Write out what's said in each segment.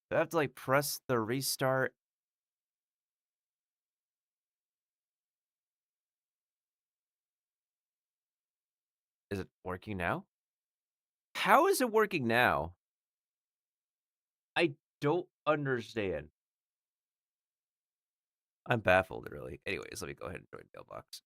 Do I have to, like, press the restart? Is it working now? How is it working now? I don't understand. I'm baffled, really. Anyways, let me go ahead and join Mailbox.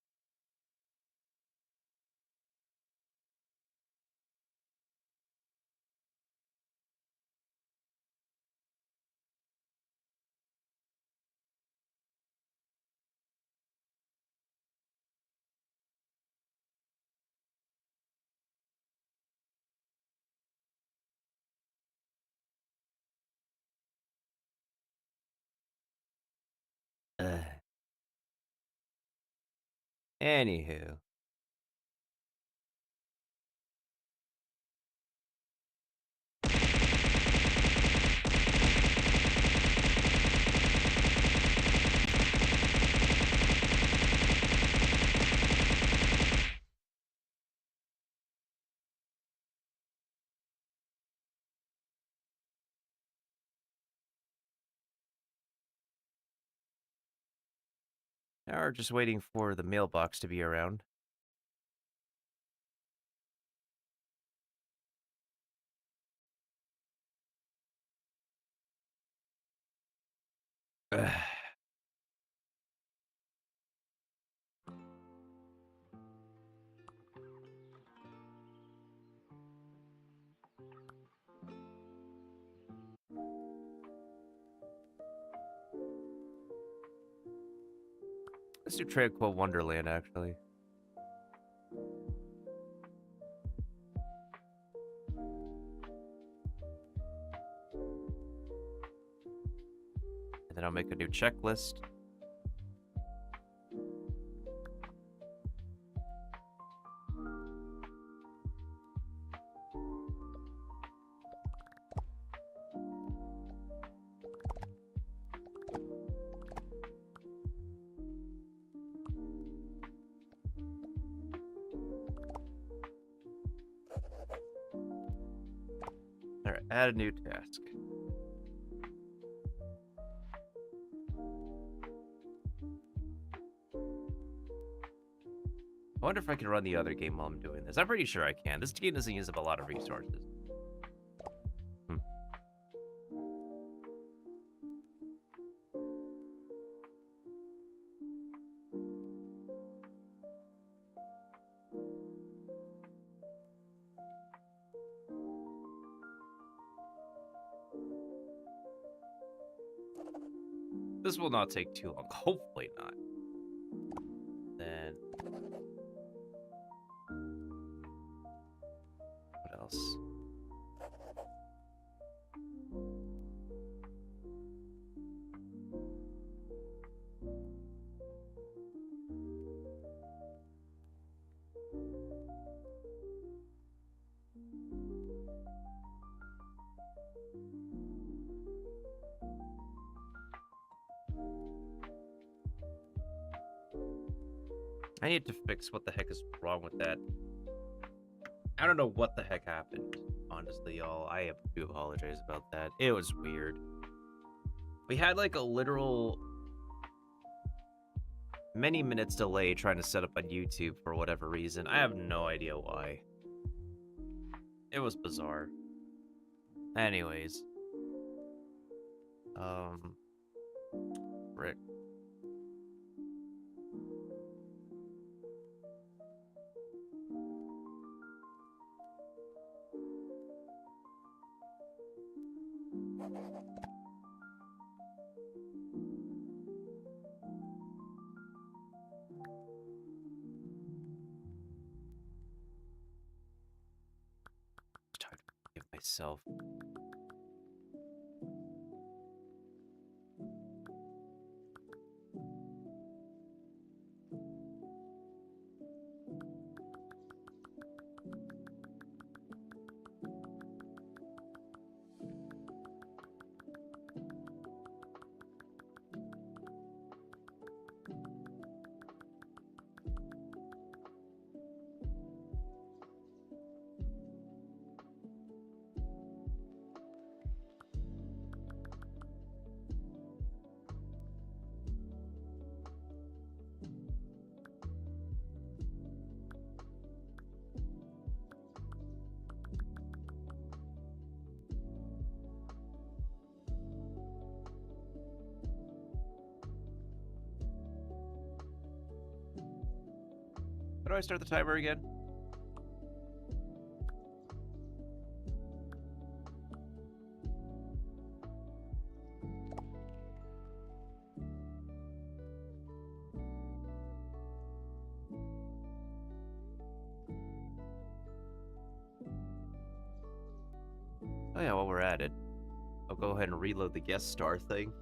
Ugh. Anywho. Now we're just waiting for the mailbox to be around. Ugh. Let's do Tranquil Wonderland, actually. And then I'll make a new checklist. Alright, add a new task. I wonder if I can run the other game while I'm doing this. I'm pretty sure I can. This game doesn't use up a lot of resources. Hmm. This will not take too long. Hopefully not. Then... what else? I need to fix what the heck is wrong with that. I don't know what the heck happened. Honestly, y'all, I do apologize about that. It was weird. We had like a literal many minutes delay trying to set up on YouTube for whatever reason. I have no idea why. It was bizarre. Anyways. Rick. Time to give myself. How do I start the timer again? Oh yeah, while we're at it, I'll go ahead and reload the guest star thing.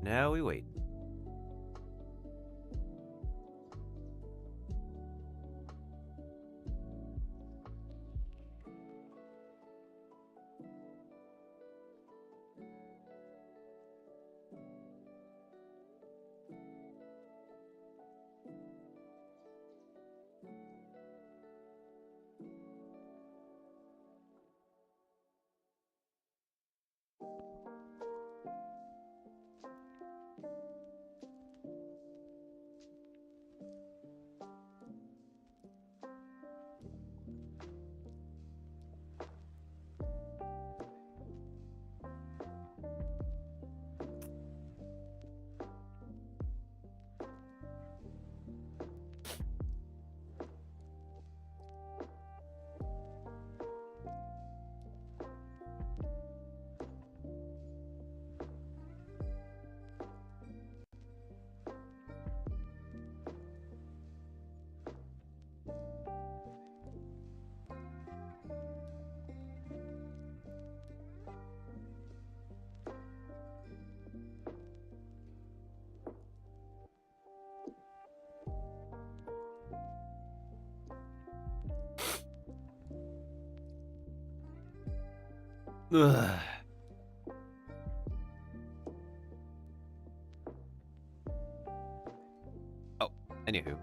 Now we wait. Ugh. Oh, anywho.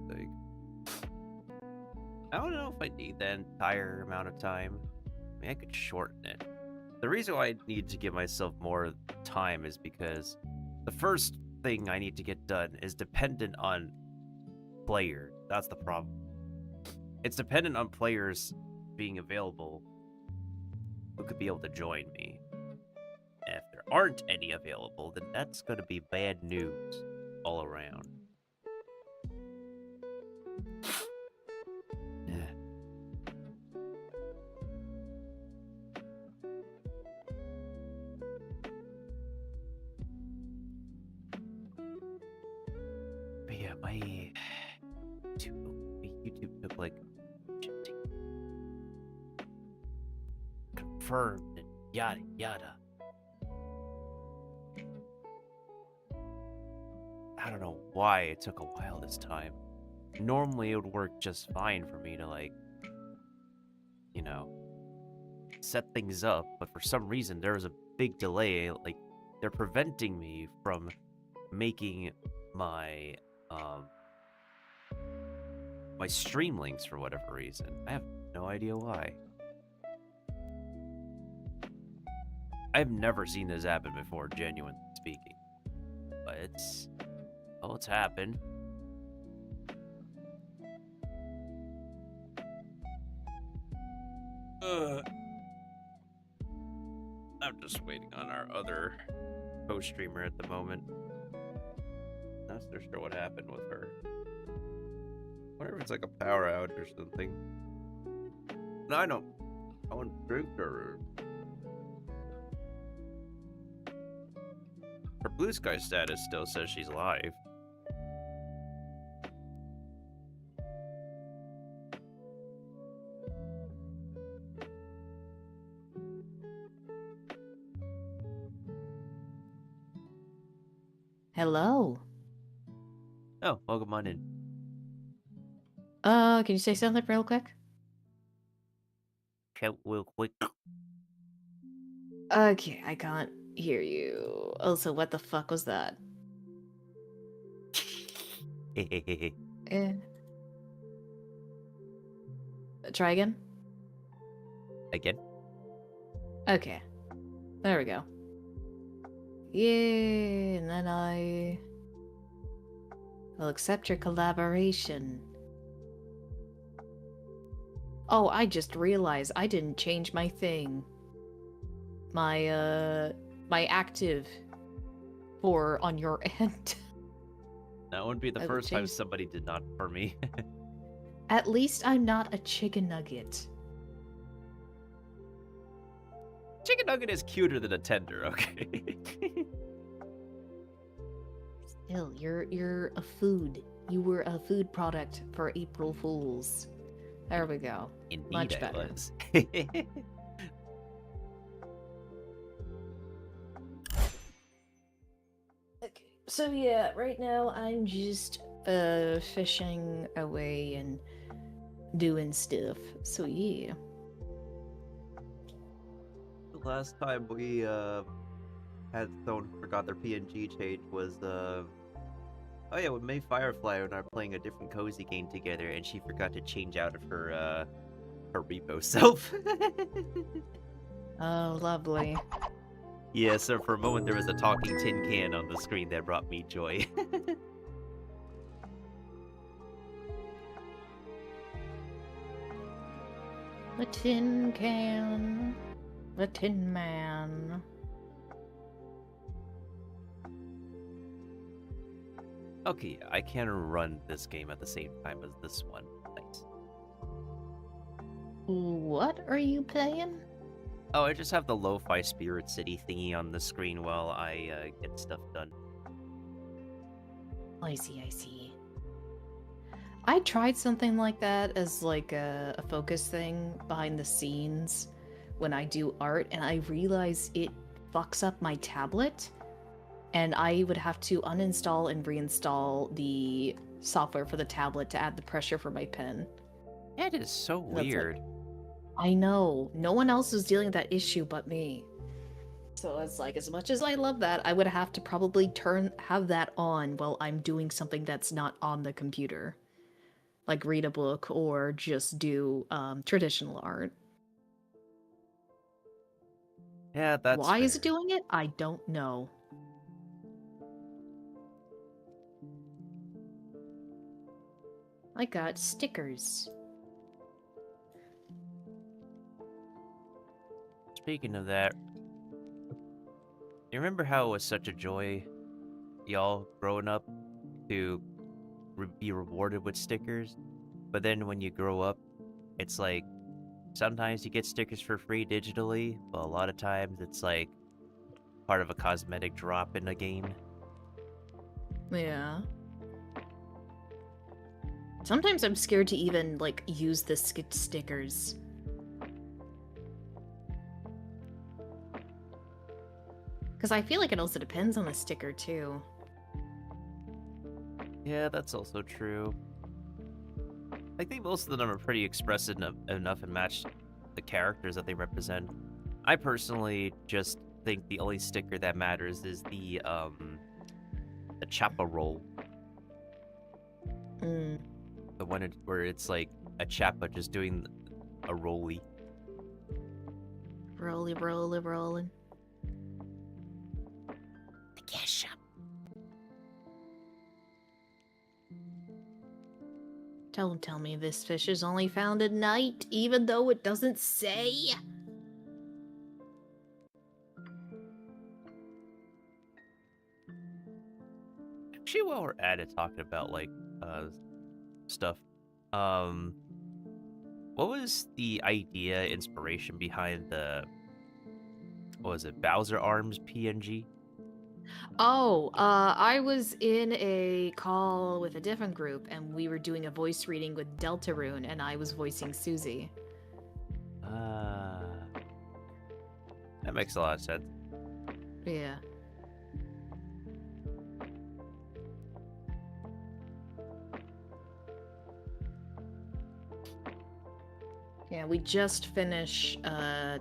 Like, I don't know if I need that entire amount of time. I mean, I could shorten it. The reason why I need to give myself more time is because the first thing I need to get done is dependent on player. That's the problem. It's dependent on players being available who could be able to join me. And if there aren't any available, then that's going to be bad news all around. But yeah, my YouTube took like confirmed and yada yada. I don't know why it took a while this time. Normally it would work just fine for me to, like, you know, set things up, but for some reason there was a big delay. Like, they're preventing me from making my my stream links for whatever reason. I have no idea why. I've never seen this happen before, genuinely speaking. But it's happened. I'm just waiting on our other co-streamer at the moment. Not so sure what happened with her. I wonder if it's like a power outage or something. No, I don't drink her. Her Blue Sky status still says she's live. Hello. Oh, welcome on in. Can you say something real quick? Chat real quick. Okay, I can't hear you. Also, what the fuck was that? Eh. Try again? Again? Okay. There we go. Yeah, and then I'll accept your collaboration. Oh, I just realized I didn't change my thing. My active for on your end. That wouldn't be the first time somebody did not for me. At least I'm not a chicken nugget. Chicken nugget is cuter than a tender, okay? Still, you're a food. You were a food product for April Fools. There we go. Indeed, much better. I was. Okay, so yeah, right now I'm just fishing away and doing stuff. So yeah. The last time we had someone who forgot their PNG change was oh yeah, with May Firefly and I were playing a different cozy game together, and she forgot to change out of her repo self. Oh, lovely. Yeah, so for a moment there was a talking tin can on the screen that brought me joy. The tin can. The Tin Man. Okay, I can run this game at the same time as this one. Nice. What are you playing? Oh, I just have the lo-fi Spirit City thingy on the screen while I get stuff done. I see, I see. I tried something like that as like a focus thing behind the scenes when I do art, and I realized it fucks up my tablet, and I would have to uninstall and reinstall the software for the tablet to add the pressure for my pen. That is so weird. Like, I know. No one else is dealing with that issue but me. So it's like, as much as I love that, I would have to probably have that on while I'm doing something that's not on the computer. Like read a book or just do traditional art. Yeah, that's Why fair. is it doing it? I don't know. I got stickers. Speaking of that, you remember how it was such a joy, y'all growing up, to be rewarded with stickers? But then when you grow up, it's like, sometimes you get stickers for free digitally, but a lot of times it's like part of a cosmetic drop in a game. Yeah. Sometimes I'm scared to even, like, use the stickers. Because I feel like it also depends on the sticker, too. Yeah, that's also true. I think most of them are pretty expressive enough and match the characters that they represent. I personally just think the only sticker that matters is the Chappa roll. Mm. The one where it's like a Chappa just doing a rolly. Rolling. I guess shop. Don't tell me this fish is only found at night, even though it doesn't say. Actually, while we're at it, talking about like stuff, what was the idea, inspiration behind the, what was it, Bowser Arms PNG? Oh, I was in a call with a different group, and we were doing a voice reading with Deltarune, and I was voicing Susie. That makes a lot of sense. Yeah. Yeah, we just finished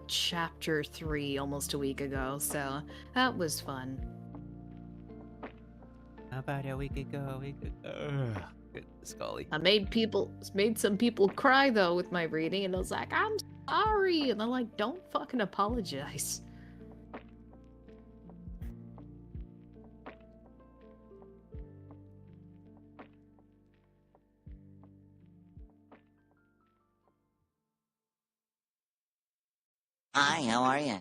chapter 3 almost a week ago, so that was fun. How about a week ago? Goodness golly. I made some people cry though with my reading, and I was like, I'm sorry, and they're like, don't fucking apologize. Hi, how are you?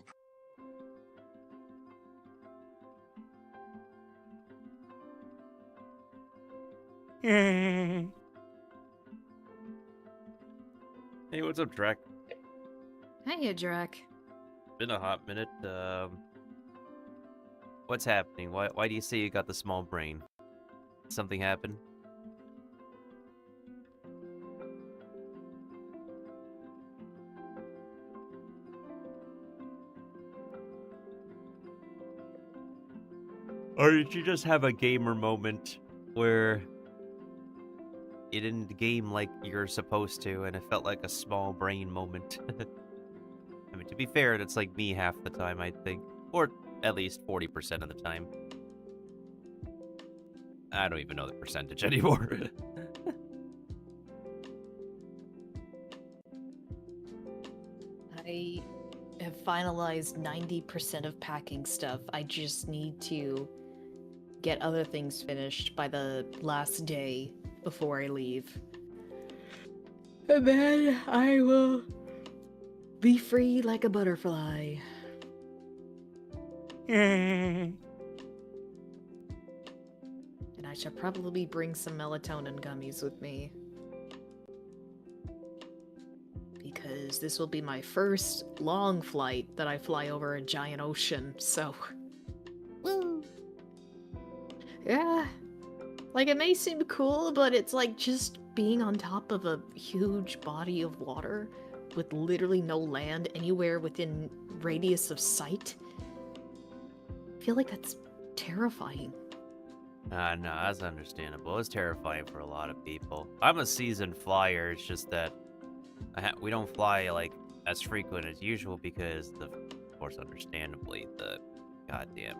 Hey, what's up, Drek? Hey, Drek. Been a hot minute. What's happening? Why do you say you got the small brain? Something happened? Or did you just have a gamer moment where you didn't game like you're supposed to and it felt like a small brain moment? I mean, to be fair, it's like me half the time, I think. Or at least 40% of the time. I don't even know the percentage anymore. I have finalized 90% of packing stuff. I just need to get other things finished by the last day before I leave. And then I will be free like a butterfly. And I shall probably bring some melatonin gummies with me. Because this will be my first long flight that I fly over a giant ocean, so... Woo! Yeah. Like, it may seem cool, but it's like just being on top of a huge body of water with literally no land anywhere within radius of sight. I feel like that's terrifying. No, that's understandable. It's terrifying for a lot of people. I'm a seasoned flyer. It's just that we don't fly like as frequent as usual because, of course, understandably, the goddamn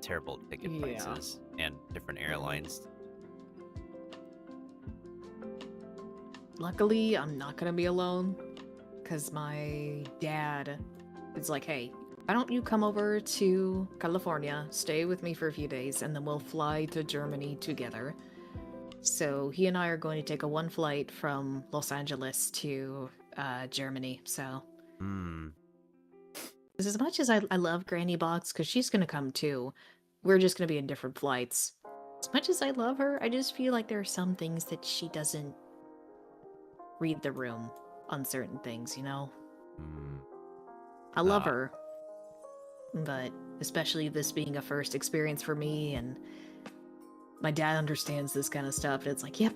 terrible ticket prices and different airlines. Luckily, I'm not gonna be alone, because my dad is like, hey, why don't you come over to California, stay with me for a few days, and then we'll fly to Germany together. So he and I are going to take a one flight from Los Angeles to Germany, so... As much as I love Granny Box, because she's gonna come too, we're just gonna be in different flights. As much as I love her, I just feel like there are some things that she doesn't read the room on certain things, you know? I love her, but especially this being a first experience for me, and my dad understands this kind of stuff, and it's like, yep.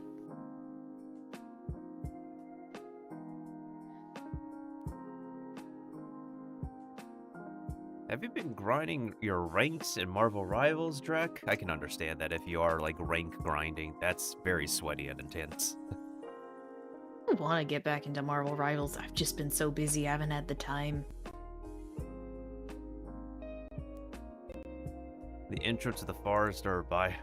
Have you been grinding your ranks in Marvel Rivals, Drek? I can understand that if you are, like, rank grinding. That's very sweaty and intense. want to get back into Marvel Rivals. I've just been so busy, I haven't had the time. The intro to the forest or by...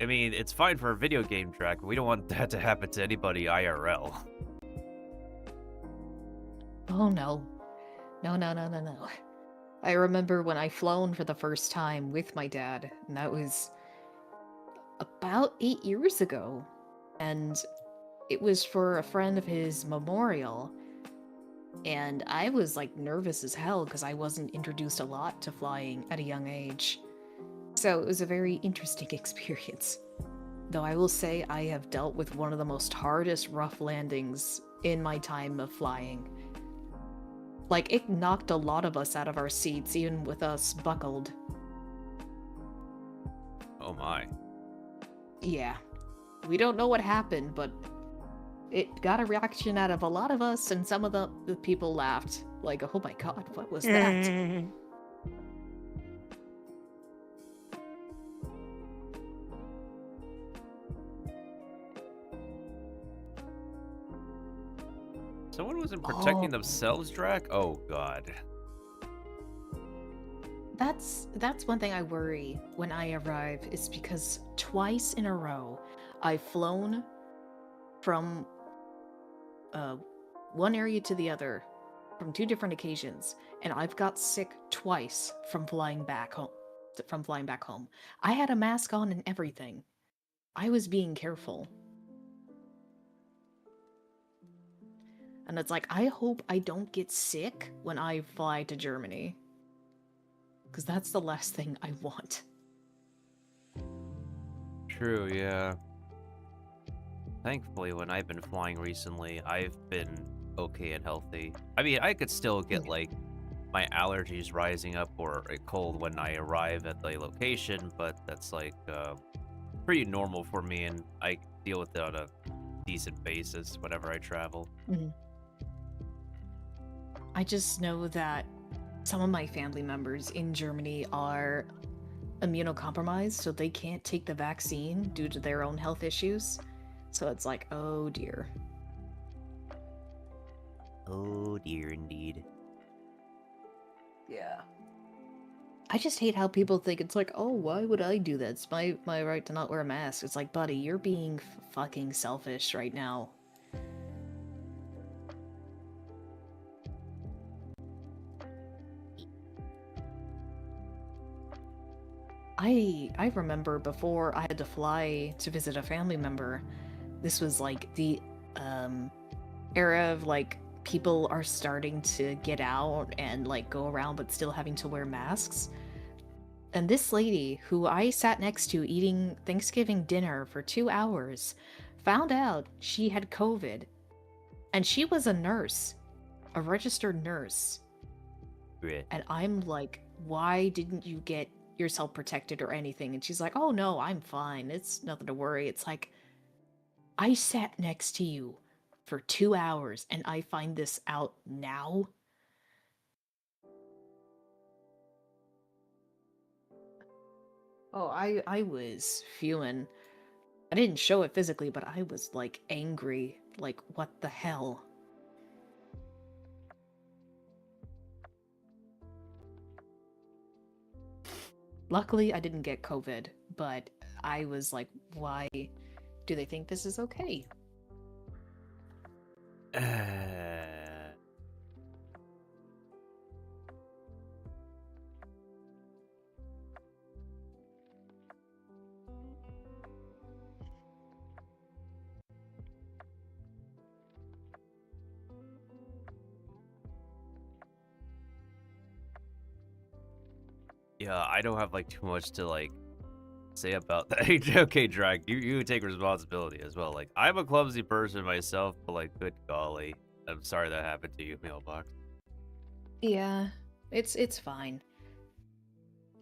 I mean, it's fine for a video game track, but we don't want that to happen to anybody IRL. Oh no. No. I remember when I flown for the first time with my dad, and that was about 8 years ago. And it was for a friend of his memorial. And I was like nervous as hell because I wasn't introduced a lot to flying at a young age. So it was a very interesting experience. Though I will say I have dealt with one of the most hardest rough landings in my time of flying. Like, it knocked a lot of us out of our seats, even with us buckled. Oh my. Yeah. We don't know what happened, but it got a reaction out of a lot of us, and some of the people laughed. Like, oh my god, what was that? Someone wasn't protecting themselves, Drac? Oh god. That's one thing I worry when I arrive, is because twice in a row I've flown from one area to the other from 2 different occasions, and I've got sick twice from flying back home. I had a mask on and everything. I was being careful. And it's like, I hope I don't get sick when I fly to Germany. Because that's the last thing I want. True, yeah. Thankfully, when I've been flying recently, I've been okay and healthy. I mean, I could still get, like, my allergies rising up or a cold when I arrive at the location, but that's, like, pretty normal for me, and I deal with it on a decent basis whenever I travel. Mm-hmm. I just know that some of my family members in Germany are immunocompromised, so they can't take the vaccine due to their own health issues. So it's like, oh dear. Oh dear, indeed. Yeah. I just hate how people think it's like, oh, why would I do that? It's my right to not wear a mask. It's like, buddy, you're being fucking selfish right now. I remember before I had to fly to visit a family member, this was like the era of like people are starting to get out and like go around but still having to wear masks. And this lady who I sat next to eating Thanksgiving dinner for 2 hours found out she had COVID. And she was a nurse, a registered nurse. Great. And I'm like, why didn't you get yourself protected or anything? And she's like, oh no, I'm fine, it's nothing to worry. It's like, I sat next to you for 2 hours and I find this out now? Oh, I was fuming. I didn't show it physically, but I was like angry. Like, what the hell? Luckily, I didn't get COVID, but I was like, why do they think this is okay? Yeah, I don't have like too much to like say about that. Okay, Drag, you take responsibility as well. Like, I'm a clumsy person myself, but like, good golly, I'm sorry that happened to you, Mailbox. Yeah, it's fine.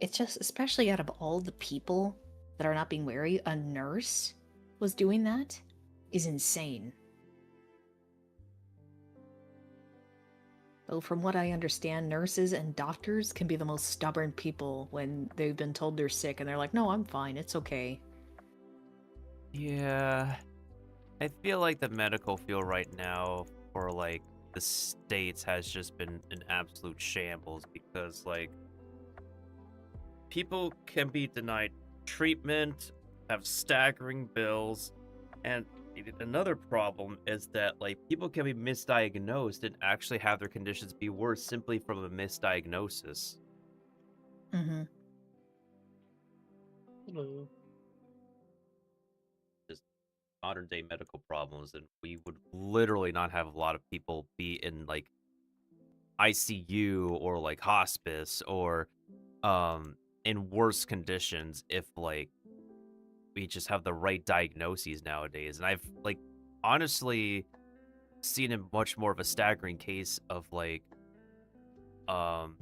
It's just, especially out of all the people that are not being wary, a nurse was doing that is insane. Though from what I understand, nurses and doctors can be the most stubborn people when they've been told they're sick and they're like, no, I'm fine, it's okay. Yeah, I feel like the medical field right now for like the states has just been an absolute shambles because like people can be denied treatment, have staggering bills, and another problem is that like people can be misdiagnosed and actually have their conditions be worse simply from a misdiagnosis. Mm-hmm. Hello. Just modern day medical problems, and we would literally not have a lot of people be in like ICU or like hospice or in worse conditions if like we just have the right diagnoses nowadays. And I've like honestly seen a much more of a staggering case of like um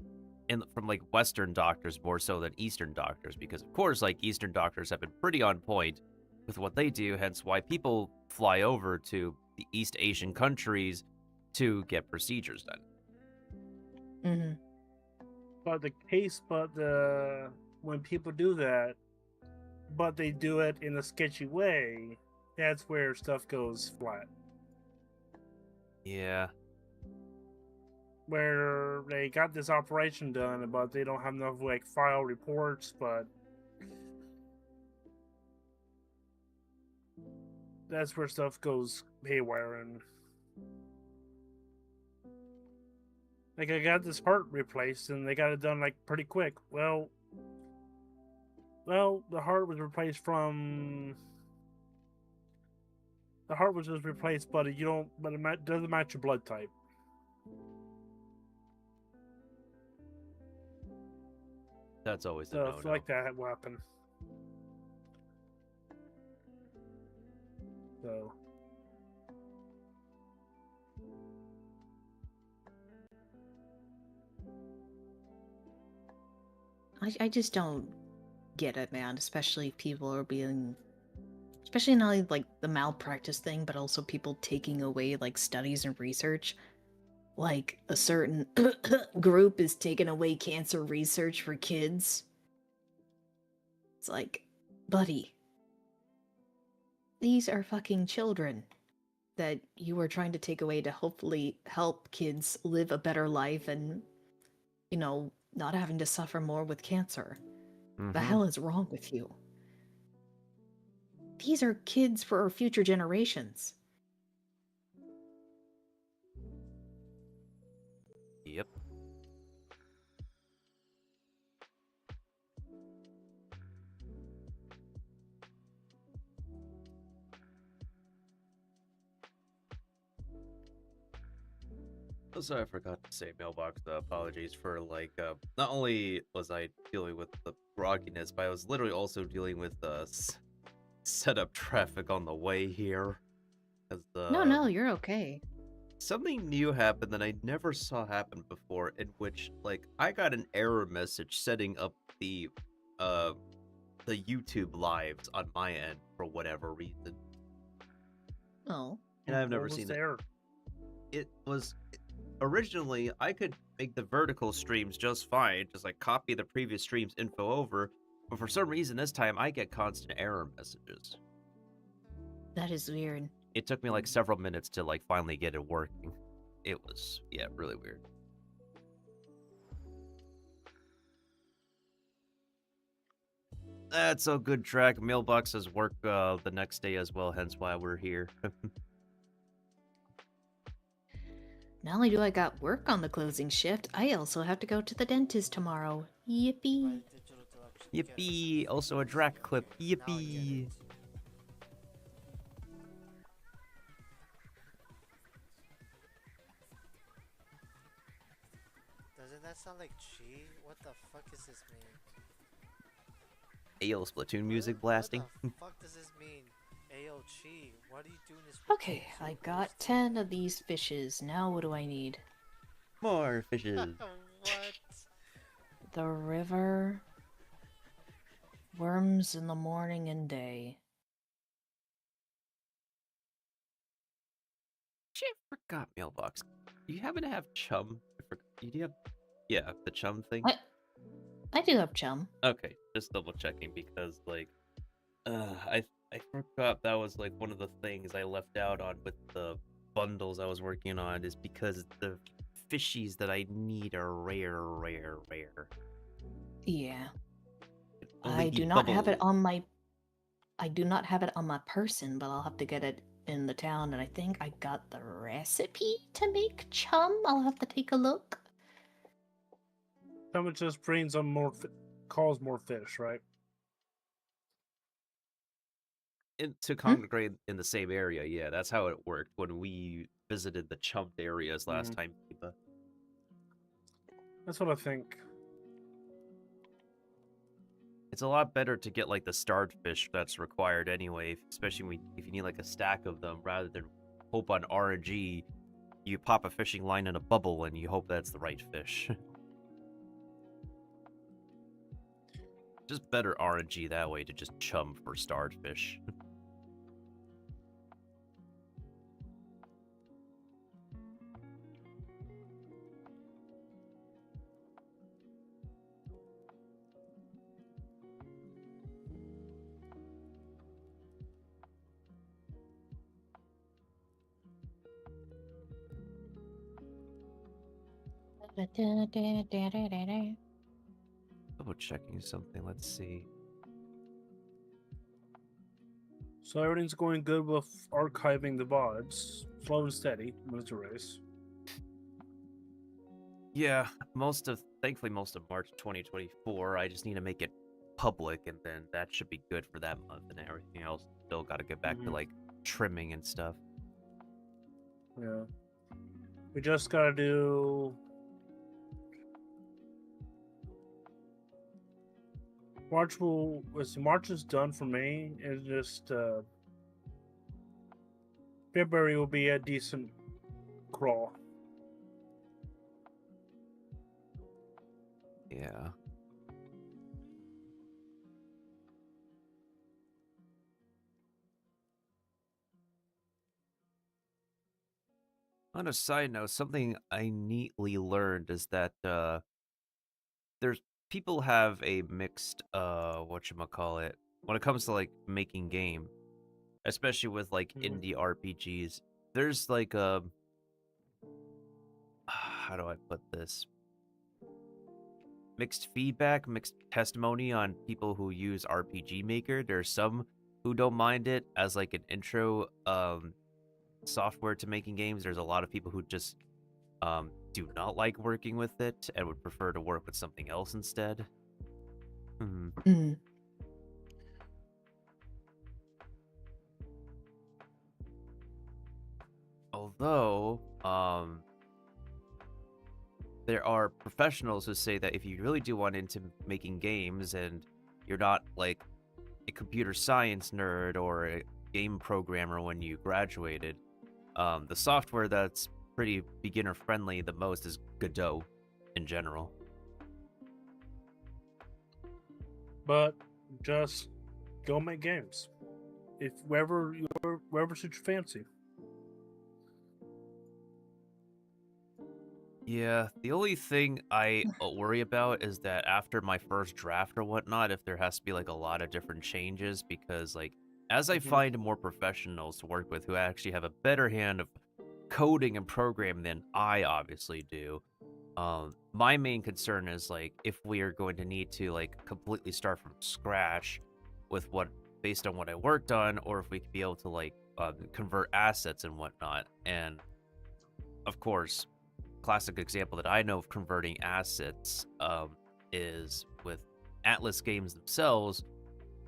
from like Western doctors more so than Eastern doctors, because of course like Eastern doctors have been pretty on point with what they do, hence why people fly over to the East Asian countries to get procedures done. Mm-hmm. But when people do that, but they do it in a sketchy way, that's where stuff goes flat. Yeah. Where they got this operation done, but they don't have enough like file reports, but that's where stuff goes haywire. And like I got this heart replaced, and they got it done like pretty quick. Well, the heart was replaced from. The heart was just replaced, but it doesn't match your blood type. That's always a Stuff no-no. like that will happen. So. I just don't get it, man. Especially if people are being, especially not only, like the malpractice thing, but also people taking away like studies and research. Like a certain group is taking away cancer research for kids. It's like, buddy, these are fucking children that you are trying to take away to hopefully help kids live a better life and, you know, not having to suffer more with cancer. The hell is wrong with you? These are kids for our future generations. Yep. Also, I forgot to say mailbox apologies for like not only was I dealing with the grogginess, but I was literally also dealing with setup traffic on the way here. As No, you're okay. something new happened that I never saw happen before, in which like I got an error message setting up the YouTube lives on my end for whatever reason. Oh. And I've never What was seen there? it. It was originally I could make the vertical streams just fine, just like copy the previous stream's info over, but for some reason this time I get constant error messages. That is weird. It took me like several minutes to like finally get it working. It was, yeah, really weird. That's a good track. Mailboxes work the next day as well, hence why we're here. Not only do I got work on the closing shift, I also have to go to the dentist tomorrow. Yippee. Yippee! Also a Drac clip. Yippee! Doesn't that sound like Chi? What the fuck is this mean? Ayo, Splatoon music blasting. What the fuck does this mean? Ayo, Chi, what are you doing this Okay, I got 10 of these fishes. Now what do I need? More fishes. What? The river. Worms in the morning and day. Shit, forgot mailbox. Do you happen to have chum? Do you have, yeah, the chum thing? I do have chum. Okay, just double checking because like, I forgot that was like one of the things I left out on with the bundles I was working on is because the fishies that I need are rare, rare, rare. Yeah. It'd only I be do not have it bubble. on my I do not have it on my person, but I'll have to get it in the town, and I think I got the recipe to make chum. I'll have to take a look. Someone just brings them more, calls more fish, right? To congregate in the same area, yeah, that's how it worked when we visited the chumped areas last time, Kiba. That's what I think. It's a lot better to get like the starred fish that's required anyway, especially if you need like a stack of them rather than hope on RNG. You pop a fishing line in a bubble and you hope that's the right fish. Just better RNG that way to just chum for starred fish. Double checking something, let's see. So everything's going good with archiving the VODs. Slow and steady, but it's a race. Yeah, thankfully most of March 2024. I just need to make it public, and then that should be good for that month, and everything else still got to get back to like trimming and stuff. Yeah. We just gotta do March is done for me. It's just February will be a decent crawl. Yeah. On a side note, something I neatly learned is that there's people have a mixed whatchamacallit when it comes to like making game, especially with like indie RPGs. There's like a how do I put this? Mixed feedback, mixed testimony on people who use RPG Maker. There's some who don't mind it as like an intro software to making games. There's a lot of people who just do not like working with it and would prefer to work with something else instead. Although, there are professionals who say that if you really do want into making games and you're not like a computer science nerd or a game programmer when you graduated, the software that's pretty beginner friendly the most is Godot in general. But just go make games. If wherever suits your fancy. Yeah, the only thing I worry about is that after my first draft or whatnot, if there has to be like a lot of different changes, because like as I find more professionals to work with who actually have a better hand of coding and programming than I obviously do, my main concern is like if we are going to need to like completely start from scratch with what based on what I worked on, or if we could be able to like convert assets and whatnot. And of course, classic example that I know of converting assets is with Atlas games themselves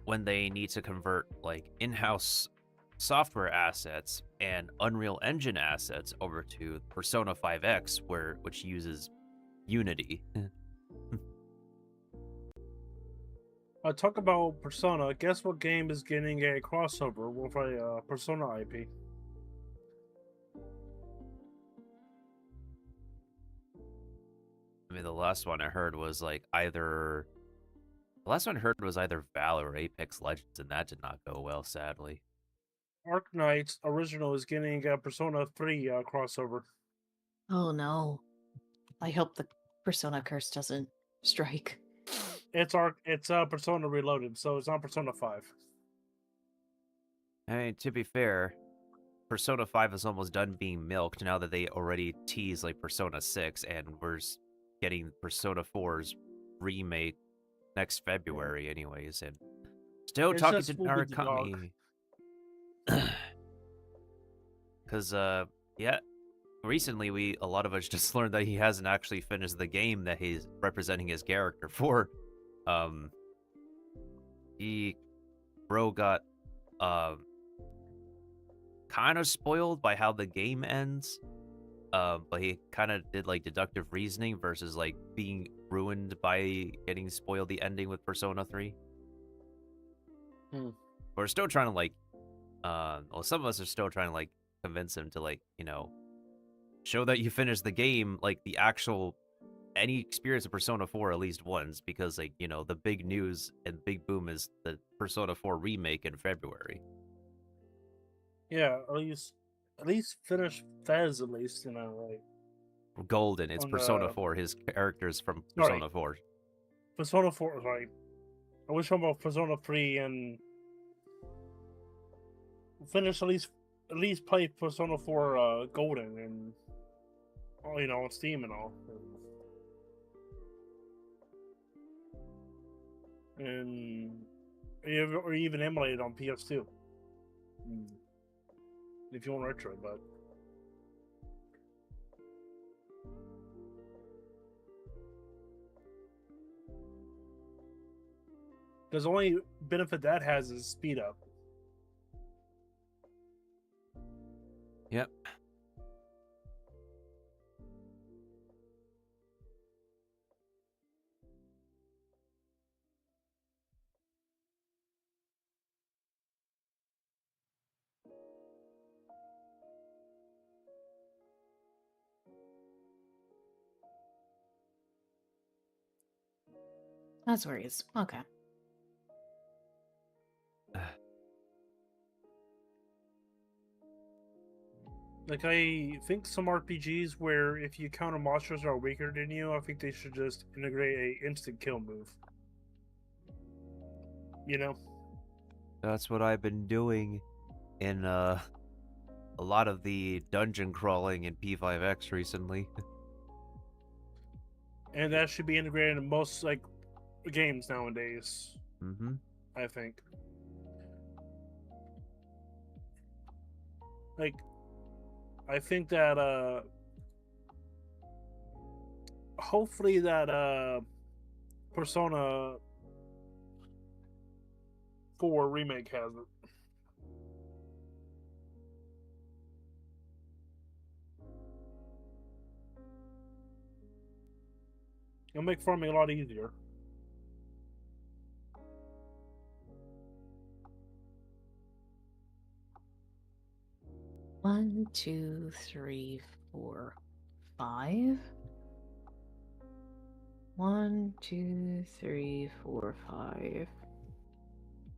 when they need to convert like in-house software assets and Unreal Engine assets over to Persona 5X, which uses Unity. Talk about Persona. Guess what game is getting a crossover with a Persona IP? I mean, the last one I heard was either Val or Apex Legends, and that did not go well, sadly. Arknight's original is getting a Persona 3 crossover. Oh no. I hope the Persona curse doesn't strike. It's Persona Reloaded, so it's on Persona 5. I mean, to be fair, Persona 5 is almost done being milked now that they already teased like Persona 6, and getting Persona 4's remake next February, anyways. And still It's talking just to moving the dog. Narukami. Because, yeah, recently a lot of us just learned that he hasn't actually finished the game that he's representing his character for. He bro got kind of spoiled by how the game ends. But he kind of did like deductive reasoning versus like being ruined by getting spoiled the ending with Persona 3. We're still trying to like well, some of us are still trying to like convince him to like, show that you finished the game, like the actual any experience of Persona 4 at least once, because like, the big news and big boom is the Persona 4 remake in February. Yeah, at least finish Fez, at least, like Golden, it's on Persona the 4, his characters from Sorry. Persona 4. Persona 4. Sorry, I was talking about Persona 3 and finish at least play Persona 4 Golden and on Steam and all, and or even emulate it on PS2 if you want retro, but. Because the only benefit that has is speed up. Yep. That's where he is. Okay. Like, I think some RPGs where if you counter monsters are weaker than you, I think they should just integrate a instant kill move. That's what I've been doing in a lot of the dungeon crawling in P5X recently. And that should be integrated in most, like, games nowadays. Mm-hmm. I think. Like, I think that, hopefully that, Persona 4 remake has it. It'll make farming a lot easier. One, 2, 3, 4, 5. 1, 2, 3, 4, 5.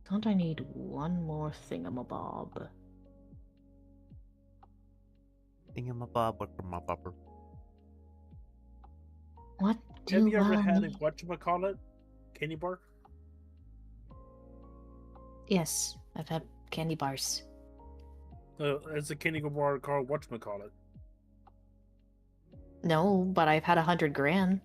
Don't I need one more thingamabob? Thingamabob, wickamabobber. What do Have you ever I had a need? whatchamacallit? Candy bar? Yes, I've had candy bars. It's a candy bar called whatchamacallit. No, but I've had 100 grand.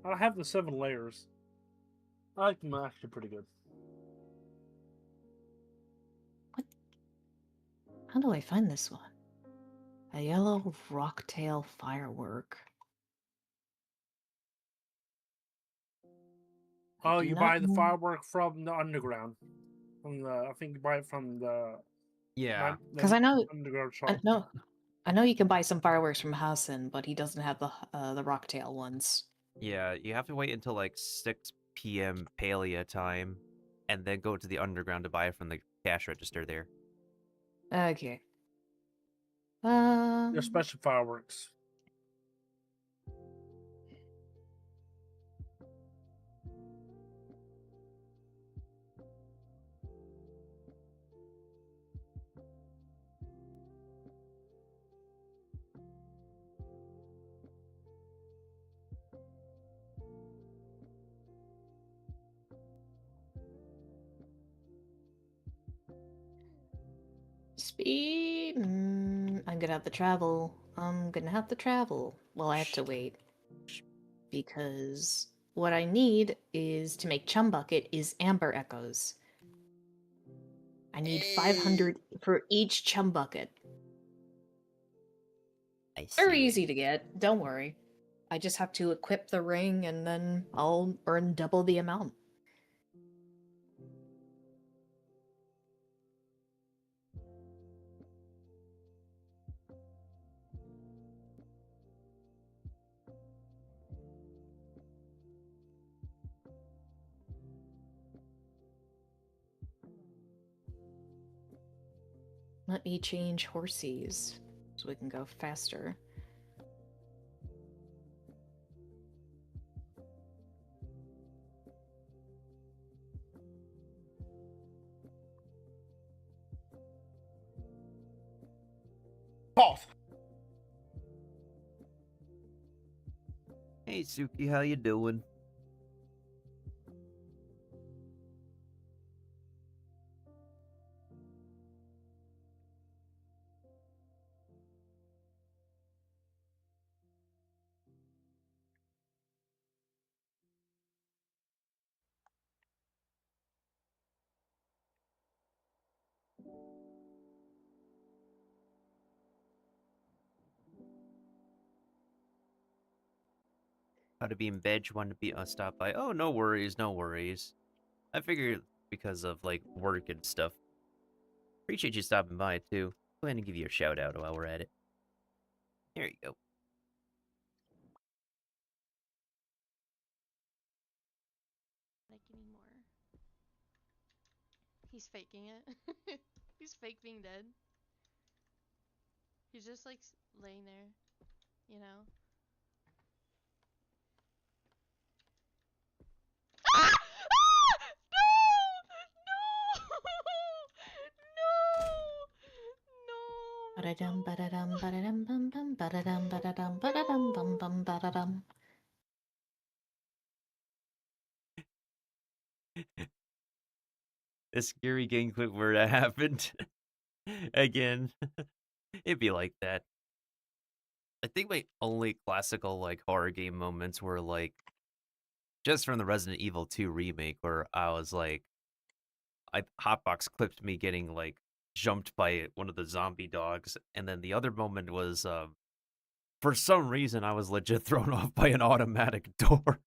I have the 7 layers. I like them actually pretty good. How do I find this one? A yellow rocktail firework. Oh, do you not buy the know- firework from the underground. I think you buy it from the Yeah. Because I know, underground shop. I know you can buy some fireworks from Hassan, but he doesn't have the rocktail ones. Yeah, you have to wait until like 6 p.m. Palea time, and then go to the underground to buy it from the cash register there. Okay. They're special fireworks. Speed. I'm gonna have to travel. I'm gonna have to travel. Well, I have to wait. Because what I need is to make Chum Bucket is Amber Echoes. I need 500 for each Chum Bucket. I see. Very easy to get, don't worry. I just have to equip the ring and then I'll earn double the amount. Let me change horses so we can go faster. Pause. Hey, Suki, how you doing? How to be in bed? You want to be stop by? Oh, no worries, no worries. I figured because of like work and stuff. Appreciate you stopping by too. Go ahead and give you a shout out while we're at it. There you go. Like anymore. He's faking it. He's fake being dead. He's just like laying there, you know. Ah! Ah! No! No! No! Ba-da-dum, ba-da-dum, ba-da-dum, bum, bum, ba-da-dum, ba-da-dum, ba-da-dum, bum, bum, ba-da-dum. A scary game clip where that happened. Again. It'd be like that. I think my only classical like horror game moments were like just from the Resident Evil 2 remake where I was like I hotbox clipped me getting like jumped by one of the zombie dogs, and then the other moment was for some reason I was legit thrown off by an automatic door.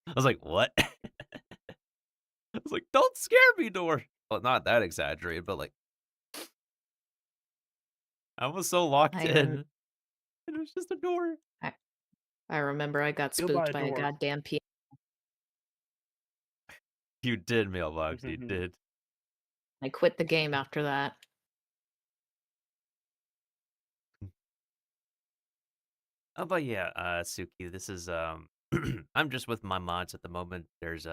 I was like, what? I was like, don't scare me, door. Well, not that exaggerated, but like I was so locked in. It was just a door. I remember I got You'll buy spooked a by a door. goddamn piano. You did, Mailbox, you did. I quit the game after that. Oh, but yeah, Suki, this is I'm just with my mods at the moment. There's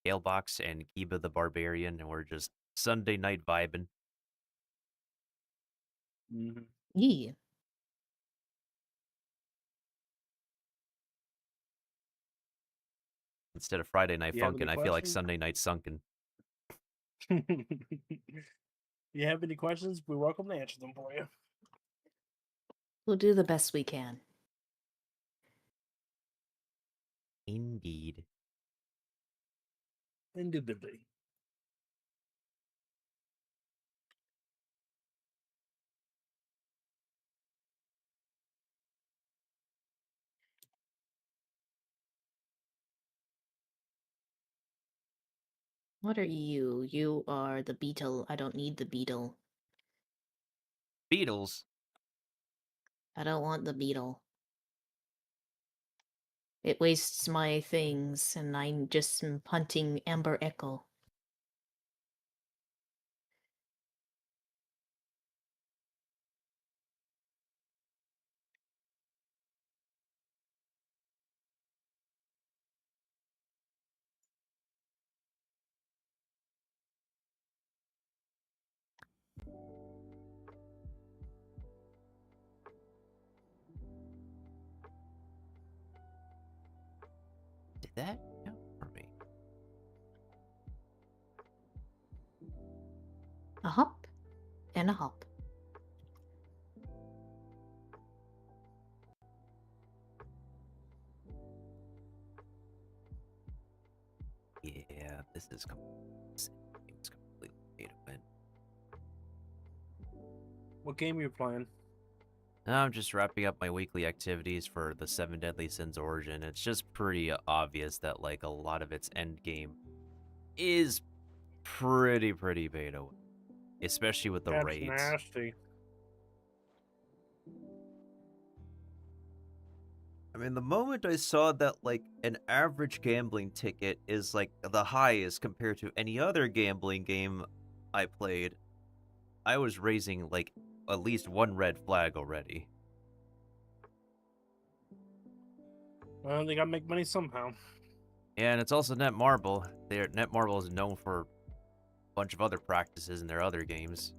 Galebox and Kiba the Barbarian, and we're just Sunday night vibing. Mm-hmm. Yeah. Instead of Friday night You have funkin', any I feel like questions? Sunday night sunken. You have any questions? We're welcome to answer them for you. We'll do the best we can. Indeed. Indubitably. What are you? You are the beetle. I don't need the beetle. Beatles. I don't want the beetle. It wastes my things, and I'm just hunting Amber Echo. Did that count for me? A hop, and a hop. Yeah, this is it's completely made to win. What game are you playing? Now I'm just wrapping up my weekly activities for the Seven Deadly Sins Origin. It's just pretty obvious that like a lot of its end game is pretty beta, especially with the That's raids. nasty. I mean, the moment I saw that like an average gambling ticket is like the highest compared to any other gambling game I played, I was raising like at least one red flag already. Well, they gotta make money somehow. Yeah, and it's also Netmarble. Netmarble is known for a bunch of other practices in their other games.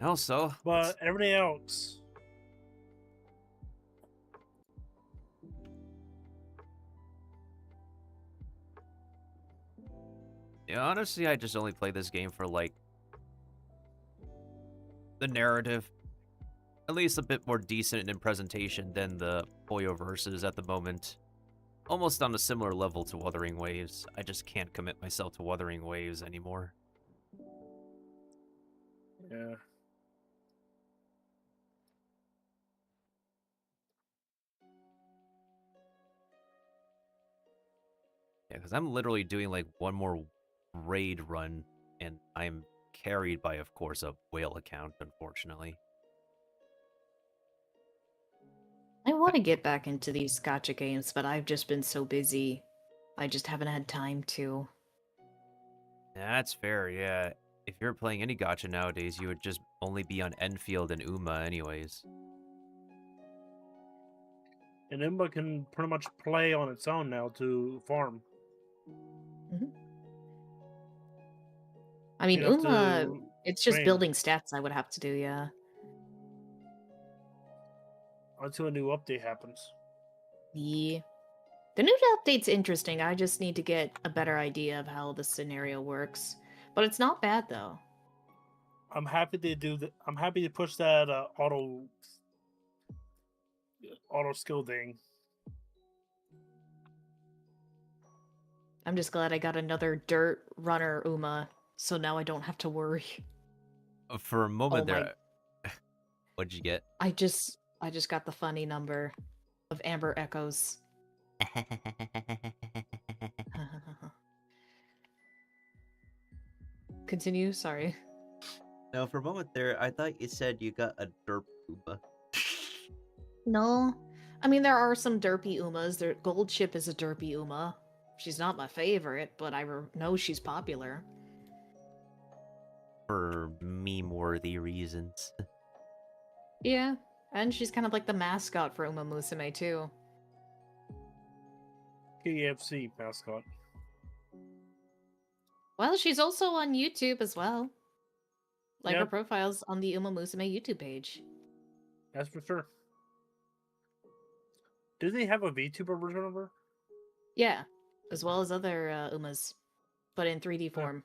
Also, But everything else, yeah, honestly, I just only play this game for like the narrative. At least a bit more decent in presentation than the Poyo verses at the moment. Almost on a similar level to Wuthering Waves. I just can't commit myself to Wuthering Waves anymore. yeah. Yeah, because I'm literally doing like one more raid run, and I'm carried by, of course, a whale account, unfortunately. I want to get back into these gacha games, but I've just been so busy. I just haven't had time to. That's fair, yeah. If you're playing any gacha nowadays, you would just only be on Enfield and Uma anyways. And Imba can pretty much play on its own now to farm. I mean, You have Uma, to it's just train building stats I would have to do, yeah. until a new update happens. The new update's interesting. I just need to get a better idea of how the scenario works. But it's not bad, though. I'm happy they do that. I'm happy to push that auto skill thing. I'm just glad I got another dirt runner Uma, so now I don't have to worry. For a moment Oh my- there, what'd you get? I just got the funny number of Amber Echoes. Continue, sorry. No, for a moment there, I thought you said you got a derp Uma. No. I mean, there are some derpy Umas. Gold Ship is a derpy Uma. She's not my favorite, but I know she's popular. For meme-worthy reasons. Yeah, and she's kind of like the mascot for Uma Musume, too. KFC mascot. Well, she's also on YouTube as well. Like her Yep. profile's on the Uma Musume YouTube page. That's for sure. Do they have a VTuber version of her? Yeah, as well as other Umas, but in 3D form.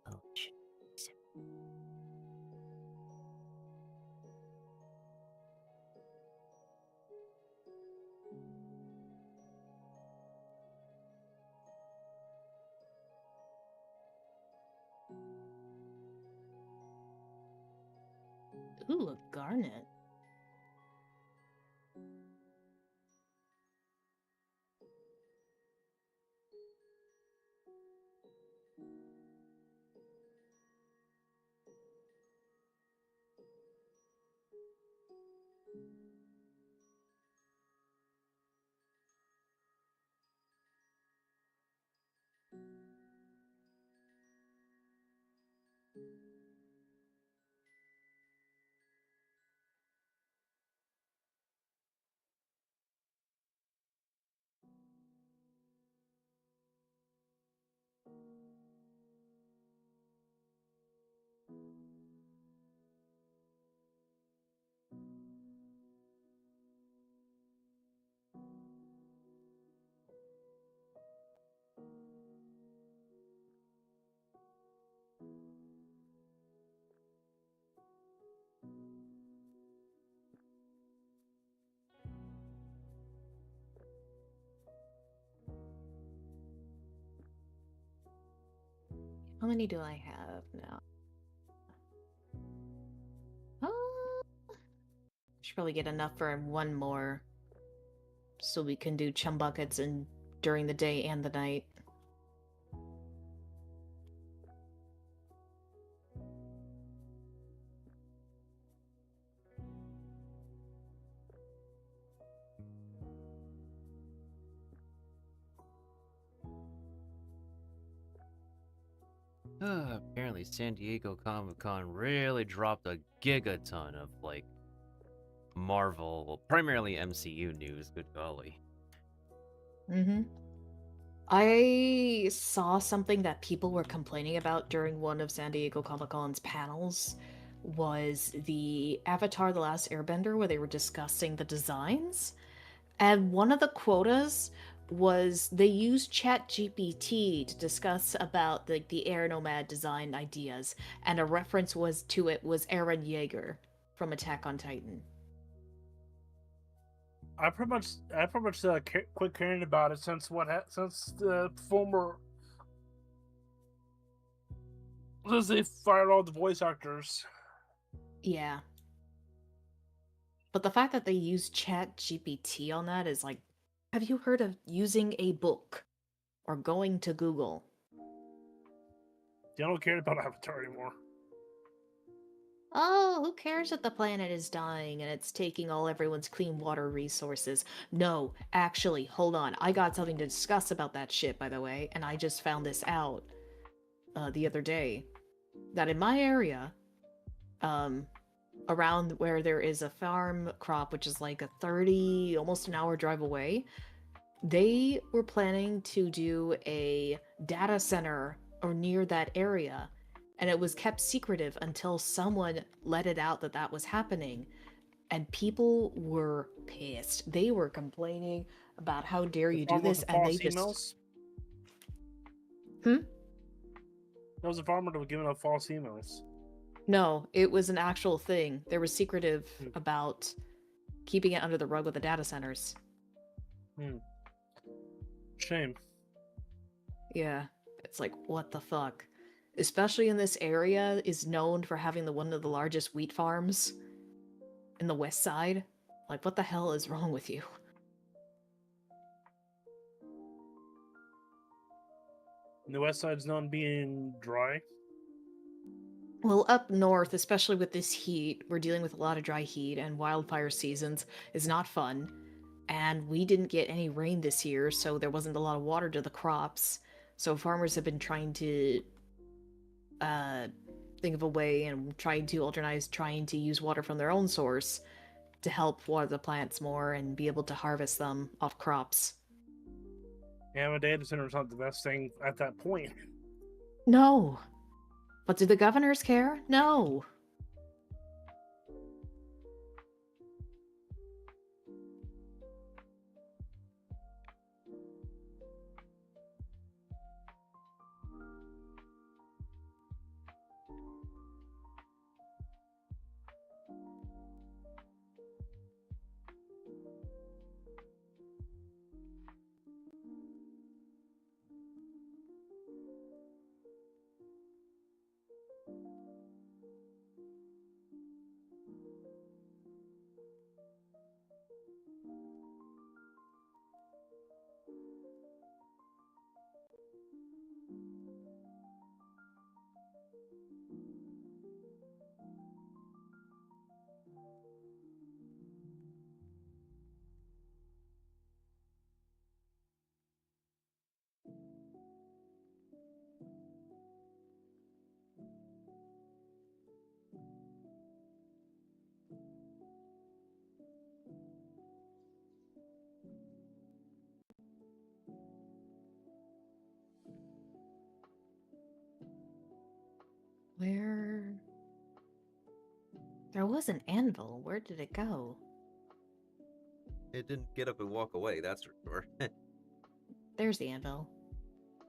Oh, shit. Ooh, a garnet. How many do I have now? Should probably get enough for one more. So we can do chum buckets and during the day and the night. Apparently San Diego Comic-Con really dropped a gigaton of, like, Marvel, well, primarily MCU news, good golly. Mm-hmm. I saw something that people were complaining about during one of San Diego Comic-Con's panels was the Avatar: The Last Airbender, where they were discussing the designs. And one of the quotas was they used ChatGPT to discuss about the Air Nomad design ideas, and a reference was to it was Eren Yeager from Attack on Titan. I pretty much quit caring about it since since the former since they fired all the voice actors. Yeah. But the fact that they use ChatGPT on that is like, have you heard of using a book or going to Google? They don't care about Avatar anymore. Oh, who cares that the planet is dying and it's taking all everyone's clean water resources? No, actually, hold on. I got something to discuss about that shit, by the way, and I just found this out the other day. That in my area, around where there is a farm crop, which is like a 30, almost an hour drive away, they were planning to do a data center or near that area, and it was kept secretive until someone let it out that that was happening, and people were pissed. They were complaining about how dare you do this, and they just emails? Hmm? There was a farmer that was giving up false emails. No, it was an actual thing. They were secretive about keeping it under the rug with the data centers. Shame. Yeah, it's like, what the fuck? Especially in this area is known for having one of the largest wheat farms in the west side. Like, what the hell is wrong with you? The west side's known being dry. Well, up north, especially with this heat, we're dealing with a lot of dry heat, and wildfire seasons is not fun. And we didn't get any rain this year, so there wasn't a lot of water to the crops. So farmers have been trying to think of a way and trying to use water from their own source to help water the plants more and be able to harvest them off crops. Yeah, a data center's not the best thing at that point. No. But do the governors care? No. Where... There was an anvil. Where did it go? It didn't get up and walk away, that's for sure. There's the anvil.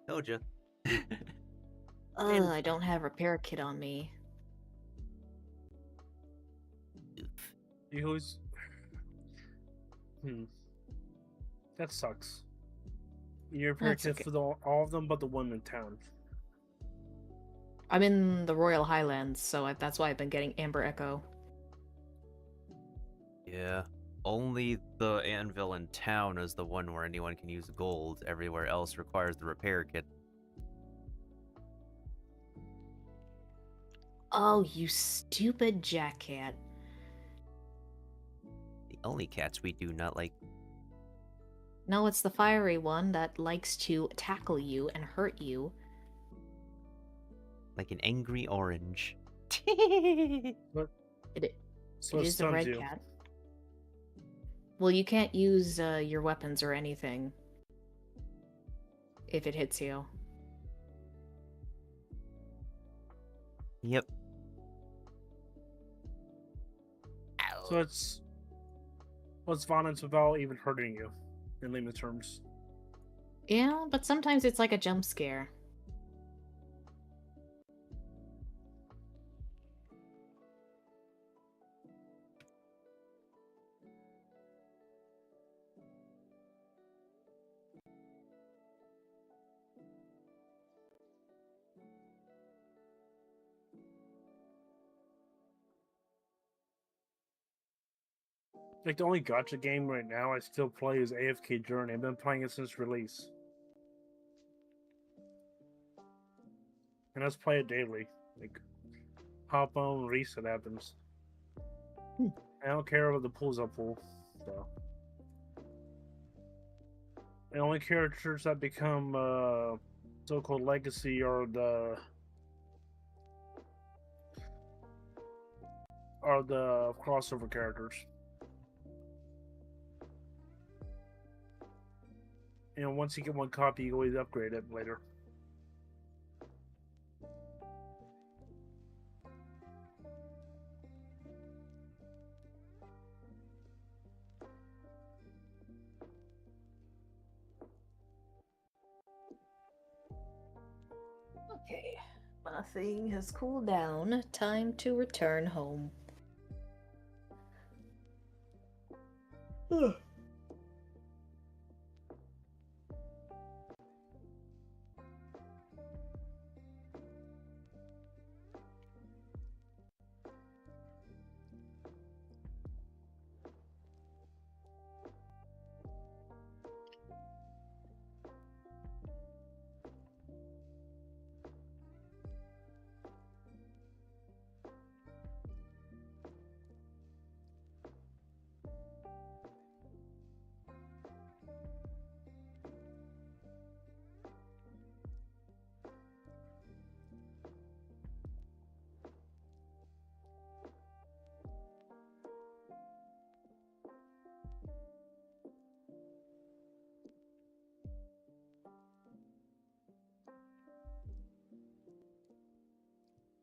Told ya. Ugh, I don't have a repair kit on me. You always... That sucks. You're repair That's kit okay. for all of them but the one in town. I'm in the Royal Highlands, so that's why I've been getting Amber Echo. Yeah. Only the anvil in town is the one where anyone can use gold. Everywhere else requires the repair kit. Oh, you stupid jackcat. The only cats we do not like. No, it's the fiery one that likes to tackle you and hurt you. Like an angry orange. It So it it is a stuns red you. cat. Well, you can't use your weapons or anything if it hits you. Yep. So it's what's violence without even hurting you, in layman's terms. Yeah, but sometimes it's like a jump scare. Like the only gotcha game right now I still play is AFK Journey. I've been playing it since release. And I just play it daily. Like hop on, reset happens. I don't care what the pools I pull. So the only characters that become so-called legacy are the crossover characters. You know, once you get one copy, you always upgrade it later. Okay, my thing has cooled down. Time to return home. Ugh.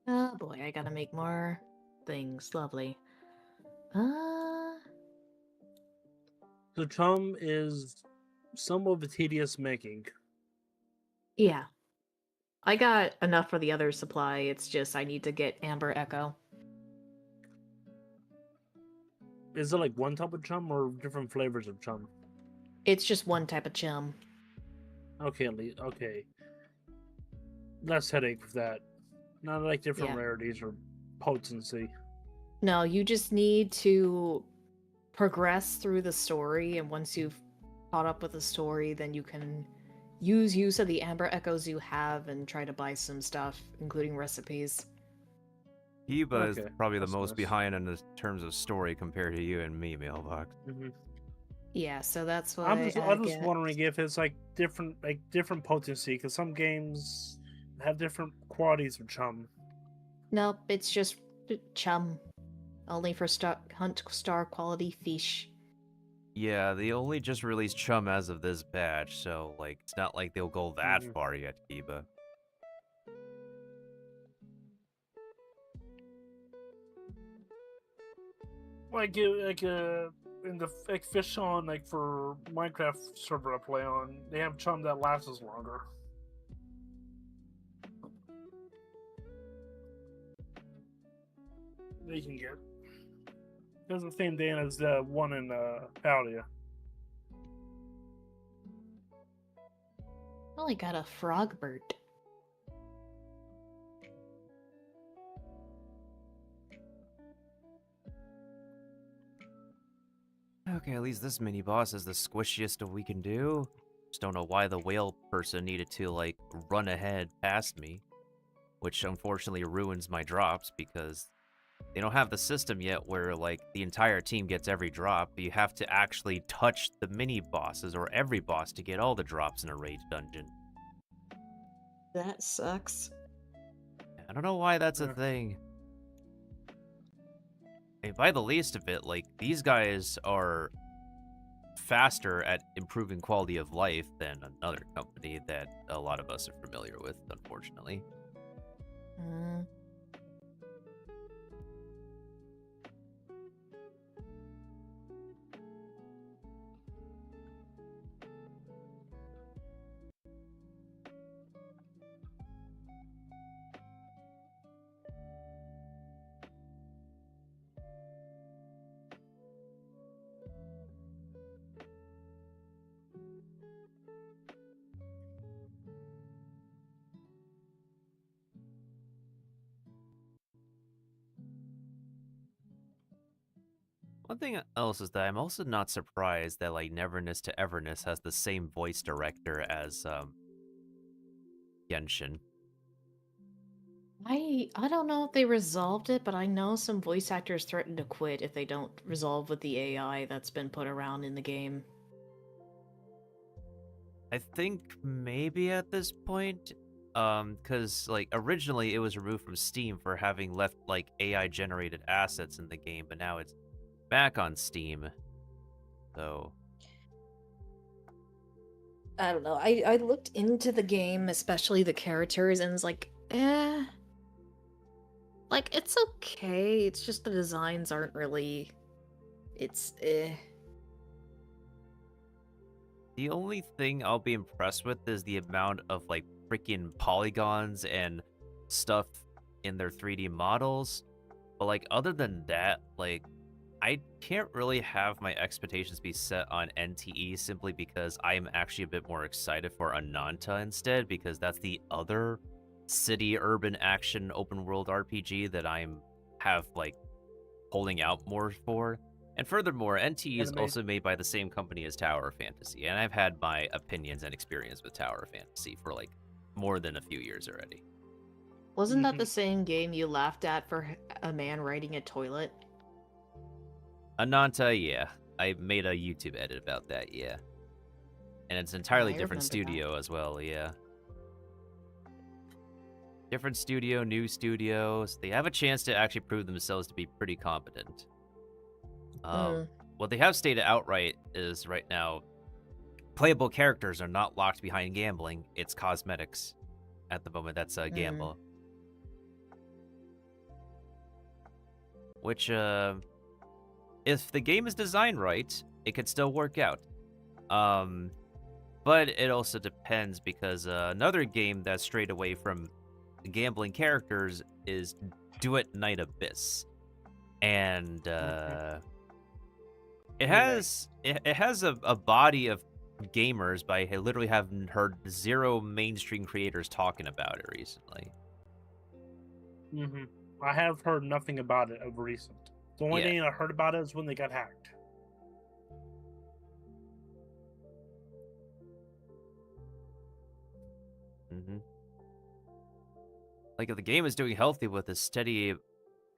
Oh boy, I gotta make more things. Lovely. The chum is somewhat tedious making. Yeah. I got enough for the other supply. It's just I need to get Amber Echo. Is it like one type of chum or different flavors of chum? It's just one type of chum. Okay, okay. Less headache with that. Not like different Yeah. rarities or potency. No, you just need to progress through the story, and once you've caught up with the story, then you can use of the Amber Echoes you have and try to buy some stuff, including recipes. Hiba is Okay, probably the that's most nice. behind in the terms of story compared to you and me, Mailbox. Mm-hmm. Yeah, so that's why I'm just get... wondering if it's like different potency, because some games have different qualities of chum. Nope, it's just chum. Only for hunt star quality fish. Yeah, they only just released Chum as of this batch, so like it's not like they'll go that Mhm. far yet, Hiba. Like in the like fish on like for Minecraft server I play on, they have chum that lasts longer. They can get. There's the same day as the one in Palia. Only got a frog bird. Okay, at least this mini boss is the squishiest we can do. Just don't know why the whale person needed to, like, run ahead past me. Which unfortunately ruins my drops because they don't have the system yet where, like, the entire team gets every drop. You have to actually touch the mini bosses or every boss to get all the drops in a raid dungeon. That sucks. I don't know why that's a Yeah. thing. I mean, by the least of it, like, these guys are faster at improving quality of life than another company that a lot of us are familiar with, unfortunately. Mm. One thing else is that I'm also not surprised that, like, Neverness to Everness has the same voice director as Genshin. I don't know if they resolved it, but I know some voice actors threaten to quit if they don't resolve with the AI that's been put around in the game. I think maybe at this point, because, like, originally it was removed from Steam for having left, like, AI-generated assets in the game, but now it's back on Steam. So, I don't know. I looked into the game, especially the characters, and was like, eh. Like, it's okay. It's just the designs aren't really. It's eh. the only thing I'll be impressed with is the amount of, like, freaking polygons and stuff in their 3D models. But, like, other than that, like, I can't really have my expectations be set on NTE simply because I am actually a bit more excited for Ananta instead, because that's the other city urban action open world RPG that I'm like holding out more for. And furthermore, NTE is Anime. also made by the same company as Tower of Fantasy, and I've had my opinions and experience with Tower of Fantasy for like more than a few years already. Wasn't that the same game you laughed at for a man riding a toilet? Ananta, yeah. I made a YouTube edit about that, yeah. And it's an entirely I different remember that. studio as well, yeah. Different studio, new studios. They have a chance to actually prove themselves to be pretty competent. What they have stated outright is right now, playable characters are not locked behind gambling. It's cosmetics. At the moment, that's a gamble. Which, if the game is designed right, it could still work out. But it also depends because another game that's strayed away from gambling characters is Do It Night Abyss. And it has a body of gamers, but I literally haven't heard 0 mainstream creators talking about it recently. I have heard nothing about it of recent. The only thing I heard about it is when they got hacked. Like, if the game is doing healthy with a steady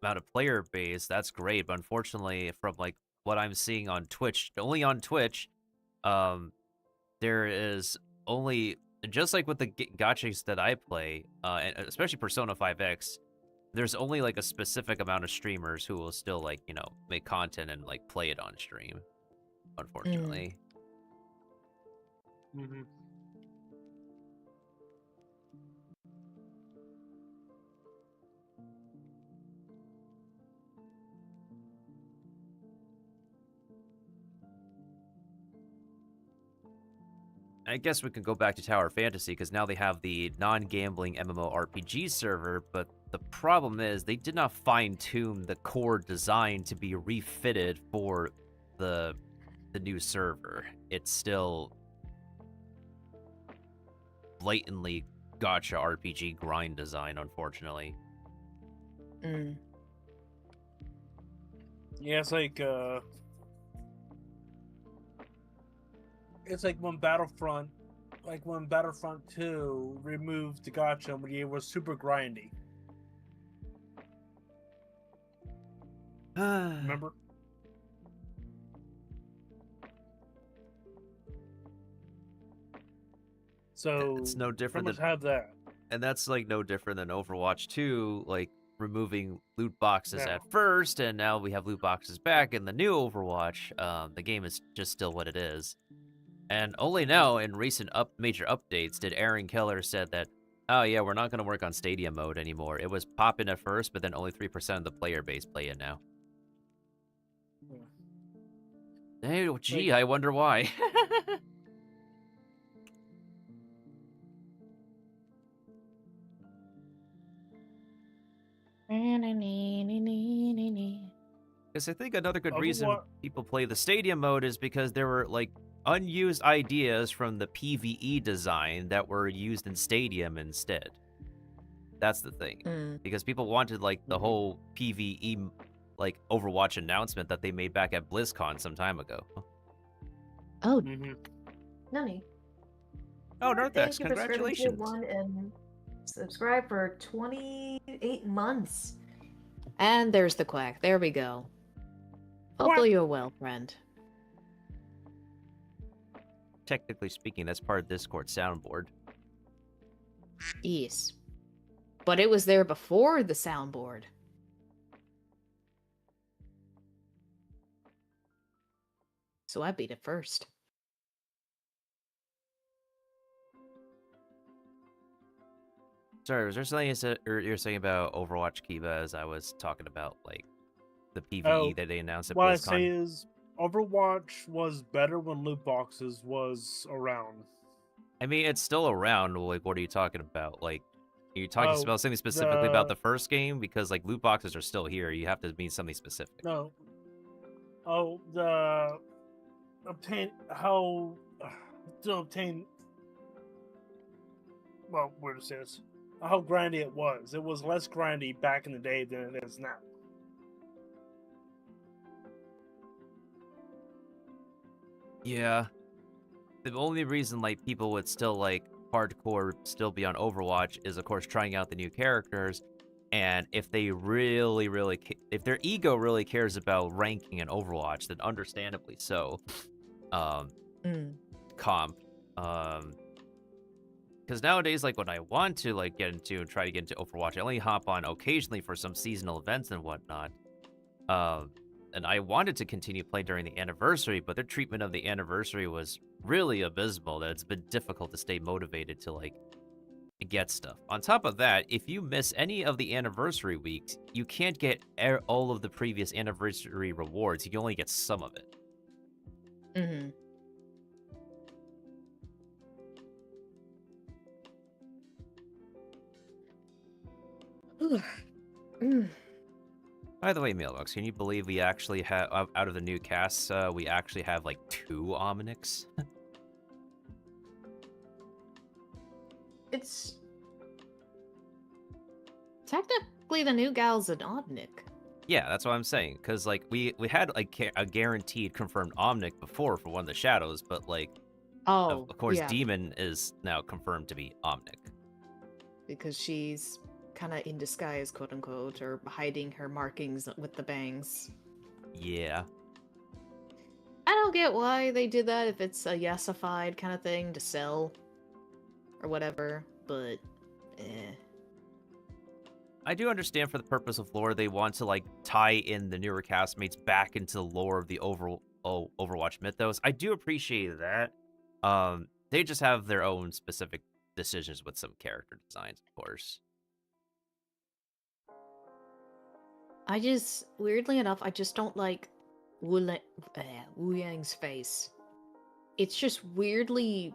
amount of player base, that's great. But unfortunately, from like what I'm seeing on Twitch, only on Twitch, there is only, just like with the gachas that I play, and especially Persona 5X, there's only like a specific amount of streamers who will still, like, you know, make content and like play it on stream. Unfortunately. I guess we can go back to Tower Fantasy, because now they have the non-gambling MMORPG server, but the problem is they did not fine-tune the core design to be refitted for the new server. It's still blatantly gacha RPG grind design, unfortunately. Yeah, it's like it's like when Battlefront 2 removed the gacha when it was super grindy. Remember? So It's no different pretty much than, have that. and that's like no different than Overwatch 2, like removing loot boxes Yeah. at first, and now we have loot boxes back in the new Overwatch. The game is just still what it is. And only now in recent major updates did Aaron Keller said that, oh yeah, we're not going to work on Stadium mode anymore. It was popping at first, but then only 3% of the player base play it now. Hey, gee, I wonder why. Because I think another good reason people play the Stadium mode is because there were, like, unused ideas from the PvE design that were used in Stadium instead. That's the thing. Because people wanted, like, the whole PvE, like, Overwatch announcement that they made back at BlizzCon some time ago. Oh, Nani. Oh, Northex, Thank you for congratulations. subscribing to 1 and subscribe for 28 months. and there's the quack. There we go. Hopefully you're well, friend. Technically speaking, that's part of Discord soundboard. Yes. But it was there before the soundboard. So I beat it first. Sorry, was there something you're saying about Overwatch, Kiba, as I was talking about, like, the PvE that they announced at What I BlizzCon? say is, Overwatch was better when loot boxes was around. I mean, it's still around. Like, what are you talking about? Like, are you talking about something specifically about the first game? Because, like, loot boxes are still here. You have to mean something specific. No. Oh, to obtain. Well, where to say this? How grindy it was. It was less grindy back in the day than it is now. Yeah. The only reason, like, people would still, like, hardcore still be on Overwatch is, of course, trying out the new characters. And if they really, if their ego really cares about ranking in Overwatch, then understandably so. Comp. Because nowadays, like, when I want to, like, try to get into Overwatch, I only hop on occasionally for some seasonal events and whatnot. And I wanted to continue playing during the anniversary, but their treatment of the anniversary was really abysmal, that it's been difficult to stay motivated to, like, get stuff. On top of that, if you miss any of the anniversary weeks, you can't get all of the previous anniversary rewards. You can only get some of it. By the way, Mailbox, can you believe we actually have, out of the new casts, we actually have, like, 2 Omnics? It's... Technically, the new gal's an Omnic. Yeah, that's what I'm saying. Because, like, we had, like, a guaranteed confirmed Omnic before for one of the shadows, but, like, of course, Demon is now confirmed to be Omnic. Because she's kind of in disguise, quote unquote, or hiding her markings with the bangs. Yeah. I don't get why they did that if it's a yesified kind of thing to sell or whatever, but I do understand for the purpose of lore, they want to, like, tie in the newer castmates back into the lore of the Overwatch mythos. I do appreciate that. They just have their own specific decisions with some character designs, of course. Weirdly enough, I just don't like Wu Yang's face. It's just weirdly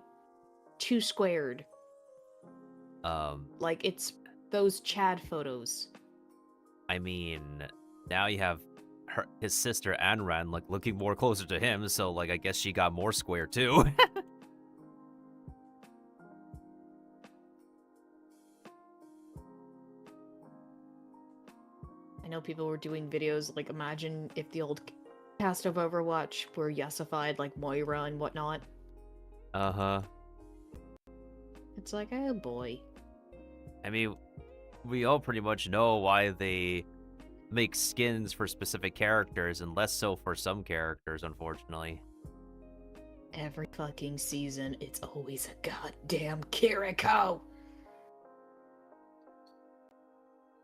too squared. Like, it's those Chad photos. I mean, now you have his sister Anran, like, looking more closer to him, so, like, I guess she got more square, too. I know people were doing videos, like, imagine if the old cast of Overwatch were yesified, like Moira and whatnot. Uh-huh. It's like, oh boy. I mean, we all pretty much know why they make skins for specific characters and less so for some characters, unfortunately. Every fucking season, it's always a goddamn Kiriko!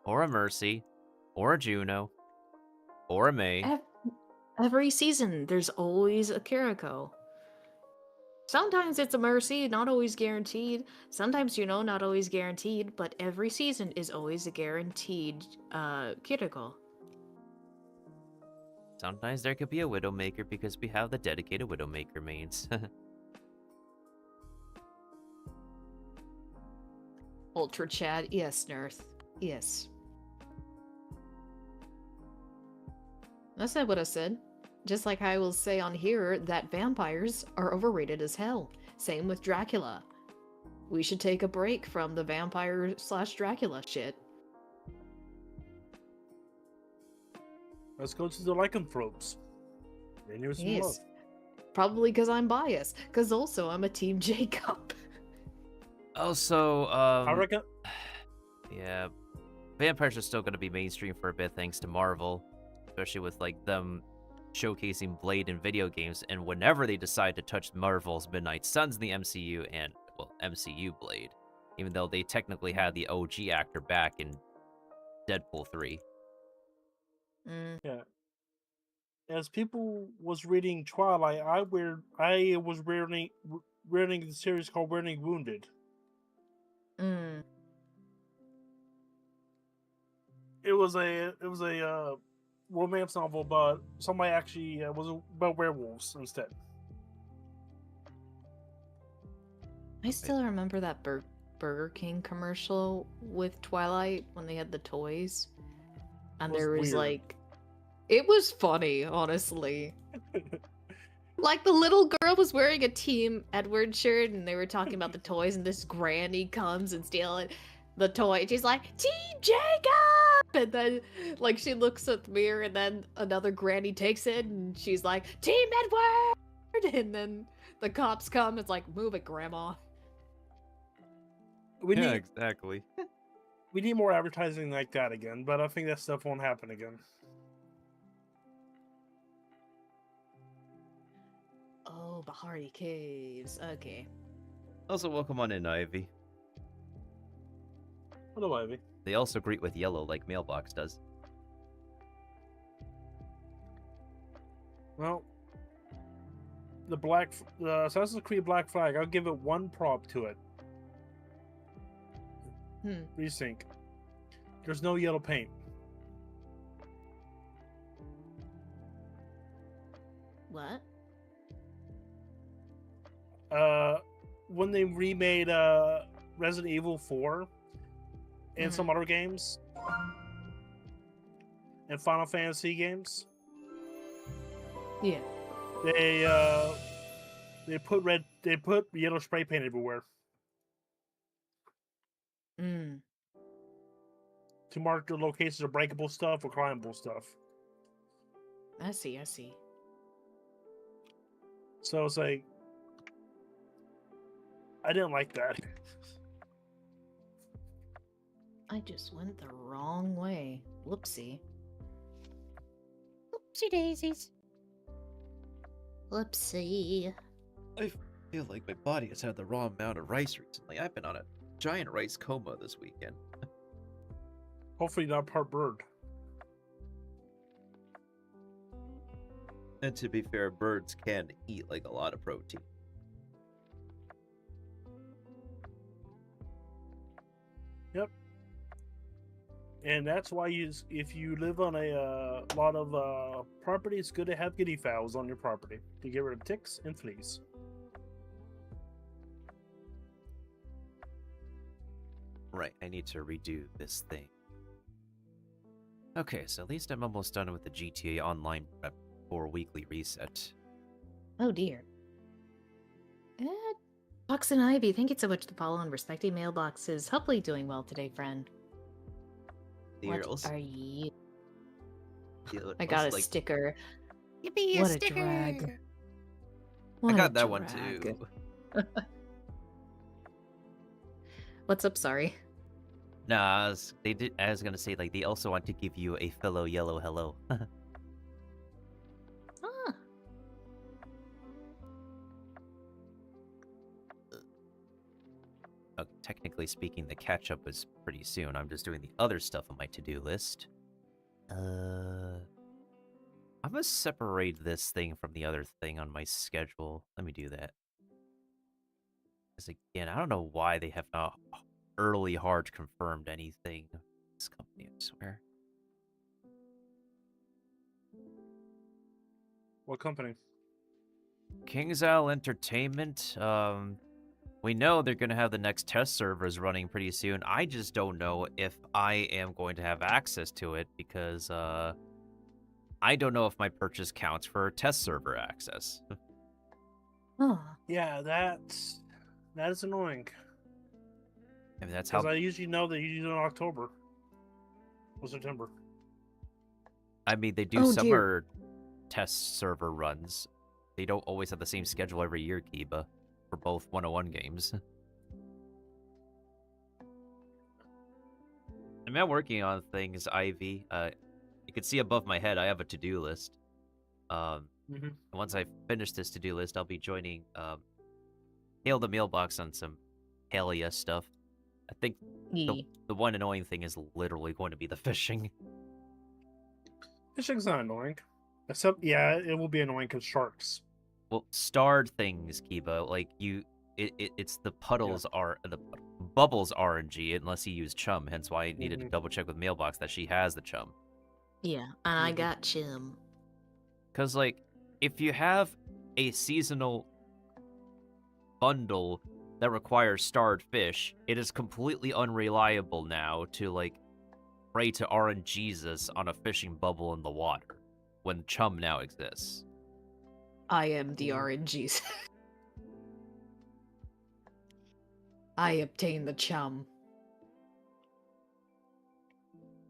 Or a Mercy, or a Juno, or a May. Every season, there's always a Kiriko. Sometimes it's a Mercy, not always guaranteed. Sometimes, not always guaranteed, but every season is always a guaranteed Kiriko. Sometimes there could be a Widowmaker because we have the dedicated Widowmaker mains. Ultra Chad, yes, Nurth. Yes. I said what I said. Just like I will say on here that vampires are overrated as hell. Same with Dracula. We should take a break from the vampire/Dracula shit. Let's go to the lycanthropes. They knew some love. Yes. Probably because I'm biased. Because also I'm a Team Jacob. Also, I reckon. yeah, vampires are still going to be mainstream for a bit thanks to Marvel, especially with like them showcasing Blade in video games, and whenever they decide to touch Marvel's Midnight Suns in the MCU and, well, MCU Blade, even though they technically had the OG actor back in Deadpool 3. Yeah. As people was reading Twilight, I was reading the series called Wearing Wounded. It was a romance novel, but somebody actually was about werewolves instead. I still remember that Burger King commercial with Twilight when they had the toys. And there was weird. like... It was funny, honestly. Like, the little girl was wearing a Team Edward shirt, and they were talking about the toys, and this granny comes and steals the toy. And she's like, Team Jacob! And then, like, she looks at the mirror, and then another granny takes it, and she's like, Team Edward! And then the cops come, it's like, move it, Grandma. Exactly. We need more advertising like that again, but I think that stuff won't happen again. Oh, Bahari Caves. Okay. Also, welcome on in, Ivy. Hello, Ivy. They also greet with yellow like Mailbox does. Well, the Assassin's Creed Black Flag, I'll give it one prop to it. Resync. There's no yellow paint. What? When they remade Resident Evil 4 and some other games and Final Fantasy games, Yeah. they put yellow spray paint everywhere to mark the locations of breakable stuff or climbable stuff. I see. So it's like, I didn't like that. I just went the wrong way. Whoopsie. Whoopsie daisies. Whoopsie. I feel like my body has had the wrong amount of rice recently. I've been on a giant rice coma this weekend. Hopefully not part bird. And to be fair, birds can eat like a lot of protein. Yep. And that's why if you live on a lot of property, it's good to have guinea fowls on your property to get rid of ticks and fleas. Right, I need to redo this thing. Okay, so at least I'm almost done with the GTA Online prep for weekly reset. Oh dear. Fox and Ivy, thank you so much to follow and respecting mailboxes. Hopefully doing well today, friend. What are you? I got a sticker. Yippee, What a a sticker! drag. I What got a that one drag. too. What's up? Sorry. Nah, I was gonna say like they also want to give you a fellow yellow hello. Ah. Technically speaking, the catch up is pretty soon. I'm just doing the other stuff on my to-do list. I'm gonna separate this thing from the other thing on my schedule. Let me do that. Because again, I don't know why they have not early hard confirmed anything. This company, I swear. What company? King's Isle Entertainment. We know they're gonna have the next test servers running pretty soon. I just don't know if I am going to have access to it because I don't know if my purchase counts for test server access. Oh. Yeah, that is annoying. I mean, that's Because how. I usually know that you use it in October or September. I mean, they do Oh, dear. summer test server runs. They don't always have the same schedule every year, Kiba, for both 101 games. I'm not working on things, Ivy. You can see above my head, I have a to-do list. Once I finish this to-do list, I'll be joining Hail the Mailbox on some Halia stuff. I think the one annoying thing is literally going to be the fishing. Fishing's not annoying. Except, yeah, it will be annoying because sharks. Well, starred things, Kiba, like it's the puddles are the bubbles RNG unless you use chum. Hence why I needed to double check with Mailbox that she has the chum. Yeah, and I got chum. Cause like if you have a seasonal bundle that requires starred fish, it is completely unreliable now to like pray to RNGesus on a fishing bubble in the water when chum now exists. I am the RNGs. I obtain the chum.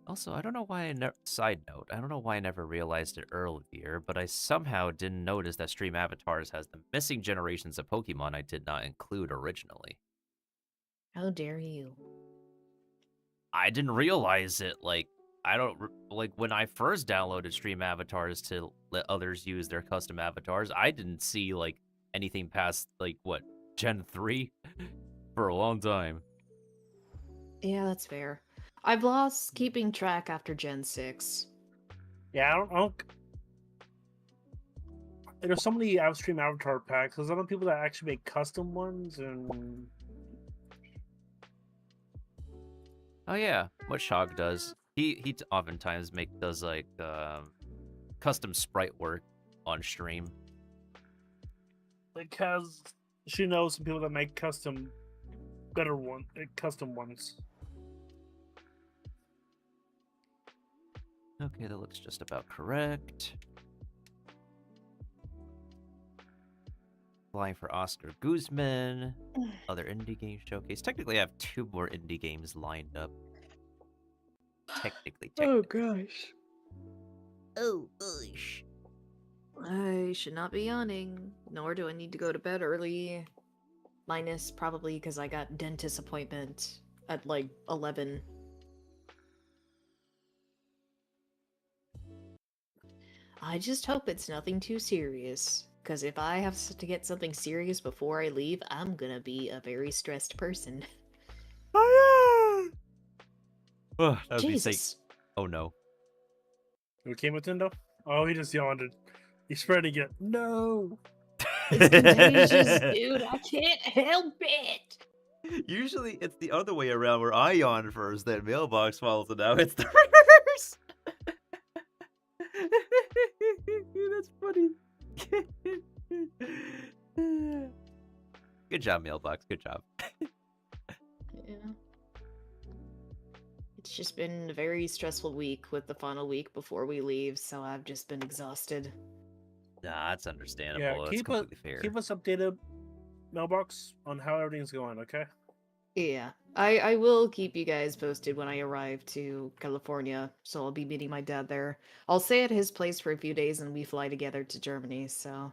Also, I don't know why side note, I don't know why I never realized it earlier, but I somehow didn't notice that Stream Avatars has the missing generations of Pokemon I did not include originally. How dare you? I didn't realize it, like, like, when I first downloaded Stream Avatars to let others use their custom avatars, I didn't see, like, anything past, like, what, Gen 3? For a long time. Yeah, that's fair. I've lost keeping track after Gen 6. Yeah, I don't there's so many Stream Avatar packs. There's a lot of people that actually make custom ones, and Oh yeah, what Shog does. He oftentimes does like custom sprite work on stream. because she knows some people that make custom ones. Okay, that looks just about correct. Flying for Oscar Guzman. Other indie game showcase. Technically, I have 2 more indie games lined up. Technically. Oh gosh. Oh, gosh. I should not be yawning, nor do I need to go to bed early. Minus probably because I got dentist appointment at like 11. I just hope it's nothing too serious, because if I have to get something serious before I leave, I'm gonna be a very stressed person. Oh yeah! That would be Jesus. safe. Oh no. Okay, Miltendo? Oh, he just yawned. He's spreading it. No! It's contagious, dude. I can't help it. Usually it's the other way around where I yawn first, then Mailbox follows, and now it's the reverse. That's funny. Good job, Mailbox. Good job. Yeah. It's just been a very stressful week with the final week before we leave, so I've just been exhausted. Nah, that's understandable. Yeah, That's keep completely fair. us updated, Mailbox, on how everything's going, okay? Yeah, I will keep you guys posted when I arrive to California, so I'll be meeting my dad there. I'll stay at his place for a few days and we fly together to Germany, so...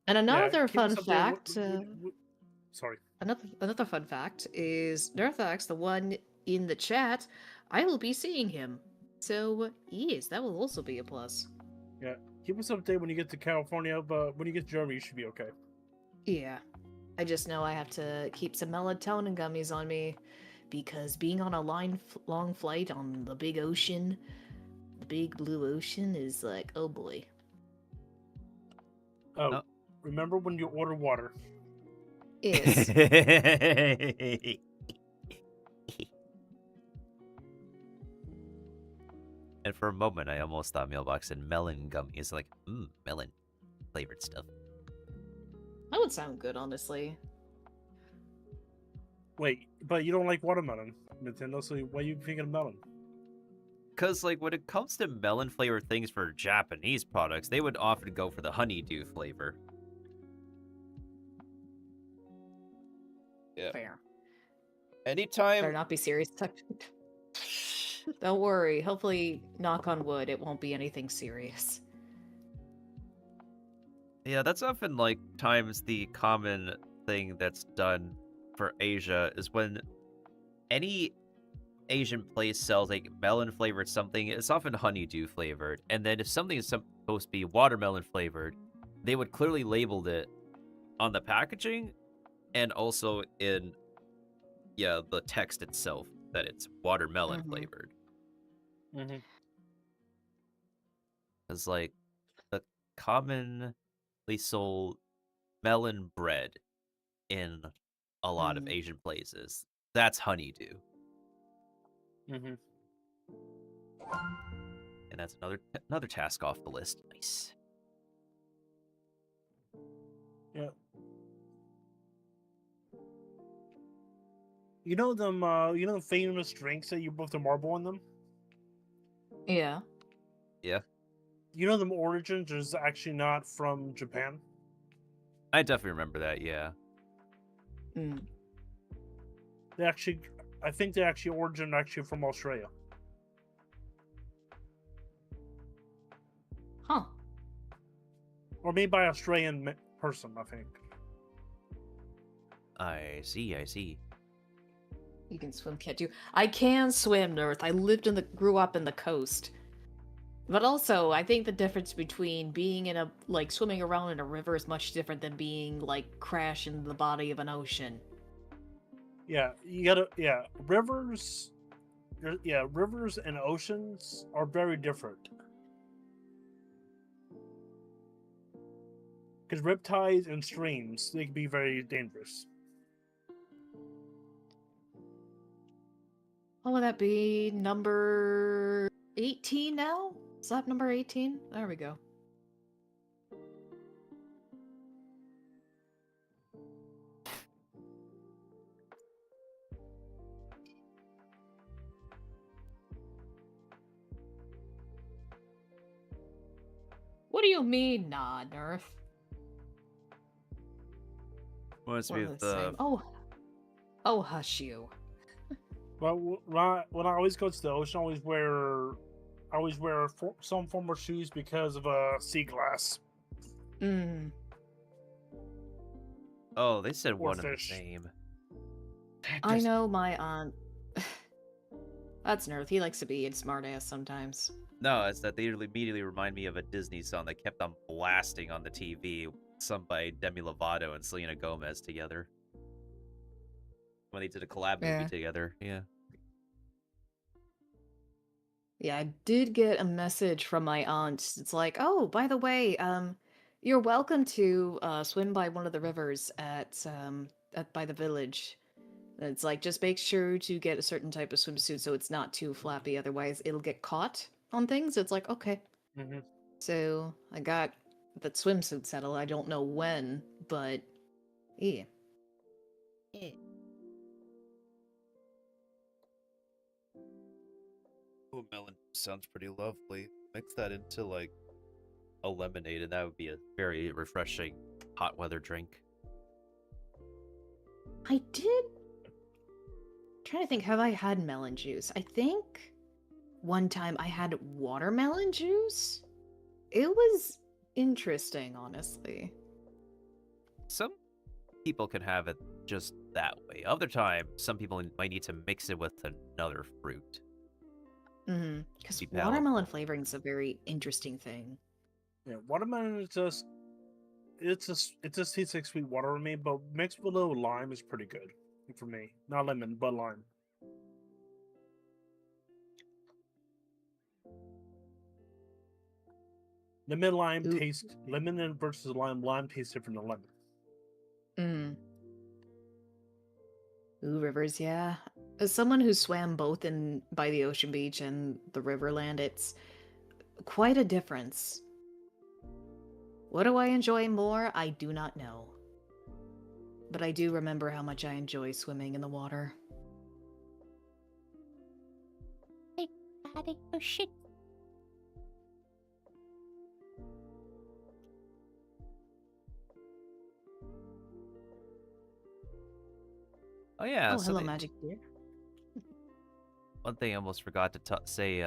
And Yeah, another keep us fun updated. fact, Sorry. another fun fact is Nerthax, the one in the chat. I will be seeing him, so yes, that will also be a plus. Yeah, keep us updated when you get to California, but when you get to Germany, you should be okay. Yeah, I just know I have to keep some melatonin gummies on me because being on a long flight on the big ocean, the big blue ocean, is like, oh boy. Oh, remember when you order water? Yes. And for a moment, I almost thought Mailbox and melon gummies, like, melon flavored stuff. That would sound good, honestly. Wait, but you don't like watermelon, Nintendo, so why are you thinking of melon? Because, like, when it comes to melon flavored things for Japanese products, they would often go for the honeydew flavor. Yeah. Fair. Anytime. Better not be serious. Don't worry. Hopefully, knock on wood, it won't be anything serious. Yeah, that's often, like, times the common thing that's done for Asia is when any Asian place sells, like, melon-flavored something, it's often honeydew flavored. And then if something is supposed to be watermelon flavored, they would clearly label it on the packaging and also in, the text itself that it's watermelon flavored. Mm-hmm. It's like the commonly sold melon bread in a lot of Asian places. That's honeydew. Mm-hmm. And that's another task off the list. Nice. Yeah. You know them. You know the famous drinks that you put the marble in them. Yeah. Yeah. You know them origins is actually not from Japan. I definitely remember that. Yeah. They actually, I think they actually origin actually from Australia. Huh. Or made by Australian person, I think. I see. You can swim, can't you? I can swim, Earth. I grew up in the coast. But also, I think the difference between being in swimming around in a river is much different than being, crash in the body of an ocean. Yeah, rivers and oceans are very different. Because riptides and streams, they can be very dangerous. What would that be? Number 18 now? Is that number 18? There we go. What do you mean, nah, Nerf? Must be We're the same. Oh, hush you. But when I always go to the ocean, I always wear some form of shoes because of sea glass. Oh, they said Or one of the fish. same. I know my aunt. That's Nerf. He likes to be a smartass sometimes. No, it's that they immediately remind me of a Disney song that kept on blasting on the TV, sung by Demi Lovato and Selena Gomez together. When they did a collab movie together, yeah. Yeah, I did get a message from my aunt. It's like, oh, by the way, you're welcome to swim by one of the rivers by the village. It's like, just make sure to get a certain type of swimsuit so it's not too flappy, otherwise it'll get caught on things. It's like, okay. Mm-hmm. So I got that swimsuit settled. I don't know when, but yeah. Oh, melon sounds pretty lovely. Mix that into like a lemonade, and that would be a very refreshing hot weather drink. I did. I'm trying to think, have I had melon juice? I think one time I had watermelon juice. It was interesting, honestly. some people can have it just that way. Other times, some people might need to mix it with another fruit. Because Be palatable. watermelon flavoring is a very interesting thing. Yeah, watermelon is just it just tastes like sweet water to me, but mixed with a little lime is pretty good for me. Not lemon, but lime. Ooh. Lemon and versus lime tastes different than lemon. Ooh, rivers, yeah. As someone who swam both by the ocean beach and the riverland, it's quite a difference. What do I enjoy more? I do not know. But I do remember how much I enjoy swimming in the water. Hey, Daddy, oh shit. Oh yeah. Oh, so hello, they- Magic Deer. One thing I almost forgot to say,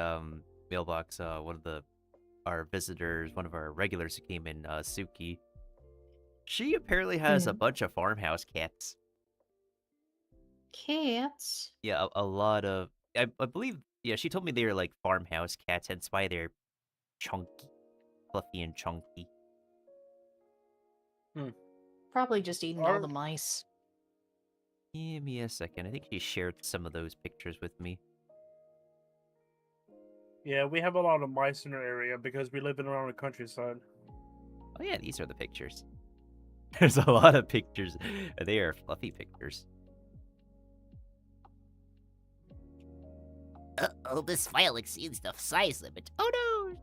mailbox. Our visitors, one of our regulars who came in, Suki. She apparently has a bunch of farmhouse cats. Cats? Yeah, a lot of. I believe. Yeah, she told me they were like farmhouse cats, hence why they're chunky, fluffy, and chunky. Probably just eating all the mice. Give me a second. I think she shared some of those pictures with me. Yeah, we have a lot of mice in our area because we live in around the countryside. Oh yeah, these are the pictures. There's a lot of pictures. They are fluffy pictures. Uh-oh, this file exceeds the size limit. Oh no!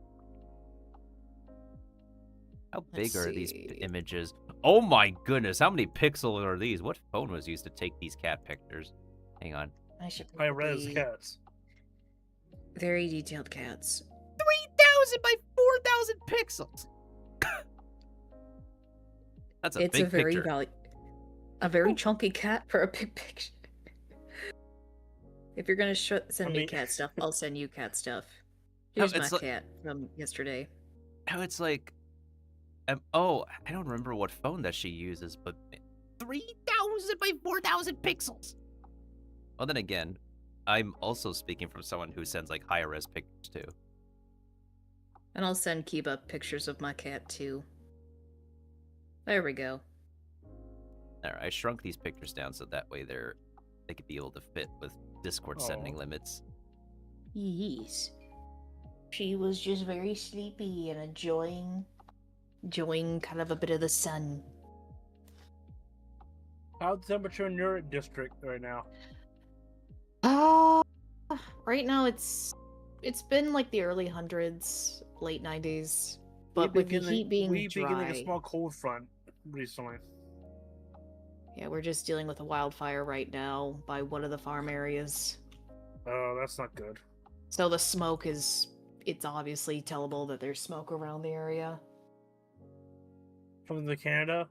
How Let's big are these see. images? Oh my goodness, how many pixels are these? What phone was used to take these cat pictures? Hang on. I should High res probably... cats. Very detailed cats. 3,000 by 4,000 pixels! That's a It's big a very picture. a very chunky cat for a big picture. If you're gonna send me cat stuff, I'll send you cat stuff. Here's my it's like- cat from yesterday. How it's like... oh, I don't remember what phone that she uses, but 3,000 by 4,000 pixels! Well, then again, I'm also speaking from someone who sends like high-res pictures too. And I'll send Kiba pictures of my cat too. There we go. Alright, I shrunk these pictures down so that way they could be able to fit with Discord sending limits. Yes. She was just very sleepy and enjoying kind of a bit of the sun. How's the temperature in your district right now? Right now it's been like the early hundreds, late 90s, but with the heat being we've been getting a dry. small cold front recently. Yeah, we're just dealing with a wildfire right now by one of the farm areas. Oh, that's not good. So the smoke it's obviously tellable that there's smoke around the area. From the Canada?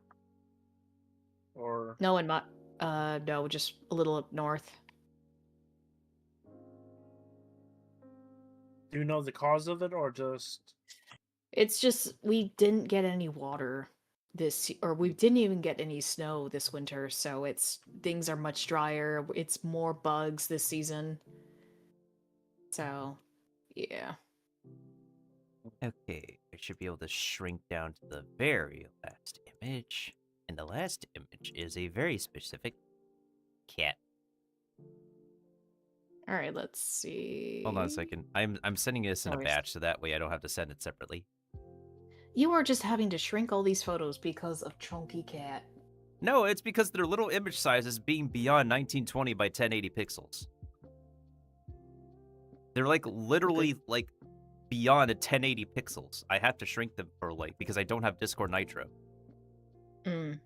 Or No, no, just a little up north. do you know the cause of it, or just... It's just we didn't get any water or we didn't even get any snow this winter, so things are much drier. It's more bugs this season. So, yeah. Okay, I should be able to shrink down to the very last image. And the last image is a very specific cat. All right, let's see. Hold on a second. I'm sending this in a Sorry. batch so that way I don't have to send it separately. You are just having to shrink all these photos because of Chunky Cat. No, it's because their little image sizes being beyond 1920 by 1080 pixels. They're like literally like beyond a 1080 pixels. I have to shrink them for like because I don't have Discord Nitro. Mm.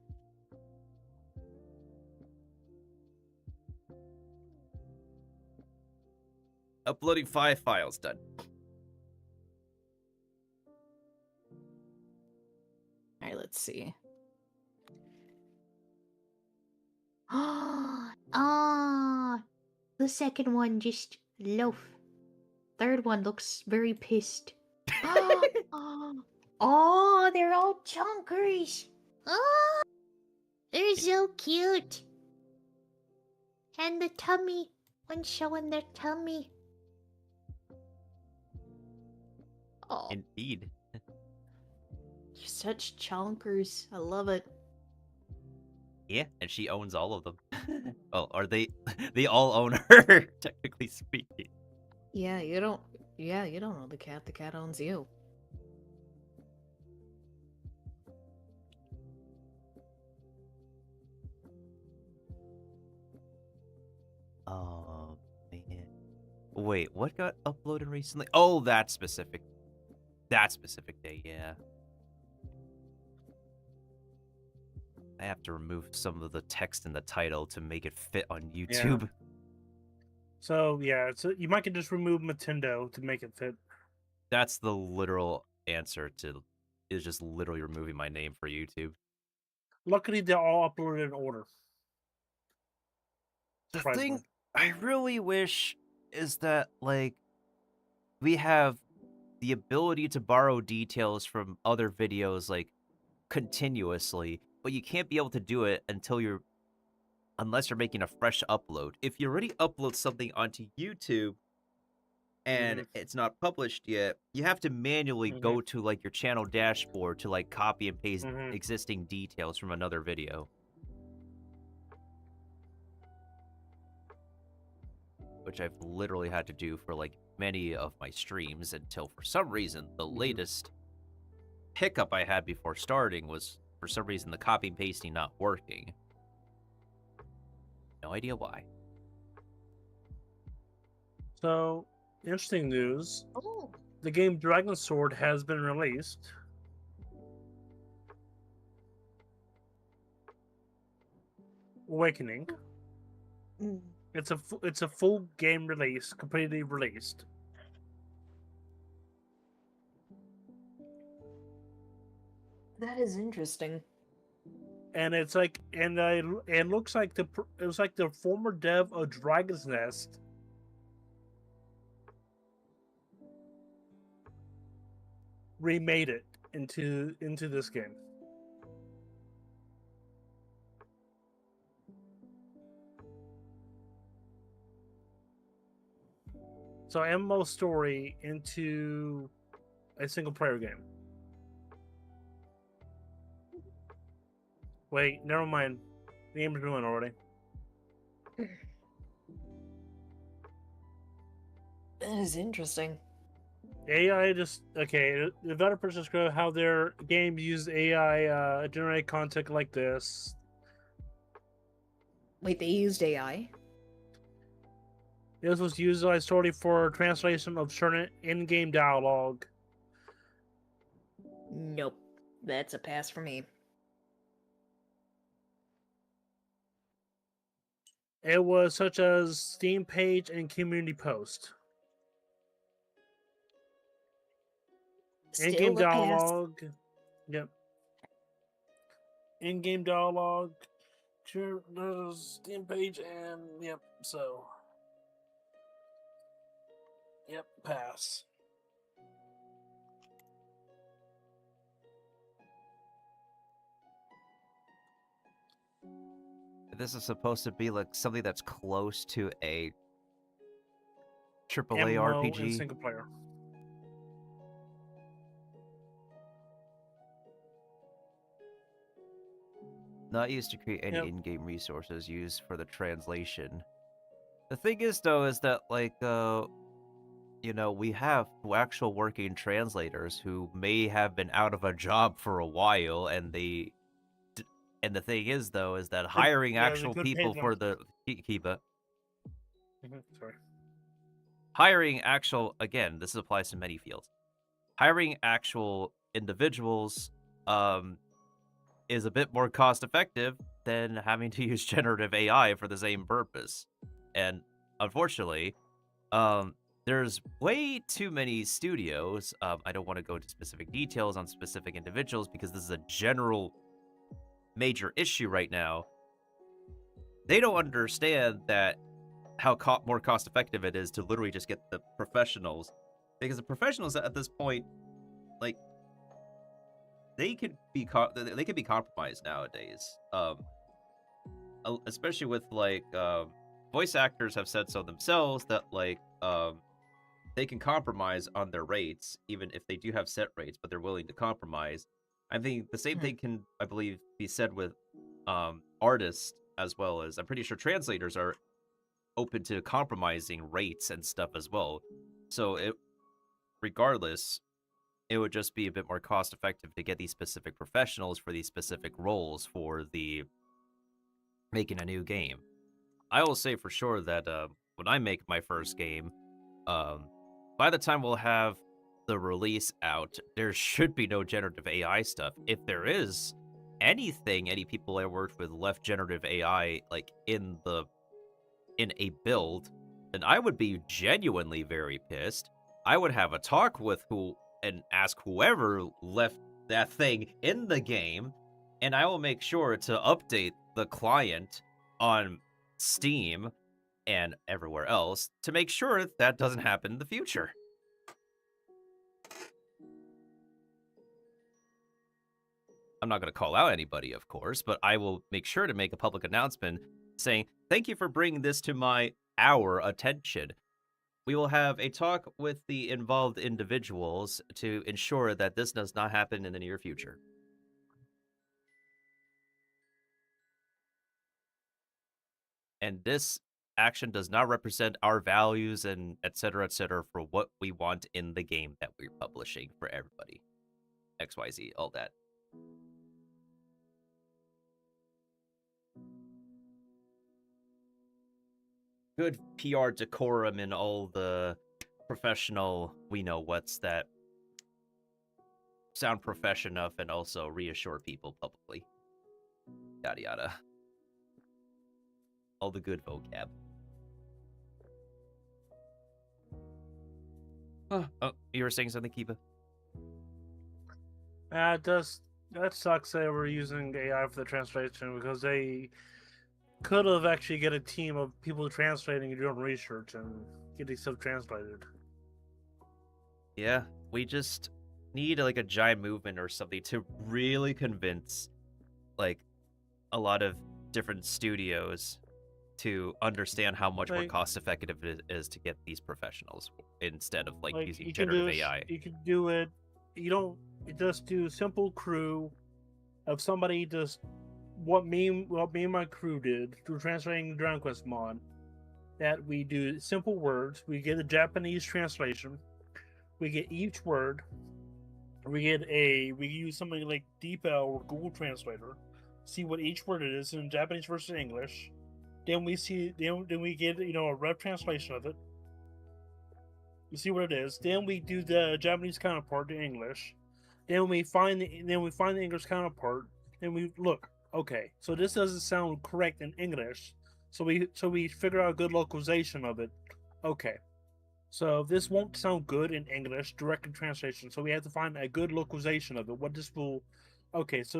Uploading 5 files done. All right, let's see. Ah, the second one just loaf. Third one looks very pissed. Oh, they're all chunkers. Oh, They're so cute. And the tummy. When showing their tummy. Oh, Indeed. you're such chonkers. I love it. Yeah, and she owns all of them. Well, are they? They all own her, technically speaking. Yeah, you don't. Yeah, you don't own the cat. The cat owns you. Oh man. Wait, what got uploaded recently? Oh, that specific day. Yeah. I have to remove some of the text in the title to make it fit on YouTube. So yeah, so you might can just remove Miltendo to make it fit. That's the literal answer to is just literally removing my name for YouTube. Luckily, they're all uploaded in order. The Surprisingly. thing I really wish is that like we have the ability to borrow details from other videos like continuously, but you can't be able to do it unless you're making a fresh upload. If you already upload something onto YouTube and it's not published yet, you have to manually go to like your channel dashboard to like copy and paste existing details from another video. Which I've literally had to do for like many of my streams until for some reason the latest hiccup I had before starting was for some reason the copy and pasting not working. No idea why. So, interesting news. Oh. The game Dragon Sword has been released. Awakening. It's a full game release, completely released. That is interesting. And it's like, and it looks like it was like the former dev of Dragon's Nest remade it into this game. So MMO story into a single player game. Wait, never mind. The game is ruined already. That is interesting. AI just okay. The developers describe how their games use AI generate content like this. Wait, they used AI? This was used as story for translation of certain in-game dialogue. Nope. That's a pass for me. It was such as Steam page and community post. In-game Still a pass. dialogue. Yep. In-game dialogue. Sure, there's Steam page and yep. So. Yep. Pass. This is supposed to be like something that's close to a AAA MMO RPG. and single player. Not used to create any Yep. in-game resources used for the translation. The thing is, though, is that like, you know, we have actual working translators who may have been out of a job for a while, and and the thing is, though, is that hiring yeah, they actual could pay people them. for the keep it. Sorry. Hiring actual, again, this applies to many fields. Hiring actual individuals is a bit more cost effective than having to use generative AI for the same purpose. And unfortunately, there's way too many studios. I don't want to go into specific details on specific individuals because this is a general major issue right now. They don't understand that how more cost effective it is to literally just get the professionals, because the professionals at this point, like, they could be compromised nowadays. especially with like voice actors have said so themselves that like they can compromise on their rates even if they do have set rates, but they're willing to compromise. I think the same Hmm. thing can, I believe, be said with artists as well as I'm pretty sure translators are open to compromising rates and stuff as well. So it regardless, it would just be a bit more cost effective to get these specific professionals for these specific roles for the making a new game. I will say for sure that when I make my first game, um, by the time we'll have the release out, there should be no generative AI stuff. If there is anything, any people I worked with left generative AI like in a build, then I would be genuinely very pissed. I would have a talk with who and ask whoever left that thing in the game, and I will make sure to update the client on Steam and everywhere else to make sure that doesn't happen in the future. I'm not going to call out anybody, of course, but I will make sure to make a public announcement saying, thank you for bringing this to our attention. We will have a talk with the involved individuals to ensure that this does not happen in the near future. And this action does not represent our values and et cetera, for what we want in the game that we're publishing for everybody. XYZ, all that. Good PR decorum and all the professional we know what's that sound profession enough and also reassure people publicly. Yada yada. All the good vocab. Oh, you were saying something, Kiba? That sucks they were using AI for the translation because they could have actually get a team of people translating and doing research and getting stuff translated. Yeah, we just need like a giant movement or something to really convince like a lot of different studios to understand how much more cost effective it is to get these professionals instead of like using generative AI. You can do it. You don't just do simple crew of somebody just what me and my crew did through translating Dragon Quest mod. That we do simple words. We get a Japanese translation. We get each word. We use something like DeepL or Google Translator. See what each word is in Japanese versus English. Then we get a rough translation of it. We see what it is. Then we do the Japanese counterpart to English. Then we find the English counterpart. And we look. Okay, so this doesn't sound correct in English. So we figure out a good localization of it. Okay, so this won't sound good in English direct translation. So we have to find a good localization of it. What this will. Okay, so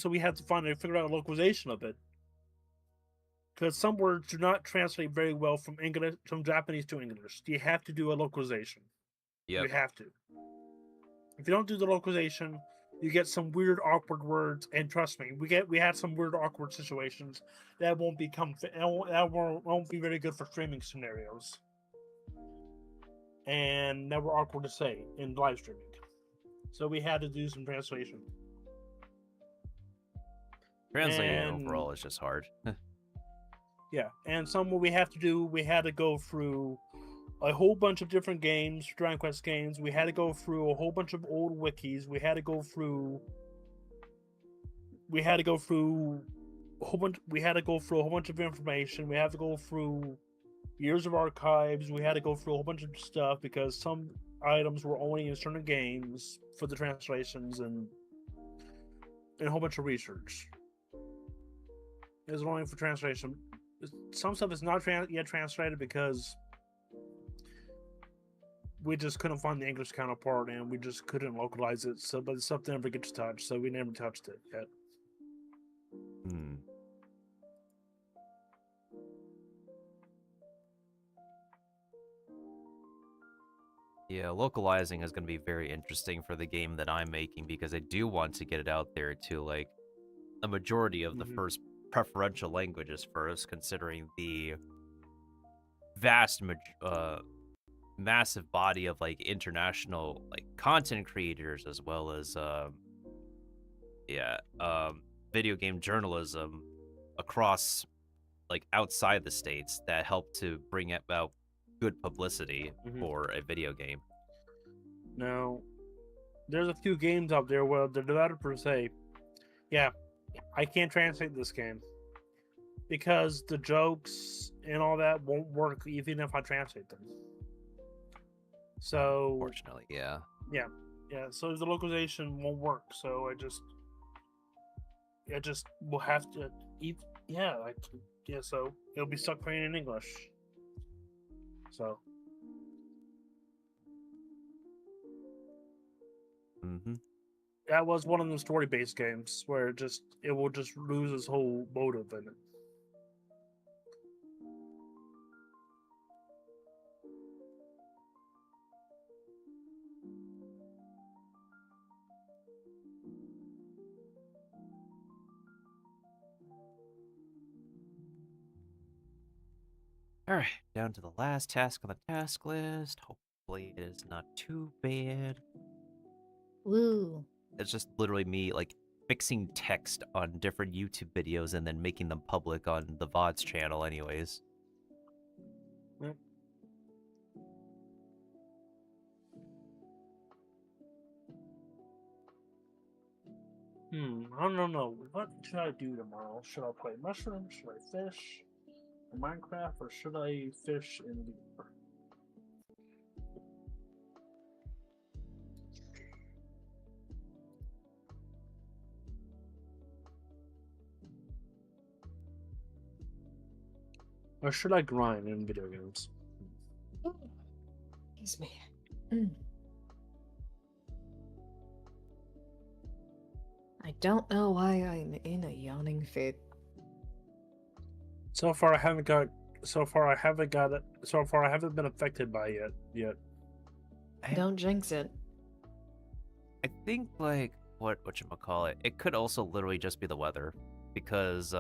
we have to figure out a localization of it. Because some words do not translate very well from Japanese to English. You have to do a localization. Yeah. You have to. If you don't do the localization, you get some weird, awkward words. And trust me, we had some weird, awkward situations that won't be very good for streaming scenarios, and that were awkward to say in live streaming. So we had to do some translation. Translating overall is just hard. Yeah, and we had to go through a whole bunch of different games, Dragon Quest games. We had to go through a whole bunch of old wikis. We had to go through a whole bunch of information. We had to go through years of archives. We had to go through a whole bunch of stuff because some items were only in certain games for the translations and a whole bunch of research. It was only for translation. Some stuff is not yet translated because we just couldn't find the English counterpart and we just couldn't localize it. So, but the stuff never gets touched, so we never touched it yet. Yeah, localizing is going to be very interesting for the game that I'm making because I do want to get it out there to like a majority of the first preferential languages first, considering the vast massive body of like international like content creators, as well as video game journalism across like outside the states that help to bring about good publicity for a video game. Now, there's a few games out there where the developers say, yeah, I can't translate this game because the jokes and all that won't work even if I translate them. So, Unfortunately, yeah. So the localization won't work. So I just will have to eat. So it'll be stuck playing in English. So. That was one of the story-based games where it will just lose its whole motive in it. All right, down to the last task on the task list. Hopefully, it is not too bad. Woo. It's just literally me like fixing text on different YouTube videos and then making them public on the VODs channel anyways. Yep. I don't know. What should I do tomorrow? Should I play mushrooms? Should I fish in Minecraft? Or should I fish in Vtuber? Or should I grind in video games? Excuse me. I don't know why I'm in a yawning fit. So far, I haven't been affected by it yet. Don't jinx it. I think like whatchamacallit, it could also literally just be the weather, because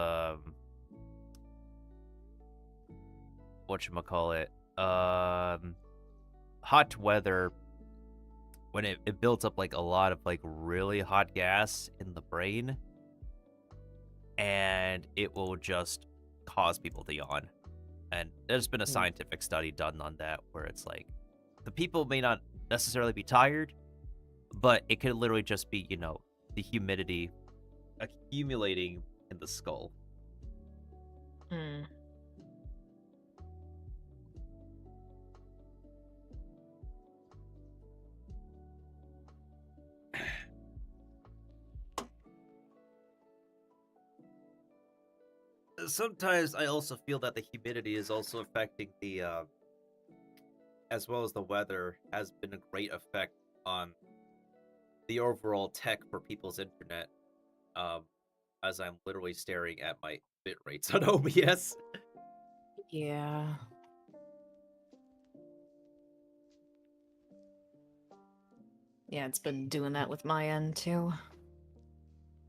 whatchamacallit, hot weather, when it builds up like a lot of like really hot gas in the brain, and it will just cause people to yawn. And there's been a scientific study done on that where it's like the people may not necessarily be tired, but it could literally just be, the humidity accumulating in the skull. Sometimes I also feel that the humidity is also affecting the, as well as the weather, has been a great effect on the overall tech for people's internet, as I'm literally staring at my bit rates on OBS. Yeah. Yeah, it's been doing that with my end too.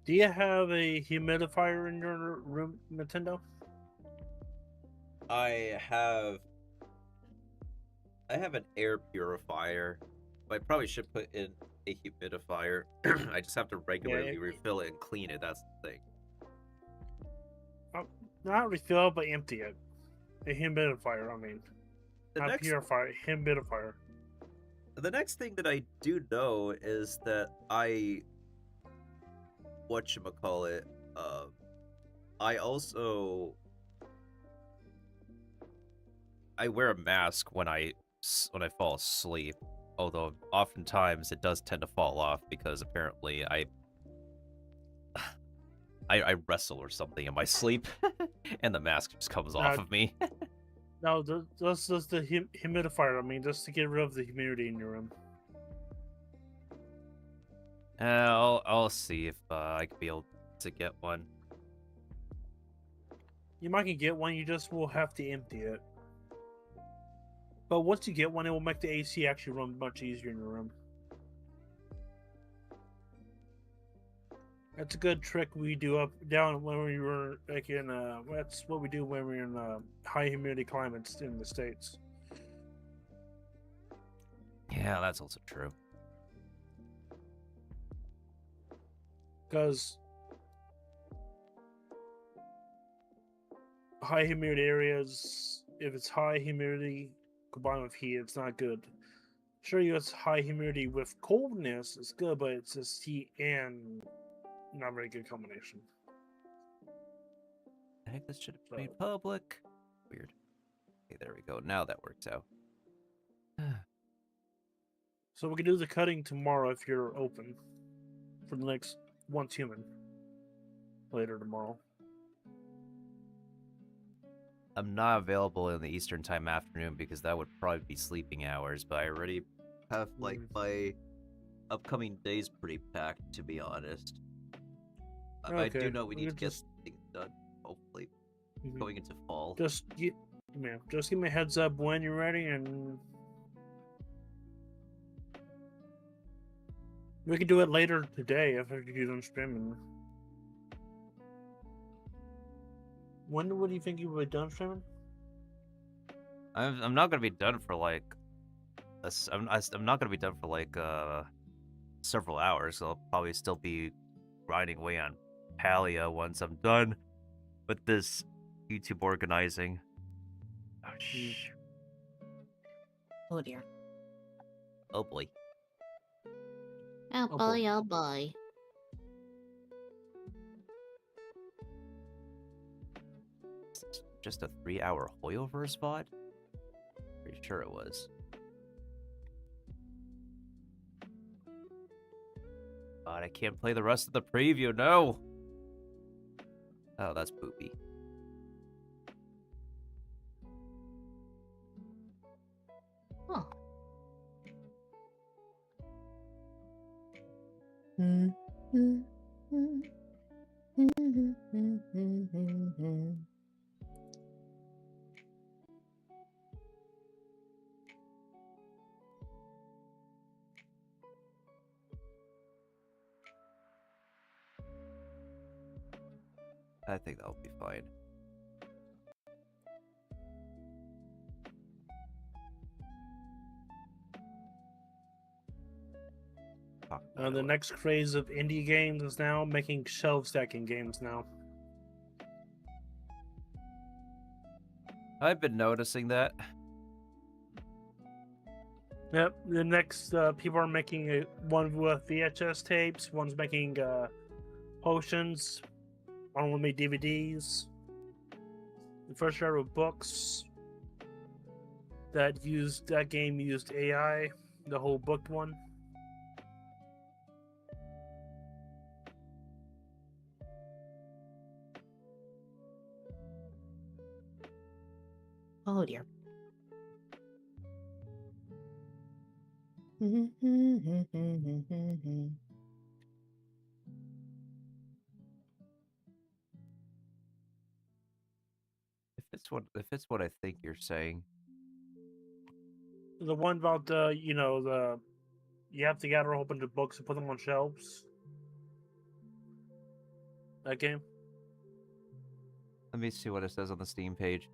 Do you have a humidifier in your room, Miltendo? I have an air purifier, but I probably should put in a humidifier. I just have to regularly refill it and clean it. That's the thing. Not refill, but empty it. A humidifier, I mean. Not purifier, humidifier. The next thing that I do know is that I wear a mask when I fall asleep, although oftentimes it does tend to fall off because apparently I wrestle or something in my sleep and the mask just comes off of me. No, that's just the humidifier, I mean, just to get rid of the humidity in your room. I'll see if I could be able to get one. You might can get one, you just will have to empty it. But once you get one, it will make the AC actually run much easier in your room. That's a good trick we do up down when we were like in. That's what we do when we're in high humidity climates in the States. Yeah, that's also true. Because high humidity areas, if it's high humidity combined with heat, it's not good. Sure, it's high humidity with coldness, it's good, but it's just heat and not a very good combination. I think this should have been made public. Weird. Okay, there we go. Now that works out. So we can do the cutting tomorrow if you're open for the next Once Human later tomorrow. I'm not available in the Eastern Time afternoon because that would probably be sleeping hours, but I already have, like, my upcoming days pretty packed, to be honest. I do know we need to get things done, hopefully, going into fall. Just give me a heads up when you're ready, and we can do it later today after you do streaming. When would you think you would be done streaming? I'm not gonna be done for like I'm not gonna be done for like several hours. I'll probably still be grinding away on Palia once I'm done with this YouTube organizing. Oh, Oh dear. oh boy. Oh boy, oh boy. Just a 3-hour Hoyoverse spot? Pretty sure it was. God, I can't play the rest of the preview, no! Oh, that's poopy. Huh. I think that'll be fine. The next craze of indie games is now making shelf stacking games now. I've been noticing that. Yep, the next people are making one with VHS tapes, one's making potions, one will make DVDs. The first round of books that game used AI, the whole booked one. Oh dear. If it's what I think you're saying. The one about you have to gather a whole bunch of books and put them on shelves. That game. Let me see what it says on the Steam page.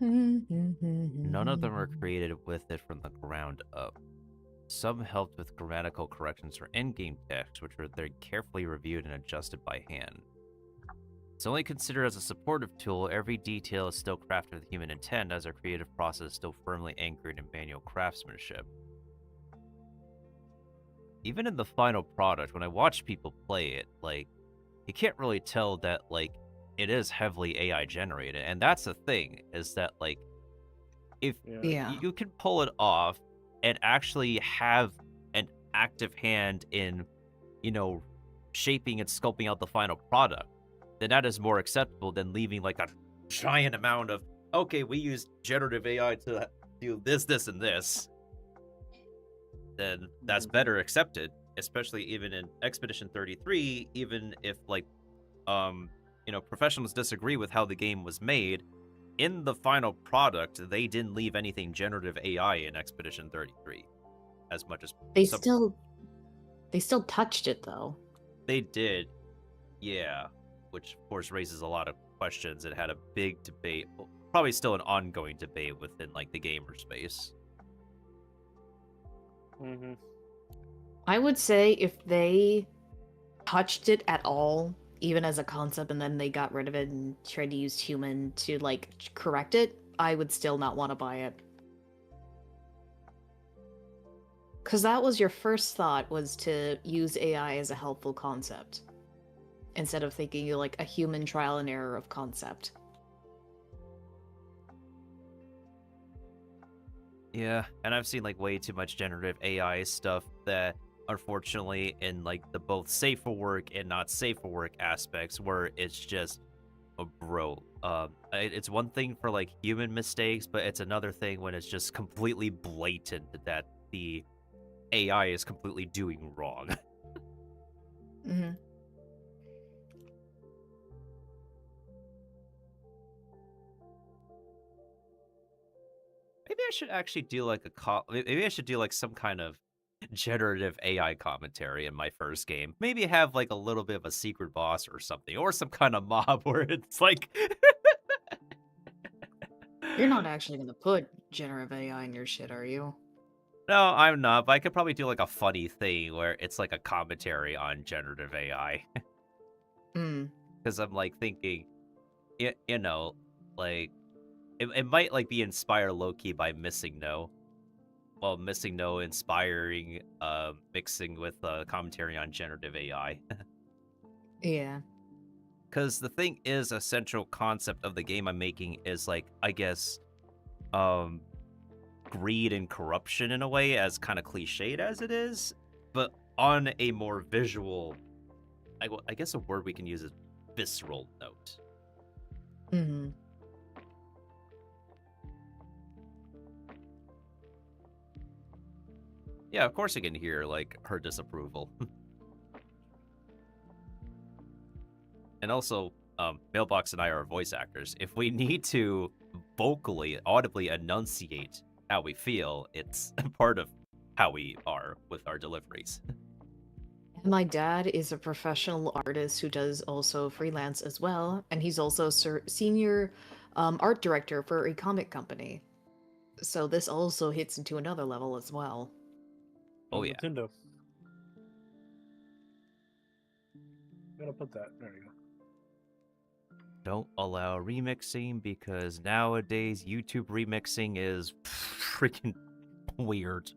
None of them were created with it from the ground up. Some helped with grammatical corrections for in-game text, which were then carefully reviewed and adjusted by hand. It's only considered as a supportive tool, every detail is still crafted with human intent, as our creative process is still firmly anchored in manual craftsmanship. Even in the final product, when I watch people play it, like, you can't really tell that, like, it is heavily AI generated, and that's the thing, is that, like, if you can pull it off and actually have an active hand in, shaping and sculpting out the final product, then that is more acceptable than leaving, like, a giant amount of, okay, we used generative AI to do this, this, and this. Then that's better accepted, especially even in Expedition 33, even if, like, professionals disagree with how the game was made, in the final product, they didn't leave anything generative AI in Expedition 33. as much as They some still touched it though. they did. Yeah, which of course raises a lot of questions. It had a big debate, well, probably still an ongoing debate within like the gamer space. Mm-hmm. I would say if they touched it at all, even as a concept, and then they got rid of it and tried to use human to like correct it, I would still not want to buy it. Because that was your first thought, was to use AI as a helpful concept, instead of thinking like a human trial and error of concept. Yeah, and I've seen like way too much generative AI stuff that unfortunately in like the both safe for work and not safe for work aspects where it's just bro, it's one thing for like human mistakes, but it's another thing when it's just completely blatant that the AI is completely doing wrong. Mm-hmm. Maybe I should actually do like maybe I should do like some kind of generative AI commentary in my first game. Maybe have like a little bit of a secret boss or something, or some kind of mob where it's like You're not actually going to put generative AI in your shit, are you? No, I'm not, but I could probably do like a funny thing where it's like a commentary on generative AI. Hmm. Because I'm like thinking, you know, like it might like be inspired low key by Missing No. Well, Missing No inspiring mixing with commentary on generative AI. Yeah. Because the thing is, a central concept of the game I'm making is like, I guess, um, greed and corruption in a way, as kind of cliched as it is, but on a more visual, I guess a word we can use is visceral note. Mm-hmm. Yeah, of course you can hear like her disapproval. And also, Mailbox and I are voice actors. If we need to vocally, audibly enunciate how we feel, it's part of how we are with our deliveries. My dad is a professional artist who does also freelance as well, and he's also senior art director for a comic company. So this also hits into another level as well. Oh yeah. Miltendo. Gotta put that. There you go. Don't allow remixing because nowadays YouTube remixing is freaking weird.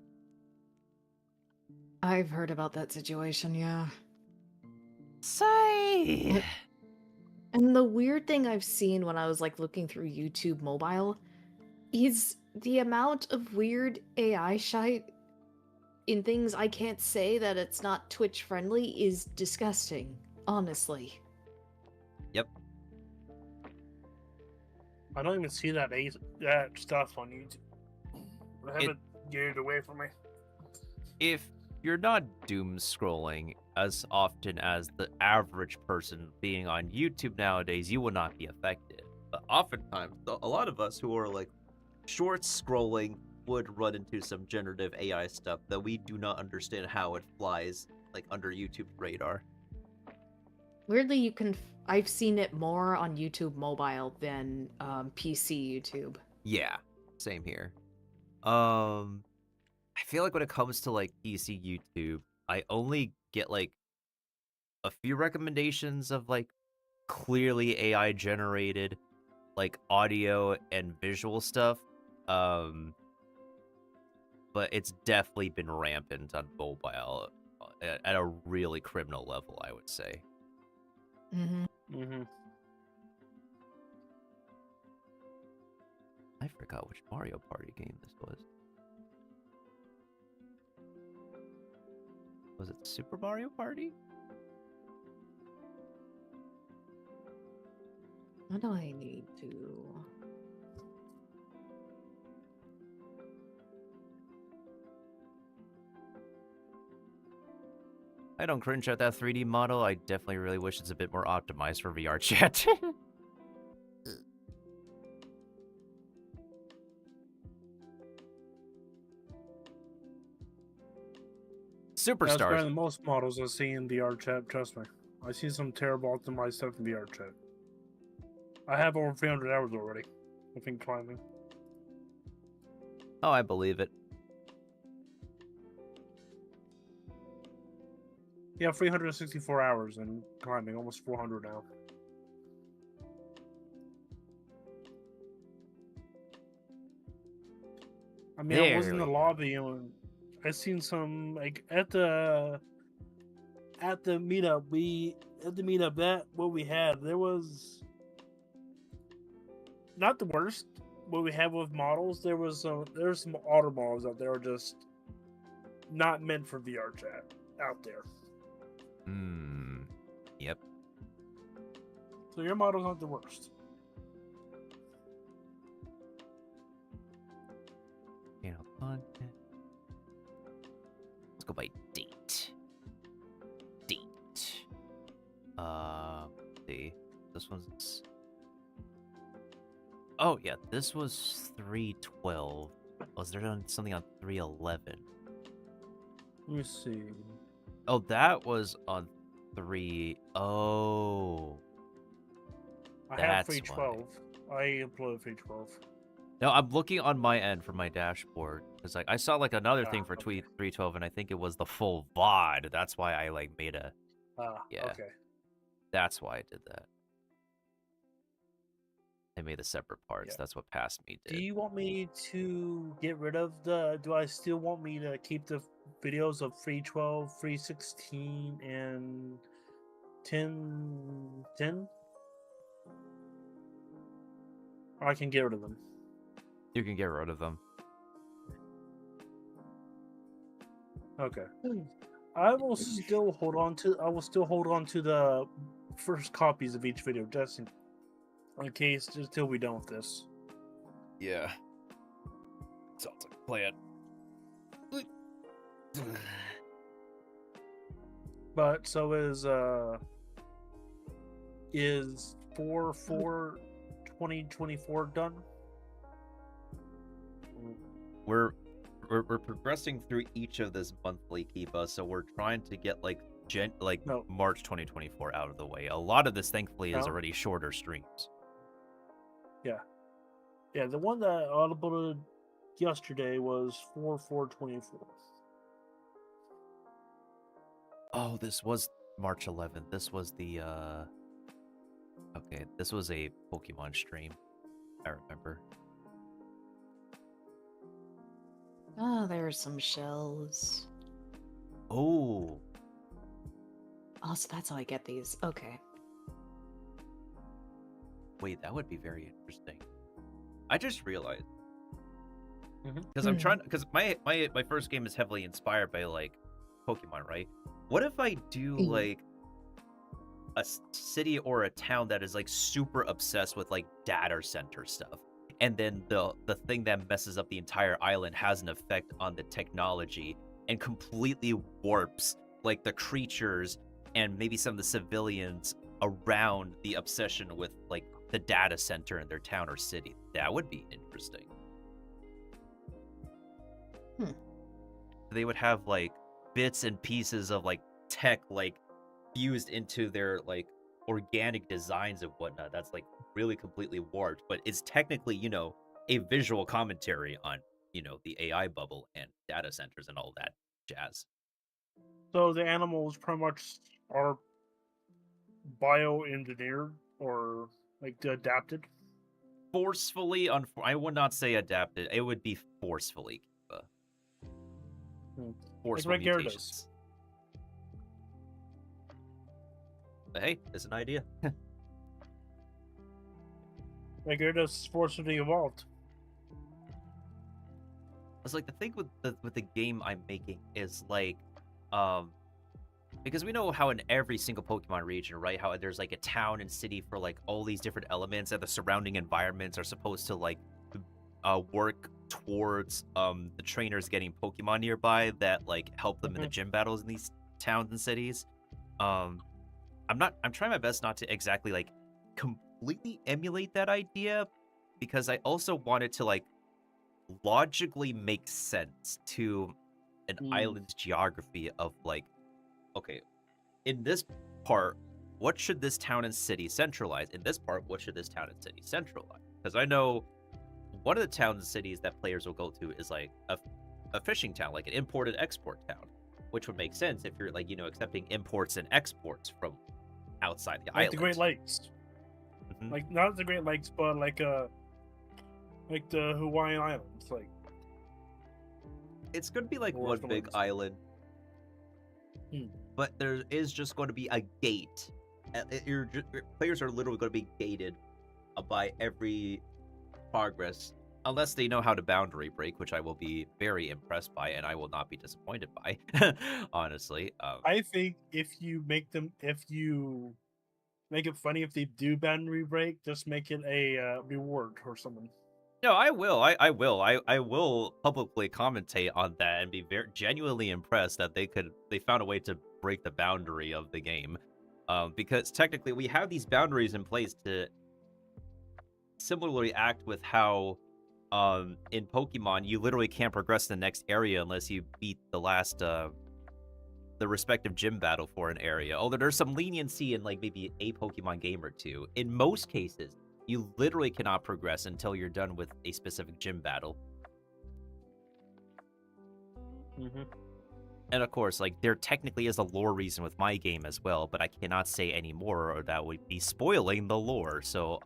I've heard about that situation, yeah. Say. And the weird thing I've seen when I was like looking through YouTube mobile is the amount of weird AI shite in things I can't say that it's not Twitch friendly is disgusting, honestly. Yep. I don't even see that stuff on YouTube. I have it geared away from me. If you're not doom scrolling as often as the average person being on YouTube nowadays, you will not be affected. But oftentimes, a lot of us who are like short scrolling would run into some generative AI stuff that we do not understand how it flies like under YouTube's radar. Weirdly, I've seen it more on YouTube mobile than PC YouTube. Yeah, same here. I feel like when it comes to like PC YouTube, I only get like a few recommendations of like clearly AI generated like audio and visual stuff. But it's definitely been rampant on mobile at a really criminal level, I would say. Mm-hmm. Mm-hmm. I forgot which Mario Party game this was. Was it Super Mario Party? What do I need to... I don't cringe at that 3D model. I definitely really wish it's a bit more optimized for VR chat. That's better Superstars. than most models I see in VR chat. Trust me, I see some terrible optimized stuff in VR chat. I have over 300 hours already. I think climbing. Oh, I believe it. Yeah, 364 hours and climbing, almost 400 now. I mean, I was There in the we go. lobby and I seen some like at the meetup that what we had there was not the worst what we have with models. There's some auto models out there are just not meant for VR chat out there. Yep. So your model's not the worst. Channel content. Let's go by date. Date. See. This one's. Oh yeah, this was 312. Was there something on 311? Let me see. Oh, that was on 3. Oh. I have That's 312. I uploaded 312. No, I'm looking on my end for my dashboard because like I saw like another thing for Okay. 312, and I think it was the full VOD. That's why I like made a. Yeah. Okay. That's why I did that. I made the separate parts. Yeah. That's what Past Me did. Do you want me to get rid of the? Do I still want me to keep the videos of 312, 316, and 1010? Or I can get rid of them. You can get rid of them. Okay. I will still hold on to. I will still hold on to the first copies of each video, just in case, just till we're done with this. Yeah. Sounds like a plan. But so is 4/4/2024 done? We're progressing through each of this monthly Kiba, so we're trying to get like No. March 2024 out of the way. A lot of this, thankfully, is No. already shorter streams. Yeah, the one that I uploaded yesterday was 4/4/24. Oh, this was March 11th. This was the Okay, this was a Pokemon stream. I remember. Oh, there are some shells. Oh, Oh, so that's how I get these. Okay. wait, that would be very interesting. I just realized Mhm. because I'm trying because my first game is heavily inspired by like Pokemon, right? What if I do Mhm. like a city or a town that is like super obsessed with like data center stuff, and then the thing that messes up the entire island has an effect on the technology and completely warps like the creatures and maybe some of the civilians around the obsession with like the data center in their town or city. That would be interesting. They would have like bits and pieces of like tech like fused into their like organic designs and whatnot. That's like really completely warped, but it's technically, a visual commentary on, the AI bubble and data centers and all that jazz. So the animals pretty much are bioengineered or like adapted. Forcefully, I would not say adapted. It would be forcefully. Forceful Like Gyarados. mutations. But hey, it's an idea. Like they're just forcibly evolved. It's like the thing with the game I'm making is like, because we know how in every single Pokemon region, right? How there's like a town and city for like all these different elements, and the surrounding environments are supposed to like work towards the trainers getting Pokemon nearby that like help them in the gym battles in these towns and cities. I'm trying my best not to exactly like completely emulate that idea, because I also want it to like logically make sense to an island's geography of like, okay, in this part, what should this town and city centralize? In this part, what should this town and city centralize? Because I know one of the towns and cities that players will go to is like a fishing town, like an import and export town, which would make sense if you're like, accepting imports and exports from outside the Like island. the Great Lakes. Mhm. Like not the Great Lakes, but like the Hawaiian Islands. Like It's going to be like Or one the big ones- island, Hmm. but there is just going to be a gate. Your players are literally going to be gated by every progress, unless they know how to boundary break, which I will be very impressed by, and I will not be disappointed by, honestly. I think if you make it funny if they do boundary break, just make it a reward or something. No, I will. I will. I will publicly commentate on that and be very genuinely impressed that they found a way to break the boundary of the game, because technically we have these boundaries in place to similarly act with how, in Pokemon you literally can't progress to the next area unless you beat the last the respective gym battle for an area. Although there's some leniency in like maybe a Pokemon game or two. In most cases, you literally cannot progress until you're done with a specific gym battle. Mm-hmm. And of course, like there technically is a lore reason with my game as well, but I cannot say any more or that would be spoiling the lore. So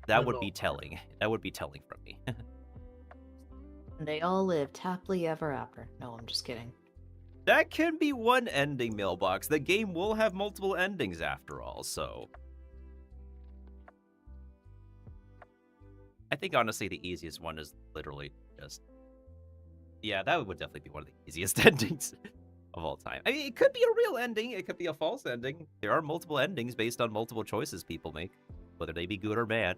that would be telling. That would be telling from me. And they all lived happily ever after. No, I'm just kidding. That can be one ending, Mailbox. The game will have multiple endings after all, so I think honestly the easiest one is literally just, yeah, that would definitely be one of the easiest endings of all time. I mean, it could be a real ending, it could be a false ending. There are multiple endings based on multiple choices people make, whether they be good or bad.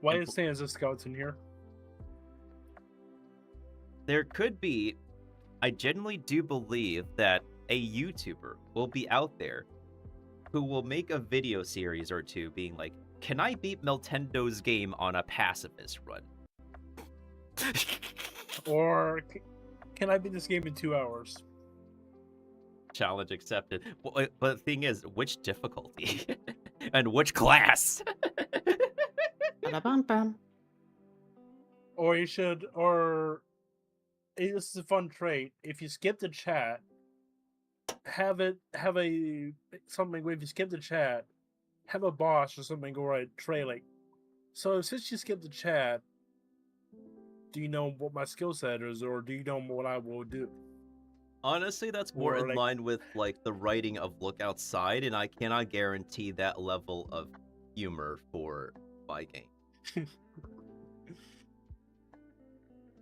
Why is Sans a skeleton here? There could be, I genuinely do believe that a YouTuber will be out there who will make a video series or two being like, can I beat Miltendo's game on a pacifist run? Or can I beat this game in 2 hours? Challenge accepted. But the thing is, which difficulty? And which class? Ba-da-bum-bum. Or you should, or this is a fun trait. If you skip the chat, have a something where if you skip the chat, have a boss or something go right trailing. So since you skipped the chat, do you know what my skill set is, or do you know what I will do? Honestly, that's more Or, in like- line with like the writing of Look Outside, and I cannot guarantee that level of humor for my game.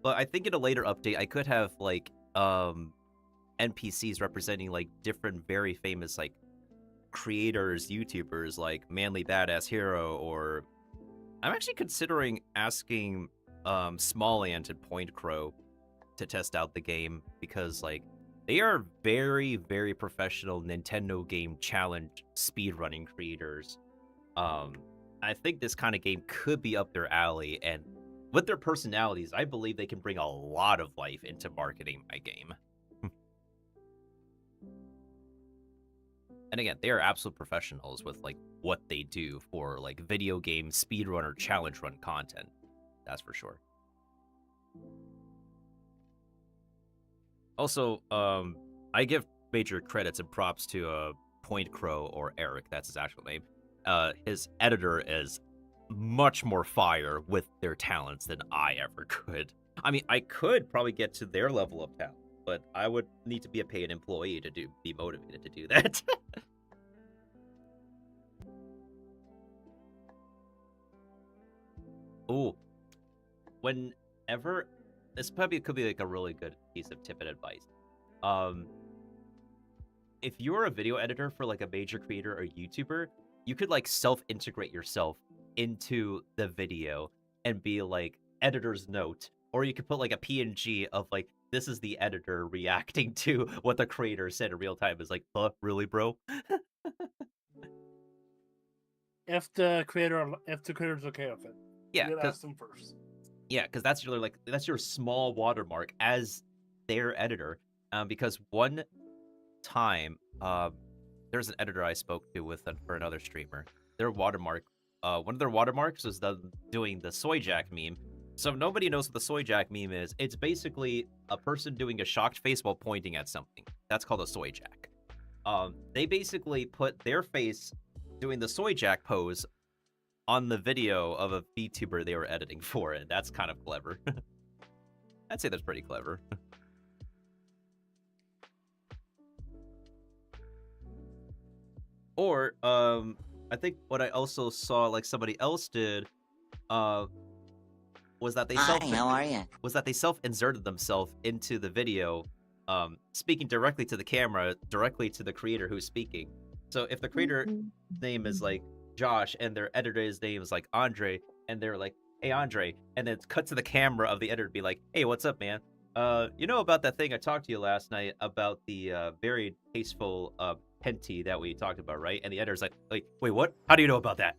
But I think in a later update, I could have like NPCs representing like different very famous like creators, YouTubers like Manly Badass Hero, or I'm actually considering asking Smallland and Point Crow to test out the game because like they are very, very professional Nintendo game challenge speedrunning creators. I think this kind of game could be up their alley, and with their personalities, I believe they can bring a lot of life into marketing my game. And again, they are absolute professionals with like what they do for like video game speedrun or challenge run content. That's for sure. Also, I give major credits and props to Point Crow, or Eric, that's his actual name. His editor is much more fire with their talents than I ever could. I mean, I could probably get to their level of talent, but I would need to be a paid employee to be motivated to do that. Ooh, whenever this probably could be like a really good piece of tip and advice. If you're a video editor for like a major creator or YouTuber, you could like self-integrate yourself into the video and be like editor's note, or you could put like a PNG of like, this is the editor reacting to what the creator said in real time. Is like, really, bro? If the creator's okay with it, Yeah, you gotta 'cause ask them first. Yeah, because that's your that's your small watermark as their editor. Because one time, there's an editor I spoke to for another streamer. Their watermark, one of their watermarks was doing the soy jack meme. So if nobody knows what the soy jack meme is, it's basically a person doing a shocked face while pointing at something. That's called a soy jack. They basically put their face doing the soy jack pose on the video of a VTuber they were editing for, and that's kind of clever. I'd say that's pretty clever. Or, I think what I also saw like somebody else did, was that they self-inserted themselves into the video, speaking directly to the camera, directly to the creator who's speaking. So if the creator name is like Josh and their editor's name is like Andre, and they're like, "Hey Andre," and then it's cut to the camera of the editor, be like, "Hey, what's up, man? You know about that thing I talked to you last night about the very tasteful henty that we talked about, right?" And the editor's like, "Wait, what? How do you know about that?"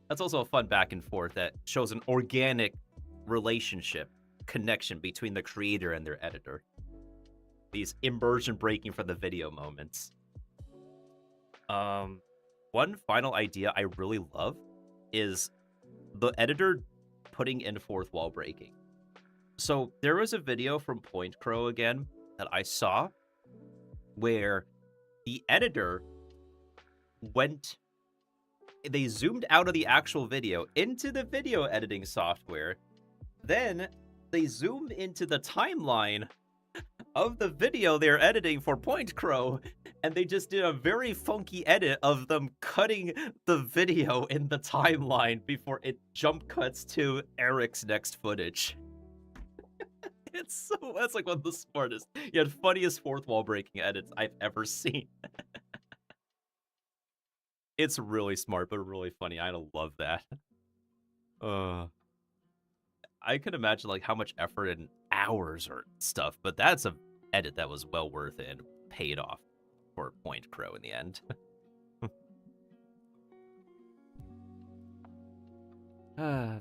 That's also a fun back and forth that shows an organic relationship, connection between the creator and their editor. These immersion breaking from the video moments. One final idea I really love is the editor putting in fourth wall breaking. So there was a video from Point Crow again that I saw where the editor they zoomed out of the actual video into the video editing software. Then they zoomed into the timeline of the video they're editing for Point Crow, and they just did a very funky edit of them cutting the video in the timeline before it jump cuts to Eric's next footage. That's like one of the smartest, yet funniest fourth wall breaking edits I've ever seen. It's really smart, but really funny. I love that. I could imagine like how much effort and hours or stuff, but that's a edit that was well worth it and paid off for Point Crow in the end.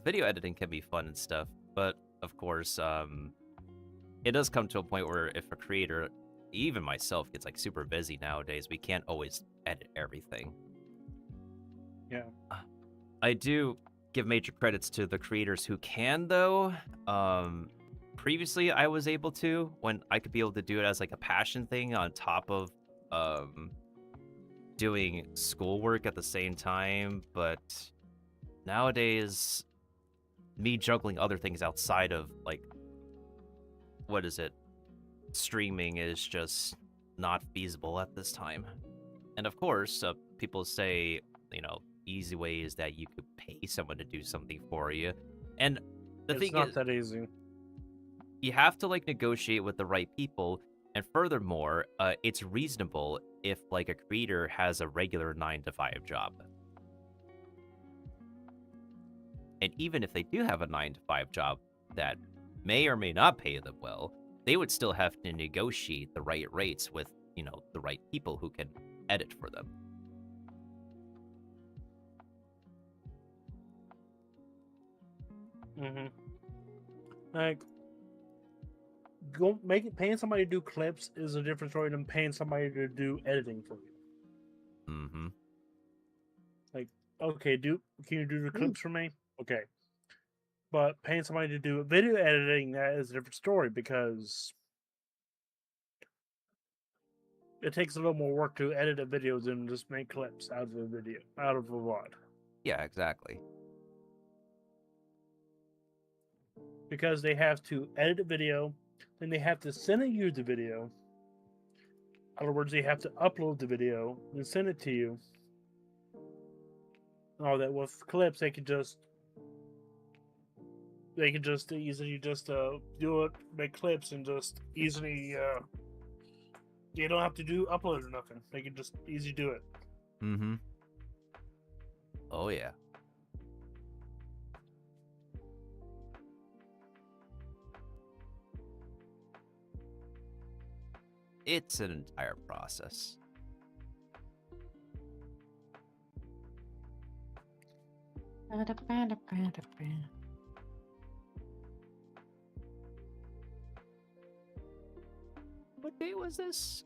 Video editing can be fun and stuff, but of course, it does come to a point where if a creator, even myself, gets like super busy nowadays, we can't always edit everything. Yeah. I do give major credits to the creators who can, though. Previously, I was able to, when I could be able to do it as like a passion thing on top of doing schoolwork at the same time, but nowadays, me juggling other things outside of like, what is it? Streaming is just not feasible at this time. And of course, people say, easy way is that you could pay someone to do something for you. And the thing is, it's not that easy. You have to like negotiate with the right people. And furthermore, it's reasonable if like a creator has a regular 9-to-5 job. And even if they do have a 9-to-5 job that may or may not pay them well, they would still have to negotiate the right rates with, the right people who can edit for them. Mm-hmm. Like, paying somebody to do clips is a different story than paying somebody to do editing for you. Mm-hmm. Like, okay, can you do the clips for me? Okay. But paying somebody to do video editing, that is a different story because it takes a little more work to edit a video than just make clips out of a VOD. Yeah, exactly. Because they have to edit a video, then they have to send you the video. In other words, they have to upload the video and send it to you. All that with clips, they could just easily do it, make clips, and just easily. You don't have to do upload or nothing. They can just easily do it. Mm-hmm. Oh yeah. It's an entire What day was this?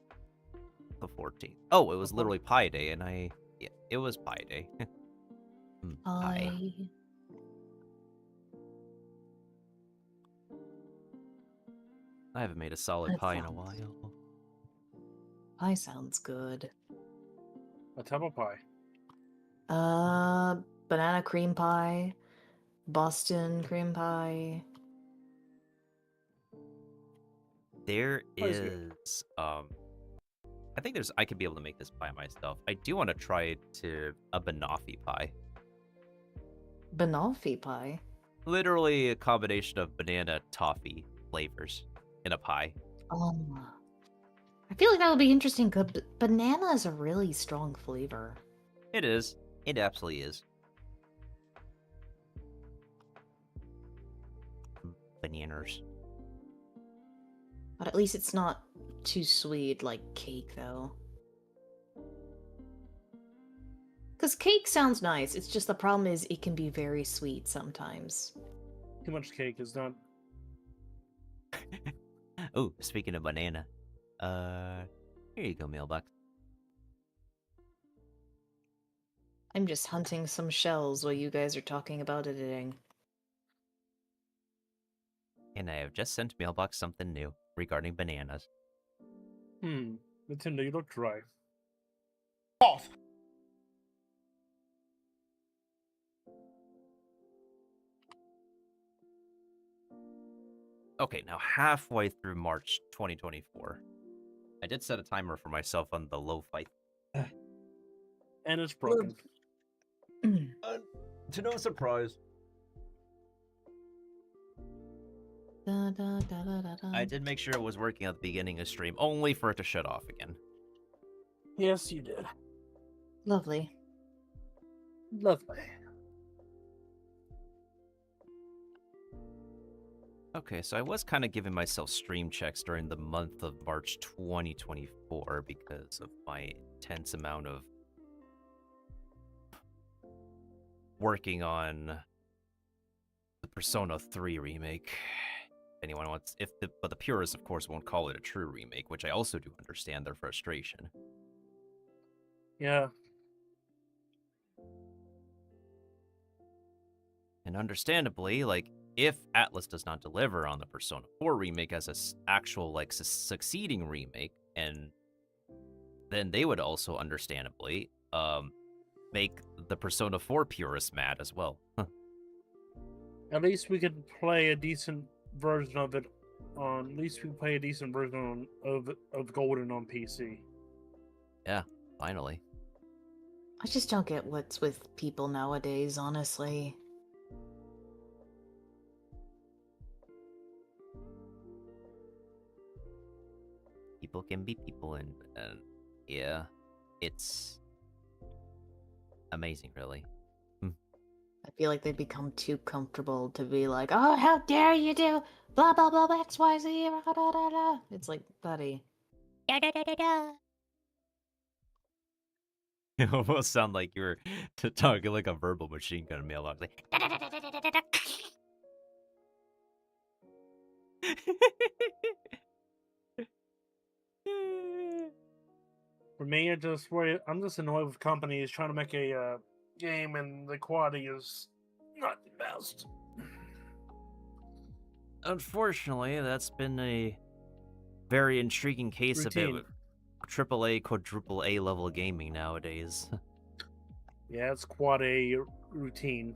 The 14th. Oh, it was The literally Pi Day, and yeah, it was Pi Day. Pie. I haven't made a solid That pie in a sounds- while. Pie sounds good. A type of pie. Banana cream pie, Boston cream pie. There Pie's good. is, I think I could be able to make this pie myself. I do want to try a banoffee pie. Banoffee pie. Literally a combination of banana toffee flavors in a pie. I feel like that would be interesting because banana is a really strong flavor. It is. It absolutely is. Bananas. But at least it's not too sweet like cake, though. Because cake sounds nice, it's just the problem is it can be very sweet sometimes. Too much cake is not. Oh, speaking of banana. Here you go, mailbox. I'm just hunting some shells while you guys are talking about editing. And I have just sent mailbox something new regarding bananas. Miltendo, you look dry. Okay, now halfway through March 2024. I did set a timer for myself on the low fight. And it's broken. To no surprise. I did make sure it was working at the beginning of stream, only for it to shut off again. Yes, you did. Lovely. Lovely. Okay, so I was kind of giving myself stream checks during the month of March 2024 because of my intense amount of working on the Persona 3 remake. If anyone wants, but the purists, of course, won't call it a true remake, which I also do understand their frustration. Yeah. And understandably, like, if Atlas does not deliver on the Persona 4 remake as an actual, like, succeeding remake, and then they would also, understandably, make the Persona 4 purists mad as well. At least we could play a decent version of it on. At least we play a decent version of Golden on PC. Yeah, finally. I just don't get what's with people nowadays, honestly. People can be people, and yeah, it's amazing, really. I feel like they've become too comfortable to be like, oh, how dare you do blah blah blah XYZ. Da, da, da, da. It's like, buddy. Da da da da da. It almost sound like you were talking like a verbal machine gun mailbox. Like, Da da da da da da da da. For me, I'm just annoyed with companies trying to make a game and the quality is not the best. Unfortunately, that's been a very intriguing case Routine. of AAA, quadruple A level gaming nowadays. Yeah, it's quad A routine.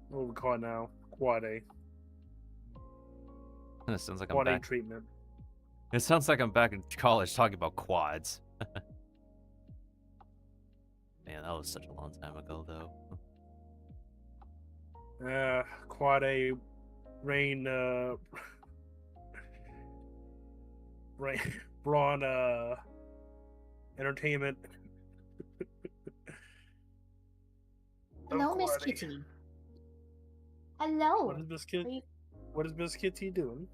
What we call it now, quad A. It sounds like I'm Quad A back. treatment. It sounds like I'm back in college talking about quads. Man, that was such a long time ago, though. Quad A rain rain brawn entertainment. Hello, Of Miss quad A. Kitty. Hello. What is Miss Kitty? Are you- What is Miss Kitty doing?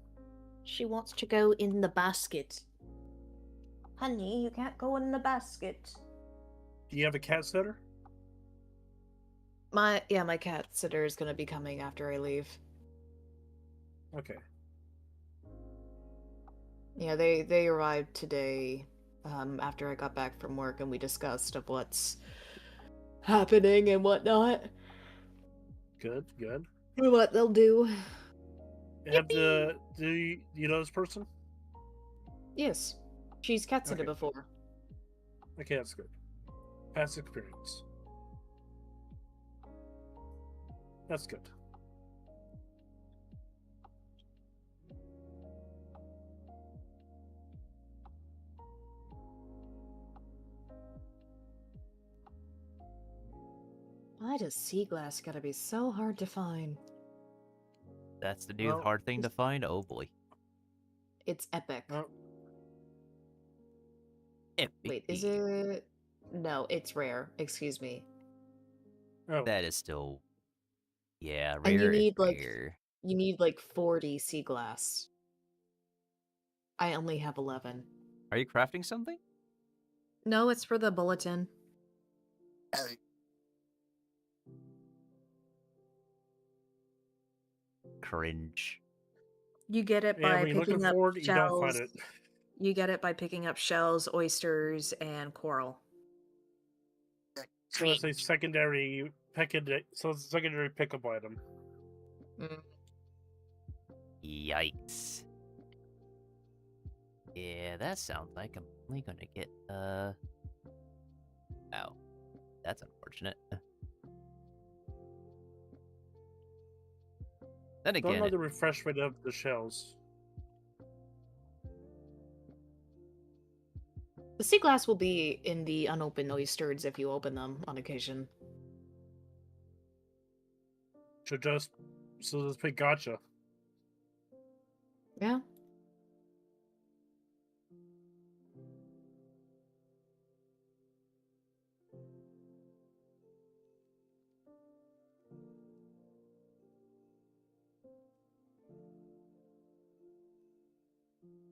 She wants to go in the basket. Honey, you can't go in the basket. Do you have a cat sitter? My cat sitter is gonna be coming after I leave. Okay. Yeah, they arrived today, after I got back from work, and we discussed of what's happening and whatnot, Good. Good. and what they'll do. Do you know this person? Yes, she's cat sitted Okay. before. Okay, that's good. Past experience. That's good. Why does sea glass gotta be so hard to find? That's the new Well, hard thing to find. Oh boy. It's epic. Oh, Epic Wait, is fail. it? No, it's rare. Excuse me. oh. That is still, yeah, And you rare is need rare. you need like 40 sea glass. I only have 11. Are you crafting something? No, it's for the bulletin. Cringe. You get it Yeah, by when you're looking picking up for it, you don't find shells. it. You get it by picking up shells, oysters, and coral. So it's a secondary so it's a secondary pickup item. Mm. Yikes. Yeah, that sounds like I'm only gonna get, Ow. That's unfortunate. Then Don't again, know the refresh rate of the shells. The sea glass will be in the unopened oysters if you open them on occasion. So just pick gotcha. Yeah.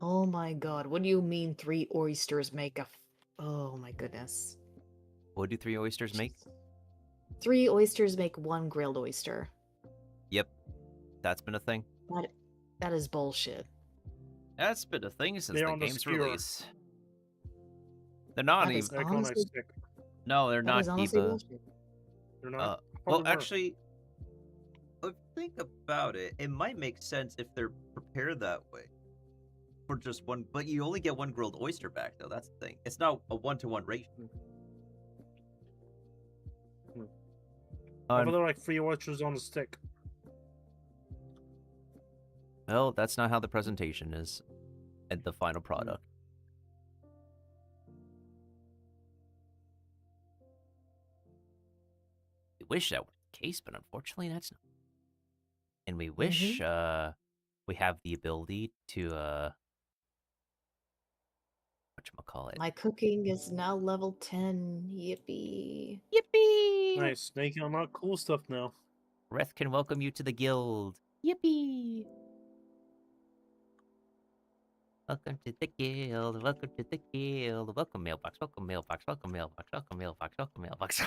Oh my god, what do you mean 3 oysters make a Oh my goodness. what do 3 oysters make? 3 oysters make 1 grilled oyster. Yep, that's been a thing. That is bullshit. That's been a thing since They're the on the game's skewer. release. They're not That even. is Like on a honestly, stick. No, they're that is not honestly Kiba. bullshit. They're not. Well, Probably were. actually, if you think about it, it might make sense if they're prepared that way. For just one, but you only get 1 grilled oyster back, though. That's the thing. It's not a 1-to-1 ratio. I thought they're like 3 oysters on a stick. Well, that's not how the presentation is at the final product. We wish that were the case, but unfortunately that's not. And we wish we have the ability to whatchamacallit. My cooking is now level 10. Yippee. Yippee! Nice. Now you can unlock cool stuff now. Reth can welcome you to the guild. Yippee! Welcome to the guild. Welcome to the guild. Welcome mailbox. Welcome mailbox. Welcome mailbox. Welcome mailbox. Welcome mailbox.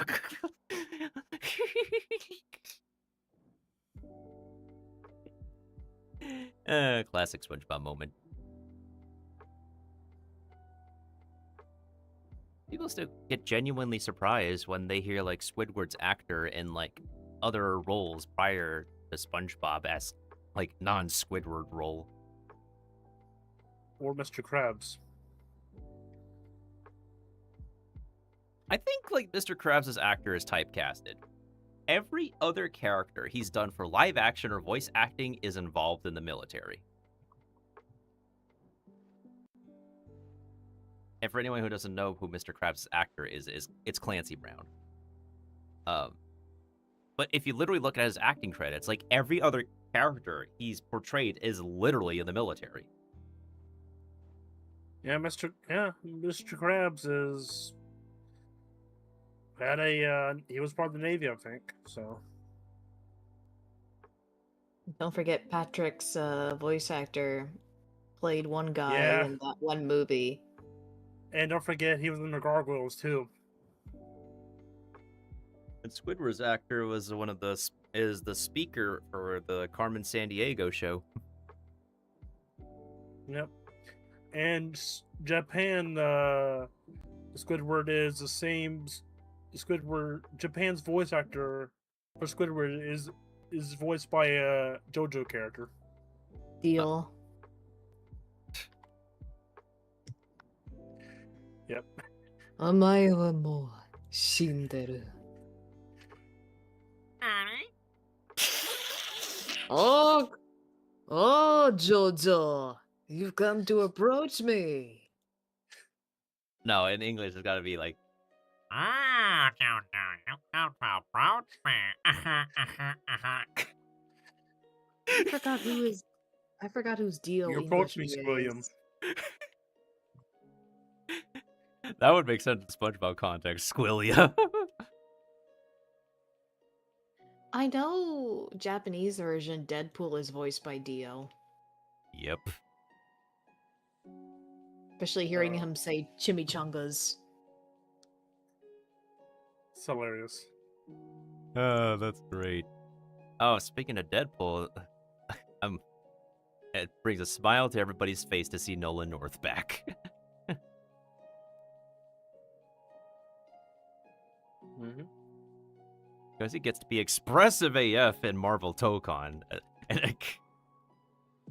Classic SpongeBob moment. People still get genuinely surprised when they hear like Squidward's actor in like other roles prior to SpongeBob as like non-Squidward role. Or Mr. Krabs. I think like Mr. Krabs' actor is typecasted. Every other character he's done for live action or voice acting is involved in the military. And for anyone who doesn't know who Mr. Krabs' actor is it's Clancy Brown. But if you literally look at his acting credits, like every other character he's portrayed is literally in the military. Yeah, Mr. Krabs is he was part of the Navy, I think. So Don't forget Patrick's voice actor played one guy Yeah. in that one movie. and don't forget he was in the Gargoyles too. And Squidward's actor was one of is the speaker for the Carmen Sandiego show. Yep. And Japan, Squidward is the same. Squidward, Japan's voice actor for Squidward is voiced by a JoJo character. Deal. Yep. お前はもう死んでる。Oh, oh, Jojo, you've come to approach me. No, in English, it's got to be like, I forgot whose Dio You English approach me, he William. is. that would make sense in SpongeBob context. Squillia. I know Japanese version Deadpool is voiced by Dio. Yep. Especially hearing him say chimichangas. It's hilarious. Oh, that's great. Oh, speaking of Deadpool, it brings a smile to everybody's face to see Nolan North back. Because he gets to be expressive AF in Marvel Tokon. And like,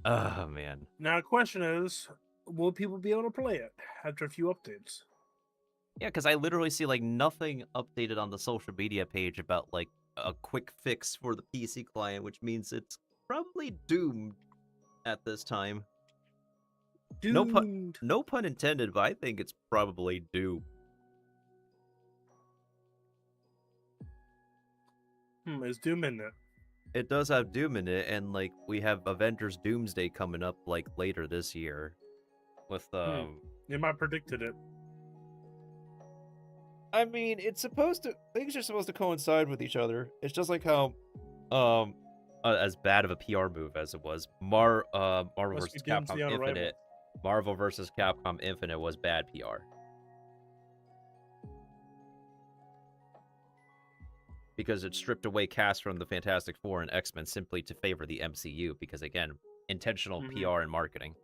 oh, man. Now, the question is, will people be able to play it after a few updates? Yeah, because I literally see, like, nothing updated on the social media page about, like, a quick fix for the PC client, which means it's probably doomed at this time. Doomed. No pun intended, but I think it's probably doomed. Is Doom in it? It does have Doom in it, and, like, we have Avengers Doomsday coming up, like, later this year. With, You might predicted it. I mean, it's supposed to. Things are supposed to coincide with each other. It's just like how, as bad of a PR move as it was, Marvel Must vs. be Doomsday Capcom on arrival. Infinite. Marvel vs. Capcom Infinite was bad PR. Because it stripped away cast from the Fantastic Four and X-Men simply to favor the MCU. Because again, intentional PR and marketing.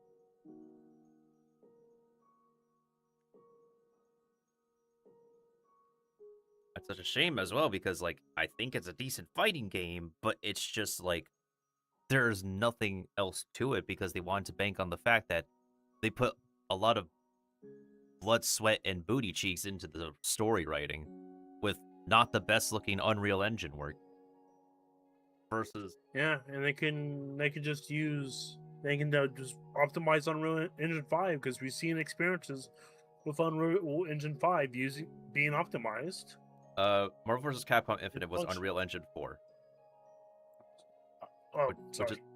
It's such a shame as well because, like, I think it's a decent fighting game, but it's just like there's nothing else to it because they wanted to bank on the fact that they put a lot of blood, sweat, and booty cheeks into the story writing with not the best looking Unreal Engine work. Versus, Yeah, and they can just just optimize Unreal Engine 5 because we've seen experiences with Unreal Engine 5 being optimized. Marvel vs. Capcom Infinite was Unreal Engine 4. Oh,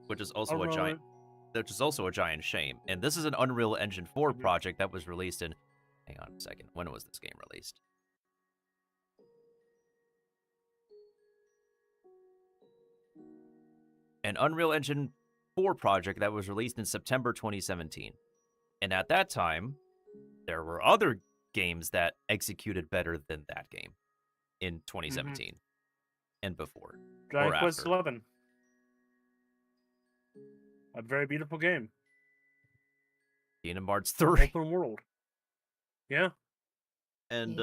which is also a giant shame. And this is an Unreal Engine 4 project that was released in. Hang on a second. When was this game released? An Unreal Engine 4 project that was released in September 2017. And at that time, there were other games that executed better than that game in 2017 and before. Dragon Quest XI. A very beautiful game. Kingdom Hearts 3. Open world. Yeah. And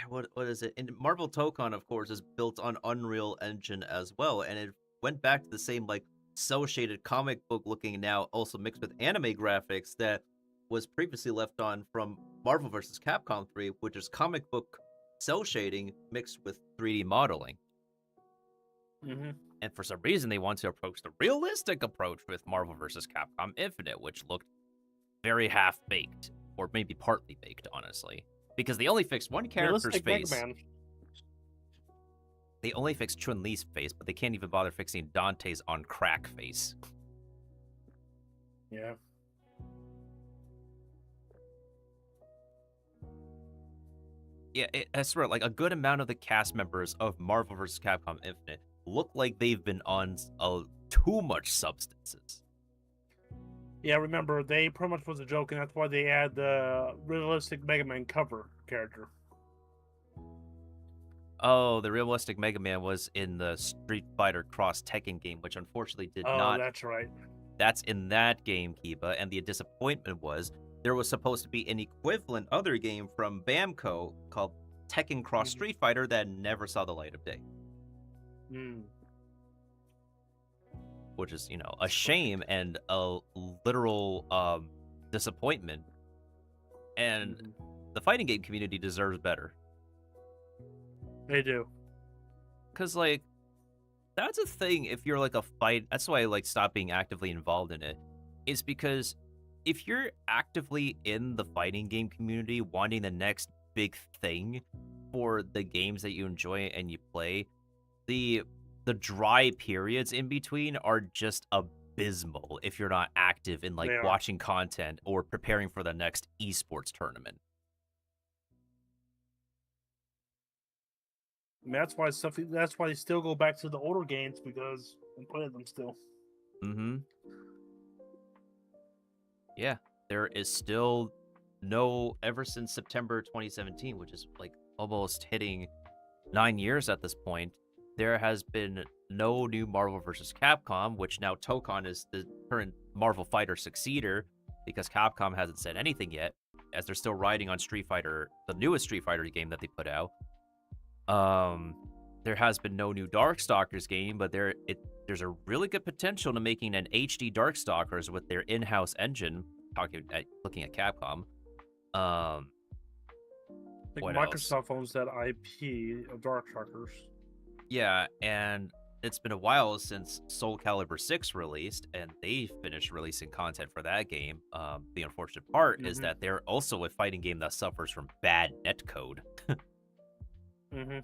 what is it? And Marvel Tokon, of course, is built on Unreal Engine as well, and it went back to the same like cel shaded comic book looking now, also mixed with anime graphics that was previously left on from Marvel vs. Capcom 3, which is comic book cel shading mixed with 3D modeling. And for some reason, they want to approach the realistic approach with Marvel vs. Capcom Infinite, which looked very half-baked, or maybe partly baked, honestly. Because they only fixed one character's face. They only fixed Chun-Li's face, but they can't even bother fixing Dante's on-crack face. Yeah. Yeah, I swear, like, a good amount of the cast members of Marvel vs. Capcom Infinite look like they've been on too much substances. Yeah, remember, they pretty much was a joke, and that's why they add the realistic Mega Man cover character. Oh, the realistic Mega Man was in the Street Fighter Cross Tekken game, which unfortunately did Oh, not. that's right. That's in that game, Kiba. And the disappointment was there was supposed to be an equivalent other game from Bamco called Tekken Cross Mhm. Street Fighter that never saw the light of day, Mm. which is, a shame and a literal disappointment. And Mhm. the fighting game community deserves better. They do. Because, like, that's a thing if you're like a fight. That's why I like stop being actively involved in it. Is because if you're actively in the fighting game community wanting the next big thing for the games that you enjoy and you play, the dry periods in between are just abysmal if you're not active in like They are. watching content or preparing for the next esports tournament. And that's why That's why they still go back to the older games because and play them still. Mm-hmm. Yeah, there is still no, ever since September 2017, which is like almost hitting 9 years at this point, there has been no new Marvel vs. Capcom, which now Tokon is the current Marvel Fighter successor because Capcom hasn't said anything yet, as they're still riding on Street Fighter, the newest Street Fighter game that they put out. There has been no new Darkstalkers game, but there's a really good potential to making an HD Darkstalkers with their in-house engine. Looking at Capcom. Like What else? Microsoft owns that IP of Darkstalkers. Yeah, and it's been a while since Soul Calibur 6 released, and they finished releasing content for that game. The unfortunate part is Mhm. that they're also a fighting game that suffers from bad netcode. Mm-hmm.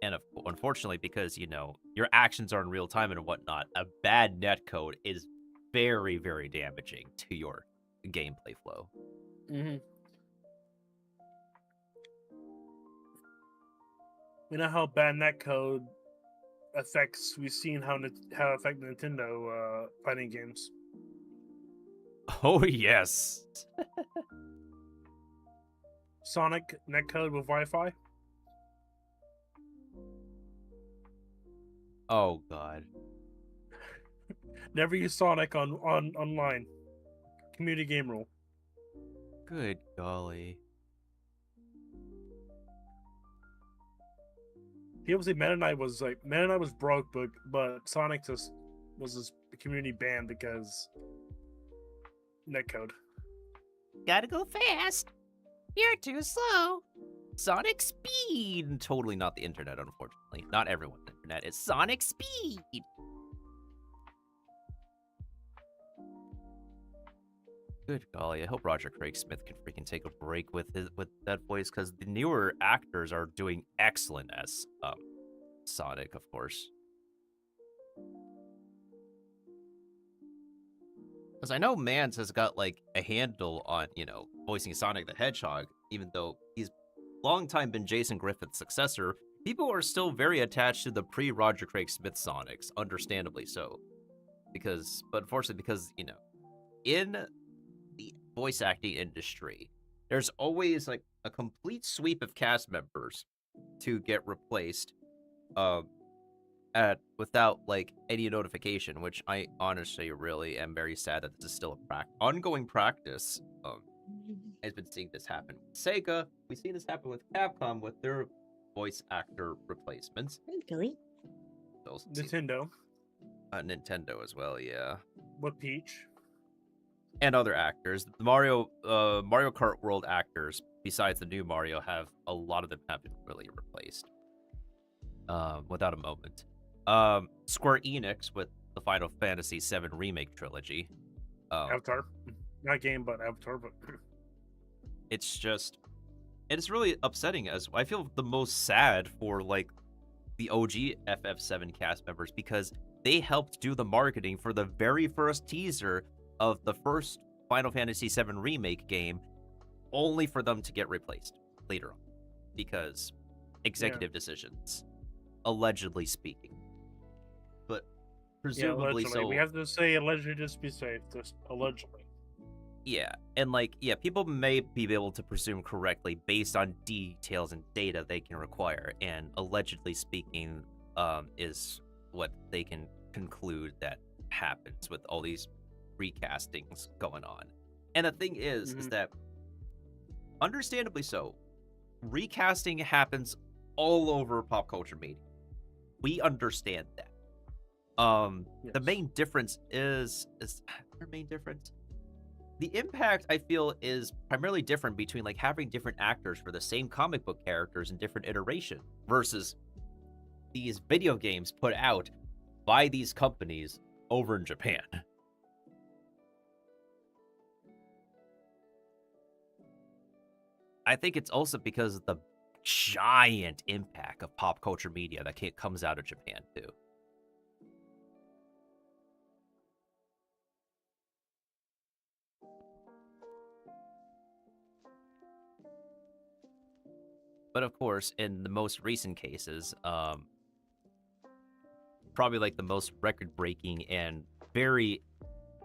And unfortunately, because, your actions are in real time and whatnot, a bad netcode is very, very damaging to your gameplay flow. Mm-hmm. You know how bad netcode affects. We've seen how it affect Nintendo fighting games. Oh, yes. Sonic netcode with Wi-Fi. Oh, God. Never use Sonic on online. Community game rule. Good golly. People say Meta Knight was broke, but Sonic just was this community ban because netcode. Gotta go fast. You're too slow. Sonic speed. Totally not the internet, unfortunately. Not everyone's internet. It's Sonic speed. Good golly, I hope Roger Craig Smith can freaking take a break with that voice, because the newer actors are doing excellent as Sonic, of course. Because I know Mans has got like a handle on, voicing Sonic the Hedgehog, even though he's long time been Jason Griffith's successor. People are still very attached to the pre-Roger Craig Smith Sonics, understandably so. But unfortunately, because, in the voice acting industry, there's always like a complete sweep of cast members to get replaced without like any notification, which I honestly really am very sad that this is still a ongoing practice. I've been seeing this happen with Sega. We've seen this happen with Capcom with their voice actor replacements. Really? Nintendo Nintendo as well, yeah. with Peach. And other actors. The Mario Kart World actors, besides the new Mario, a lot of them have been really replaced. Without a moment. Square Enix with the Final Fantasy VII Remake trilogy. Avatar. Not game, but Avatar. But it's really upsetting, as I feel the most sad for like the OG FF7 cast members, because they helped do the marketing for the very first teaser of the first Final Fantasy VII Remake game, only for them to get replaced later on because executive decisions, allegedly speaking. But presumably allegedly. so. We have to say allegedly just to be safe. Just allegedly. Yeah, and like, yeah, people may be able to presume correctly based on details and data they can require, and allegedly speaking, is what they can conclude that happens with all these recastings going on. And the thing is that, understandably so, recasting happens all over pop culture media. We understand that. The main difference is their main difference. The impact, I feel, is primarily different between like having different actors for the same comic book characters in different iteration versus these video games put out by these companies over in Japan. I think it's also because of the giant impact of pop culture media that comes out of Japan too. But of course, in the most recent cases, probably like the most record-breaking and very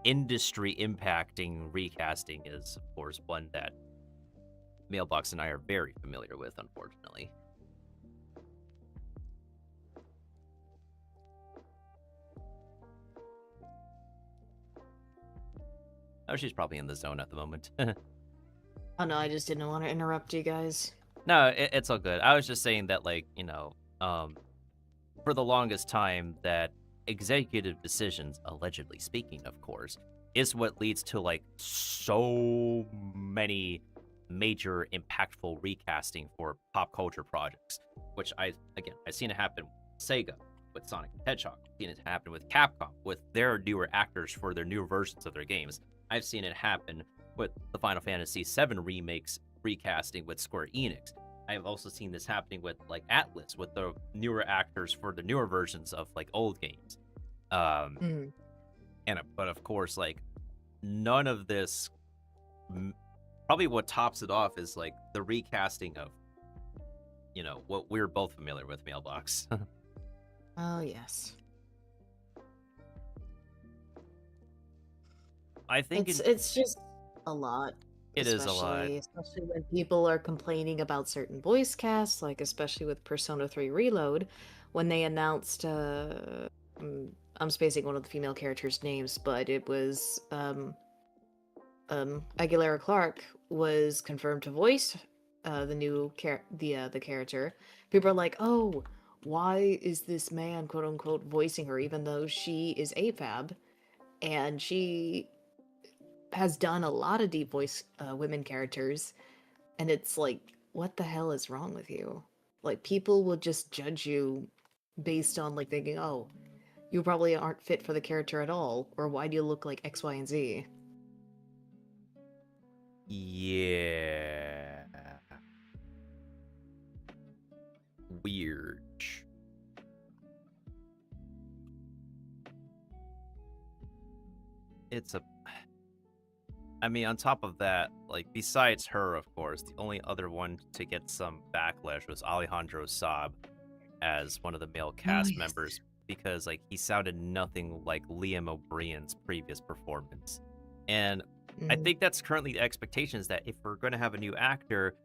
industry-impacting recasting is, of course, one that Mailbox and I are very familiar with, unfortunately. Oh, she's probably in the zone at the moment. Oh no, I just didn't want to interrupt you guys. No, it's all good. I was just saying that, like, you know, for the longest time, that executive decisions, allegedly speaking, of course, is what leads to, like, so many major impactful recasting for pop culture projects, which I've seen it happen with Sega, with Sonic the Hedgehog. I've seen it happen with Capcom, with their newer actors for their newer versions of their games. I've seen it happen with the Final Fantasy VII remakes recasting with Square Enix. I've also seen this happening with like Atlas, with the newer actors for the newer versions of like old games. But of course, like none of this. Probably what tops it off is like the recasting of, you know, what we're both familiar with, Mailbox. Oh yes. I think it's just a lot. It is a lot. Especially when people are complaining about certain voice casts, like especially with Persona 3 Reload, when they announced I'm spacing one of the female characters' names, but it was Aguilera Clark was confirmed to voice the new the character. People are like, "Oh, why is this man quote unquote voicing her even though she is AFAB and she has done a lot of deep voice women characters?" And it's like, what the hell is wrong with you? Like, people will just judge you based on like thinking, "Oh, you probably aren't fit for the character at all," or "Why do you look like X, Y, and Z?" Yeah. Weird. I mean, on top of that, like, besides her, of course, the only other one to get some backlash was Alejandro Saab as one of the male cast members, because, like, he sounded nothing like Liam O'Brien's previous performance. And I think that's currently the expectation, is that if we're going to have a new actor,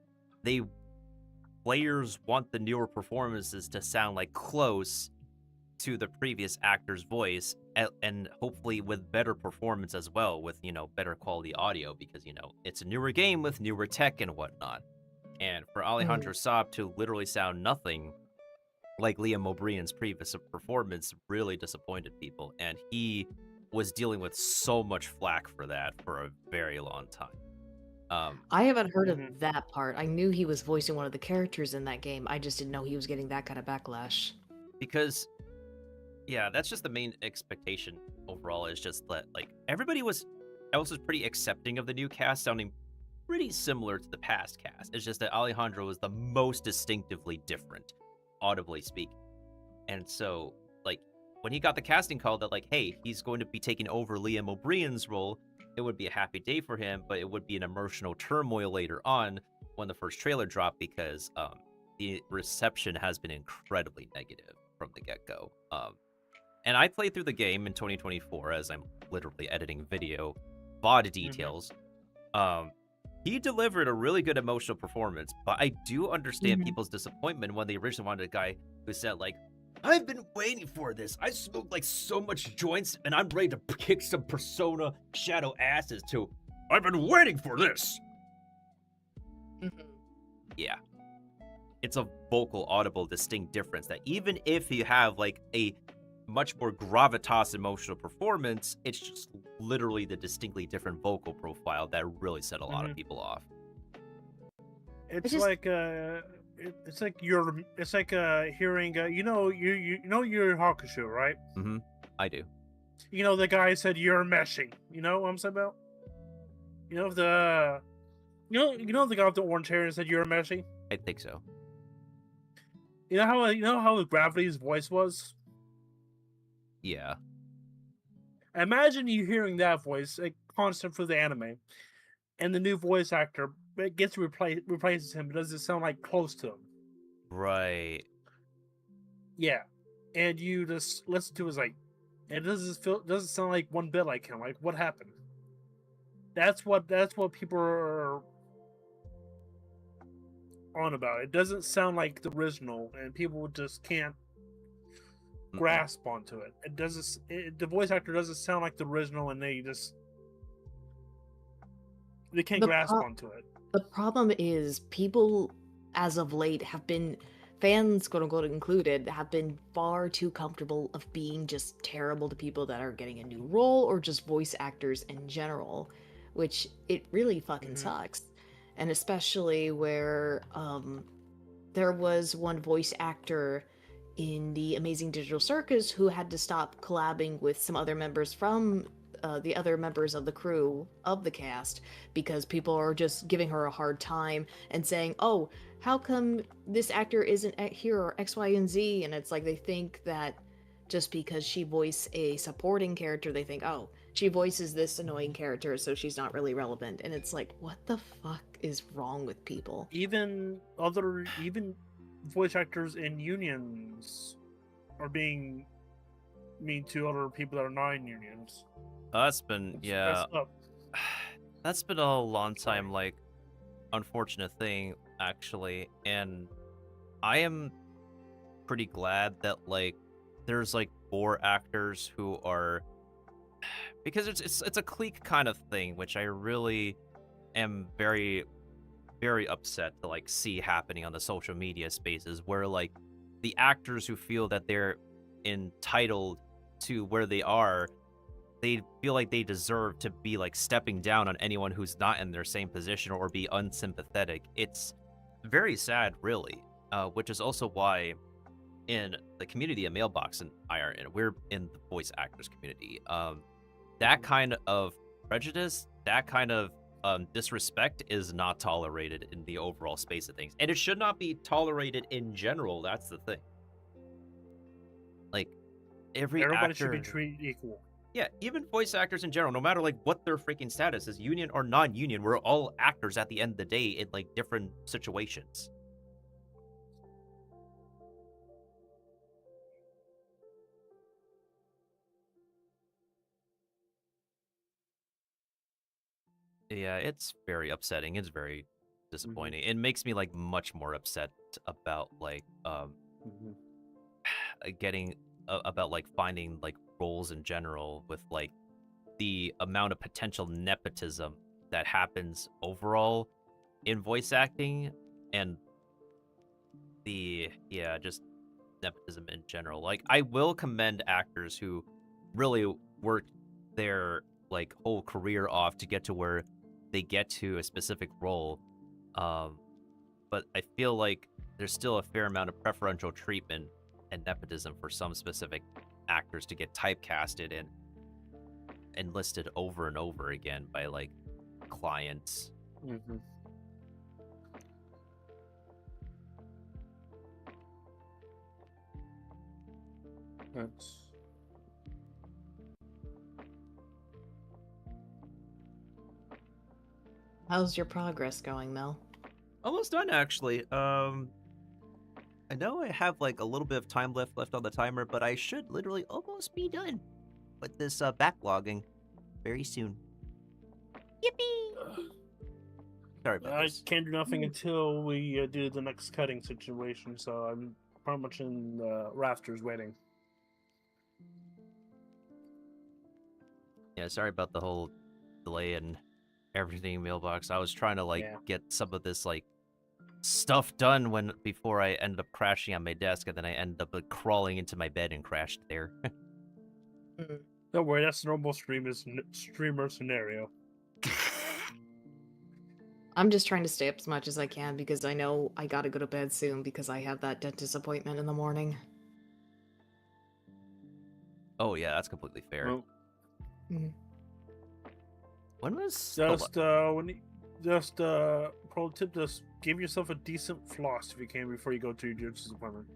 players want the newer performances to sound like close to the previous actor's voice, and hopefully with better performance as well, with, you know, better quality audio, because, you know, it's a newer game with newer tech and whatnot. And for Alejandro Saab to literally sound nothing like Liam O'Brien's previous performance really disappointed people, and he was dealing with so much flack for that for a very long time. I haven't heard of that part. I knew he was voicing one of the characters in that game. I just didn't know he was getting that kind of backlash. Because, yeah, that's just the main expectation overall, is just that, like, everybody else was pretty accepting of the new cast sounding pretty similar to the past cast. It's just that Alejandro was the most distinctively different, audibly speaking. And so, like, when he got the casting call that, like, hey, he's going to be taking over Liam O'Brien's role, it would be a happy day for him, but it would be an emotional turmoil later on when the first trailer dropped, because the reception has been incredibly negative from the get-go. And I played through the game in 2024, as I'm literally editing video VOD details, He delivered a really good emotional performance, but I do understand Mhm. people's disappointment when they originally wanted a guy who said, like, I've been waiting for this. I smoked like so much joints and I'm ready to kick some Persona Shadow asses too. I've been waiting for this. Yeah. It's a vocal, audible, distinct difference that even if you have like a much more gravitas emotional performance, it's just literally the distinctly different vocal profile that really set a lot of people off. It's just- like it's like hearing you know your Hakusho, right? Mm-hmm. I do. You know the guy said you're meshing. You know what I'm saying about? You know the the guy with the orange hair and said you're meshing. I think so. You know how Gravity's voice was. Yeah. Imagine you hearing that voice, like constant for the anime, and the new voice actor gets replaces him, but doesn't sound like close to him. Right. Yeah, and you just listen to his like, it doesn't sound like one bit like him. Like what happened? That's what people are on about. It doesn't sound like the original, and people just can't grasp onto it. It doesn't. The voice actor doesn't sound like the original, and they can't The grasp pro- onto it. The problem is people, as of late, have been fans, quote unquote included, have been far too comfortable of being just terrible to people that are getting a new role or just voice actors in general, which it really fucking sucks. And especially where there was one voice actor in the Amazing Digital Circus who had to stop collabing with some other members from the other members of the crew of the cast because people are just giving her a hard time and saying, oh, how come this actor isn't here or X, Y, and Z? And it's like they think that just because she voiced a supporting character, they think, oh, she voices this annoying character, so she's not really relevant. And it's like, what the fuck is wrong with people? Even voice actors in unions are being mean to other people that are not in unions. That's been It's yeah. messed up. That's been a long time, like, unfortunate thing, actually. And I am pretty glad that, like, there's, like, more actors who are... Because it's a clique kind of thing, which I really am very, very upset to, like, see happening on the social media spaces, where, like, the actors who feel that they're entitled to where they are, they feel like they deserve to be like stepping down on anyone who's not in their same position or be unsympathetic. It's very sad, really, which is also why in the community of Mailbox and I are in, we're in the voice actors community. That kind of prejudice, that kind of disrespect is not tolerated in the overall space of things. And it should not be tolerated in general. That's the thing. Like, Everybody actor... should be treated equal. Yeah, even voice actors in general, no matter like what their freaking status is, union or non-union, we're all actors at the end of the day in like different situations. Yeah, it's very upsetting. It's very disappointing. It makes me like much more upset about like getting about like finding like roles in general with like the amount of potential nepotism that happens overall in voice acting and the just nepotism in general. Like, I will commend actors who really work their like whole career off to get to where they get to a specific role, but I feel like there's still a fair amount of preferential treatment and nepotism for some specific actors to get typecasted and enlisted over and over again by like clients. How's your progress going, Mel? Almost done, actually. I know I have like a little bit of time left on the timer, but I should literally almost be done with this backlogging very soon. Yippee! Sorry about I this. can't do nothing until we do the next cutting situation, so I'm pretty much in the rafters waiting. Yeah, sorry about the whole delay and everything mailbox. I was trying to like Yeah. get some of this like stuff done before I ended up crashing on my desk, and then I ended up like, crawling into my bed and crashed there. Don't worry, that's a normal streamer scenario. I'm just trying to stay up as much as I can because I know I gotta go to bed soon because I have that dentist appointment in the morning. Oh yeah, that's completely fair. Well, When was pro tip: just give yourself a decent floss if you can before you go to your dentist's appointment.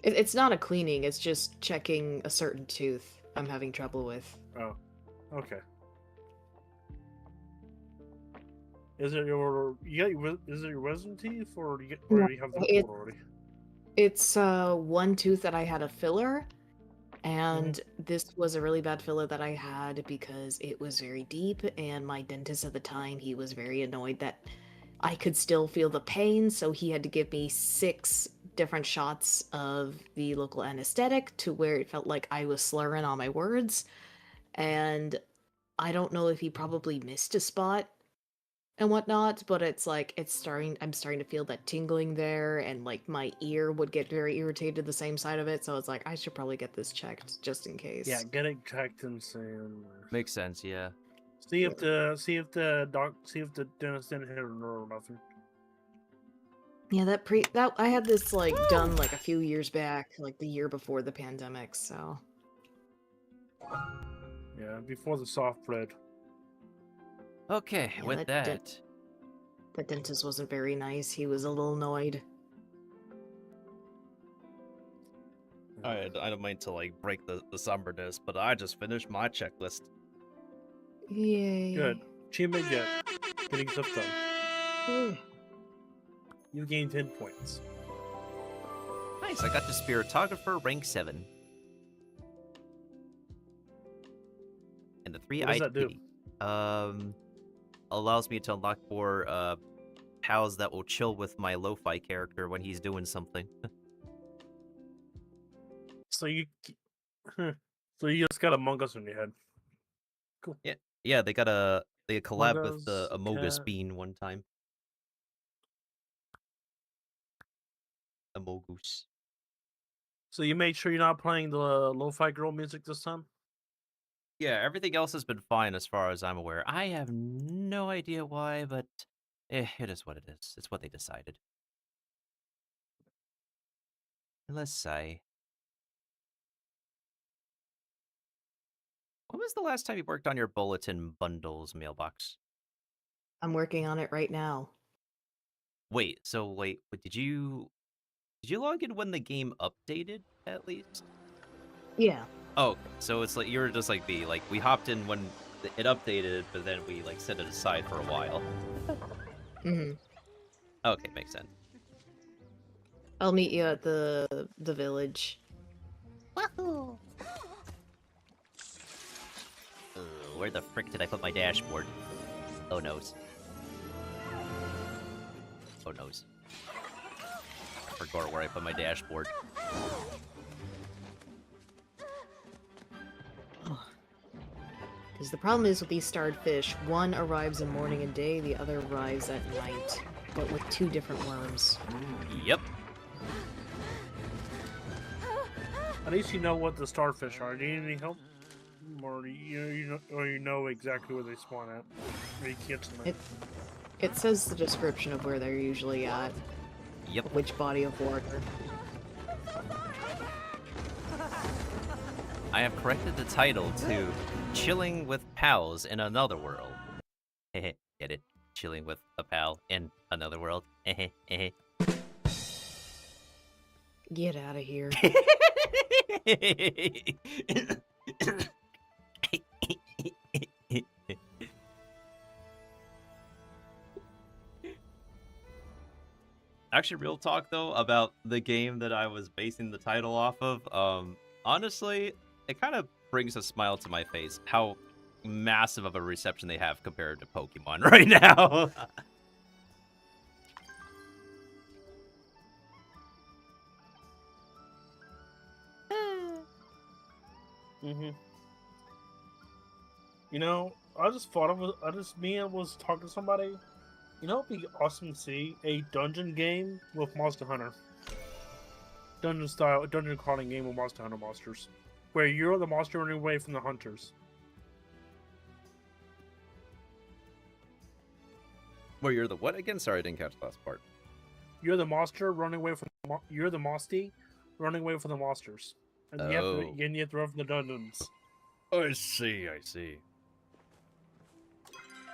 It's not a cleaning, it's just checking a certain tooth I'm having trouble with. Oh, okay. Is it your wisdom teeth, or do you have them pulled already? It's one tooth that I had a filler, and this was a really bad filler that I had because it was very deep, and my dentist at the time, he was very annoyed that I could still feel the pain, so he had to give me 6 different shots of the local anesthetic to where it felt like I was slurring on my words. And I don't know if he probably missed a spot and whatnot, but it's like I'm starting to feel that tingling there, and like my ear would get very irritated the same side of it, so it's like I should probably get this checked just in case. Yeah, get it checked and see. Makes sense, yeah. See if the dentist didn't hit a nerve or nothing. Yeah, that I had this like done like a few years back, like the year before the pandemic, so. Yeah, before the soft bread. Okay, Yeah, with that dentist wasn't very nice. He was a little annoyed. I don't mind to like break the somberness, but I just finished my checklist. Yay. Good. Achievement get. Getting stuff done. You gained 10 points. Nice, I got the Spiritographer rank 7. And the 3 What does that do? Allows me to unlock more pals that will chill with my lo-fi character when he's doing something. So you just got Among Us in your head. Cool. Yeah, they collab with the Among Us, Amogus cat. Bean one time. Amogus. So you made sure you're not playing the lo-fi girl music this time? Yeah, everything else has been fine as far as I'm aware. I have no idea why, but it is what it is. It's what they decided. Let's say. When was the last time you worked on your bulletin bundles mailbox? I'm working on it right now. Wait, did you log in when the game updated at least? Yeah. Oh, so it's like you were just like me. Like we hopped in when it updated, but then we like set it aside for a while. Okay, makes sense. I'll meet you at the village. Wahoo! Where the frick did I put my dashboard? Oh noes. Oh noes. I forgot where I put my dashboard. Because the problem is with these starred fish, one arrives in morning and day, the other arrives at night, but with 2 different worms. Yep. At least you know what the starfish are. Do you need any help? Or you know exactly where they spawn at? Or you catch them? It says the description of where they're usually at. Yep. Which body of water. I have corrected the title to Chilling with Pals in Another World. Get it? Chilling with a pal in another world. Get out of here. Actually, real talk though about the game that I was basing the title off of. Honestly, it kind of brings a smile to my face how massive of a reception they have compared to Pokemon right now. Mm-hmm. You know, I just thought of it. I was talking to somebody. You know, it'd be awesome to see a dungeon game with Monster Hunter. Dungeon crawling game with Monster Hunter monsters, where you're the monster running away from the hunters. Where you're the what again? Sorry, I didn't catch the last part. You're the monster running away from. You're the Mosty running away from the monsters, and you have to run from the dungeons. I see.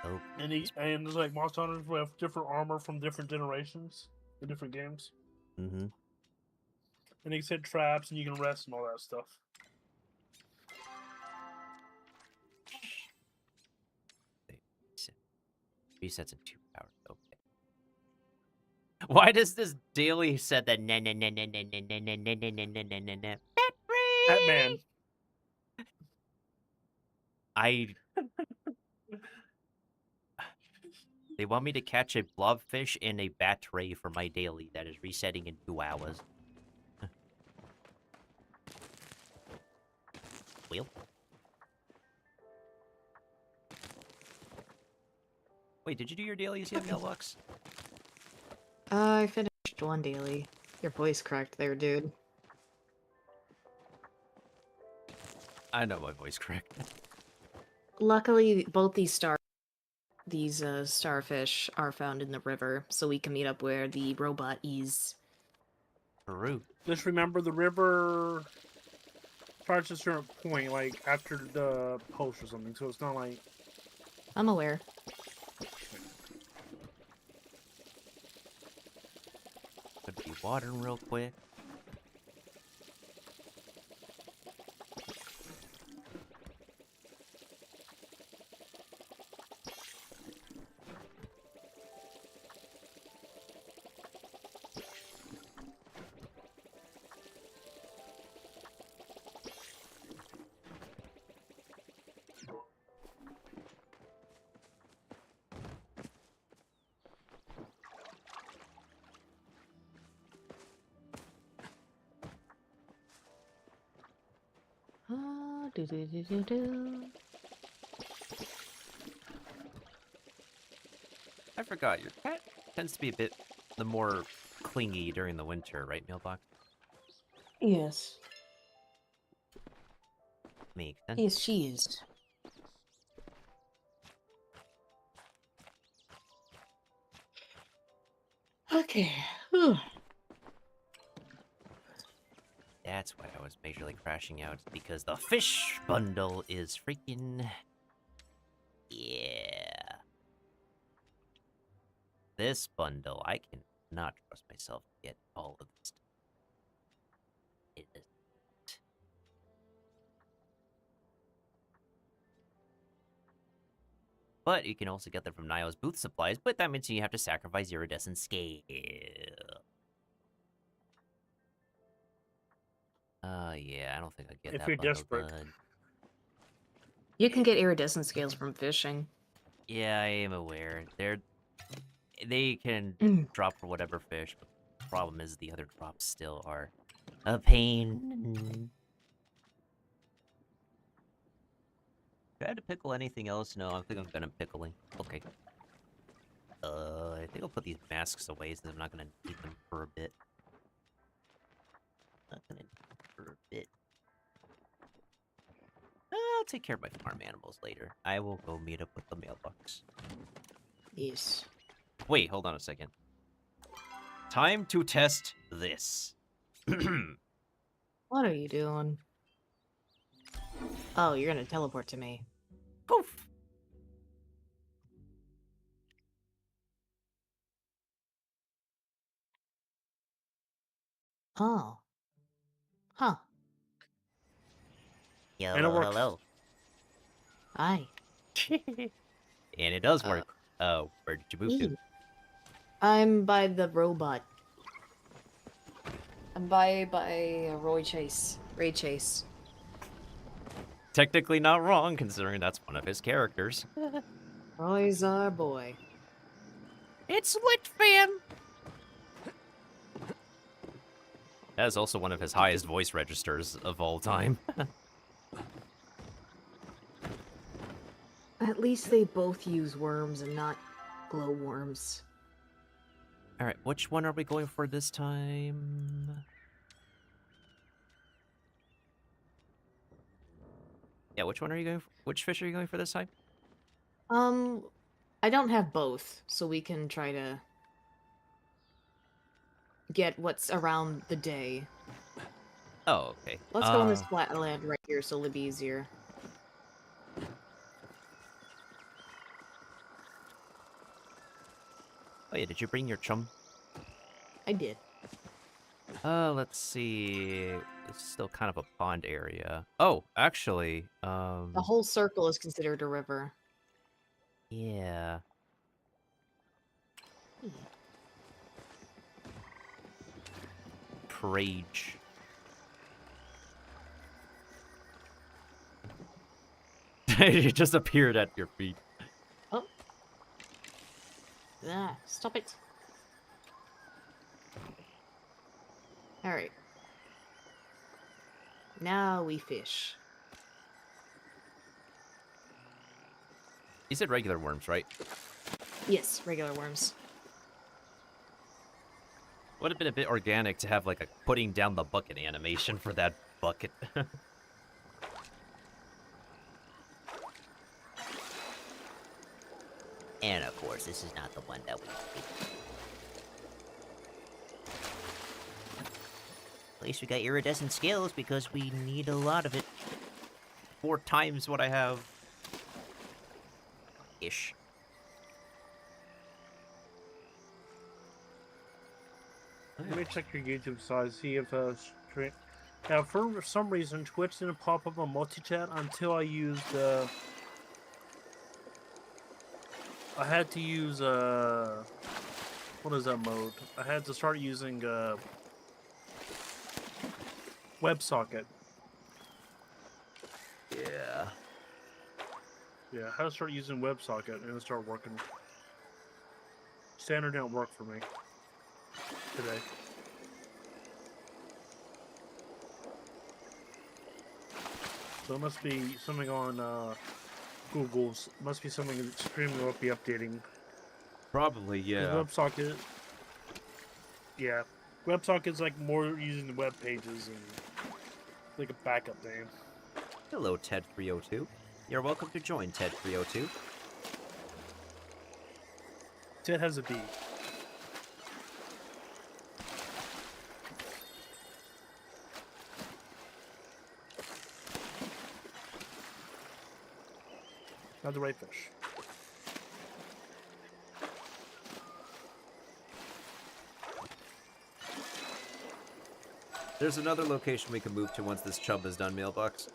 Oh, And there's like Monster Hunters with different armor from different generations, in different games. mm-hmm. And you can set traps, and you can rest and all that stuff. Resets in 2 hours. Okay. Why does this daily set that na na na na na na na na na na na na na na Batman. They want me to catch a blobfish and a bat ray for my daily that is resetting in 2 hours. Well. Wait, did you do your dailies yet, Mailbox? I finished one daily. Your voice cracked there, dude. I know my voice correct. Luckily, both these starfish are found in the river, so we can meet up where the robot is. Peru. Just remember the river starts at a certain point, like after the post or something, so it's not like... I'm aware. Could be water real quick. I forgot, your cat tends to be a bit the more clingy during the winter, right, Mailbox? Yes. Makes sense. Yes, she is. Okay. Whew. That's why I was majorly crashing out, because the fish bundle is freaking... Yeah. This bundle, I cannot trust myself to get all of this. It is... But you can also get them from Nio's booth supplies, but that means you have to sacrifice iridescent scale. Yeah, I don't think I'd get If that you're bundle desperate. done. You can get iridescent scales from fishing. Yeah, I am aware. They can drop for whatever fish, but the problem is the other drops still are a pain. Do I have to pickle anything else? No, I think I'm gonna pickling. Okay. I think I'll put these masks away since I'm not gonna need them for a bit. Not gonna need them for a bit. I'll take care of my farm animals later. I will go meet up with the mailbox. Yes. Wait, hold on a second. Time to test this. What are you doing? Oh, you're gonna teleport to me. Poof! Oh. Huh. Hello, And it works. hello. Hi. And it does work. Oh, where did you move to? I'm by the robot. I'm by Roy Chase. Ray Chase. technically not wrong, considering that's one of his characters. Roy's our boy. It's lit, fam! That is also one of his highest voice registers of all time. At least they both use worms and not glowworms. Alright, which one are we going for this time? Yeah, which one are you going for? Which fish are you going for this time? I don't have both, so we can try to get what's around the day. Oh, okay. Let's go on this flat land right here, so it'll be easier. Oh yeah, did you bring your chum? I did. Let's see. It's still kind of a pond area. Oh, actually, The whole circle is considered a river. yeah. Prage. It just appeared at your feet. Ah, stop it. Alright. Now we fish. You said regular worms, right? Yes, regular worms. Would have been a bit organic to have like a putting down the bucket animation for that bucket. And of course, this is not the one that we picked. At least we got iridescent scales because we need a lot of it. 4 times what I have. Ish. Let me check your YouTube size, see if stream. Now, for some reason, Twitch didn't pop up on multi-chat until I used. I had to use what is that mode? I had to start using WebSocket. Yeah. Yeah, I had to start using WebSocket and it started working. Standard didn't work for me today. So it must be something on Google's. Must be something that streaming won't be updating. Probably, 'Cause yeah. WebSocket. Yeah, WebSocket's like more using the web pages and like a backup name. Hello, Ted302. You're welcome to join Ted302. Ted has a B. Not the right fish. There's another location we can move to once this chub is done, Mailbox.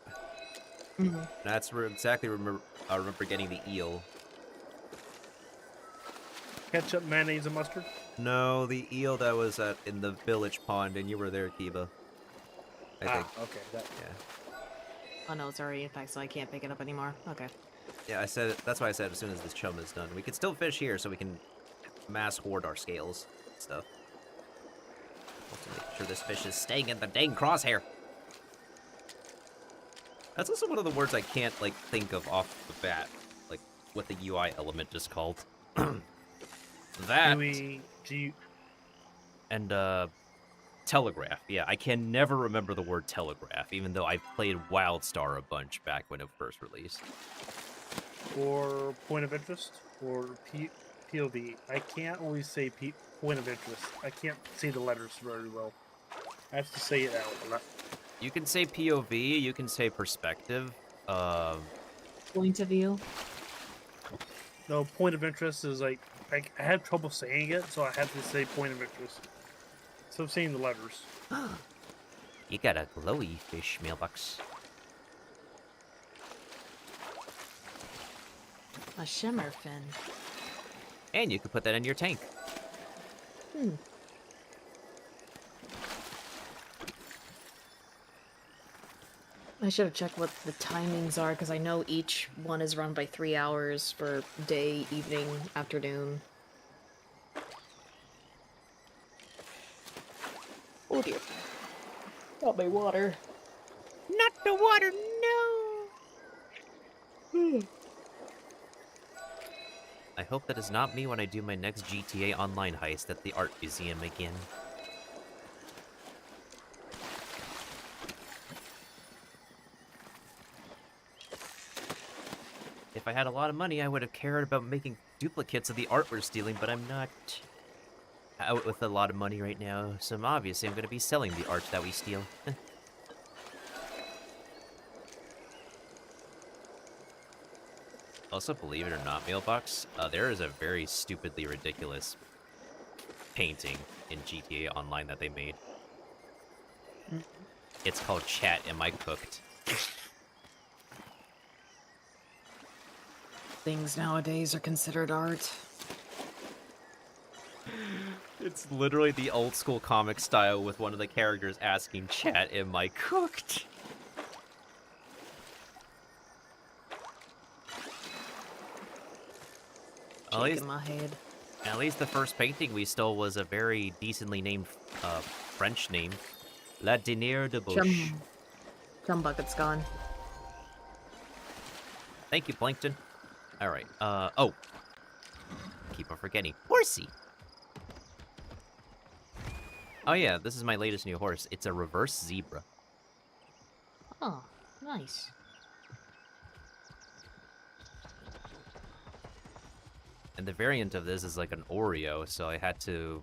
Mm-hmm. That's where exactly I remember getting the eel. Ketchup, mayonnaise, and mustard? No, the eel that was in the village pond, and you were there, Kiba. I think. Okay. That. Yeah. Oh no, it's already infected, so I can't pick it up anymore. Okay. Yeah, I said it. That's why I said as soon as this chum is done. We can still fish here, so we can mass hoard our scales and stuff. Have to make sure this fish is staying in the dang crosshair. That's also one of the words I can't, like, think of off the bat. Like, what the UI element is called. That. And, telegraph. Yeah, I can never remember the word telegraph, even though I played WildStar a bunch back when it first released. Or point of interest, or POV. I can't always say point of interest. I can't say the letters very well. I have to say it out. You can say POV, you can say perspective. Point of view. No, point of interest is like I have trouble saying it, so I have to say point of interest. So I'm saying the letters. You got a glowy fish, Mailbox. A shimmer fin. And you could put that in your tank. Hmm. I should have checked what the timings are, because I know each one is run by 3 hours for day, evening, afternoon. Oh dear. Got my water. Not the water, no! I hope that is not me when I do my next GTA Online heist at the art museum again. If I had a lot of money, I would have cared about making duplicates of the art we're stealing, but I'm not out with a lot of money right now, so obviously I'm going to be selling the art that we steal. Also, believe it or not, Mailbox, there is a very stupidly ridiculous painting in GTA Online that they made. It's called Chat, Am I Cooked? Things nowadays are considered art. It's literally the old school comic style with one of the characters asking Chat, Am I Cooked? Shaking my head. At least the first painting we stole was a very decently named French name. La Denier de Bouche. Chum bucket's gone. Thank you, Plankton. Alright, oh. Keep on forgetting. Horsey! Oh yeah, this is my latest new horse. It's a reverse zebra. Oh, nice. And the variant of this is like an Oreo, so I had to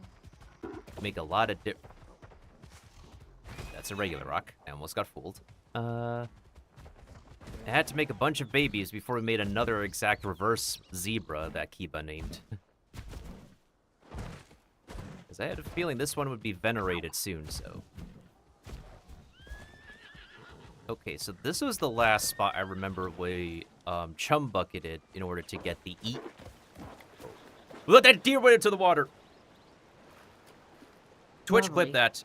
make a lot of That's a regular rock. I almost got fooled. I had to make a bunch of babies before we made another exact reverse zebra that Kiba named. Because I had a feeling this one would be venerated soon, so... Okay, so this was the last spot I remember we chum bucketed in order to get the eat. Look, that deer went into the water! Twitch Lovely. clip that.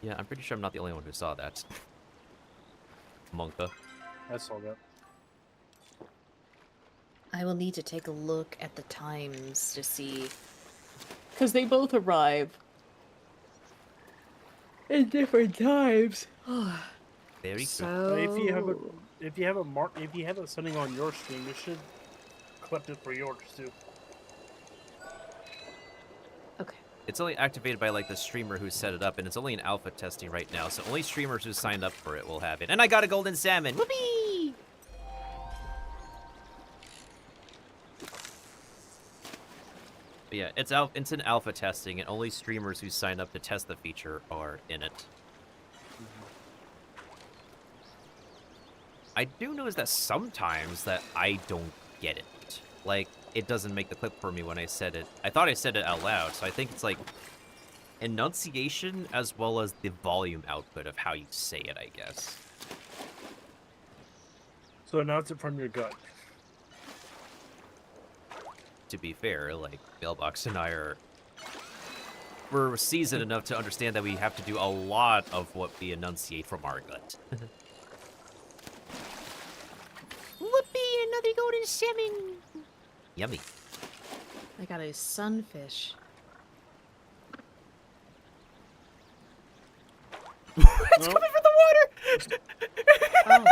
Yeah, I'm pretty sure I'm not the only one who saw that. Monka. I saw that. I will need to take a look at the times to see. Because they both arrive at different times. Very good. So... If you have it sitting on your stream, you should clip it for yours too. Okay. It's only activated by, like, the streamer who set it up, and it's only in alpha testing right now, so only streamers who signed up for it will have it. And I got a golden salmon! Whoopee! But yeah, it's in alpha testing, and only streamers who signed up to test the feature are in it. I do notice that sometimes that I don't get it. Like, it doesn't make the clip for me when I said it. I thought I said it out loud, so I think it's like enunciation as well as the volume output of how you say it, I guess. So announce it from your gut. To be fair, like, Mailbox and I we're seasoned enough to understand that we have to do a lot of what we enunciate from our gut. Whoopee, another golden salmon. Yummy. I got a sunfish. It's coming from the water! Oh,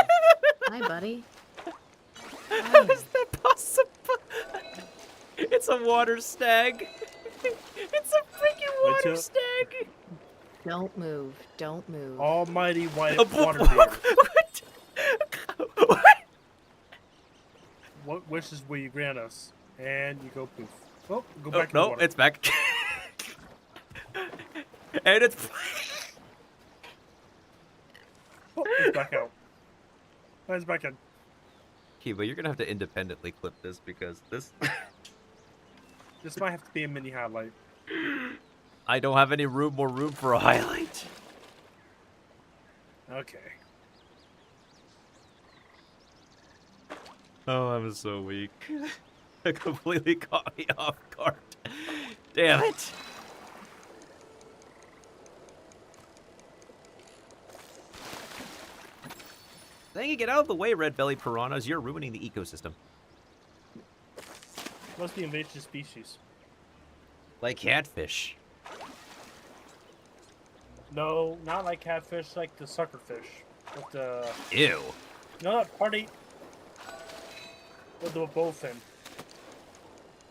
hi, buddy. How is that possible? It's a water stag. It's a freaking Wait water till- stag. Don't move. Don't move. Almighty white A water what? deer. What? What wishes will you grant us? And you go poof. Oh, go back in the No, water. it's back. And it's... Oh, it's back out. Oh, it's back in. Okay, but you're gonna have to independently clip this because this... This might have to be a mini highlight. I don't have any more room for a highlight. Okay. Oh, I'm so weak. It completely caught me off guard. Damn it. Dang it, get out of the way, red-bellied piranhas. You're ruining the ecosystem. Must be invasive species. Like catfish. No, not like catfish, like the suckerfish. With the... Ew. You know that party with the bowfin?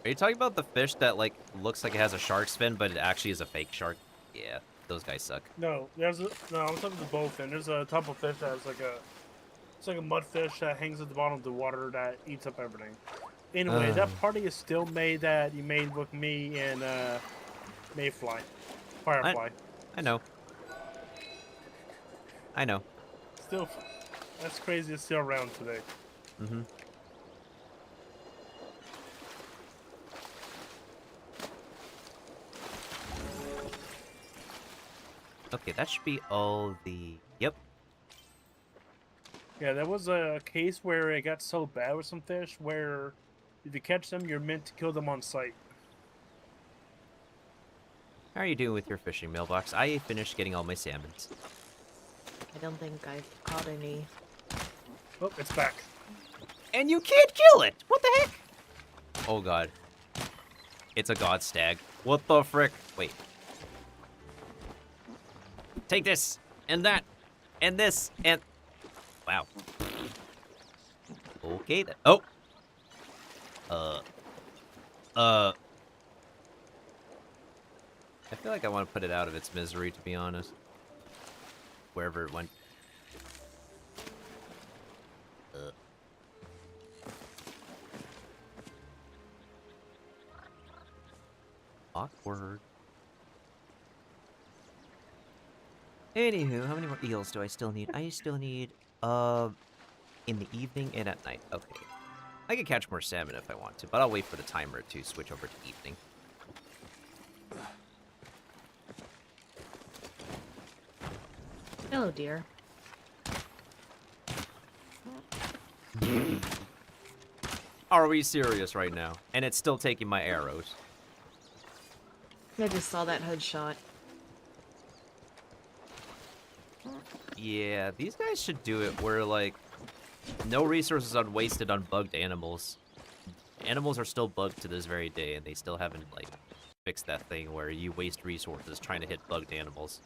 Are you talking about the fish that, like, looks like it has a shark's fin, but it actually is a fake shark? Yeah, those guys suck. No, I'm talking about the bowfin. There's a type of fish that's like a... It's like a mudfish that hangs at the bottom of the water that eats up everything. Anyway, that party is still made that you made with me and Mayfly. Firefly. I know. I know. Still, that's crazy. It's still around today. Mm-hmm. Okay, that should be all the... Yep. Yeah, there was a case where it got so bad with some fish where if you catch them, you're meant to kill them on sight. How are you doing with your fishing mailbox? I finished getting all my salmons. I don't think I've caught any. Oh, it's back. And you can't kill it! What the heck? Oh god. It's a god stag. What the frick? Wait. Take this, and that, and this, and... Wow. Okay then. Oh! I feel like I want to put it out of its misery, to be honest. Wherever it went. Awkward. Anywho, how many more eels do I still need? I still need, in the evening and at night. Okay. I can catch more salmon if I want to, but I'll wait for the timer to switch over to evening. Oh dear. Are we serious right now? And it's still taking my arrows. I just saw that headshot. Yeah, these guys should do it where, like, no resources are wasted on bugged animals. Animals are still bugged to this very day, and they still haven't, like, fixed that thing where you waste resources trying to hit bugged animals.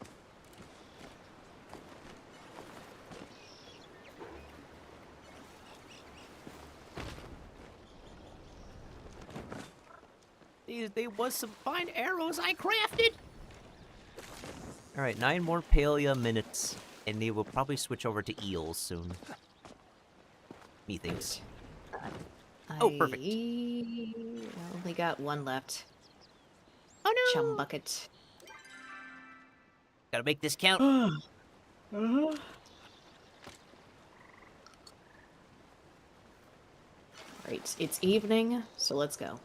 There was some fine arrows I crafted! Alright, 9 more Palia minutes, and they will probably switch over to eels soon. Methinks. Oh, perfect. I only got one left. Oh no! Chum bucket. Gotta make this count. Right, it's evening, so let's go.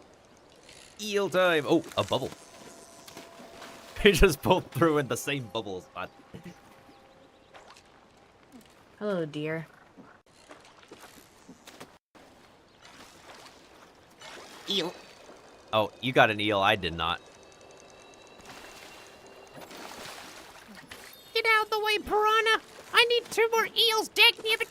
Eel time! Oh, a bubble. They just both threw in the same bubble spot. Hello, dear. Eel. Oh, you got an eel. I did not. Get out of the way, piranha! I need 2 more eels, dagnabbit!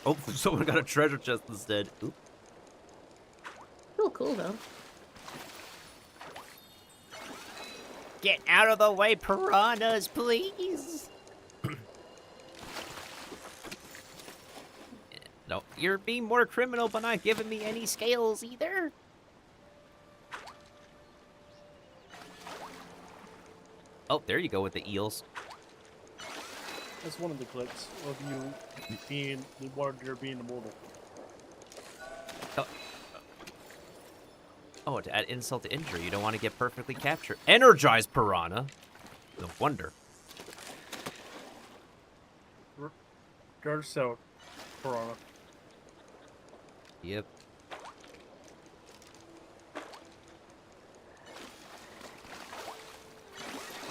Oh, someone got a treasure chest instead. Oop. Cool, though. Get out of the way, piranhas, please! No, you're being more criminal by not giving me any scales either. Oh, there you go with the eels. That's one of the clips of you being the water being immortal. Oh, to add insult to injury, you don't want to get perfectly captured. Energized piranha! No wonder. Dirt cell piranha. Yep.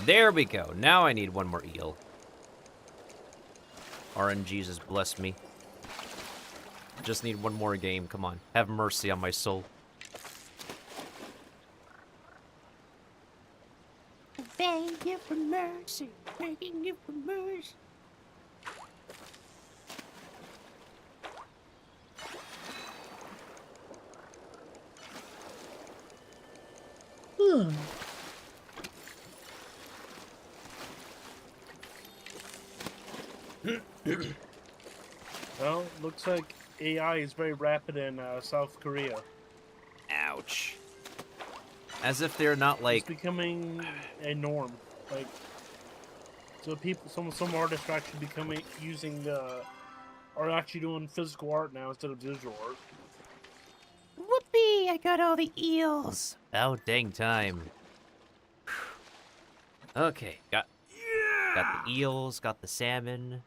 There we go. Now I need one more eel. RNG just bless me. Just need one more game. Come on. Have mercy on my soul. Begging you for mercy. Begging you for mercy. Well, looks like AI is very rapid in South Korea. Ouch. As if they're not like... It's becoming a norm. Like, so people, some artists are actually becoming are actually doing physical art now instead of digital art. Whoopee! I got all the eels. Oh, dang time. Okay, got the eels, got the salmon.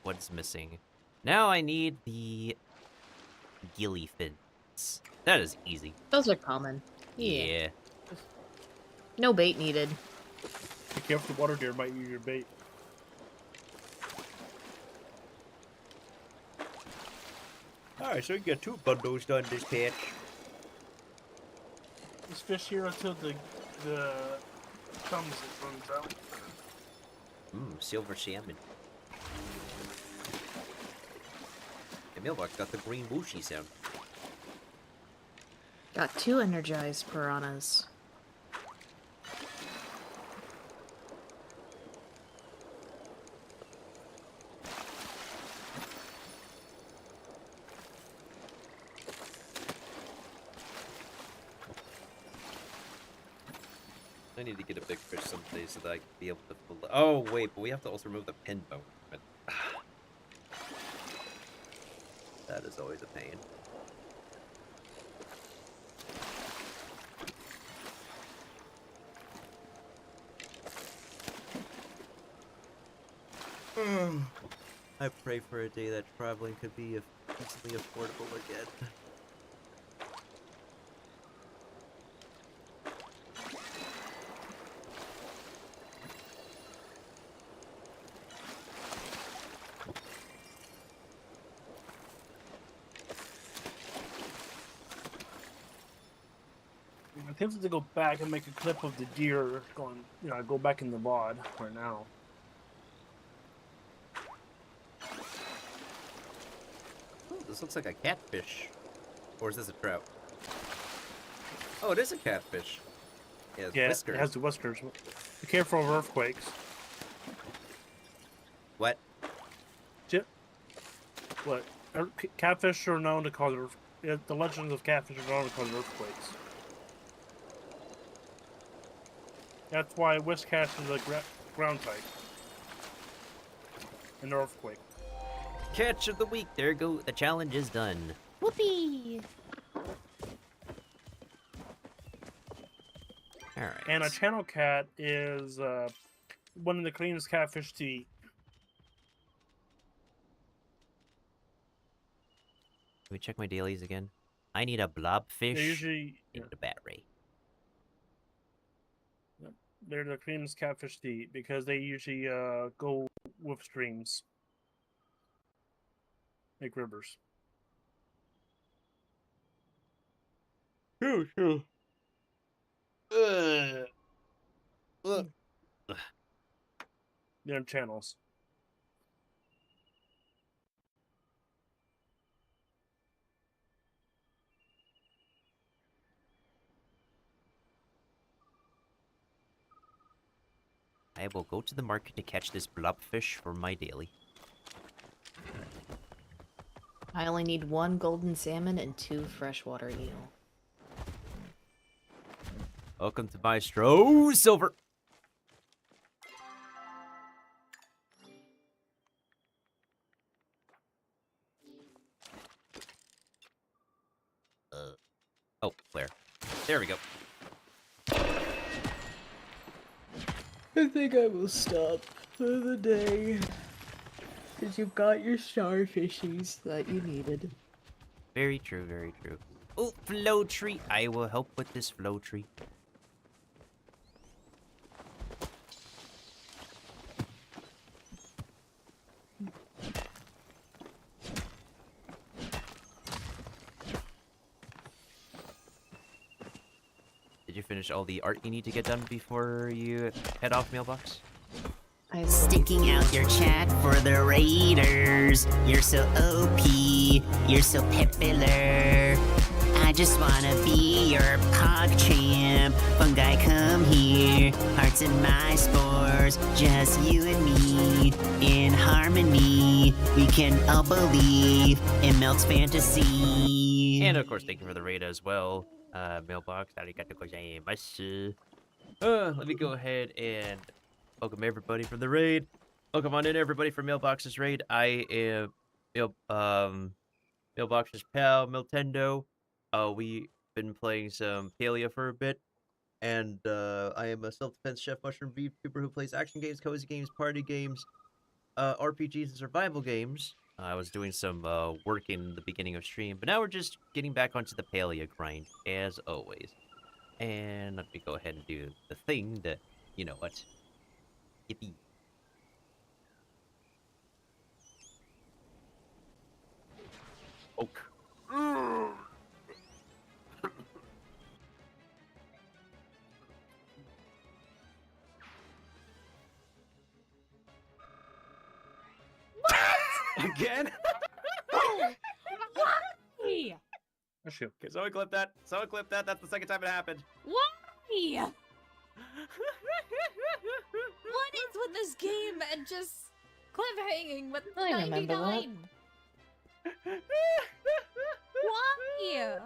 What's missing? Now I need the gilly fins. That is easy. Those are common. Yeah. No bait needed. Be careful, the water deer might use your bait. Alright, so you get 2 bundles done this patch. Just fish here until the thumbs runs out. Silver salmon. The mailbox got the green whooshy sound. Got 2 energized piranhas. I need to get a big fish someday so that I can be able to pull it. Oh, wait, but we have to also remove the pin bone. That is always a pain. I pray for a day that traveling could be easily affordable again. I'm tempted to go back and make a clip of the deer going, go back in the VOD right now. This looks like a catfish. Or is this a trout? Oh, it is a catfish. It has whiskers. It has the whiskers. Be careful of earthquakes. What? What? Catfish are known to cause the legends of catfish are known to cause earthquakes. That's why whiskers is a ground type. An earthquake. Catch of the week. There go. The challenge is done. Whoopee! Alright. And a channel cat is one of the cleanest catfish to eat. Let me check my dailies again. I need a blobfish. They usually and a bat ray. they're the cleanest catfish to eat because they usually go with streams, like rivers. Sure. They're channels. I will go to the market to catch this blobfish for my daily. I only need 1 golden salmon and 2 freshwater eel. Welcome to Maestro Silver. Oh, flare. There we go. I think I will stop for the day. Because you've got your starfishies that you needed. Very true, very true. Oh, flow tree. I will help with this flow tree. Did you finish all the art you need to get done before you head off, mailbox? I Sticking out your chat for the raiders. You're so OP, you're so popular. I just wanna be your pog champ. Fungi, come here. Hearts in my spores. Just you and me. In harmony. We can all believe in Melt's fantasy. And of course, thank you for the raid as well. Mailbox, arigatou gozaimasu. Let me go ahead and welcome everybody from the raid. Welcome on in, everybody, for Mailbox's raid. I am Mailbox's pal, Miltendo. We've been playing some Palea for a bit, and I am a self-defense chef mushroom Vtuber who plays action games, cozy games, party games, RPGs, and survival games. I was doing some work in the beginning of stream, but now we're just getting back onto the Palea grind, as always. And let me go ahead and do the thing that, you know what? Yippee. Oak. Again? Why? That's you. Okay, someone clip that. Someone clip that. That's the second time it happened. Why? What is with this game and just cliffhanging with I remember that. 99? Why?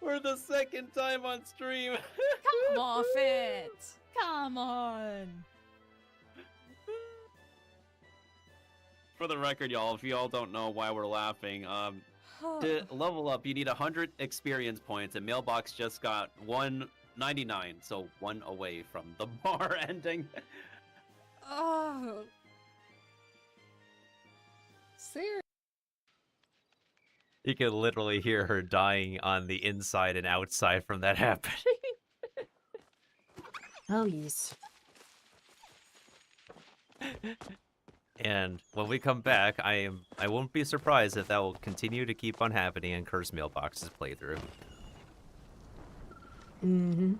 For the second time on stream. Come off it. Come on. For the record, y'all, if y'all don't know why we're laughing, to level up, you need 100 experience points, and Mailbox just got 199, so one away from the bar ending. Oh. Seriously. You can literally hear her dying on the inside and outside from that happening. Oh, yes. And when we come back, I won't be surprised if that will continue to keep on happening in Curse Mailbox's playthrough. Mm-hmm.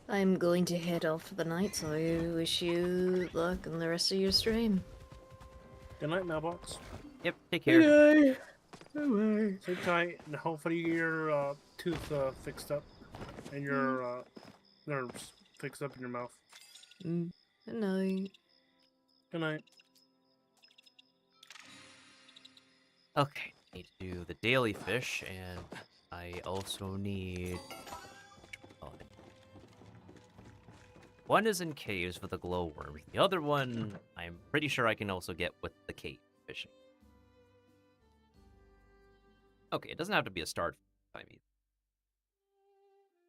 I'm going to head off for the night, so I wish you luck in the rest of your stream. Good night, Mailbox. Yep, take care. Sleep tight, and hopefully you get your tooth fixed up, and your nerves fixed up in your mouth. Good night. Good night. Okay, need to do the daily fish, and I also need... One is in caves with a glowworm. The other one, I'm pretty sure I can also get with the cave fishing. Okay, it doesn't have to be a start time either.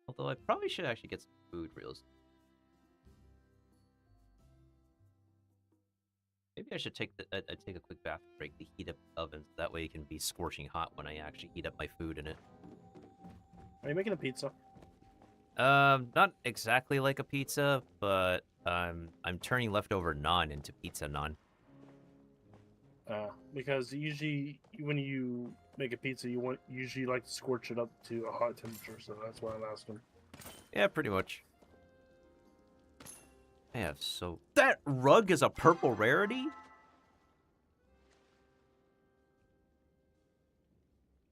Although I probably should actually get some food real soon. Maybe I should take take a quick bath break to heat up the oven, so that way it can be scorching hot when I actually heat up my food in it. Are you making a pizza? Not exactly like a pizza, but I'm turning leftover naan into pizza naan. Because usually when you make a pizza, you usually like to scorch it up to a hot temperature, so that's why I'm asking. Yeah, pretty much. I have so... That rug is a purple rarity?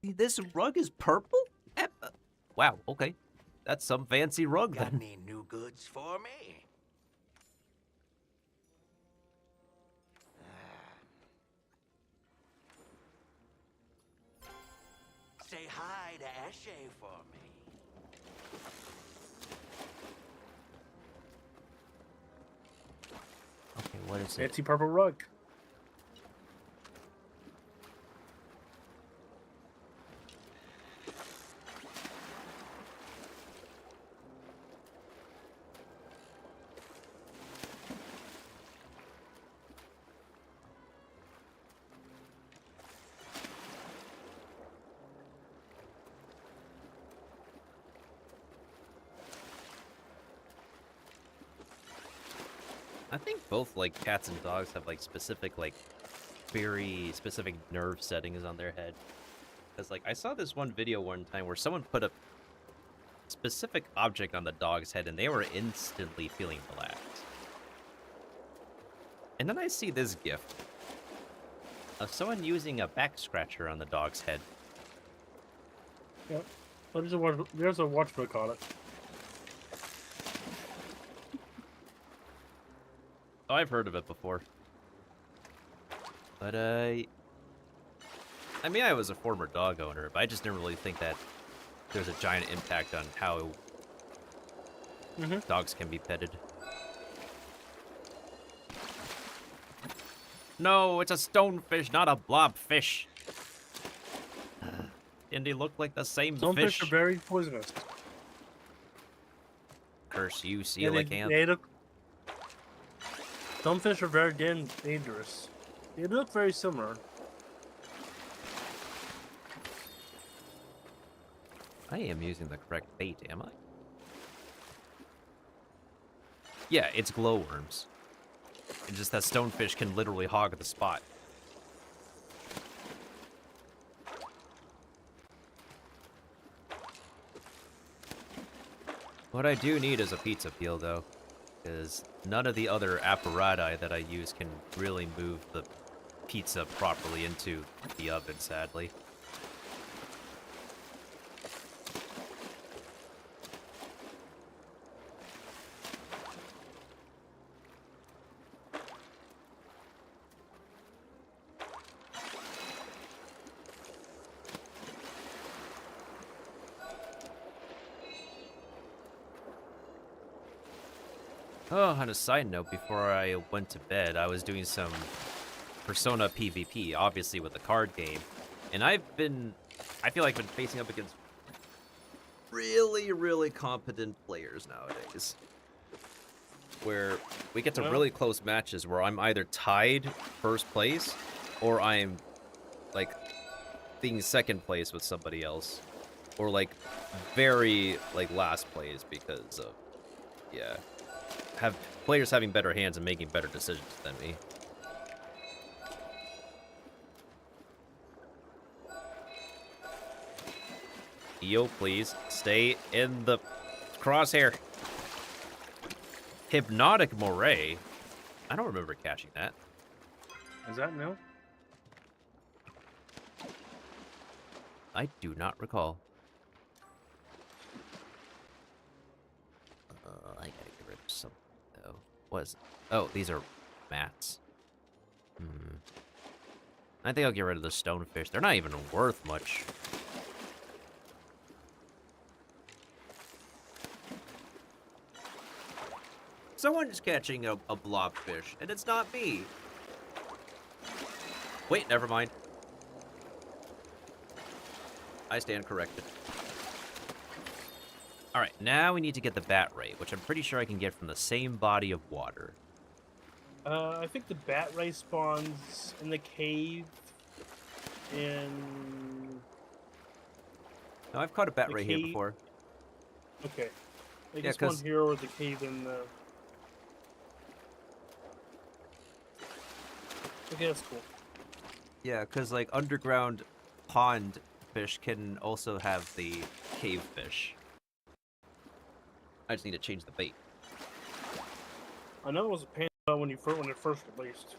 This rug is purple? Wow, okay. That's some fancy rug Got then. any new goods for me? Say hi to Eshe for me. Okay, what is it? Fancy purple rug. I think both like cats and dogs have like specific like very specific nerve settings on their head. Because like I saw this one video one time where someone put a specific object on the dog's head and they were instantly feeling relaxed. And then I see this gif of someone using a back scratcher on the dog's head. Yep. Oh, there's a watchbook on it. Oh, I've heard of it before. But, I mean, I was a former dog owner, but I just didn't really think that there's a giant impact on how dogs can be petted. No, it's a stonefish, not a blobfish. And they look like the same Stonefish fish. are very poisonous. Curse you, coelacanth. Stonefish are very dangerous. They look very similar. I am using the correct bait, am I? Yeah, it's glowworms. It's just that stonefish can literally hog the spot. What I do need is a pizza peel, though, because none of the other apparati that I use can really move the pizza properly into the oven, sadly. Oh, on a side note, before I went to bed, I was doing some Persona PvP, obviously with the card game. And I feel like I've been facing up against really, really competent players nowadays. Where we get to really close matches where I'm either tied first place, or I'm, like, being second place with somebody else. Or, like, very, like, last place because of, yeah. Have players having better hands and making better decisions than me. Yo, please stay in the crosshair. Hypnotic Moray. I don't remember catching that. Is that new? I do not recall. I gotta get rid of some. Oh, these are mats. I think I'll get rid of the stonefish. They're not even worth much. Someone's catching a blobfish, and it's not me. Wait, never mind. I stand corrected. Alright, now we need to get the bat ray, which I'm pretty sure I can get from the same body of water. I think the bat ray spawns in the cave in... No, I've caught a bat ray here before. Okay. Like Yeah, this one here or the cave in the... Okay, that's cool. Yeah, because, like, underground pond fish can also have the cave fish. I just need to change the bait. I know it was a pain when it first released.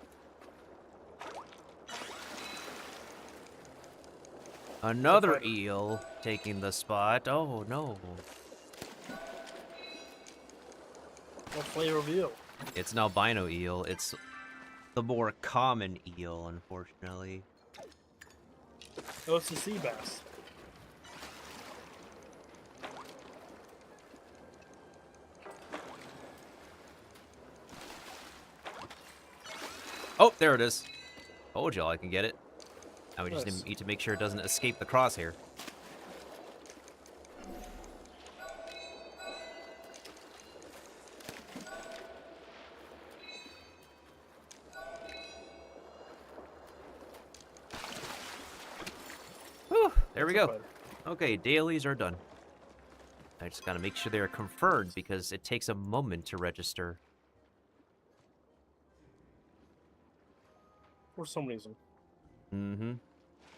Another eel taking the spot. Oh, no. What flavor of eel? It's an albino eel. It's the more common eel, unfortunately. Oh, it's the sea bass. Oh, there it is. Told y'all I can get it. Now we just need to make sure it doesn't escape the crosshair. Whew, there we go. Okay, dailies are done. I just gotta make sure they are confirmed because it takes a moment to register. for some reason. Mm-hmm.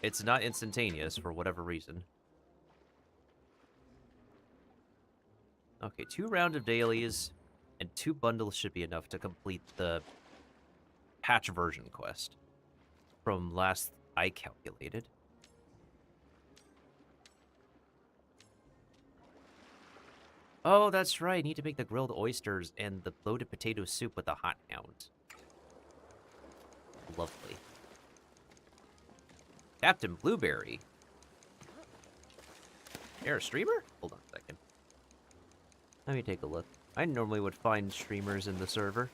It's not instantaneous for whatever reason. Okay, 2 rounds of dailies and 2 bundles should be enough to complete the patch version quest. From last I calculated. Oh, that's right. I need to make the grilled oysters and the loaded potato soup with the hot hound. Lovely. Captain Blueberry. You're a streamer? Hold on a second. Let me take a look. I normally would find streamers in the server.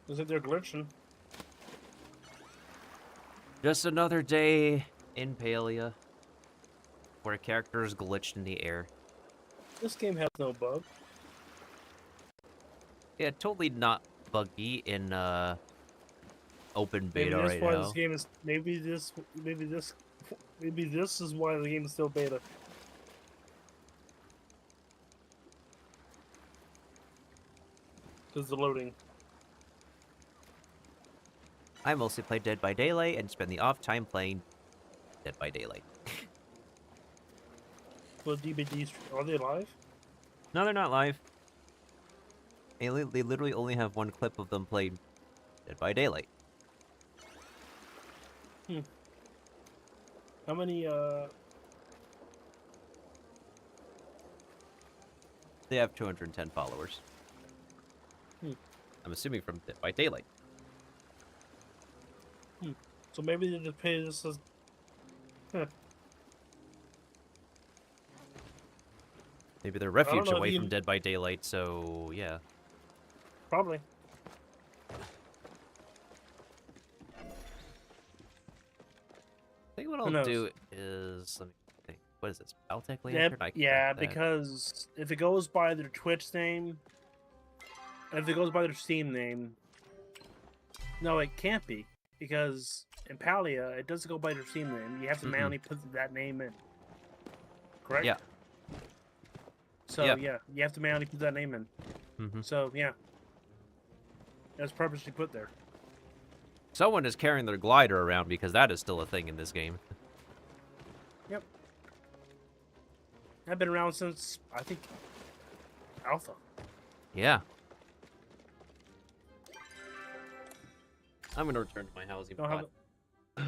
Looks like they're glitching. Just another day in Palia, where a character is glitched in the air. This game has no bug. Yeah, totally not buggy in open beta Maybe that's right why now. this game is. Maybe this is why the game is still beta. Because the loading. I mostly play Dead by Daylight and spend the off time playing Dead by Daylight. Well, DBDs, are they live? No, they're not live. They literally only have one clip of them playing Dead by Daylight. How many, They have 210 followers. I'm assuming from Dead by Daylight. So maybe they just pay this as... Maybe they're refuge know if away you- from Dead by Daylight, so yeah. Probably. I think what Who I'll knows? do is, let me think, what is this, Baltec Yeah, Lantern? I yeah, can't that. because if it goes by their Twitch name, if it goes by their Steam name, no, it can't be, because in Palia, it doesn't go by their Steam name. You have to manually put that name in. Correct? Yeah. So, yeah, you have to manually put that name in. So, yeah. That's purposely put there. Someone is carrying their glider around because that is still a thing in this game. Yep. I've been around since, I think, Alpha. Yeah. I'm gonna return to my housing Don't have plot.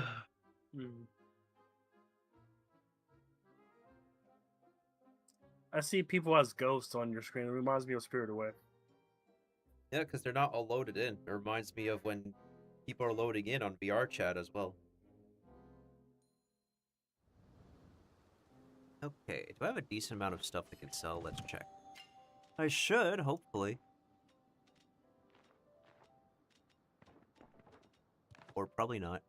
I see people as ghosts on your screen. It reminds me of Spirit Away. Yeah, because they're not all loaded in. It reminds me of when people are loading in on VR chat as well. Okay, do I have a decent amount of stuff I can sell? Let's check. I should, hopefully. Or probably not.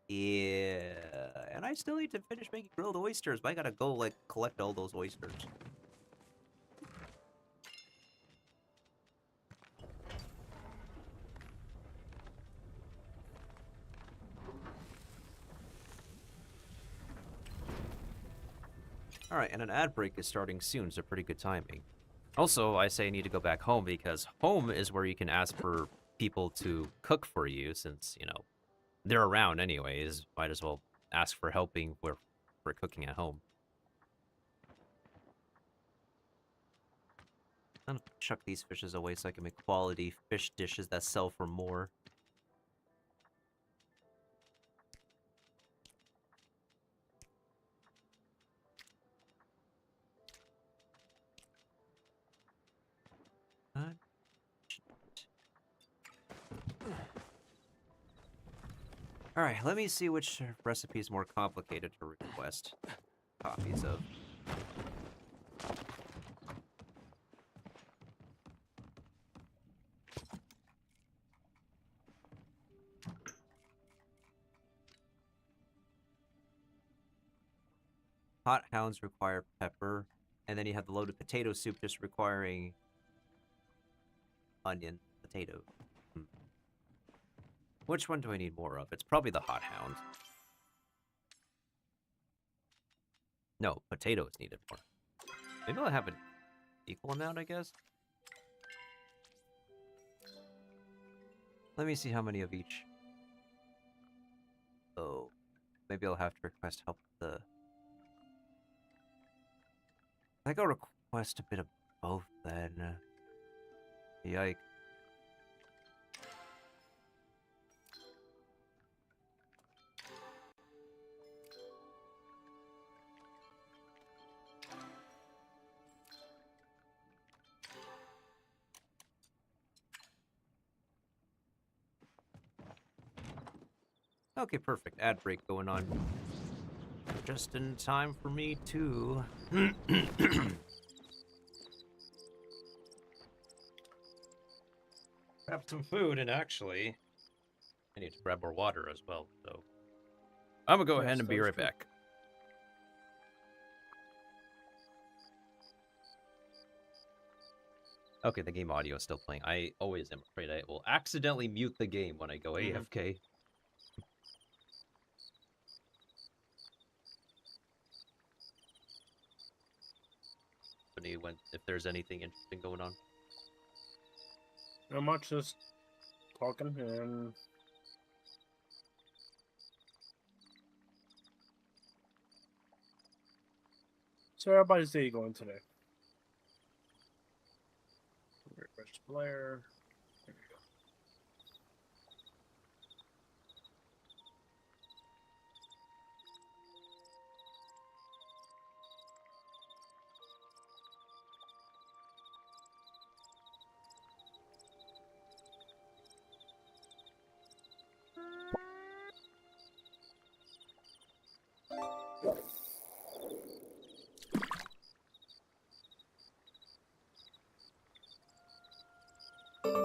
Yeah, and I still need to finish making grilled oysters, but I gotta go, like, collect all those oysters. Alright, and an ad break is starting soon, so pretty good timing. Also, I say I need to go back home because home is where you can ask for people to cook for you since, you know, they're around anyways. Might as well ask for helping for cooking at home. I'm gonna chuck these fishes away so I can make quality fish dishes that sell for more. Alright, let me see which recipe is more complicated to request copies of. Hot hounds require pepper, and then you have the loaded potato soup just requiring onion, potato. Which one do I need more of? It's probably the hot hound. No, potato is needed more. Maybe I'll have an equal amount, I guess. Let me see how many of each. Oh, maybe I'll have to request help with the. I think I'll request a bit of both then. Yikes. Okay, perfect. Ad break going on. Just in time for me to. Grab some food, and actually, I need to grab more water as well, so. I'm gonna go ahead and be right back. Okay, the game audio is still playing. I always am afraid I will accidentally mute the game when I go AFK. If there's anything interesting going on. Not much, just talking and. So everybody's day going today. Refresh player. There we go.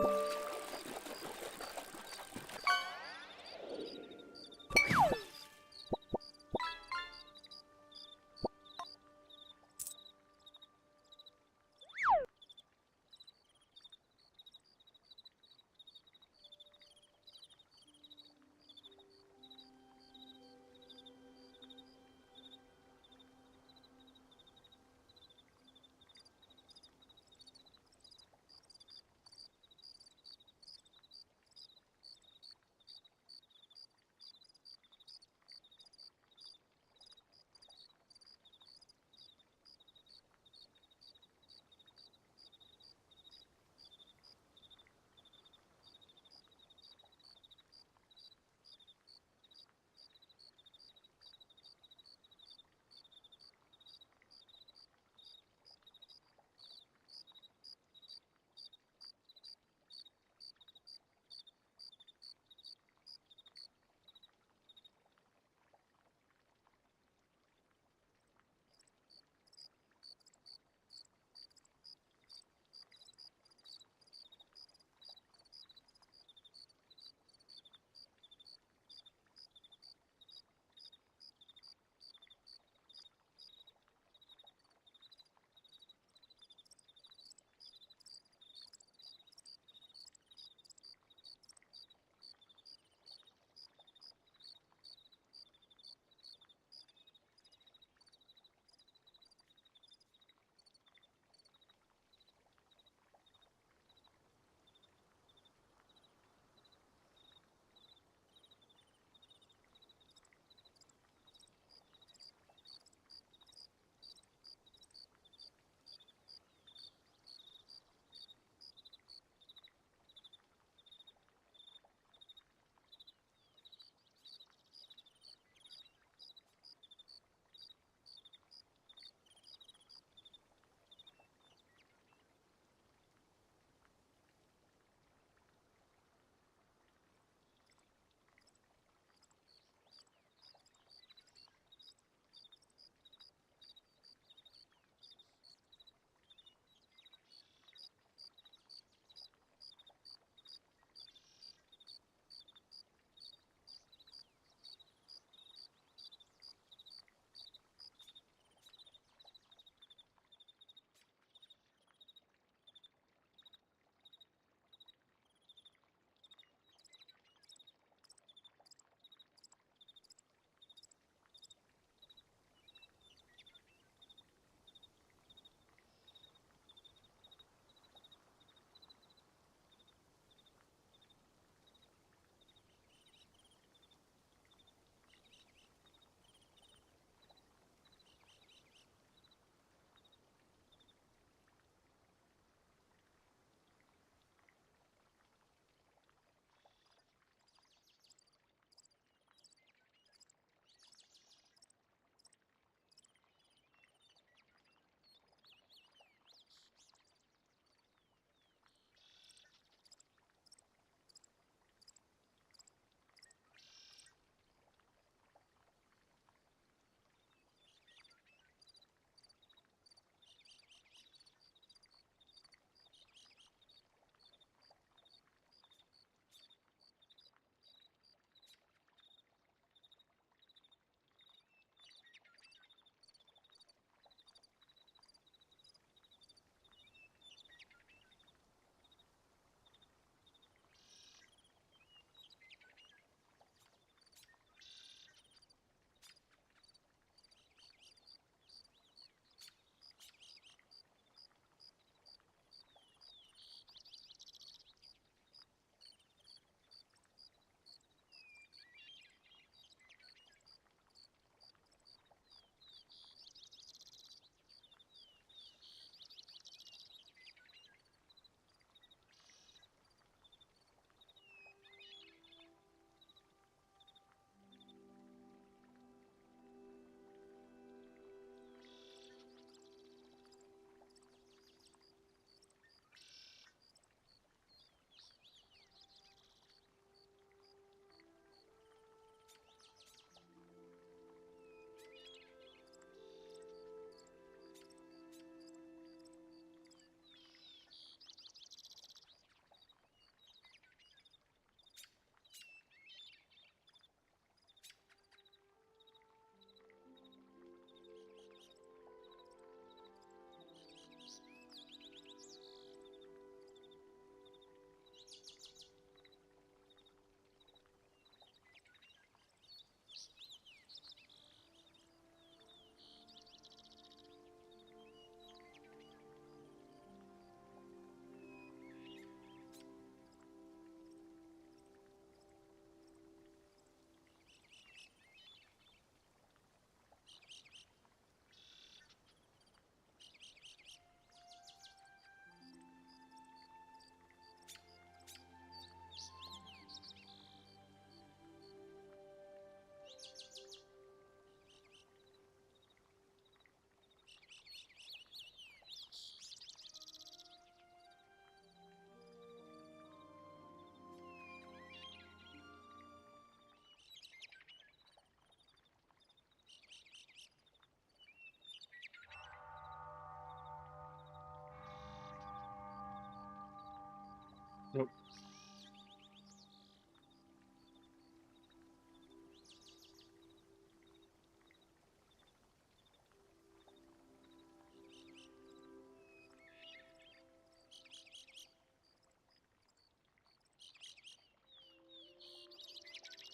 Nope.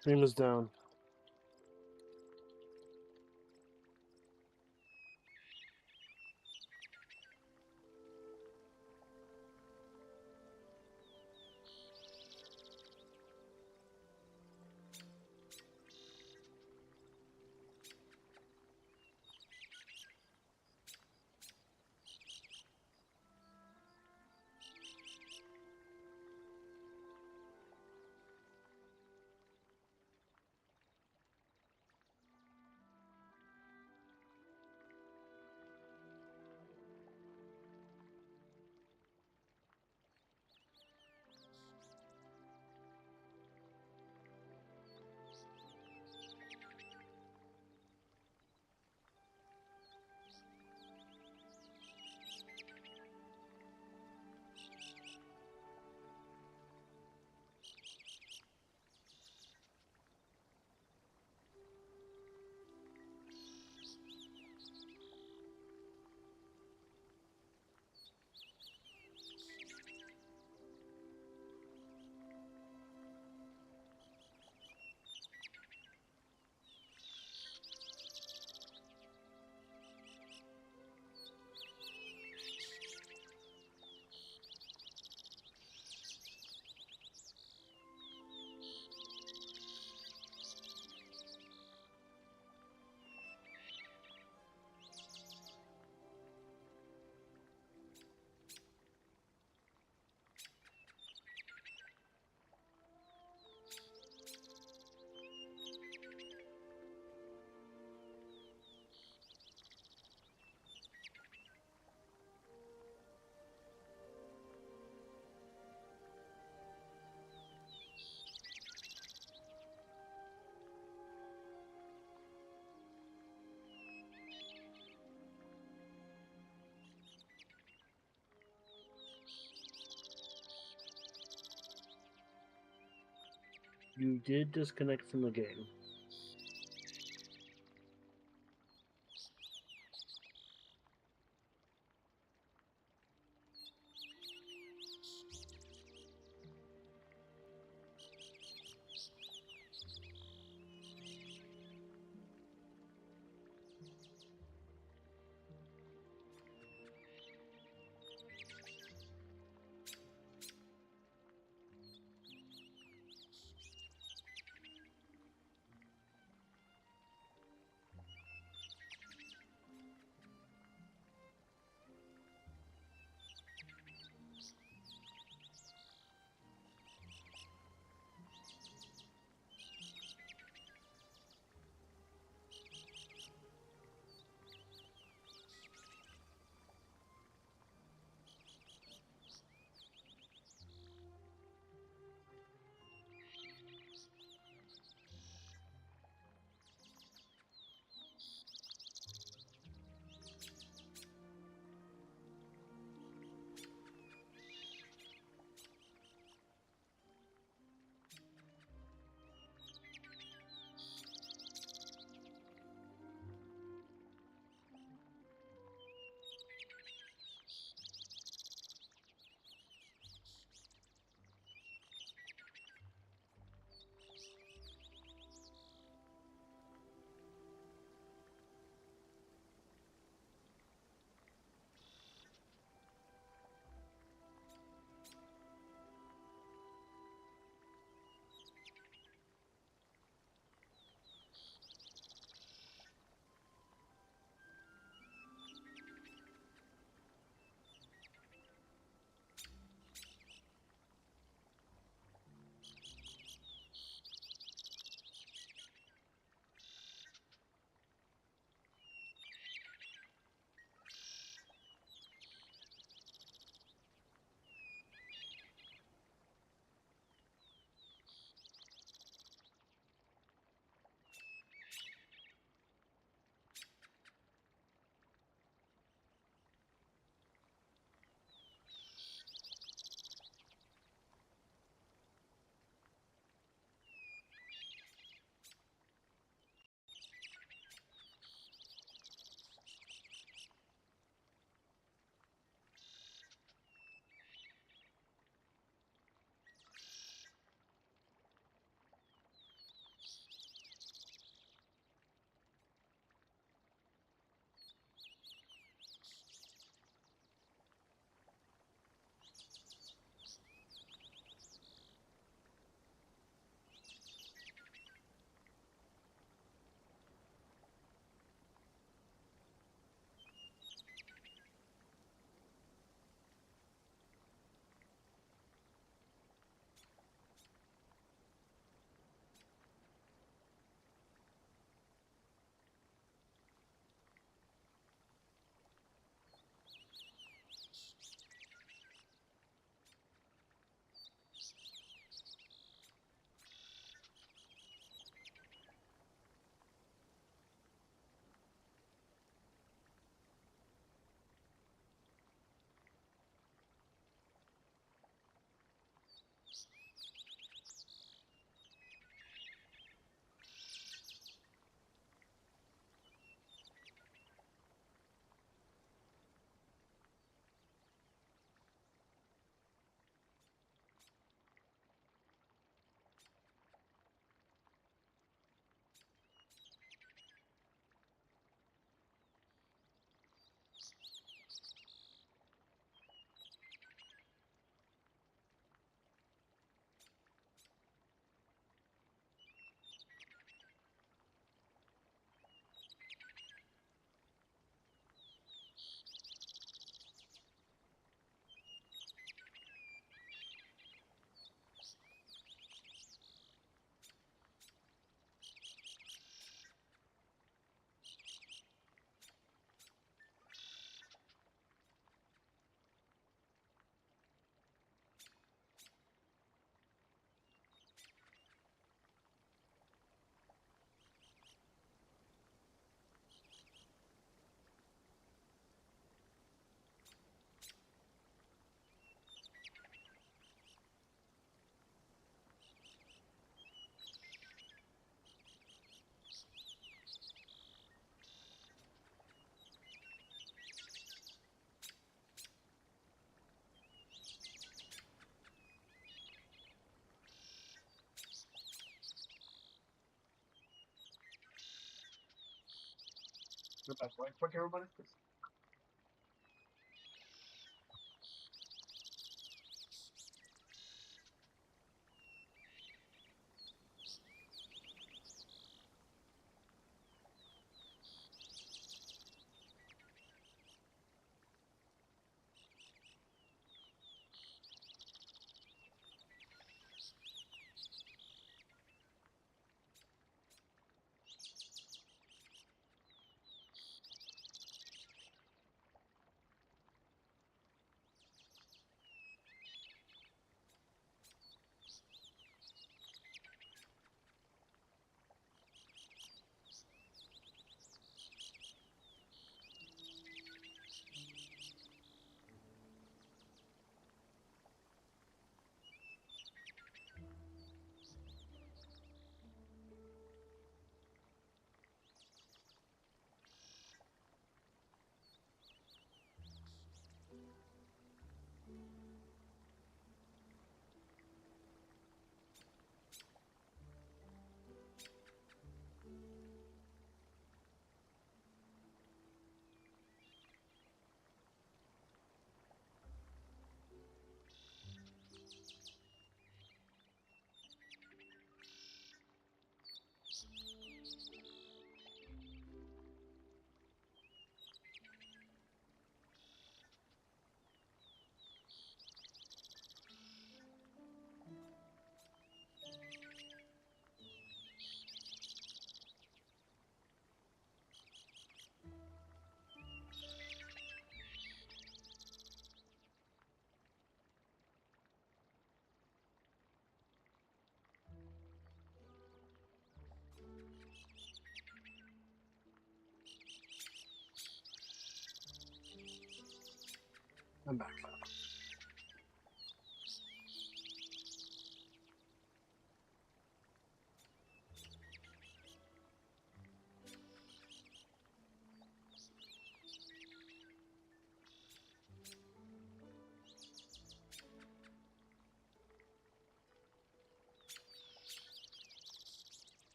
Stream is down. You did disconnect from the game. Quick, everybody. I'm back.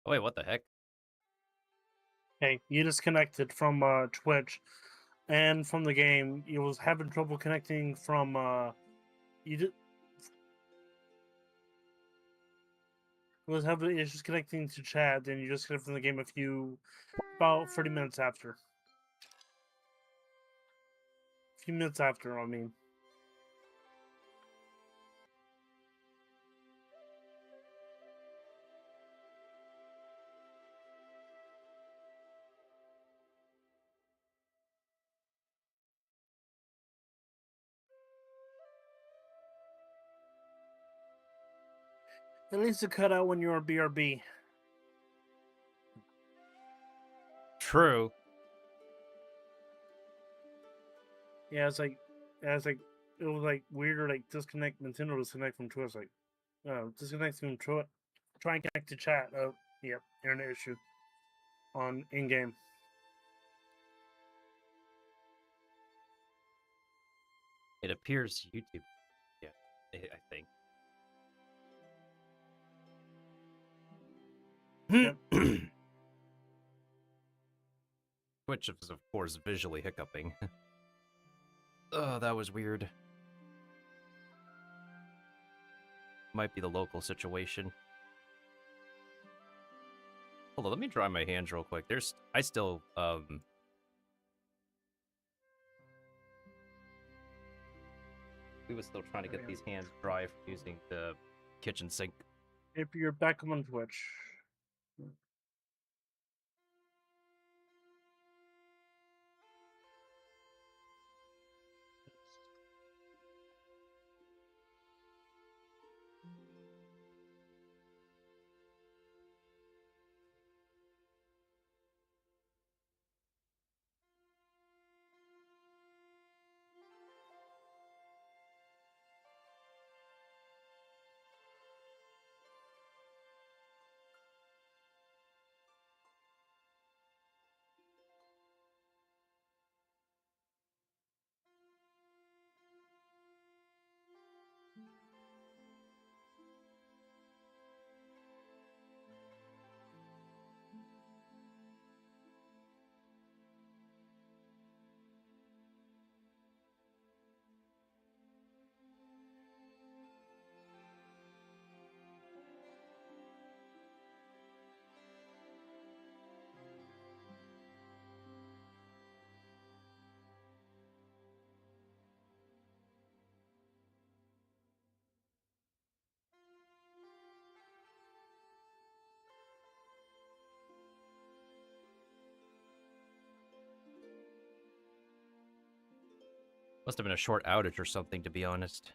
Oh, wait, what the heck? Hey, you disconnected from Twitch and from the game. You was having trouble connecting from you did was having issues connecting to chat, and you just got from the game about 30 minutes after. A few minutes after, I mean. At least it cut out when you're a BRB. True. Yeah, it was like weird, like Nintendo disconnect from Twitch, like disconnect from Twitch. Try and connect to chat. Oh, yep, internet issue on in game. It appears YouTube. Yeah, I think. Twitch is, of course, visually hiccuping. Oh, that was weird. Might be the local situation. Hold on, let me dry my hands real quick. I still, we were still trying to get these hands dry from using the kitchen sink. If you're back on Twitch. Must have been a short outage or something, to be honest.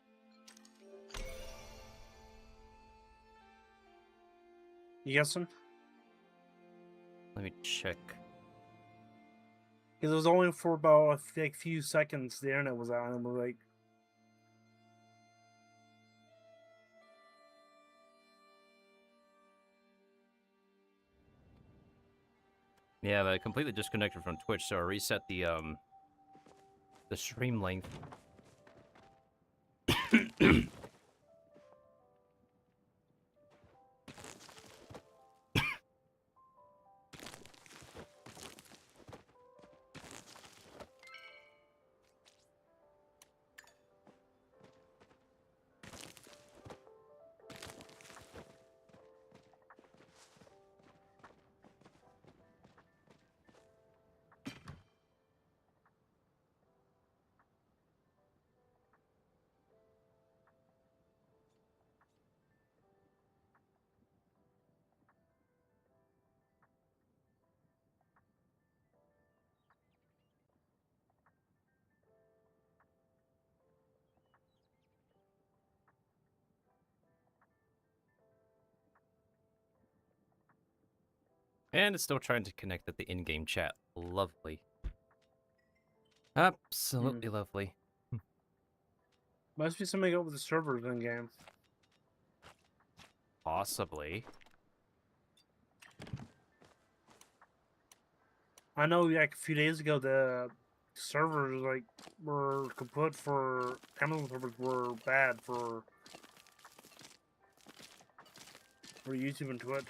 You guessing? Let me check. Because it was only for about a few seconds the internet was out, and we're like, Yeah, but I completely disconnected from Twitch, so I reset the stream length. And it's still trying to connect at the in-game chat. Lovely. Absolutely lovely. must be something up with the servers in game. Possibly. I know, like a few days ago, the servers were kaput for Amazon servers were bad for YouTube and Twitch.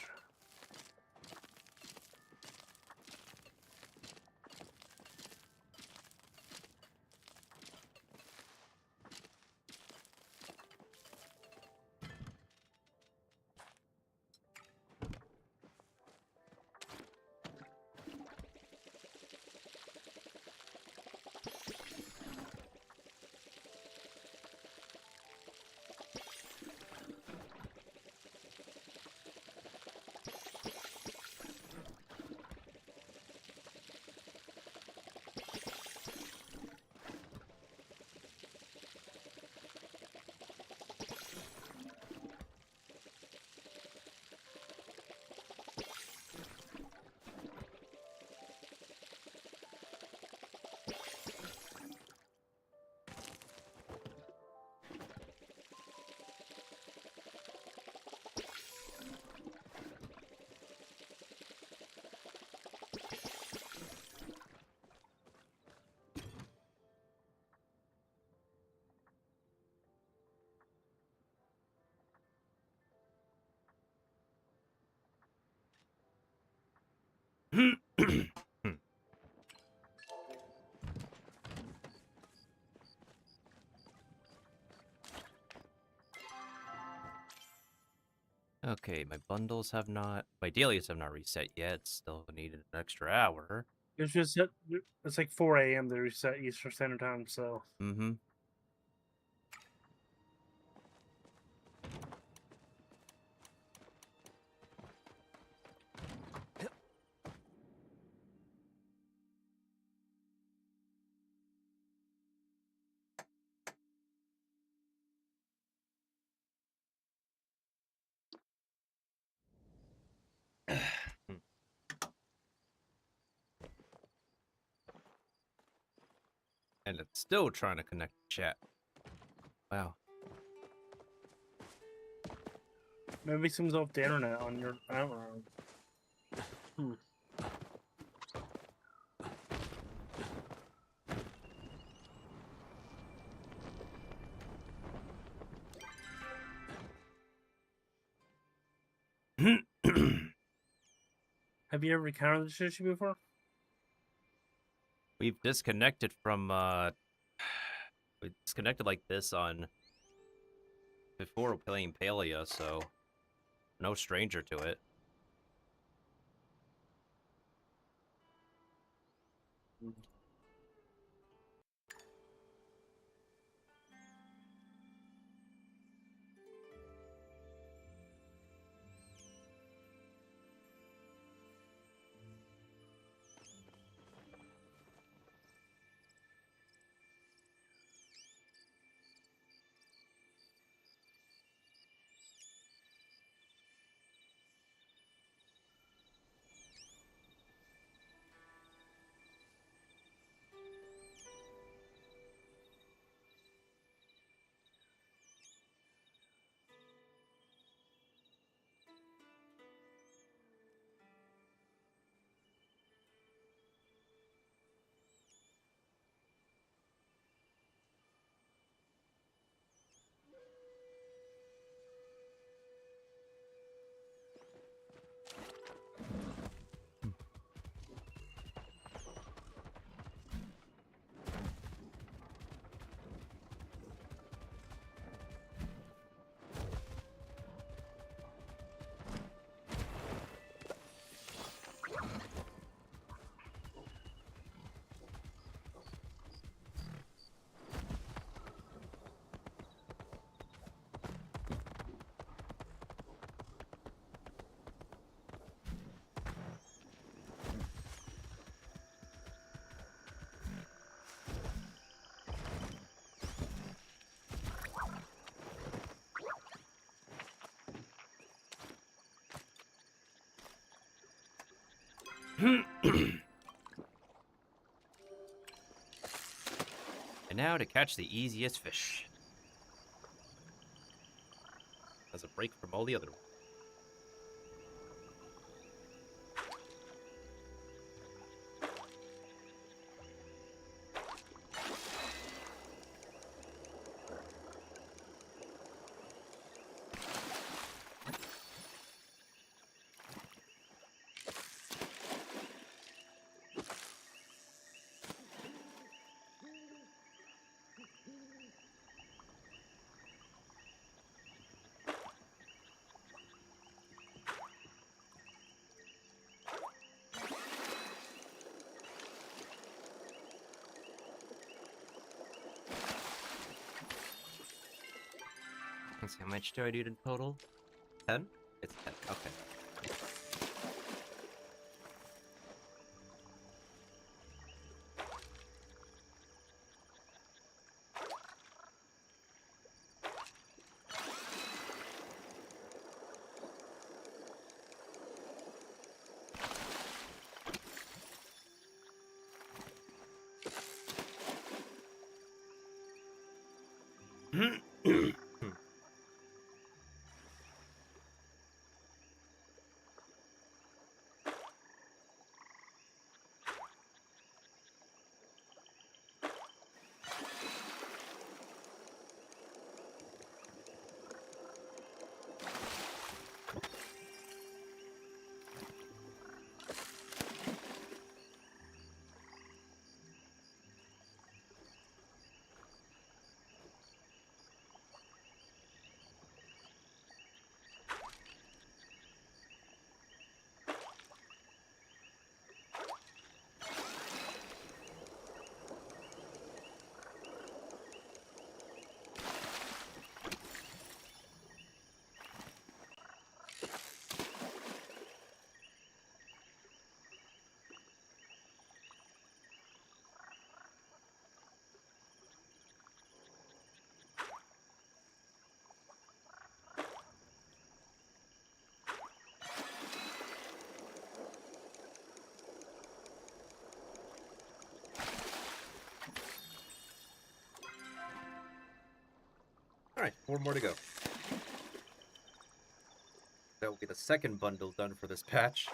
bundles have not. My dailies have not reset yet. Still needed an extra hour. It's just it's like 4 a.m. they reset Eastern Standard Time, so. Mm-hmm. And it's still trying to connect to chat. Wow. Maybe someone's off the internet on your. I don't know. Have you ever encountered this issue before? We've disconnected from we disconnected like this on before playing Palia, so no stranger to it. And now to catch the easiest fish. As a break from all the other ones. Let's see, how much do I do in total? 10? It's 10, okay. Alright, 4 more to go. That will be the second bundle done for this patch.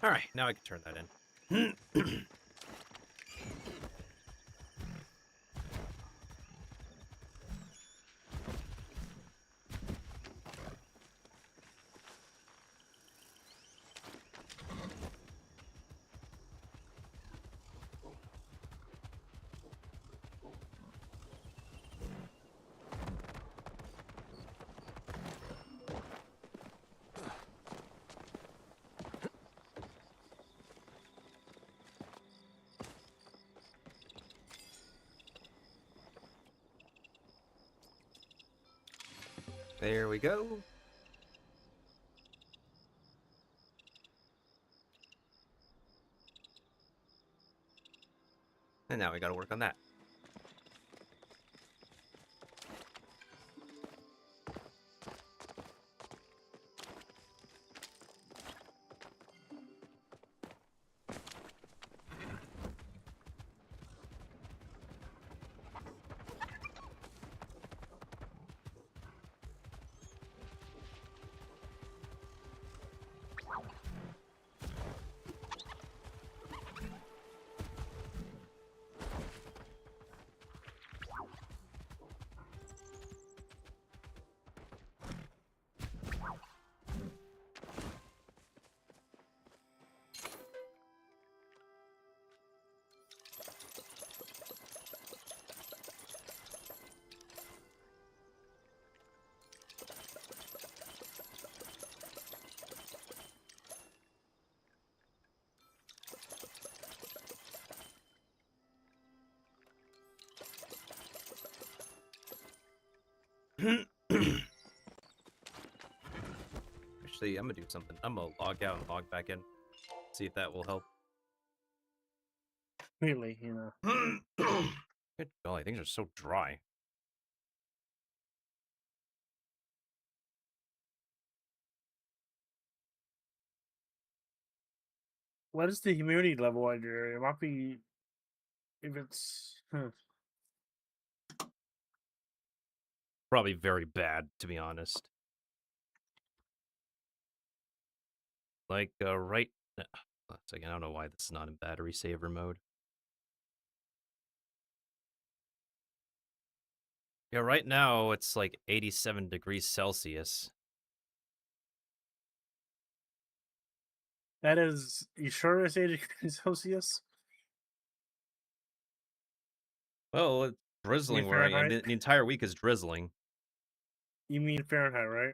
Alright, now I can turn that in. There we go. And now we gotta work on that. Actually, I'm gonna do something. I'm gonna log out and log back in. See if that will help. Really, you know. Good golly, things are so dry. What is the humidity level out there? It might be if it's Probably very bad, to be honest. Like, right... One second, I don't know why this is not in battery saver mode. Yeah, right now it's like 87 degrees Celsius. that is. You sure it's 80 degrees Celsius? Well, it's drizzling where I am. Fahrenheit? The entire week is drizzling. You mean Fahrenheit, right?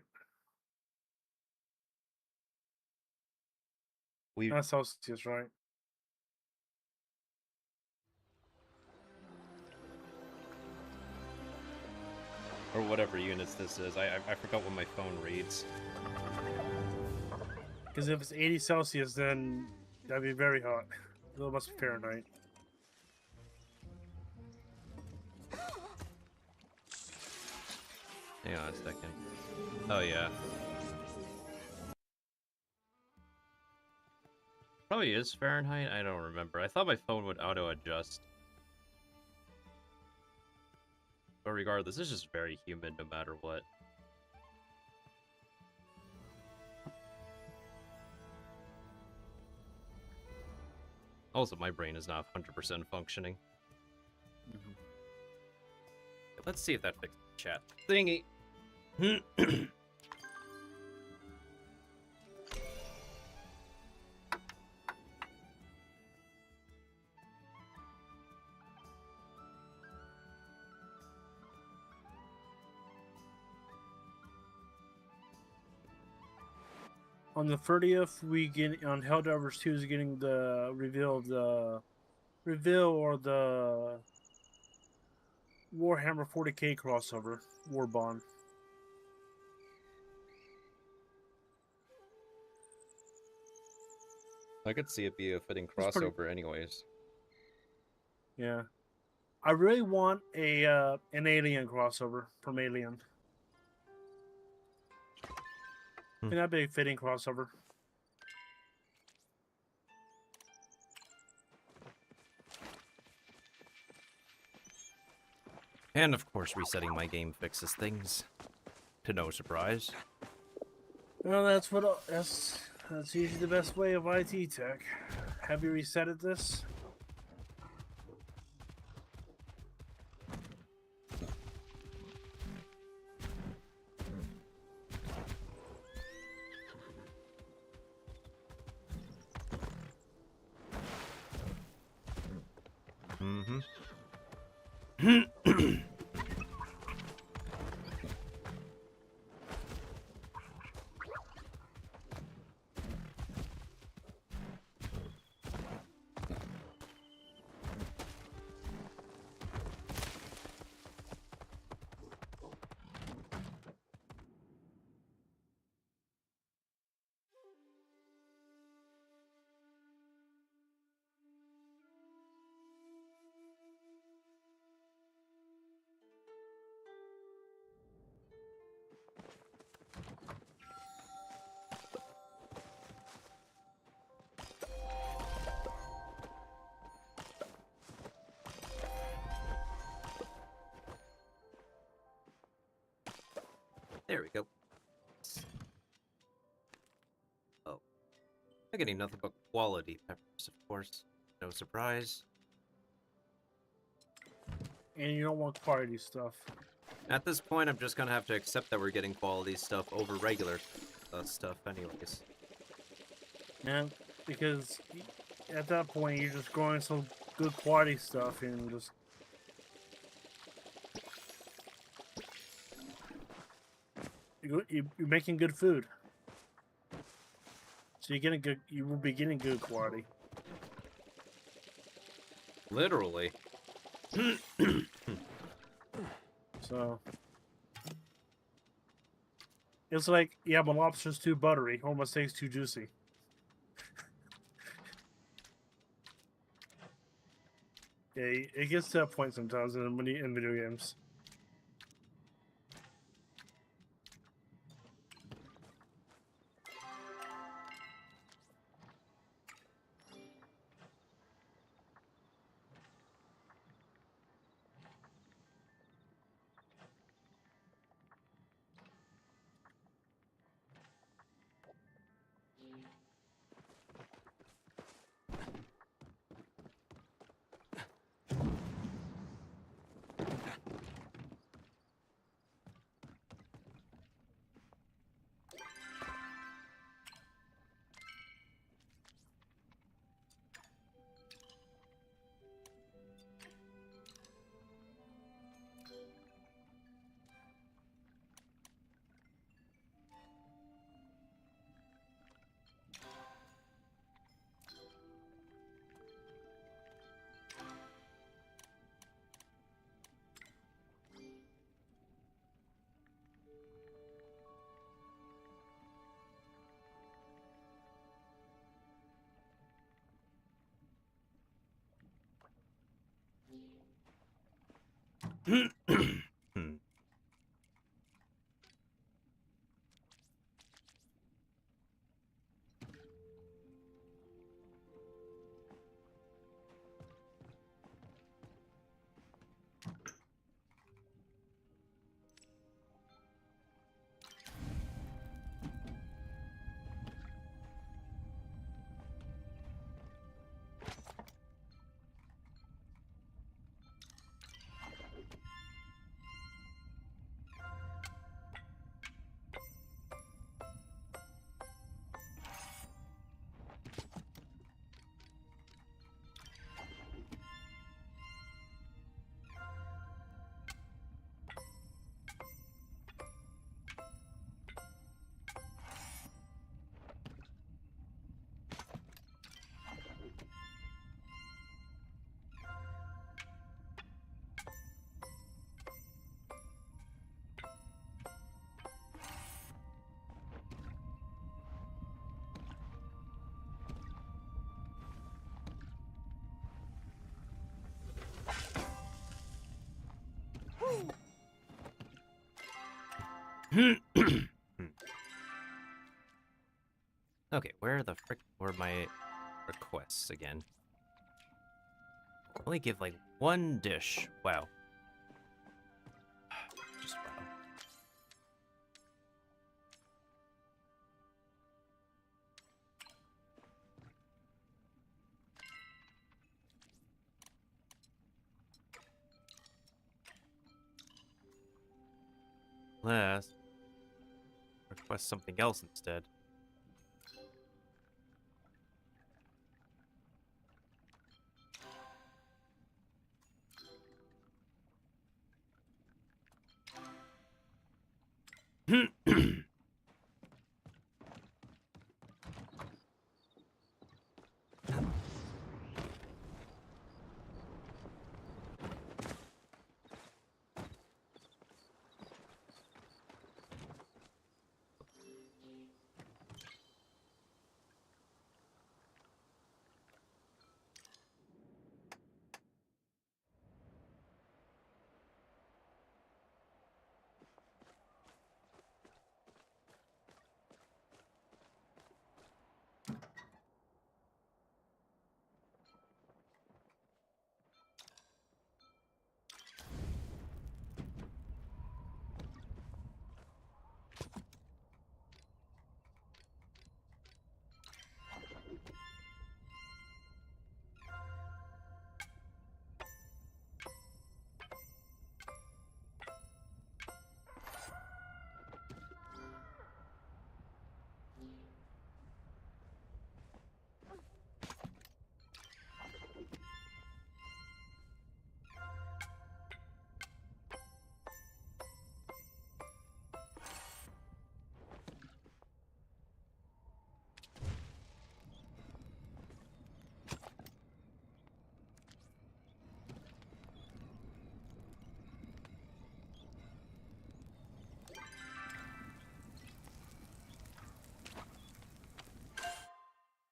Not Celsius, right? Or whatever units this is. I forgot what my phone reads. Because if it's 80 Celsius, then that'd be very hot. It must be Fahrenheit. Hang on a second. Oh, yeah. Probably is Fahrenheit. I don't remember. I thought my phone would auto adjust. But regardless, it's just very humid no matter what. Also, my brain is not 100% functioning. Let's see if that fixes the chat thingy. On the 30th, we get on Helldivers 2 is getting the reveal or the Warhammer 40k crossover, Warbond. I could see it be a fitting That's pretty- crossover anyways. Yeah, I really want a an Alien crossover from Alien. And that'd be a fitting crossover. And of course, resetting my game fixes things. To no surprise. Well, that's usually the best way of IT tech. Have you resetted this? There we go. Oh. I'm getting nothing but quality peppers, of course. No surprise. And you don't want quality stuff. At this point, I'm just gonna have to accept that we're getting quality stuff over regular stuff anyways. Yeah, because at that point you're just growing some good quality stuff and just you're making good food. So you will be getting good quality. Literally. So it's like, yeah, my lobster's too buttery, or my steak's too juicy. Yeah, it gets to that point sometimes in video games. Okay, where the frick were my requests again? Only give like one dish. Wow. Just wow. Let's request something else instead.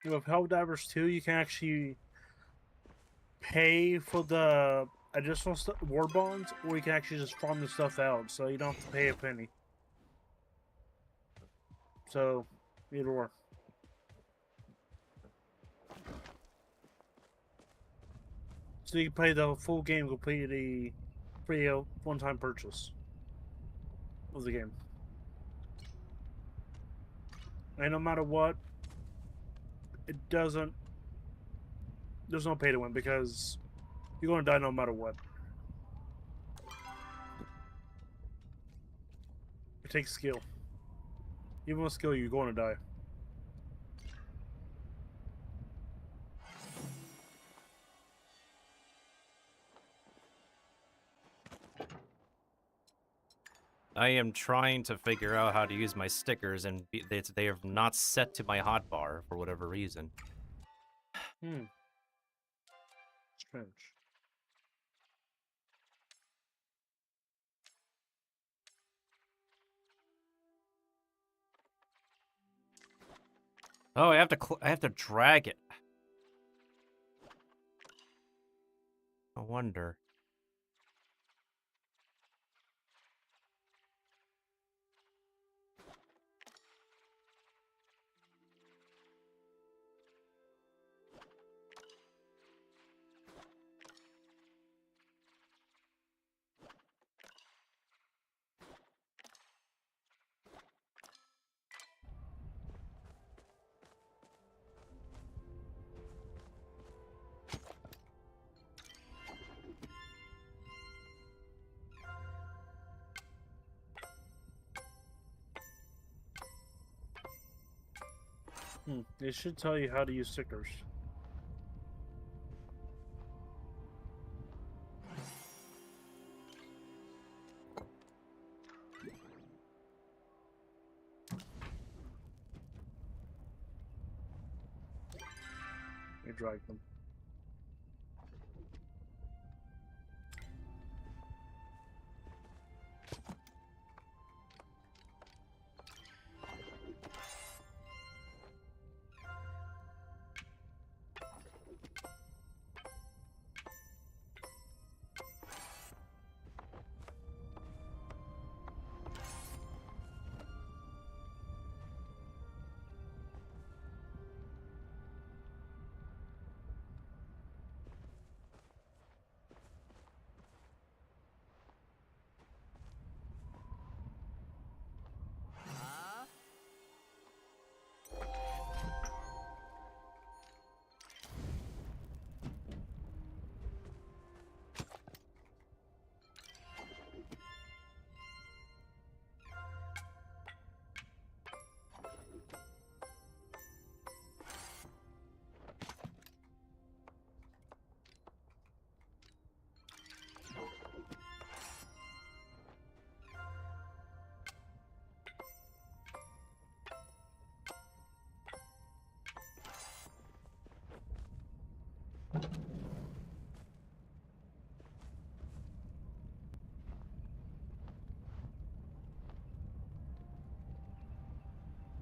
With Helldivers 2, you can actually pay for the additional war bonds, or you can actually just farm the stuff out, so you don't have to pay a penny. So, either or. So you can play the full game completely free one-time purchase of the game. And no matter what, it doesn't... There's no pay to win, because you're going to die no matter what. It takes skill. Even with skill, you're going to die. I am trying to figure out how to use my stickers, and they are not set to my hotbar for whatever reason. Strange. Oh, I have to drag it. No wonder. It should tell you how to use stickers. You drag them.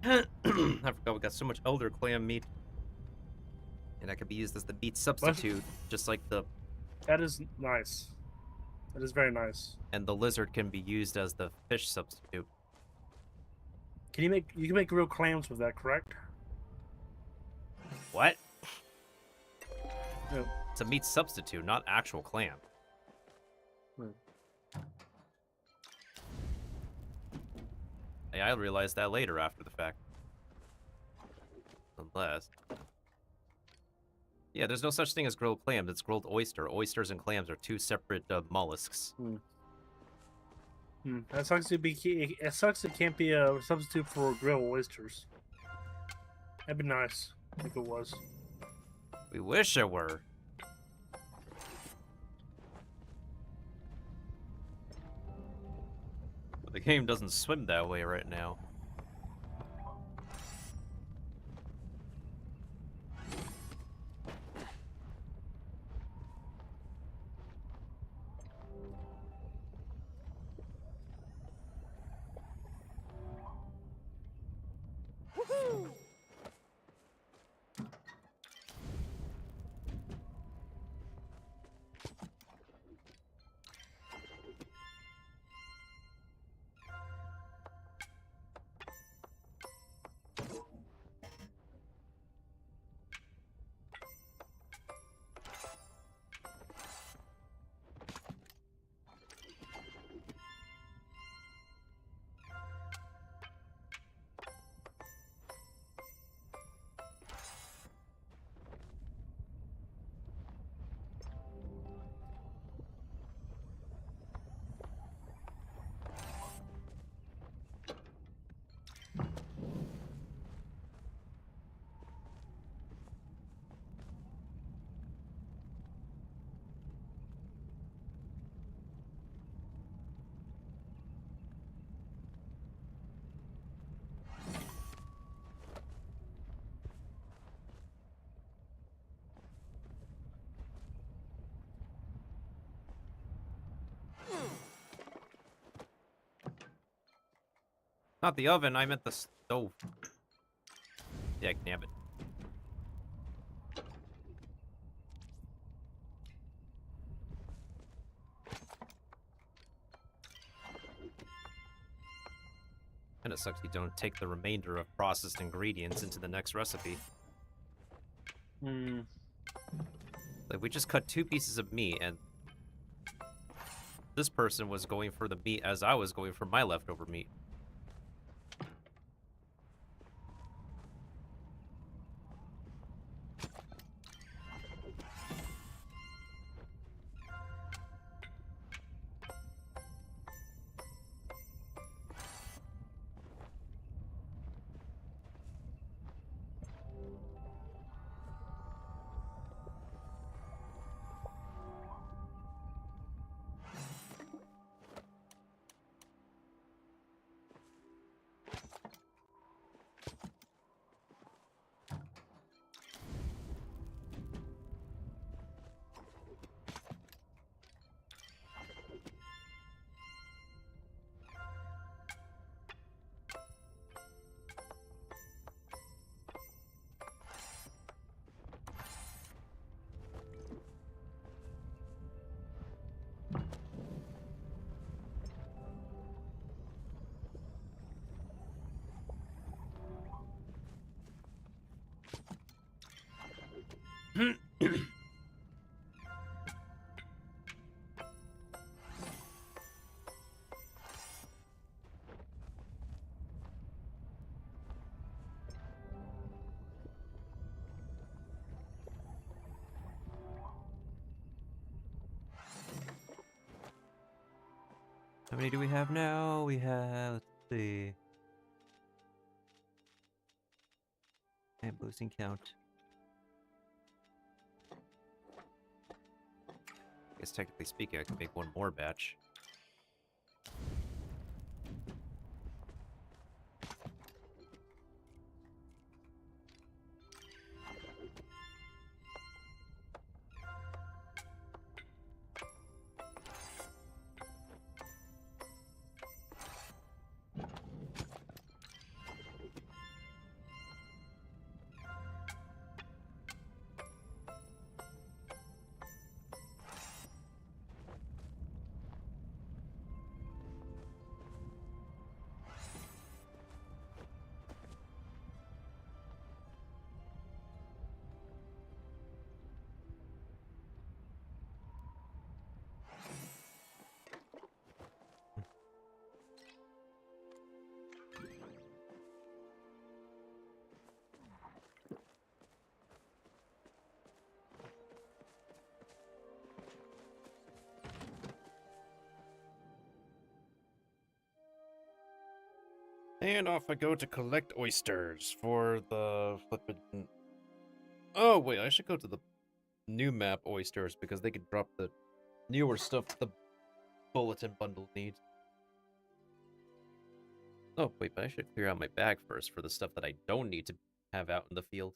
I forgot we got so much elder clam meat. And that could be used as the meat substitute, just like the... That is nice. That is very nice. And the lizard can be used as the fish substitute. You can make real clams with that, correct? What? No. It's a meat substitute, not actual clam. Hey, I realized that later after the fact. Unless... Yeah, there's no such thing as grilled clams. It's grilled oyster. Oysters and clams are two separate mollusks. That sucks. It sucks. It can't be a substitute for grilled oysters. That'd be nice if it was. We wish it were. But the game doesn't swim that way right now. Not the oven, I meant the stove. Yeah, damn it. And it sucks you don't take the remainder of processed ingredients into the next recipe. Like, we just cut 2 pieces of meat, and this person was going for the meat as I was going for my leftover meat. How many do we have now? We have, let's see. And boosting count. I guess technically speaking, I can make one more batch. And off I go to collect oysters for the flippin'... Oh, wait, I should go to the new map oysters because they can drop the newer stuff the bulletin bundle needs. Oh, wait, but I should clear out my bag first for the stuff that I don't need to have out in the field.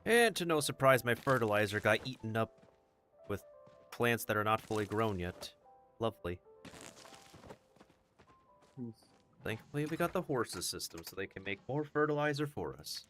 And to no surprise, my fertilizer got eaten up with plants that are not fully grown yet. Lovely. Thankfully, we got the horses system so they can make more fertilizer for us.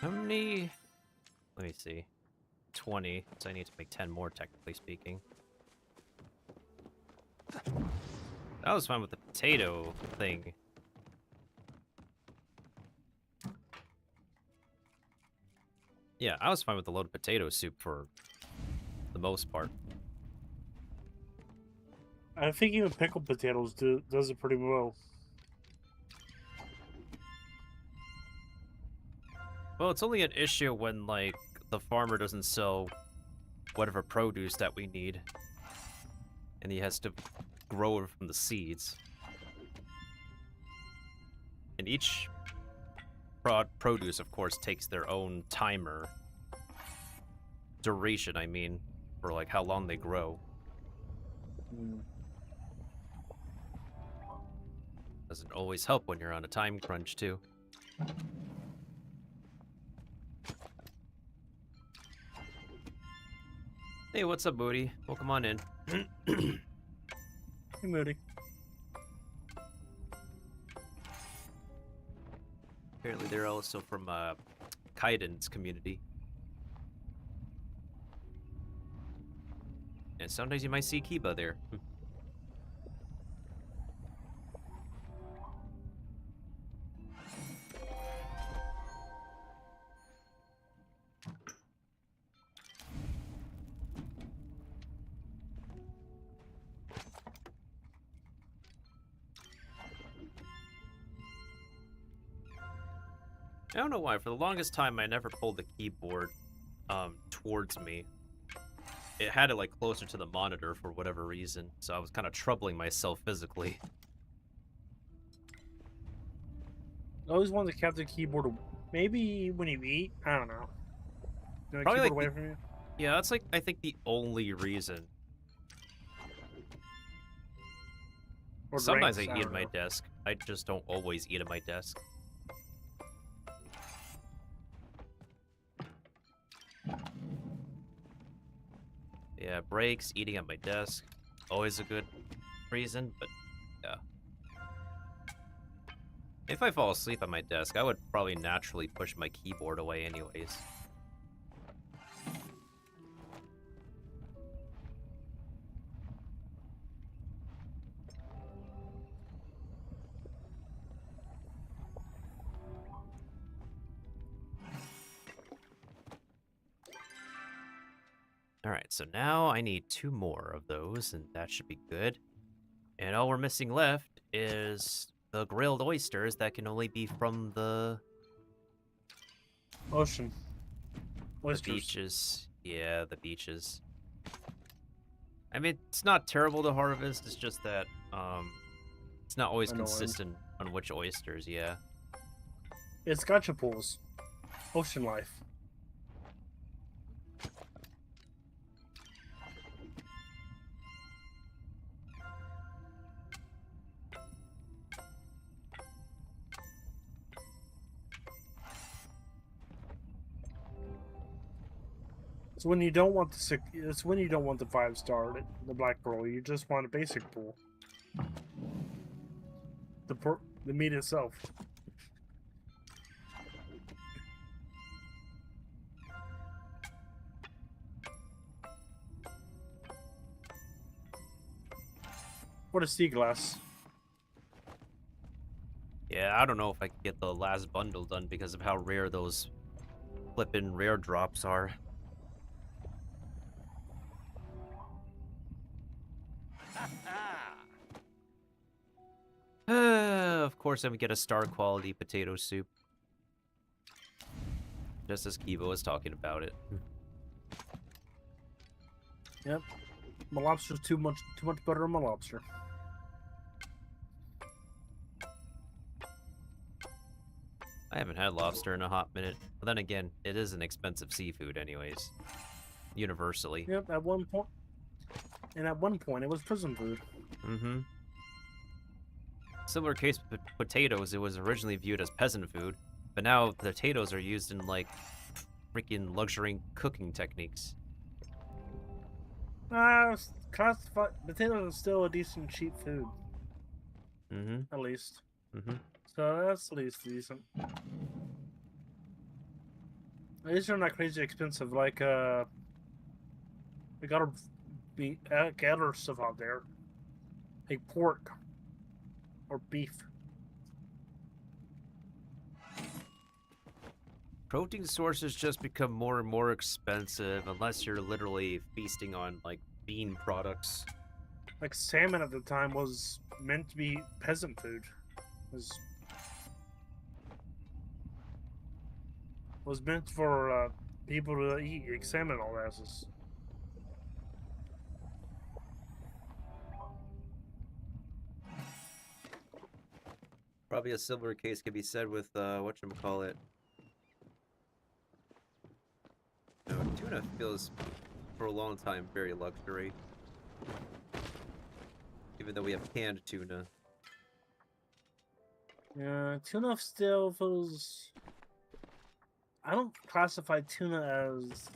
How many? Let me see. 20, so I need to make 10 more, technically speaking. That was fine with the potato thing. Yeah, I was fine with the loaded potato soup for the most part. I think even pickled potatoes does it pretty well. Well, it's only an issue when, like, the farmer doesn't sell whatever produce that we need. And he has to grow it from the seeds. And each produce, of course, takes their own timer. Duration, I mean, for, like, how long they grow. Doesn't always help when you're on a time crunch, too. Hey, what's up, Moody? Welcome on in. Hey, Moody. Apparently they're also from Kaiden's community. And sometimes you might see Kiba there. I don't know why. For the longest time, I never pulled the keyboard towards me. It had it like closer to the monitor for whatever reason, so I was kind of troubling myself physically. I always wanted to keep the keyboard. Maybe when you eat, I don't know. You know, Probably keyboard like away from you. Yeah, that's like I think the only reason. Or Sometimes drinks, I eat don't at my know. desk. I just don't always eat at my desk. Yeah, breaks, eating at my desk, always a good reason, but yeah. If I fall asleep at my desk, I would probably naturally push my keyboard away anyways. Alright, so now I need 2 more of those, and that should be good. And all we're missing left is the grilled oysters that can only be from the Ocean. Oysters. beaches. Yeah, the beaches. I mean, it's not terrible to harvest, it's just that, it's not always Annoying. consistent on which oysters, yeah. It's gotcha pools. Ocean life. It's when you don't want the it's when you don't want the 5-star, the black pearl. You just want a basic pool. The meat itself. What a sea glass. Yeah, I don't know if I can get the last bundle done because of how rare those flippin' rare drops are. Of course, I would get a star quality potato soup. Just as Kibo was talking about it. Yep. My lobster's too much butter on my lobster. I haven't had lobster in a hot minute. But then again, it is an expensive seafood anyways. Universally. Yep, at one point. And at one point, it was prison food. Mm-hmm. Similar case with potatoes, it was originally viewed as peasant food, but now potatoes are used in, like, freaking luxury cooking techniques. Classified potatoes are still a decent cheap food. Mm-hmm. At least. Mm-hmm. So that's at least decent. At least they're not crazy expensive like we gotta be other stuff out there. Like pork. Or beef. Protein sources just become more and more expensive unless you're literally feasting on, like, bean products. Like salmon at the time was meant to be peasant food. Was meant for people to eat, like salmon and all that. Probably a similar case could be said with, whatchamacallit. No, tuna feels, for a long time, very luxury. Even though we have canned tuna. Yeah, tuna still feels... I don't classify tuna as...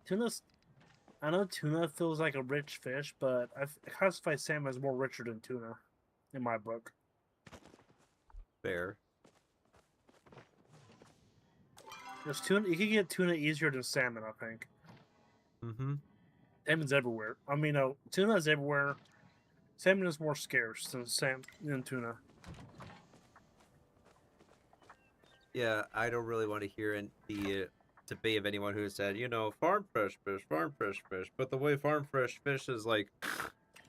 Tuna's... I know tuna feels like a rich fish, but I classify salmon as more richer than tuna, in my book. Fair. There's tuna. You can get tuna easier than salmon, I think. Mm-hmm. Salmon's everywhere. I mean, no, tuna is everywhere. Salmon is more scarce than tuna. Yeah, I don't really want to hear the debate of anyone who said, you know, farm fresh fish, but the way farm fresh fish is like,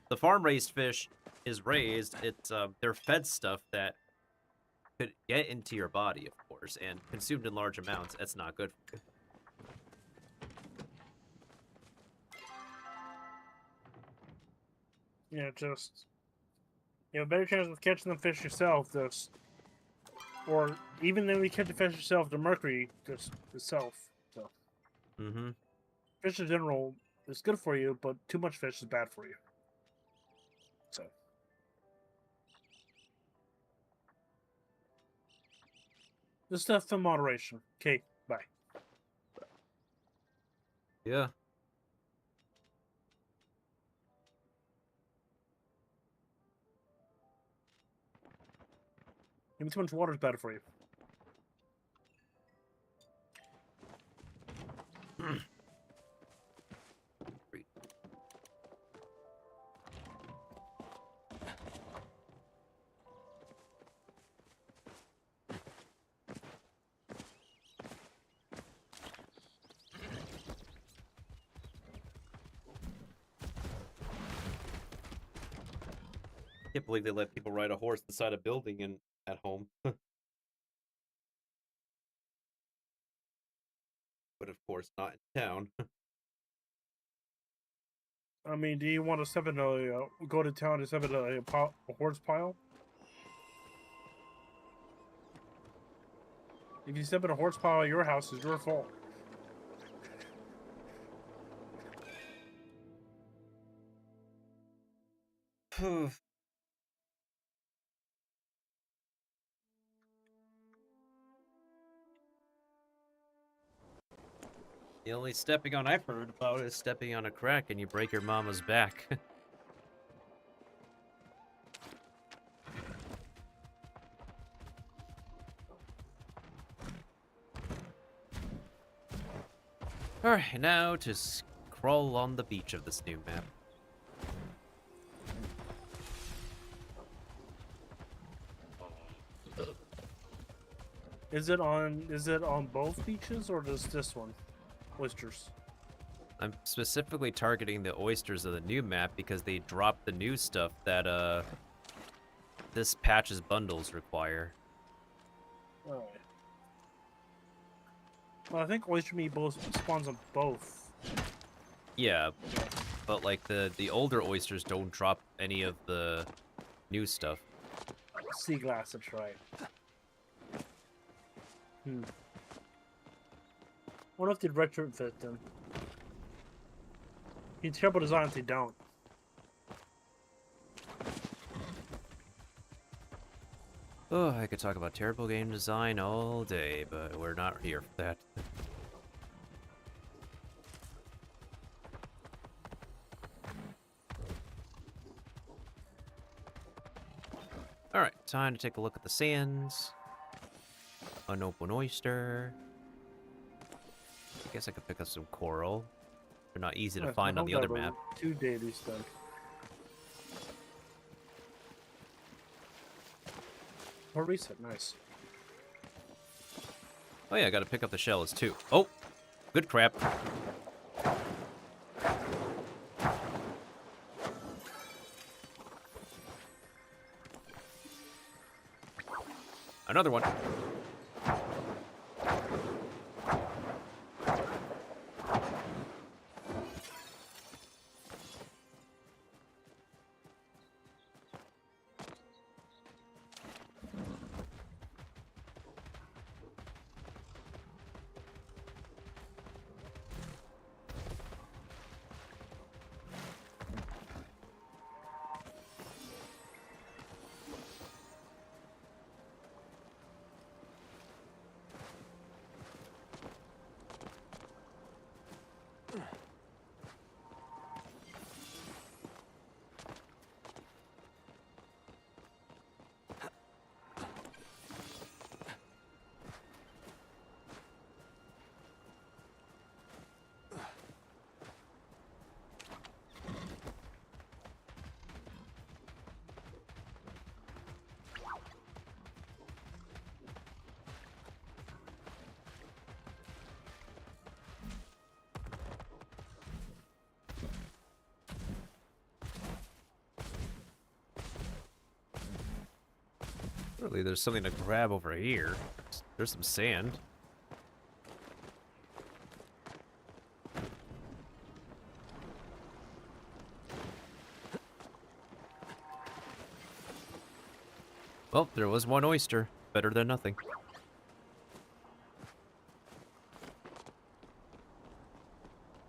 the farm raised fish is raised, it's they're fed stuff that could get into your body, of course, and consumed in large amounts. That's not good for you. Yeah, just you have a better chance of catching the fish yourself. This, or even if you catch the fish yourself, the mercury just itself. So, Mm-hmm. fish in general is good for you, but too much fish is bad for you. So, this stuff in moderation. Okay, bye. Yeah. Maybe too much water is bad for you. Can't believe they let people ride a horse inside a building and at home. But of course, not in town. I mean, do you want to step in go to town and step in a horse pile? If you step in a horse pile at your house, it's your fault. The only stepping on I've heard about is stepping on a crack and you break your mama's back. Alright, now to crawl on the beach of this new map. Is it on both beaches or just this one? Oysters. I'm specifically targeting the oysters of the new map because they drop the new stuff that this patch's bundles require. Oh. Well, I think oyster meat both spawns on both. Yeah, but like the older oysters don't drop any of the new stuff. Sea glass, that's right. What if they retrofit them? You terrible design if they don't. Oh, I could talk about terrible game design all day, but we're not here for that. Alright, time to take a look at the sands. An open oyster. I guess I could pick up some coral. They're not easy to find on the other map. 2 dailies then. Or reset, nice. Oh yeah, I gotta pick up the shells too. Oh! Good crap. Another one. Surely there's something to grab over here. There's some sand. Well, there was one oyster. Better than nothing.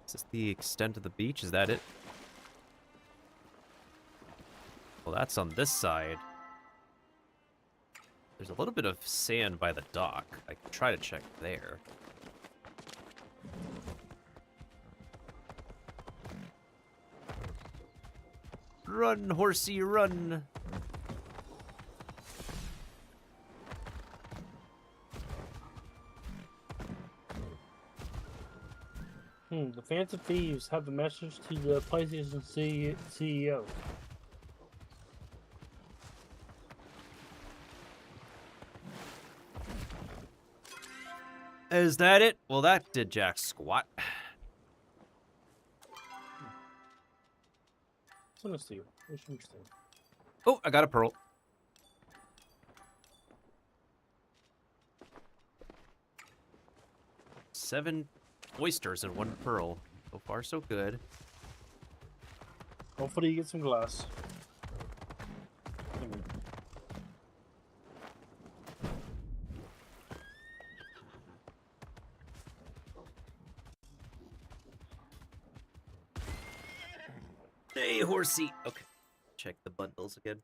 Is this the extent of the beach? Is that it? Well, that's on this side. There's a little bit of sand by the dock. I could try to check there. Run, horsey, run! The Phantom Thieves have a message to the PlayStation CEO. Is that it? Well, that did jack squat. It's on a steal. It's interesting. Oh, I got a pearl. Seven oysters and one pearl. So far, so good. Hopefully you get some glass. Hey, horsey. Okay. Check the bundles again.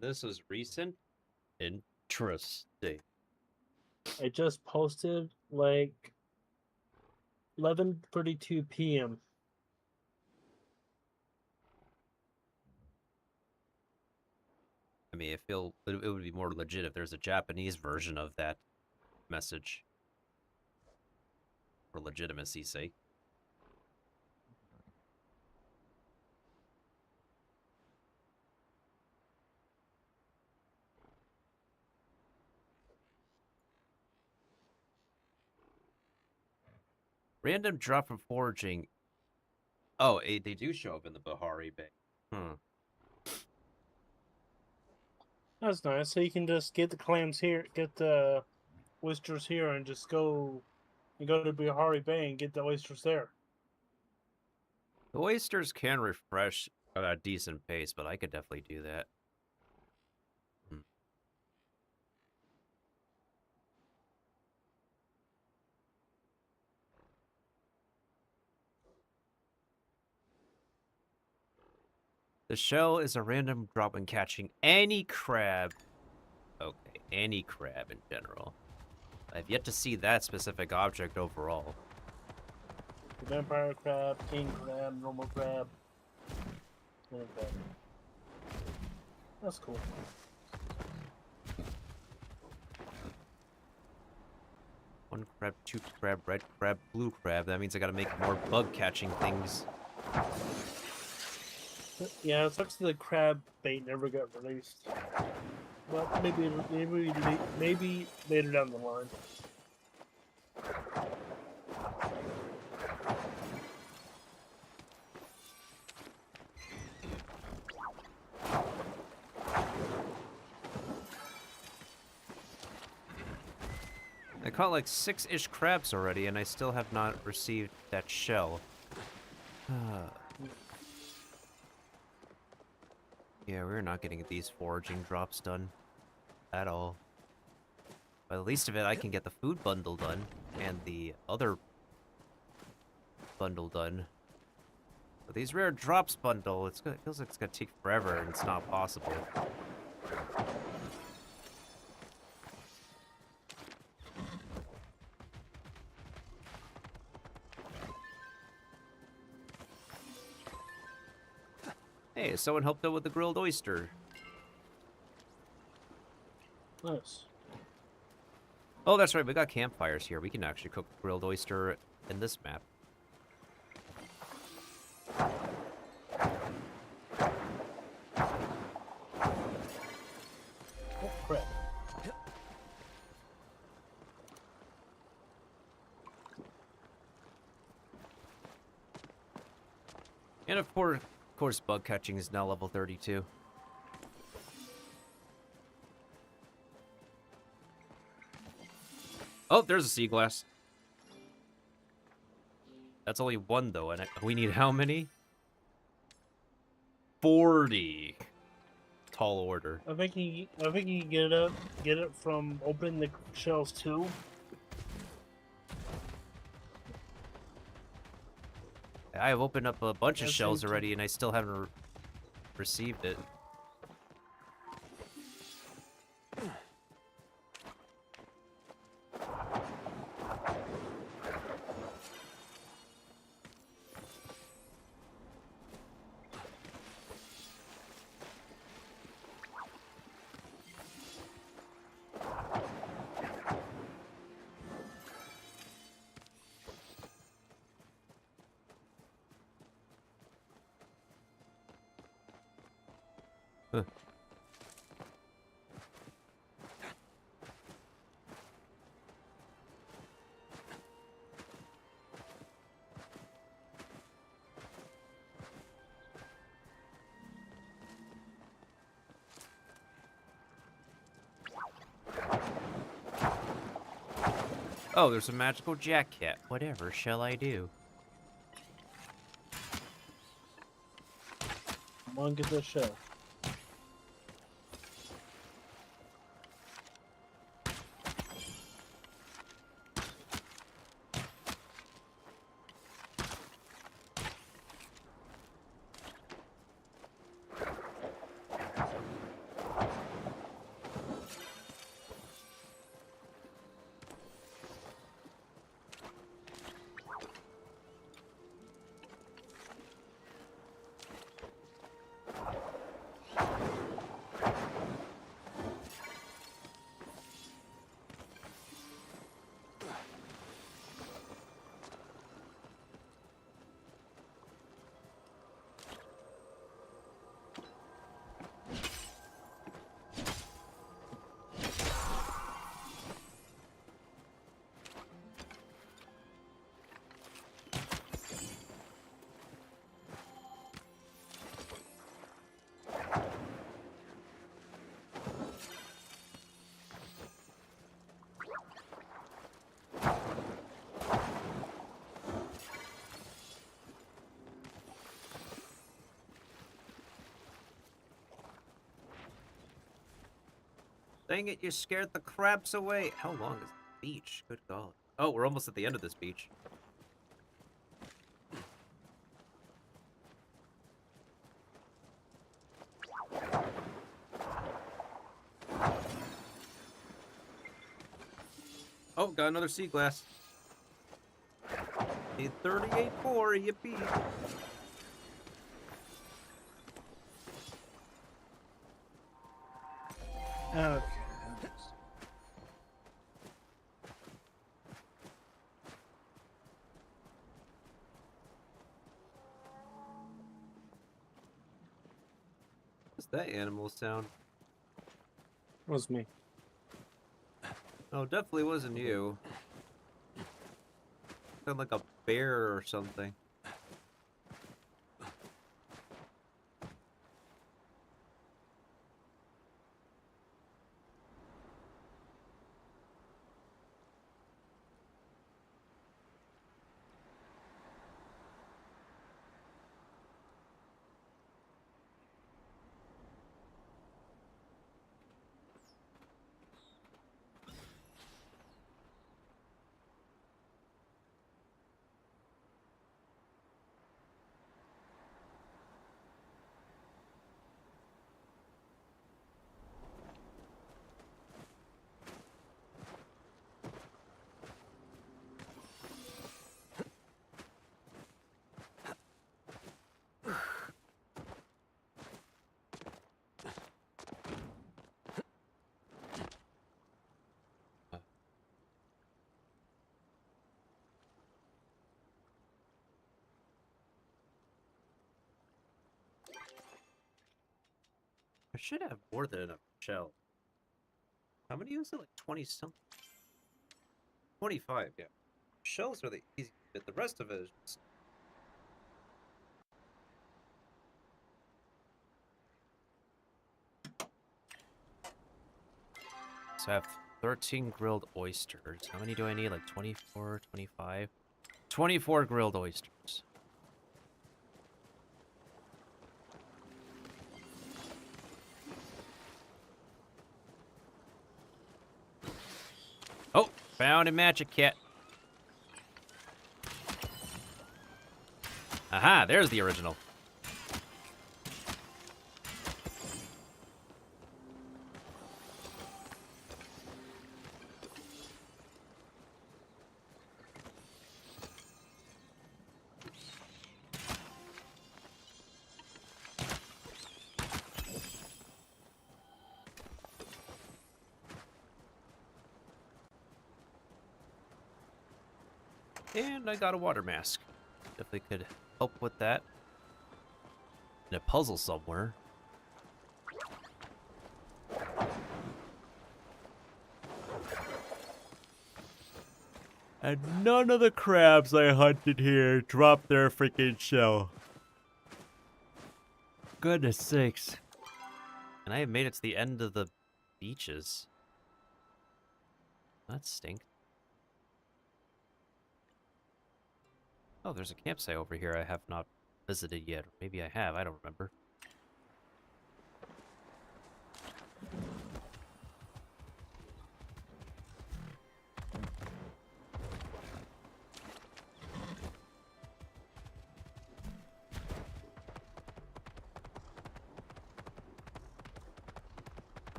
This is recent. Interesting. I just posted like 11:32 p.m. I mean, I feel it would be more legit if there's a Japanese version of that message. For legitimacy's sake. Random drop from foraging. Oh, they do show up in the Bahari Bay. That's nice. So you can just get the clams here, get the oysters here, and just go to Bihari Bay and get the oysters there. The oysters can refresh at a decent pace, but I could definitely do that. The shell is a random drop when catching any crab. Okay, any crab in general. I've yet to see that specific object overall. The vampire crab, king crab, normal crab. That's cool. One crab, two crab, red crab, blue crab. That means I gotta make more bug catching things. Yeah, it sucks that the crab bait never got released. But maybe later down the line. I caught like 6-ish crabs already, and I still have not received that shell. Yeah, we're not getting these foraging drops done at all. But at least of it, I can get the food bundle done and the other bundle done. But these rare drops bundle, it feels like it's gonna take forever, and it's not possible. Hey, someone helped out with the grilled oyster. Nice. Oh, that's right. We got campfires here. We can actually cook grilled oyster in this map. Oh, crap. And of course, bug catching is now level 32. Oh, there's a sea glass. That's only one, though, and we need how many? 40. Tall order. I think you can get it from opening the shells too. I have opened up a bunch of That shells seems to- already, and I still haven't received it. Huh. Oh, there's a magical jacket. Whatever shall I do? Come on, get that shell. Dang it, you scared the crabs away. How long is the beach? Good God. Oh, we're almost at the end of this beach. Oh, got another sea glass. Need 38 core, yippee. Okay. What's that animal sound? Was me. Oh, definitely wasn't you. Sound like a bear or something. should have more than enough shell. How many is it? Like 20 something? 25, yeah. Shells are the easy bit. The rest of it is just... So I have 13 grilled oysters. How many do I need? Like 24, 25? 24 grilled oysters. Oh, found a magic kit. Aha, there's the original. And I got a water mask. Definitely could help with that. In a puzzle somewhere. And none of the crabs I hunted here dropped their freaking shell. Goodness sakes. And I have made it to the end of the beaches. That stinks. Oh, there's a campsite over here I have not visited yet. Or maybe I have, I don't remember.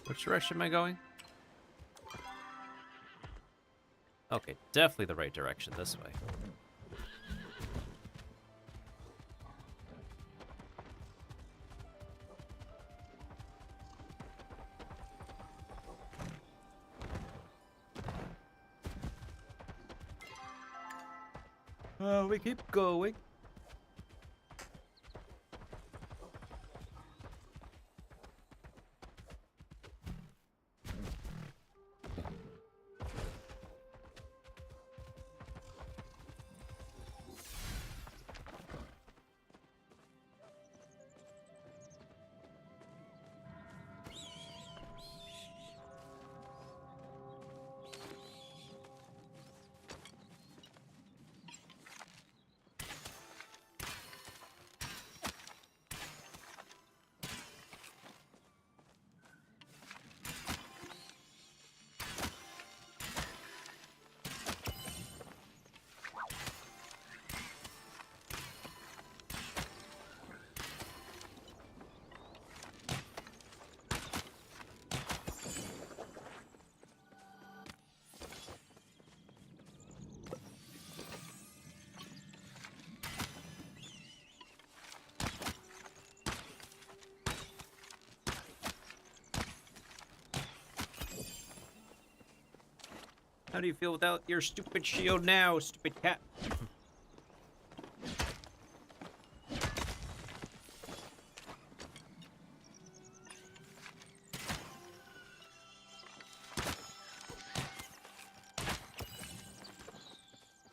Which direction am I going? Okay, definitely the right direction, this way. We keep going. How do you feel without your stupid shield now, stupid cat?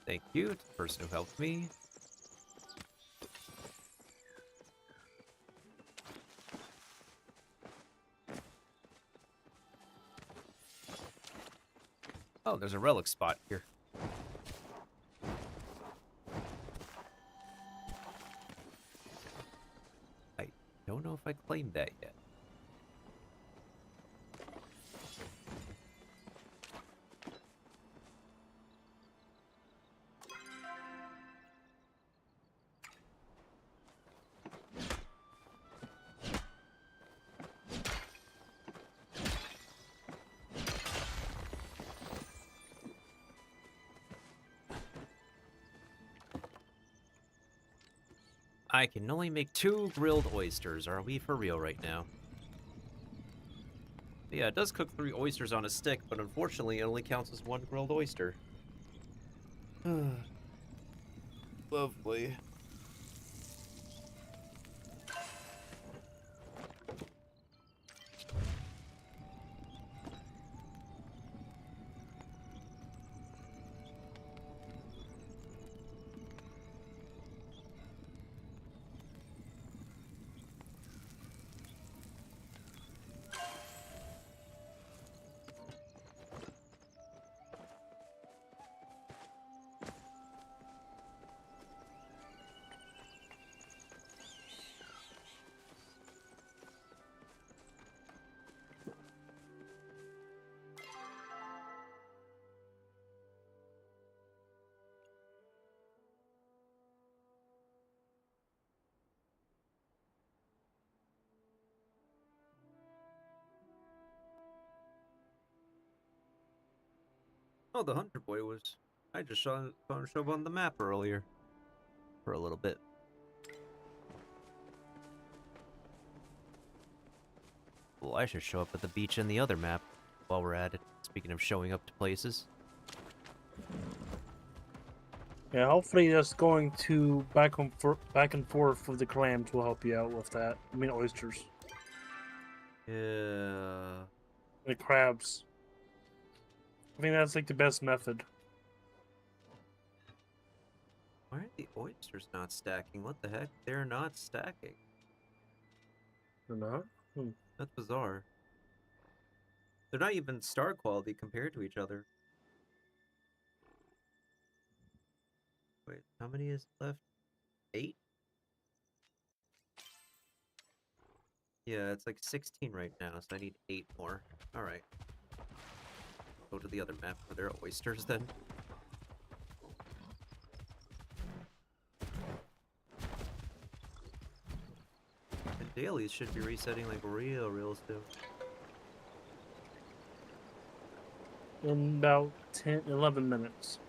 Thank you to the person who helped me. Oh, there's a relic spot here. I don't know if I claimed that yet. I can only make 2 grilled oysters. Are we for real right now? Yeah, it does cook 3 oysters on a stick, but unfortunately it only counts as 1 grilled oyster. Lovely. Oh, the Hunter Boy was... I just saw him show up on the map earlier. For a little bit. Well, I should show up at the beach in the other map while we're at it. Speaking of showing up to places. Yeah, hopefully just going to back and forth with the clams will help you out with that. I mean oysters. Yeah. The crabs. I think that's like the best method. Why are the oysters not stacking? What the heck? They're not stacking. They're not? That's bizarre. They're not even star quality compared to each other. Wait, how many is left? 8? Yeah, it's like 16 right now, so I need 8 more. Alright. Go to the other map where there are oysters then. And dailies should be resetting like real soon. In about 11 minutes.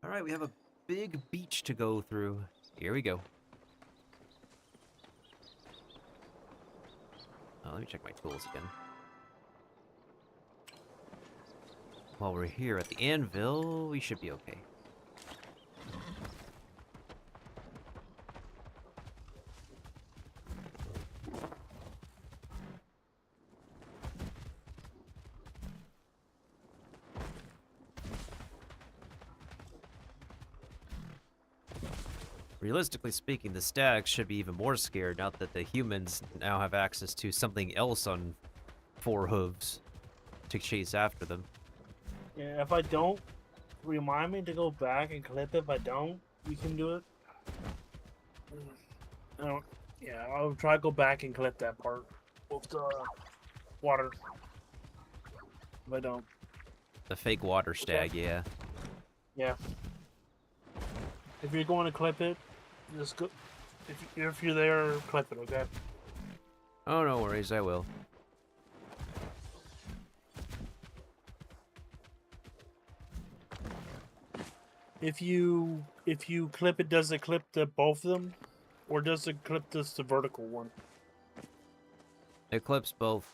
Alright, we have a big beach to go through. Here we go. Oh, let me check my tools again. While we're here at the anvil, we should be okay. Realistically speaking, the stags should be even more scared now that the humans now have access to something else on 4 hooves to chase after them. Yeah, if I don't, remind me to go back and clip it. If I don't, you can do it. I don't, yeah, I'll try to go back and clip that part with the water. If I don't. The fake water stag, yeah. Yeah. If you're going to clip it, just go. If you're there, clip it, okay? Oh, no worries, I will. If you clip it, does it clip the both of them, or does it clip just the vertical one? It clips both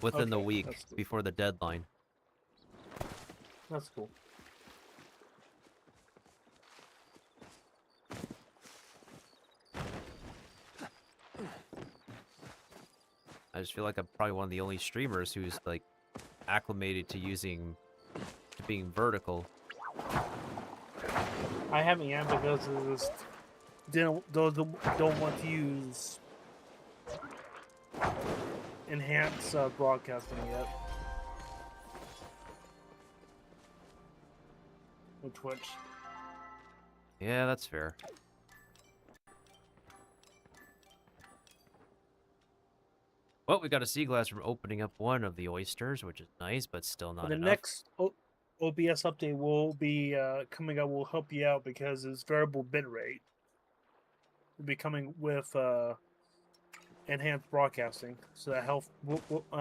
within the Okay, week that's cool. before the deadline. That's cool. I just feel like I'm probably one of the only streamers who's like acclimated to being vertical. I haven't yet because of this. Don't want to use enhanced broadcasting yet with Twitch. Yeah, that's fair. Well, we got a sea glass from opening up one of the oysters, which is nice, but still not The enough. next OBS update will be coming out. Will help you out because it's variable bitrate. Will be coming with enhanced broadcasting, so that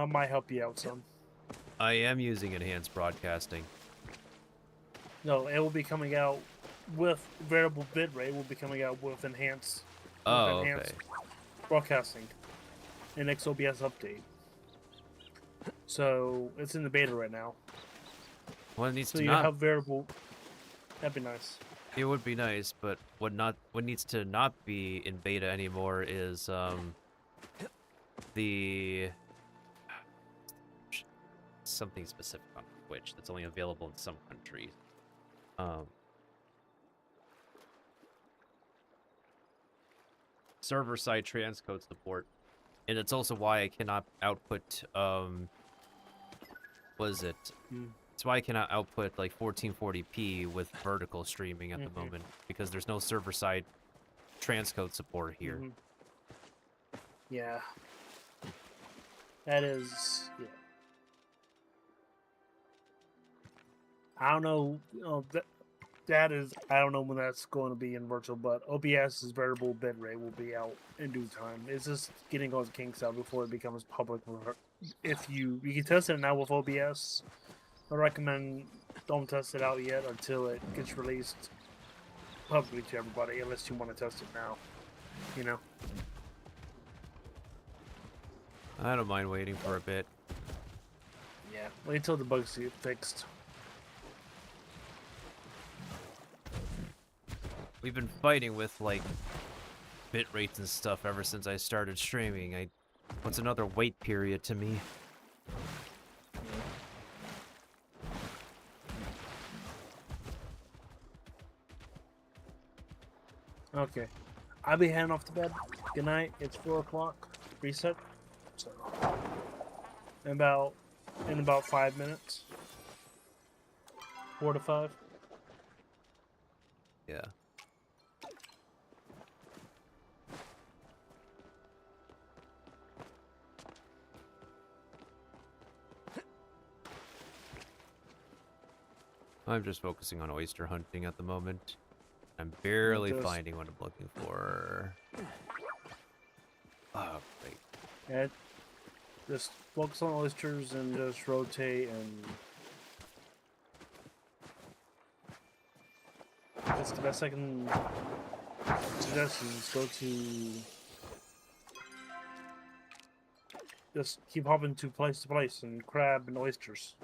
might help you out some. I am using enhanced broadcasting. No, it will be coming out with variable bitrate. Will be coming out with enhanced. Okay. Broadcasting. In next OBS update. So it's in the beta right now. Well, it needs So to you not. have variable. That'd be nice. It would be nice, but what needs to not be in beta anymore is the something specific on Twitch that's only available in some countries. Server-side transcode support, and it's also why I cannot output. Was it? It's why I cannot output like 1440p with vertical streaming at the moment because there's no server-side transcode support here. Yeah. That is. Yeah. I don't know. That is. I don't know when that's going to be in virtual, but OBS's variable bitrate will be out in due time. It's just getting all the kinks out before it becomes public. If you can test it now with OBS, I recommend don't test it out yet until it gets released publicly to everybody, unless you want to test it now. You know. I don't mind waiting for a bit. Yeah. Wait until the bugs get fixed. We've been fighting with like bit rates and stuff ever since I started streaming. What's another wait period to me? Okay. I'll be heading off to bed. Good night. It's 4 o'clock. Reset. So in about 5 minutes. 4 to 5. Yeah. I'm just focusing on oyster hunting at the moment. I'm barely finding what I'm looking for. Oh, great. Yeah, just focus on oysters and just rotate and that's the best I can suggest is go to just keep hopping to place and crab and oysters.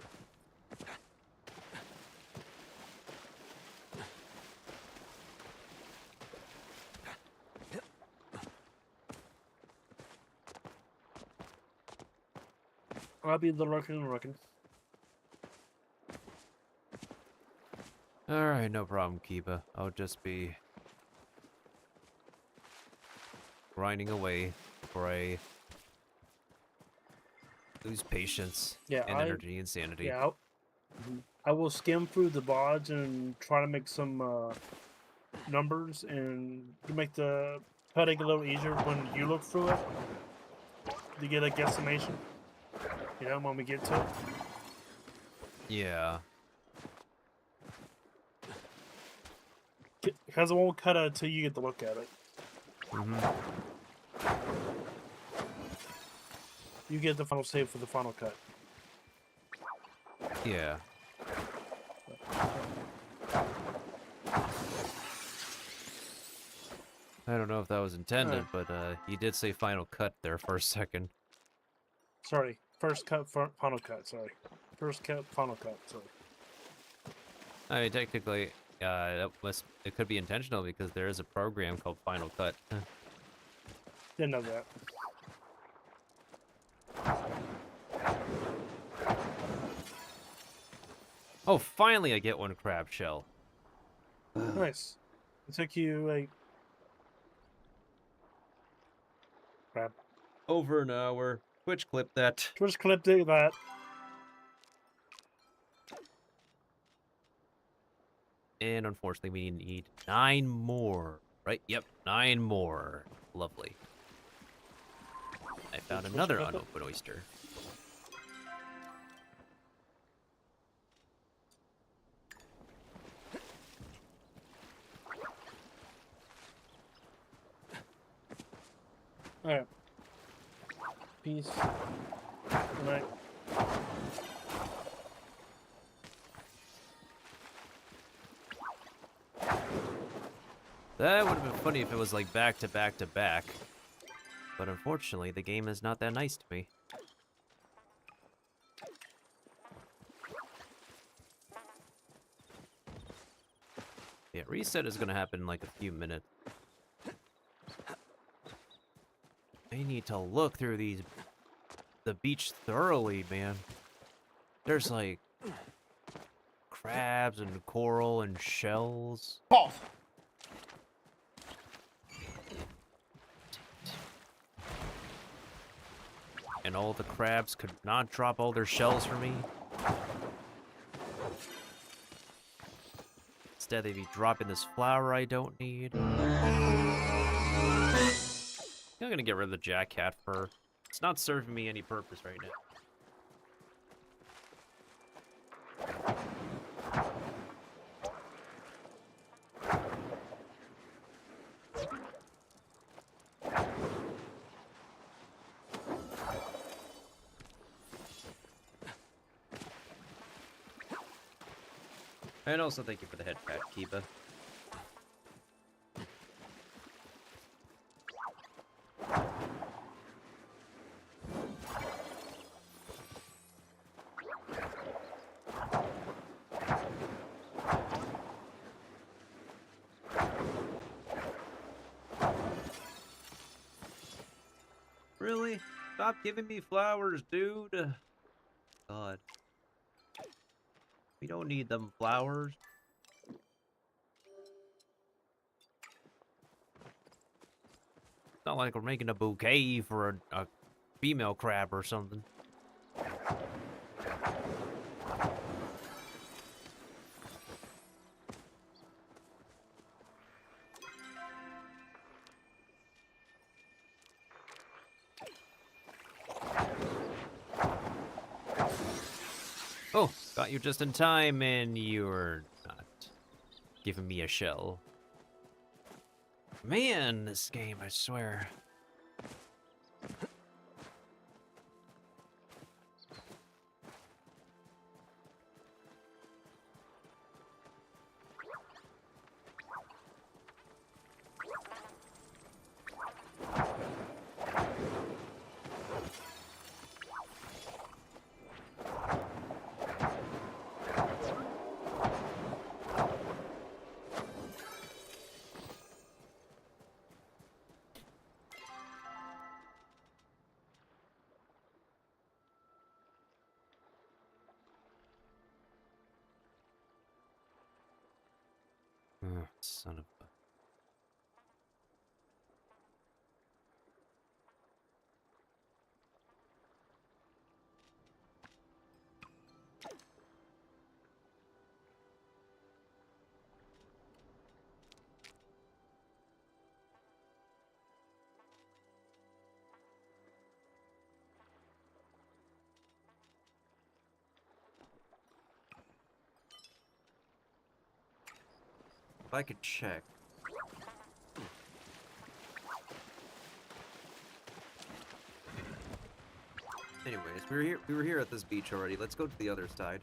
I'll be the Workin. Alright, no problem, Kiba. I'll just be grinding away before I lose patience and energy and sanity. Yeah, I will skim through the VODs and try to make some numbers and to make the cutting a little easier when you look through it to get a guesstimation. You know, when we get to it. Yeah. Because it won't cut it until you get to look at it. You get the final save for the final cut. Yeah. I don't know if that was intended, but he did say final cut there for a second. Sorry. First cut, final cut, sorry. First cut, final cut, sorry. I mean, technically, it could be intentional because there is a program called Final Cut. Didn't know that. Oh, finally I get one crab shell. Nice. It took you, like... Crab. Over an hour. Twitch clipped that. Twitch clipped that. And unfortunately, we need 9 more. Right? Yep, 9 more. Lovely. I found What's another your method? unopened oyster. Alright. Peace. Good night. That would have been funny if it was like back to back to back. But unfortunately, the game is not that nice to me. Yeah, reset is gonna happen in like a few minutes. I need to look through the beach thoroughly, man. There's like crabs and coral and shells. Pause. And all the crabs could not drop all their shells for me. Instead, they'd be dropping this flower I don't need. I'm gonna get rid of the jack cat fur. It's not serving me any purpose right now. And also thank you for the head pat, Kiba. Really? Stop giving me flowers, dude. God. We don't need them flowers. It's not like we're making a bouquet for a female crab or something. Oh, got you just in time, and you're not giving me a shell. Man, this game, I swear. Oh, son of a... If I could check. Anyways, we were here at this beach already. Let's go to the other side.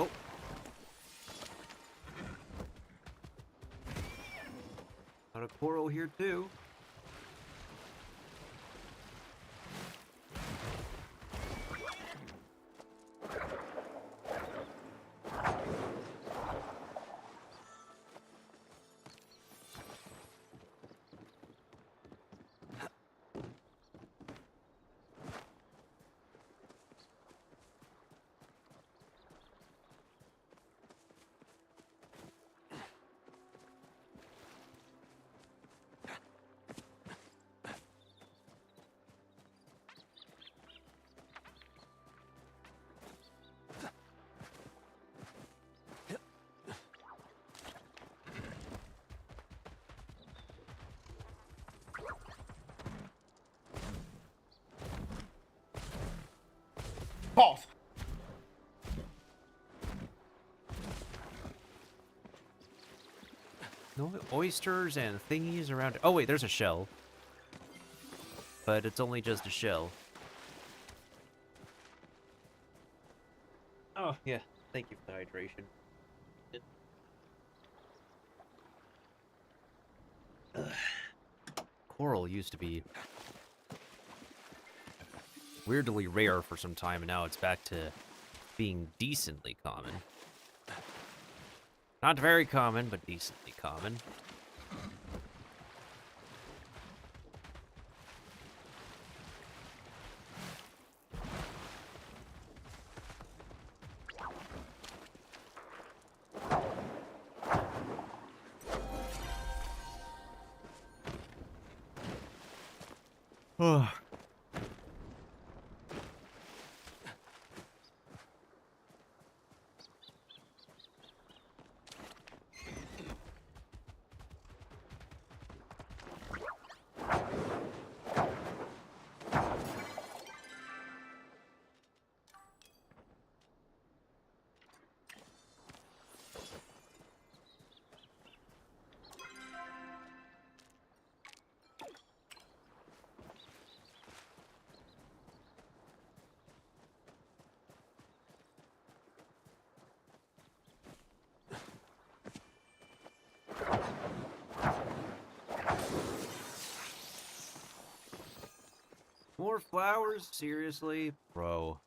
Oh. Got a coral here too. Pause. No oysters and thingies around it. Oh wait, there's a shell. But it's only just a shell. Oh, yeah. Thank you for the hydration. Coral used to be weirdly rare for some time, and now it's back to being decently common. Not very common, but decently common. Oh. More flowers? Seriously? Bro.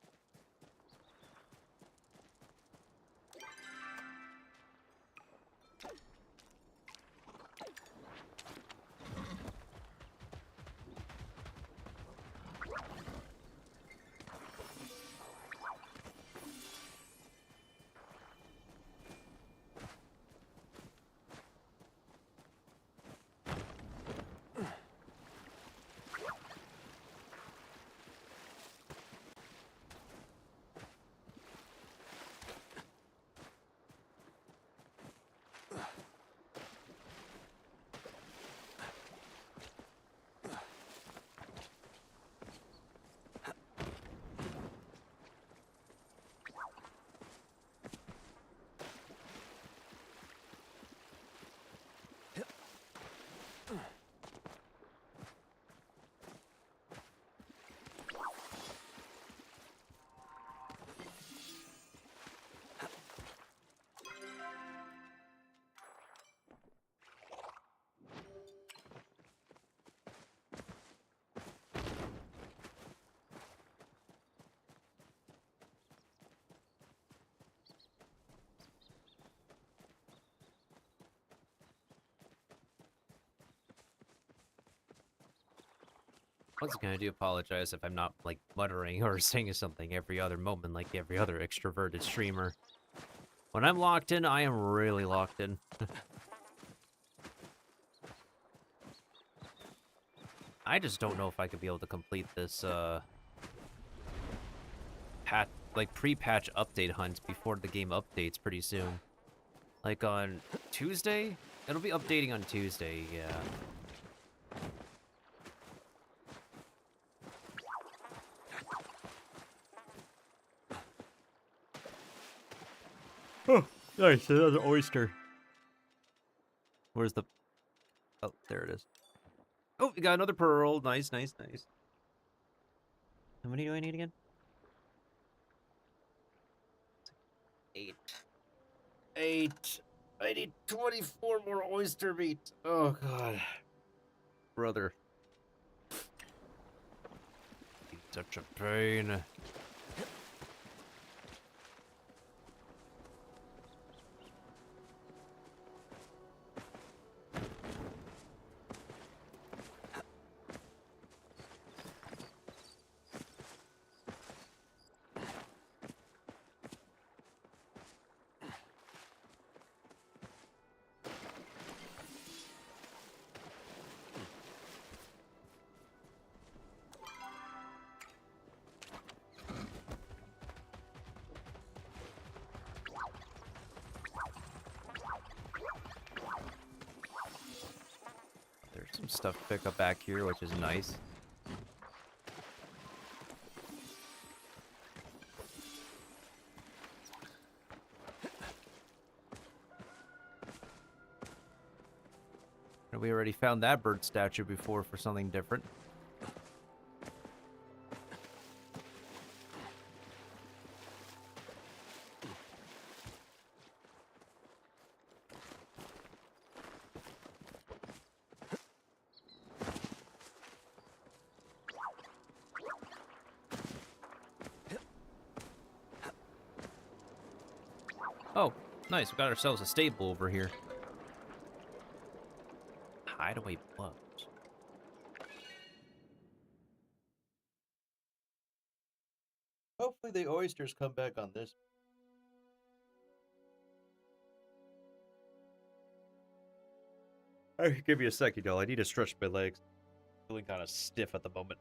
Once again, I do apologize if I'm not, like, muttering or saying something every other moment like every other extroverted streamer. When I'm locked in, I am really locked in. I just don't know if I could be able to complete this, pre-patch update hunt before the game updates pretty soon. Like on Tuesday? It'll be updating on Tuesday, yeah. Oh, nice, another oyster. Where's the... Oh, there it is. Oh, we got another pearl. Nice, nice, nice. How many do I need again? 8. 8. I need 24 more oyster meat. Oh, God. Brother. Such a pain. Some stuff to pick up back here, which is nice. We already found that bird statue before for something different. Oh, nice. We got ourselves a stable over here. Hideaway bugs. Hopefully the oysters come back on this. Give me a second, y'all. I need to stretch my legs. Feeling kind of stiff at the moment.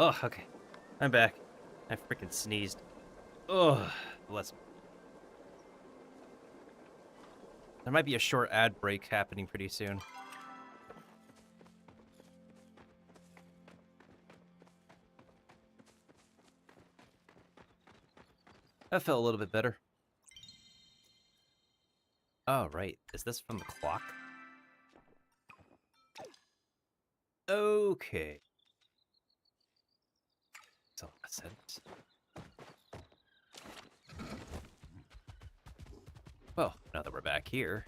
Oh, okay. I'm back. I freaking sneezed. Ugh. Bless me. There might be a short ad break happening pretty soon. That felt a little bit better. Oh, right. Is this from the clock? Okay. So makes sense. Well, now that we're back here.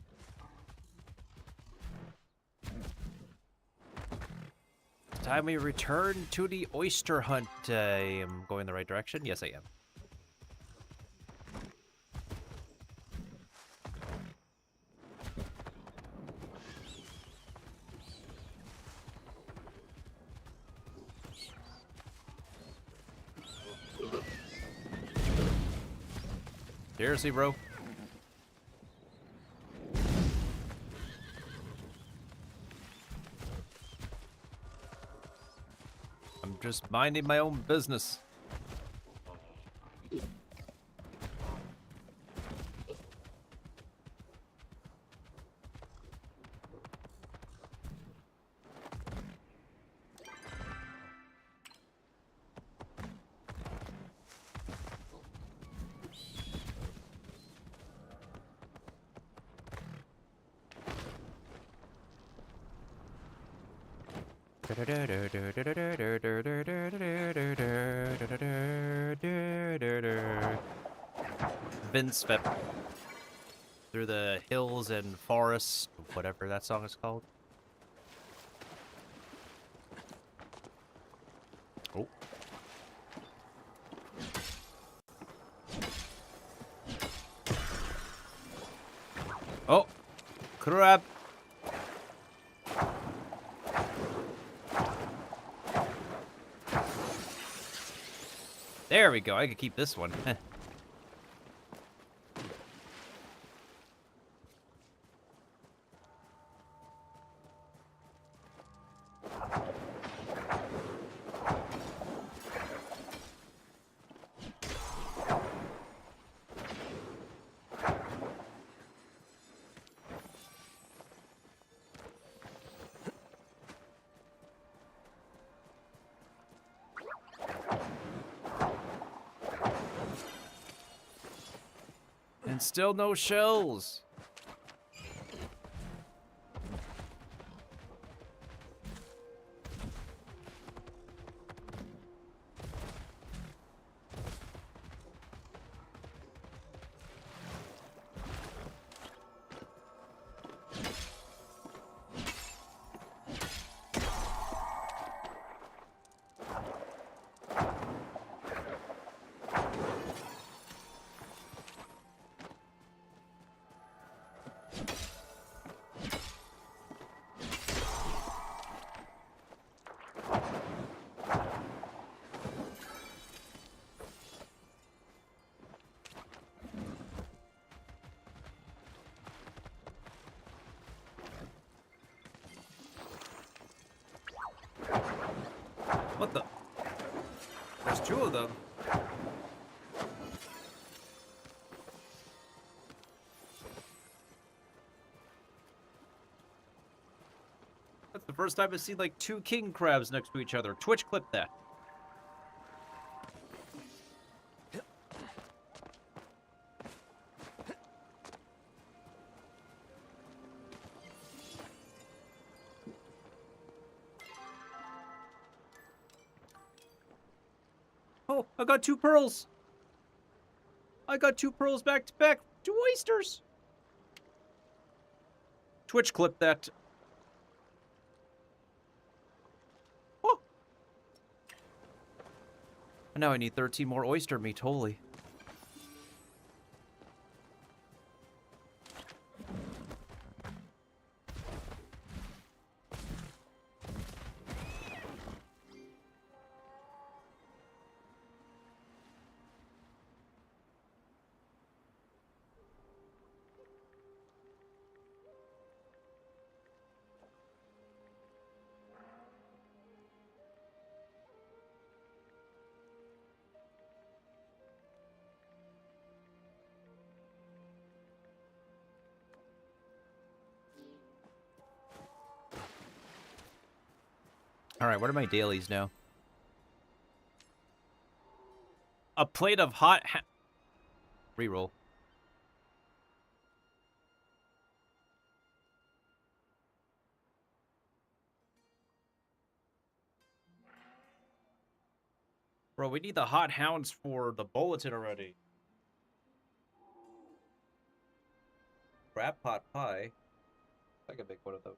It's time we return to the oyster hunt. I am going the right direction? Yes, I am. Seriously, bro? I'm just minding my own business. Vince Vep through the hills and forests, whatever that song is called. Oh. Oh, crab. There we go. I could keep this one. And still no shells. What the? There's two of them. That's the first time I've seen like two king crabs next to each other. Twitch clip that. Oh, I got 2 pearls. I got 2 pearls back to back. 2 oysters. Twitch clip that. Oh. And now I need 13 more oyster meat. Holy. Alright, what are my dailies now? A plate of hot Reroll. Bro, we need the hot hounds for the bulletin already. Crab pot pie. I can make one of those.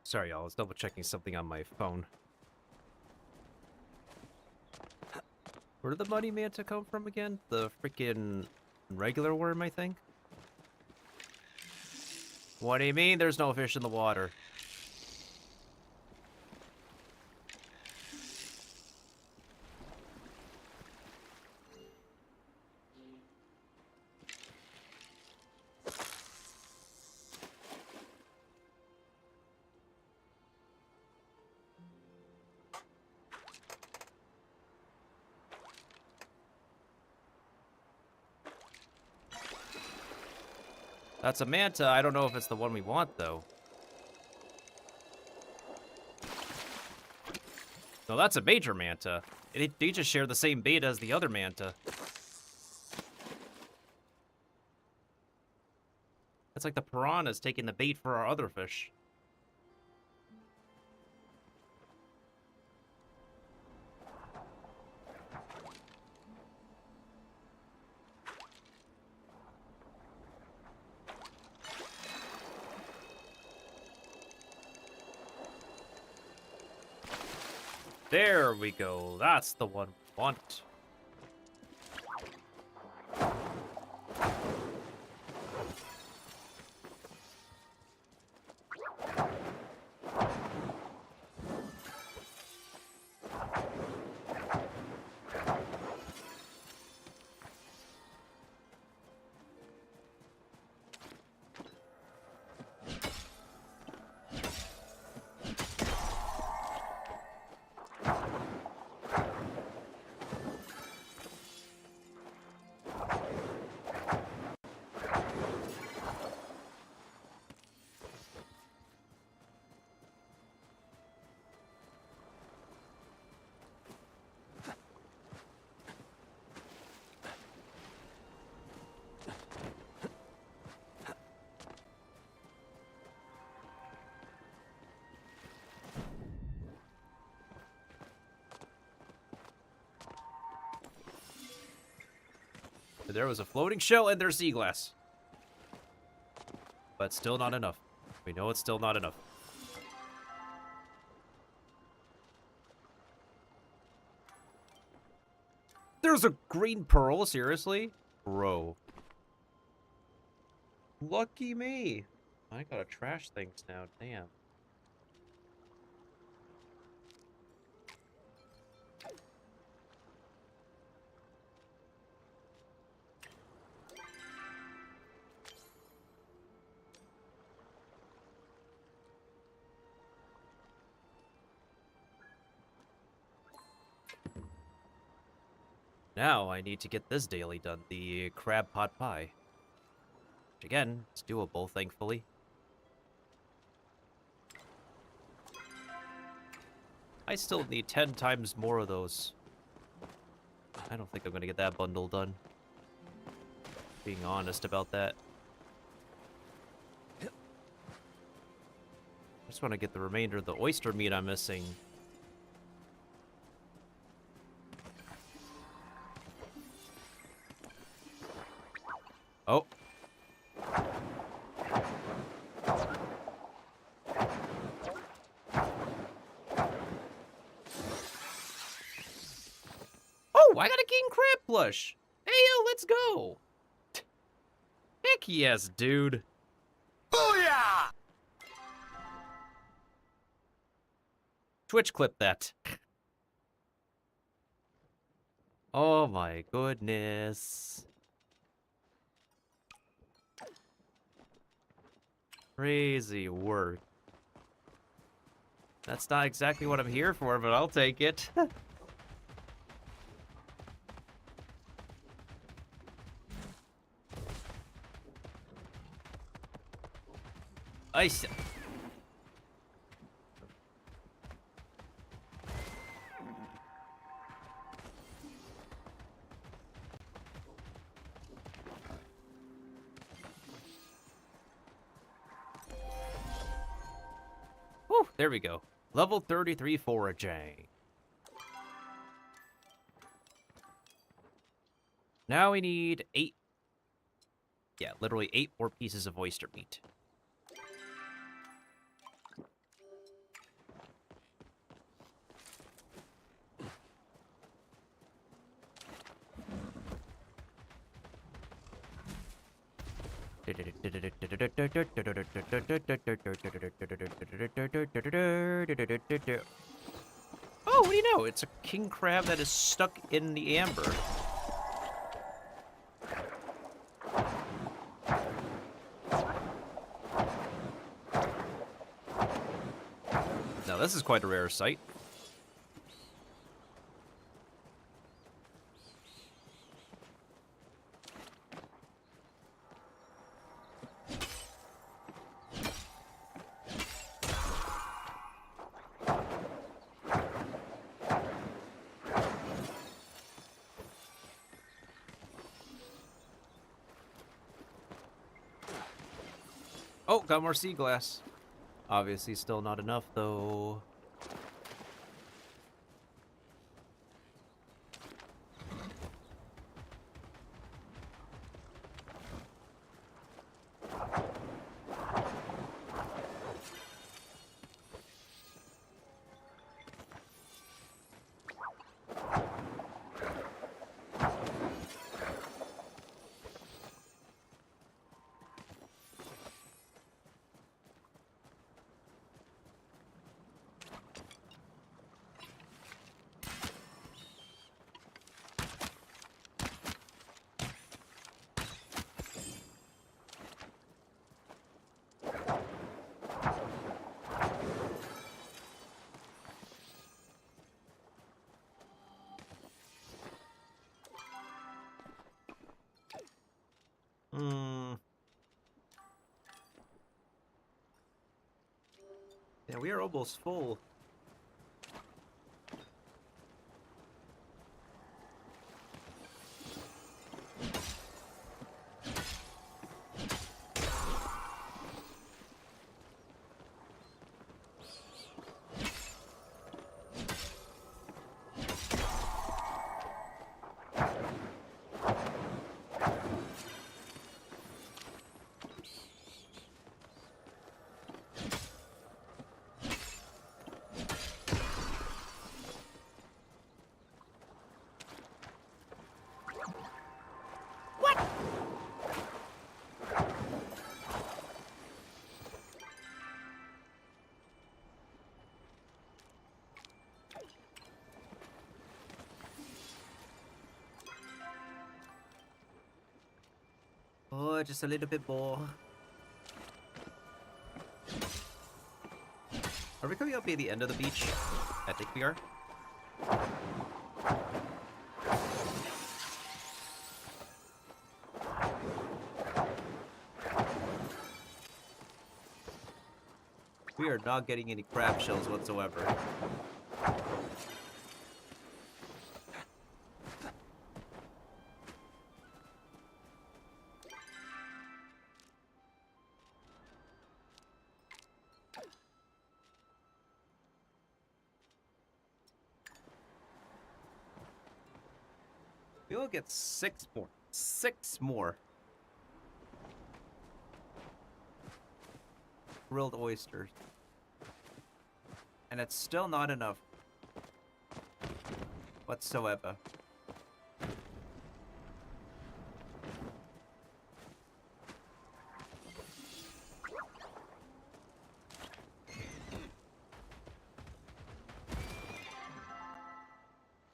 Sorry, y'all. I was double checking something on my phone. Where did the money manta come from again? The freaking regular worm, I think? What do you mean there's no fish in the water? That's a manta. I don't know if it's the one we want, though. No, that's a major manta. They just share the same bait as the other manta. It's like the piranha's taking the bait for our other fish. There we go. That's the one we want. There was a floating shell and there's sea glass. But still not enough. We know it's still not enough. There's a green pearl, seriously? Bro. Lucky me. I gotta trash things now, damn. Now I need to get this daily done, the crab pot pie. Which again, it's doable, thankfully. I still need 10 times more of those. I don't think I'm gonna get that bundle done. Being honest about that. I just want to get the remainder of the oyster meat I'm missing. Oh. Oh, I got a king crab plush. Hey, yo, let's go. Heck yes, dude. Booyah! Twitch clip that. Oh my goodness. Crazy work. That's not exactly what I'm here for, but I'll take it. Ice. Whew, there we go. Level 33 foraging. Now we need 8. Yeah, literally 8 more pieces of oyster meat. Oh, what do you know? It's a king crab that is stuck in the amber. Now, this is quite a rare sight. Oh, got more sea glass. Obviously still not enough, though. Hmm. Yeah, we are almost full. Oh, just a little bit more. Are we coming up near the end of the beach? I think we are. We are not getting any crab shells whatsoever. We will get 6 more. 6 more. Grilled oysters. And it's still not enough. Whatsoever.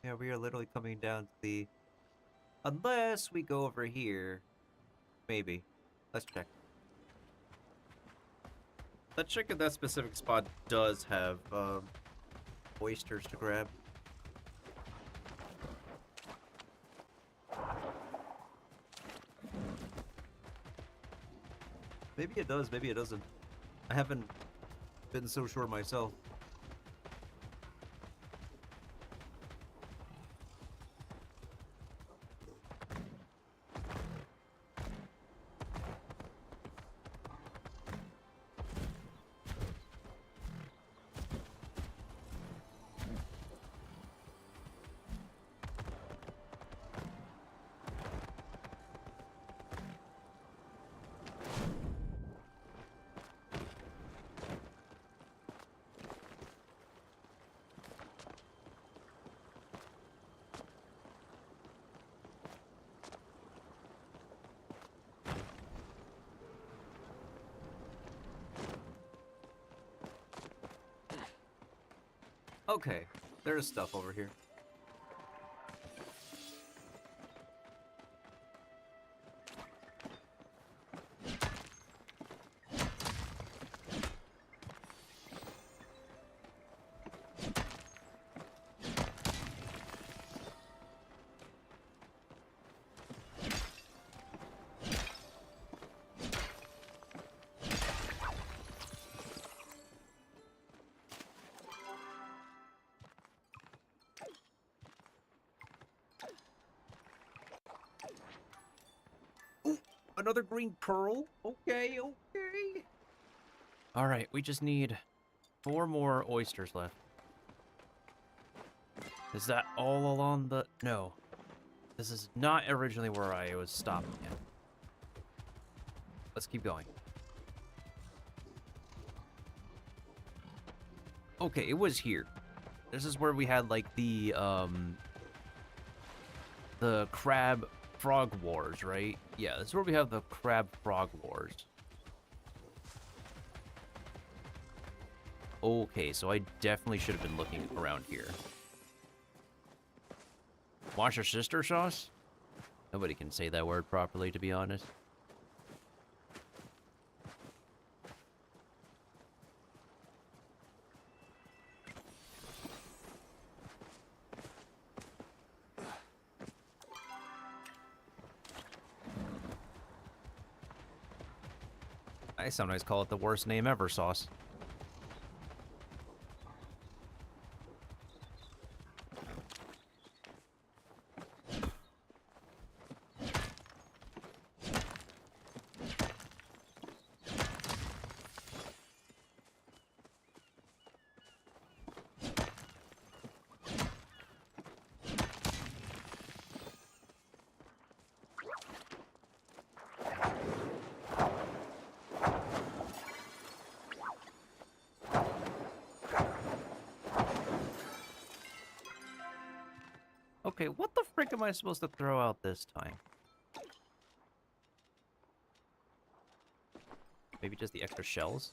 Yeah, we are literally coming down to the... Unless we go over here. Maybe. Let's check. Let's check if that specific spot does have, oysters to grab. Maybe it does, maybe it doesn't. I haven't been so sure myself. Okay, there's stuff over here. Another green pearl? Okay, okay. Alright, we just need 4 more oysters left. Is that all along the... No. This is not originally where I was stopping at. Let's keep going. Okay, it was here. This is where we had, like, the crab frog wars, right? Yeah, this is where we have the crab frog wars. Okay, so I definitely should have been looking around here. Wash your sister sauce? Nobody can say that word properly, to be honest. I sometimes call it the worst name ever sauce. Okay, what the frick am I supposed to throw out this time? Maybe just the extra shells?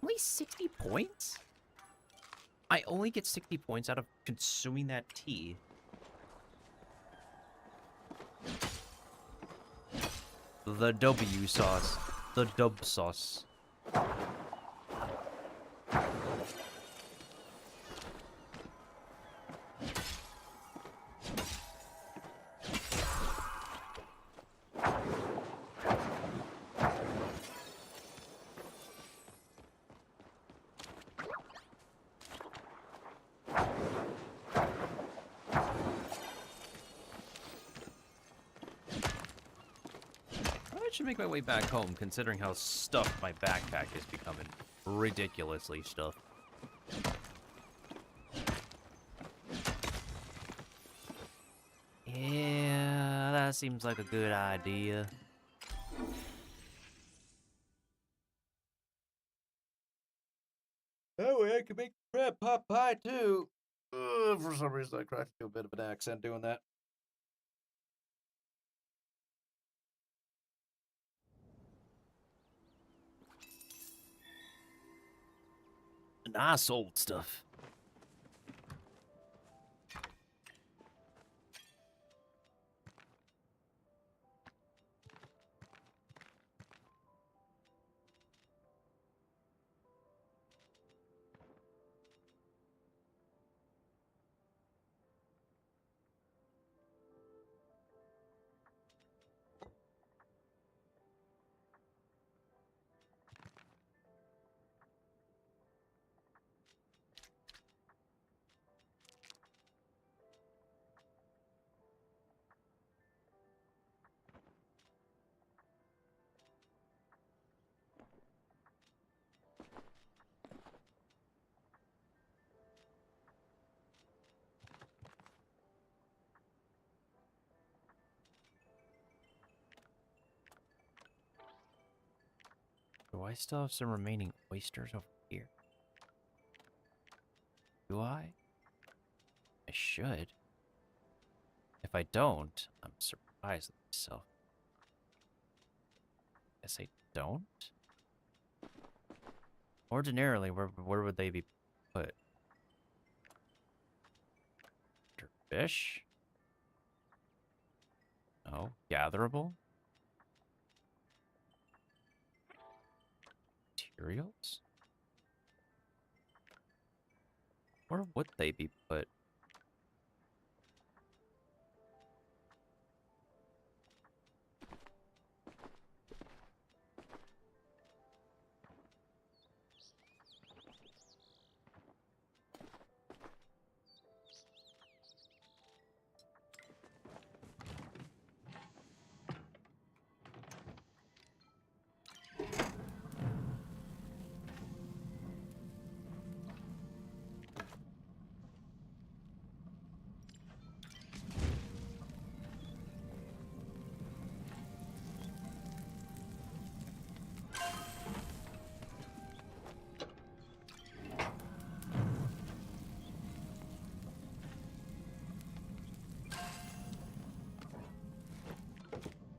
Only 60 points? I only get 60 points out of consuming that tea. The W sauce. The dub sauce. I should make my way back home, considering how stuffed my backpack is becoming. Ridiculously stuffed. Yeah, that seems like a good idea. That way I can make crab pot pie too. For some reason I tried to do a bit of an accent doing that. Nice old stuff. Do I still have some remaining oysters over here? Do I? I should. If I don't, I'm surprised at myself. Guess I don't? Ordinarily, where would they be put? Under fish? No. Gatherable? Materials? Where would they be put?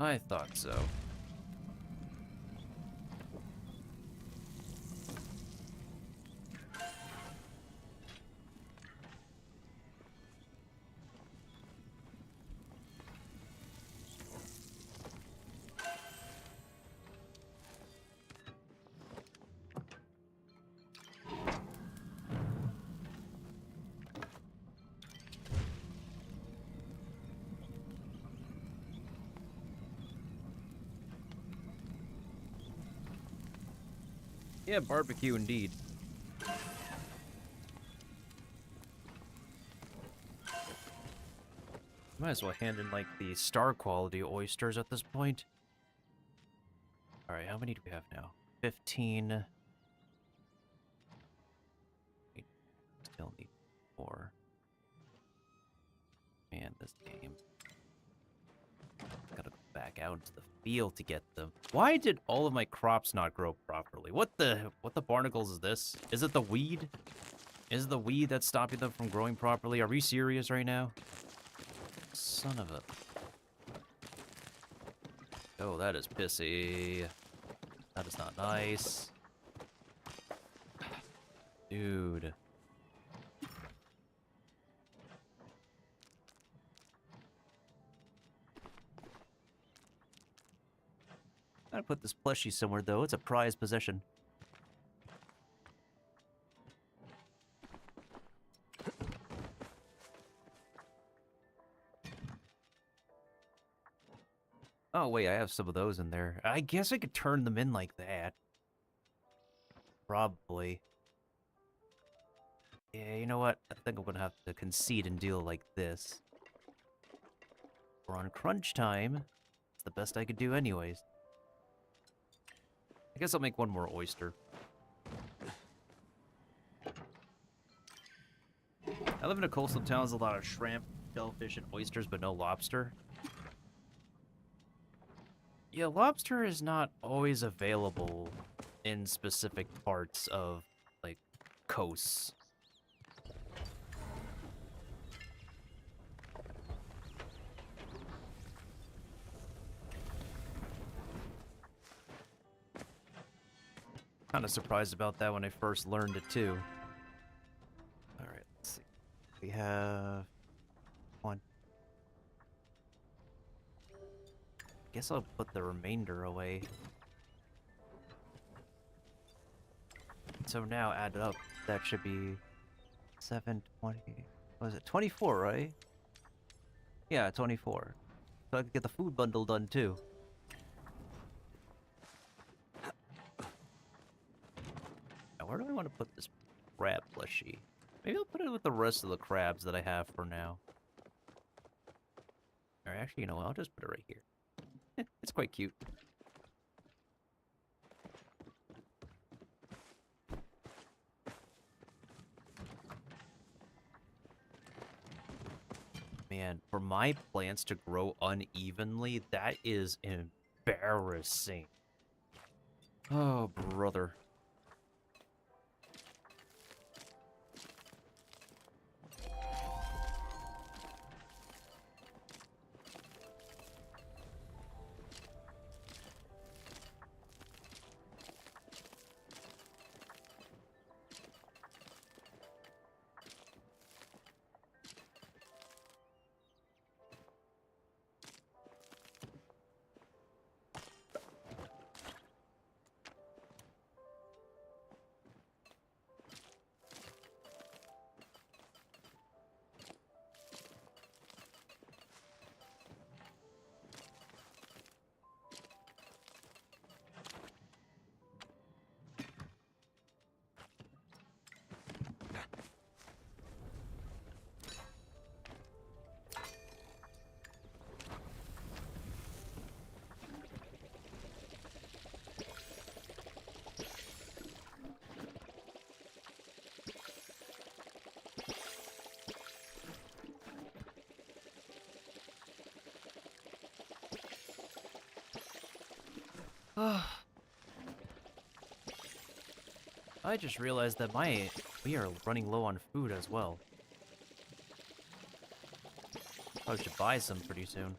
I thought so. Yeah, barbecue indeed. Might as well hand in, like, the star quality oysters at this point. Alright, how many do we have now? 15. We still need 4. Man, this game. Gotta go back out into the field to get them. Why did all of my crops not grow properly? What the barnacles is this? Is it the weed? Is it the weed that's stopping them from growing properly? Are we serious right now? Son of a... Oh, that is pissy. That is not nice. Dude. Gotta put this plushie somewhere, though. It's a prized possession. Oh, wait, I have some of those in there. I guess I could turn them in like that. Probably. Yeah, you know what? I think I'm gonna have to concede and deal like this. We're on crunch time. It's the best I could do anyways. I guess I'll make one more oyster. I live in a coastal town. There's a lot of shrimp, shellfish, and oysters, but no lobster. Yeah, lobster is not always available in specific parts of, like, coasts. Kind of surprised about that when I first learned it, too. Alright, let's see. We have... one. Guess I'll put the remainder away. So now, add it up, that should be 7, 20... What was it? 24, right? Yeah, 24. So I could get the food bundle done, too. Now, where do I want to put this crab plushie? Maybe I'll put it with the rest of the crabs that I have for now. Or actually, you know what? I'll just put it right here. It's quite cute. Man, for my plants to grow unevenly, that is embarrassing. Oh, brother. I just realized that we are running low on food as well. Probably should buy some pretty soon.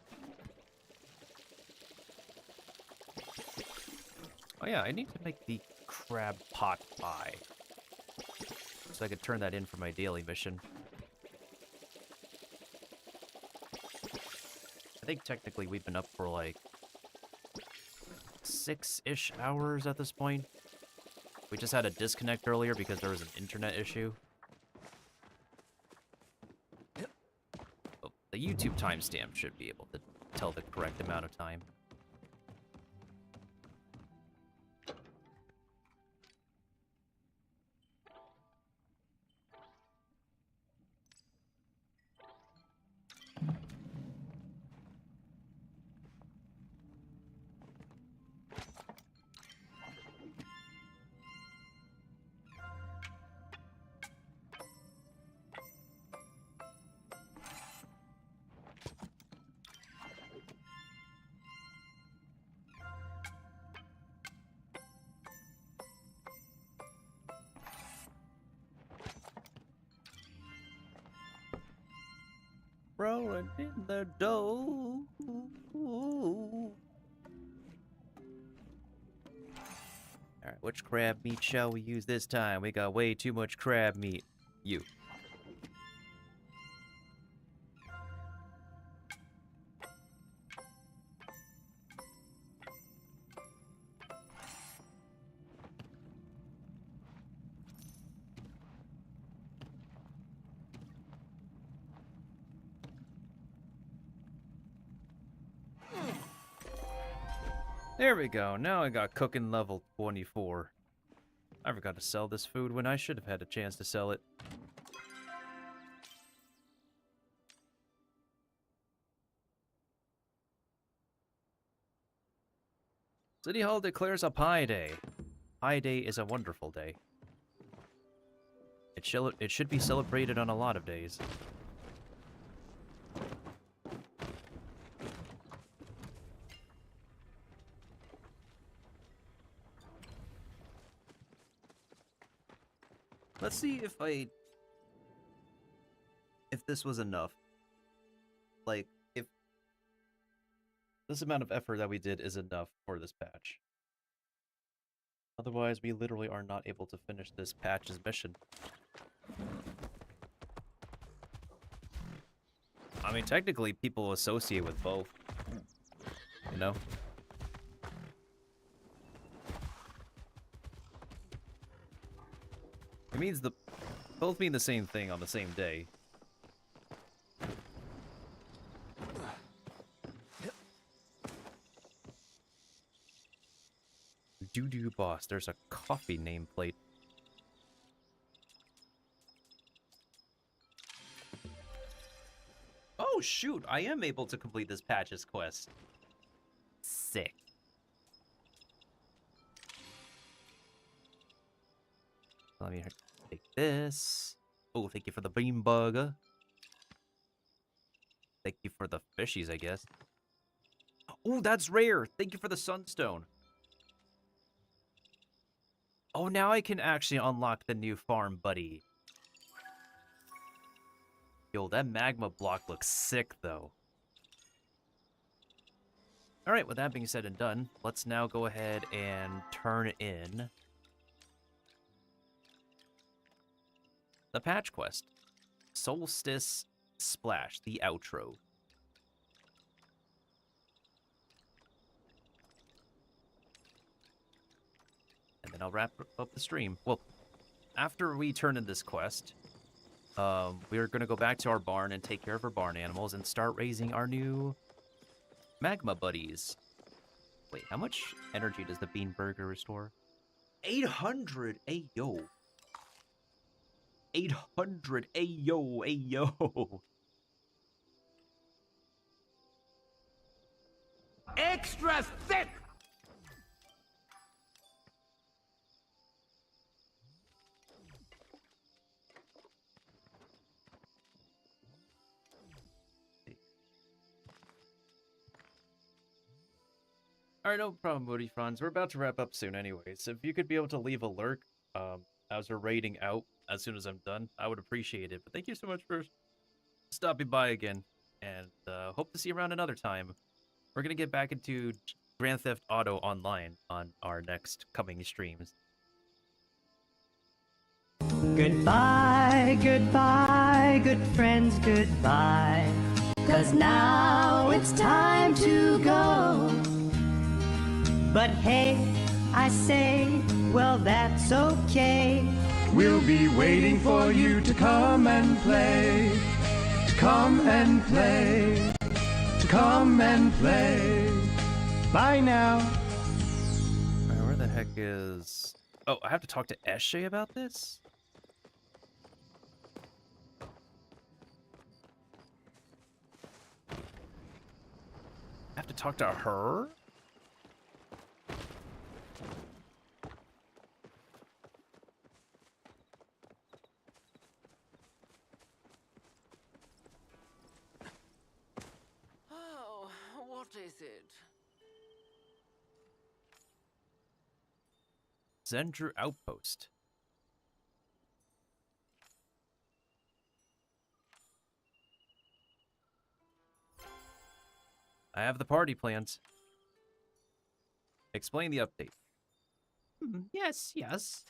Oh yeah, I need to make the crab pot pie. So I could turn that in for my daily mission. I think technically we've been up for like 6-ish hours at this point. We just had a disconnect earlier because there was an internet issue. Oh, the YouTube timestamp should be able to tell the correct amount of time. rolling in the dough. Alright, which crab meat shall we use this time? We got way too much crab meat. You. There we go. Now I got cooking level 24. I forgot to sell this food when I should have had a chance to sell it. City Hall declares a Pie Day. Pie Day is a wonderful day. It should be celebrated on a lot of days. Let's see if this was enough. Like, if this amount of effort that we did is enough for this patch. Otherwise, we literally are not able to finish this patch's mission. I mean, technically, people associate with both. You know? It means both mean the same thing on the same day. Doo-doo boss, there's a coffee nameplate. Oh shoot, I am able to complete this patch's quest. Sick. Let me take this. Oh, thank you for the bean burger. Thank you for the fishies, I guess. Oh, that's rare. Thank you for the sunstone. Oh, now I can actually unlock the new farm buddy. Yo, that magma block looks sick, though. Alright, with that being said and done, let's now go ahead and turn in the patch quest. Solstice Splash, the outro. And then I'll wrap up the stream. Well, after we turn in this quest, we're going to go back to our barn and take care of our barn animals and start raising our new magma buddies. Wait, how much energy does the bean burger restore? 800! Ayo! 800! Ayo! Ayo! Extra thick! Alright, no problem, Woody Franz. We're about to wrap up soon anyways. If you could be able to leave a lurk as we're raiding out as soon as I'm done, I would appreciate it. But thank you so much for stopping by again. And hope to see you around another time. We're going to get back into Grand Theft Auto Online on our next coming streams. Goodbye, goodbye, good friends, goodbye. 'Cause now it's time to go. But hey, I say, well, that's okay. We'll be waiting for you to come and play. To come and play. To come and play. Bye now. Alright, where the heck is... Oh, I have to talk to Eshe about this? I have to talk to her? Oh, what is it? Zendru Outpost. I have the party plans. Explain the update. Yes, yes.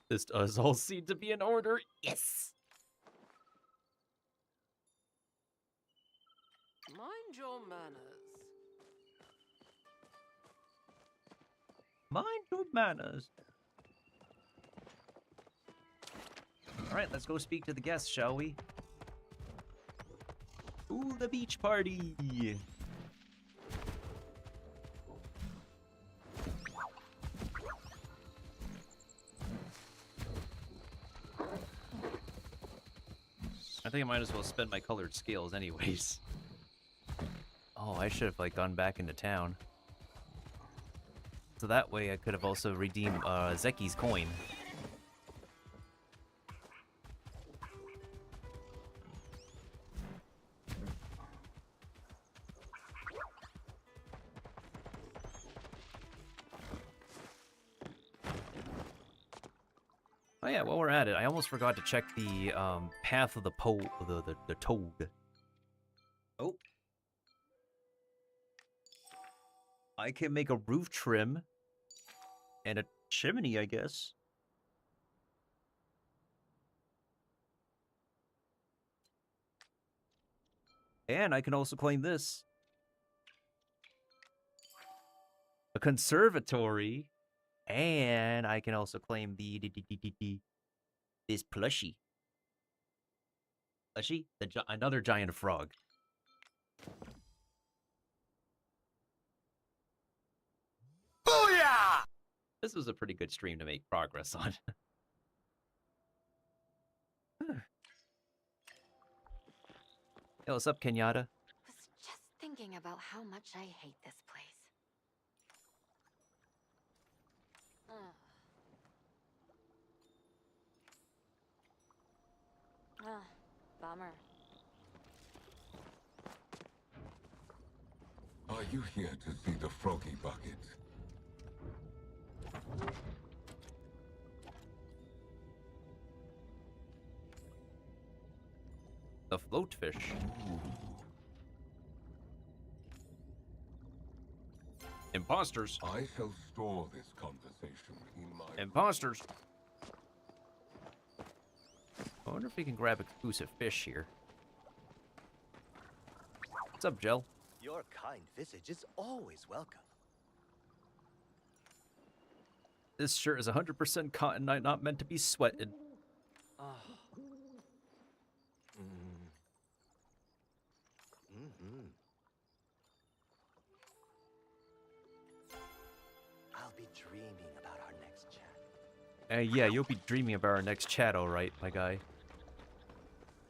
This does all seem to be in order. Yes. Mind your manners. Mind your manners. All right, let's go speak to the guests, shall we? Ooh, the beach party. I think I might as well spend my colored scales anyways. Oh, I should have like gone back into town. So that way I could have also redeemed Zeki's coin. Oh yeah, while we're at it, I almost forgot to check the path of the the toad. Oh. I can make a roof trim and a chimney, I guess. And I can also claim this. A conservatory. And I can also claim this plushie. Plushie? Another giant frog. Booyah! This was a pretty good stream to make progress on. Hey, what's up, Kenyatta? Was just thinking about how much I hate this place. Bummer. Are you here to see the froggy bucket? The floatfish. Imposters. I shall store this conversation in my... Imposters. I wonder if we can grab exclusive fish here. What's up, Jell? Your kind visage is always welcome. This shirt is 100% cotton, not meant to be sweated. I'll be dreaming about our next chat. Yeah, you'll be dreaming about our next chat, all right, my guy.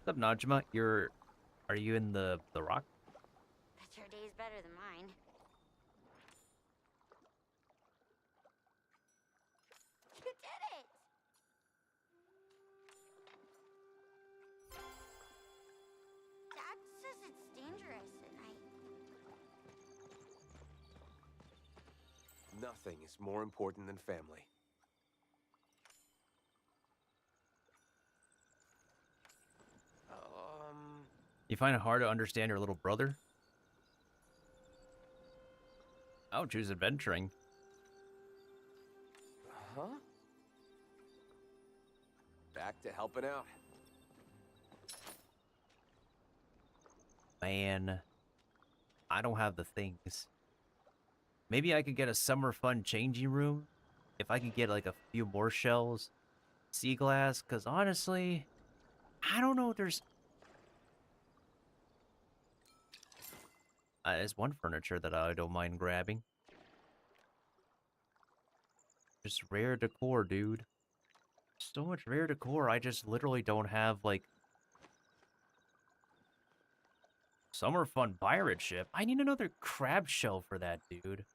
What's up, Najma? Are you in the rock? Bet your day's better than mine. You did it! Dad says it's dangerous at night. Nothing is more important than family. You find it hard to understand your little brother? I would choose adventuring. Huh? Back to helping out. Man, I don't have the things. Maybe I could get a summer fun changing room if I could get like a few more shells, sea glass, because honestly, I don't know if there's one furniture that I don't mind grabbing. Just rare decor, dude. So much rare decor, I just literally don't have, like... Summer fun pirate ship? I need another crab shell for that, dude.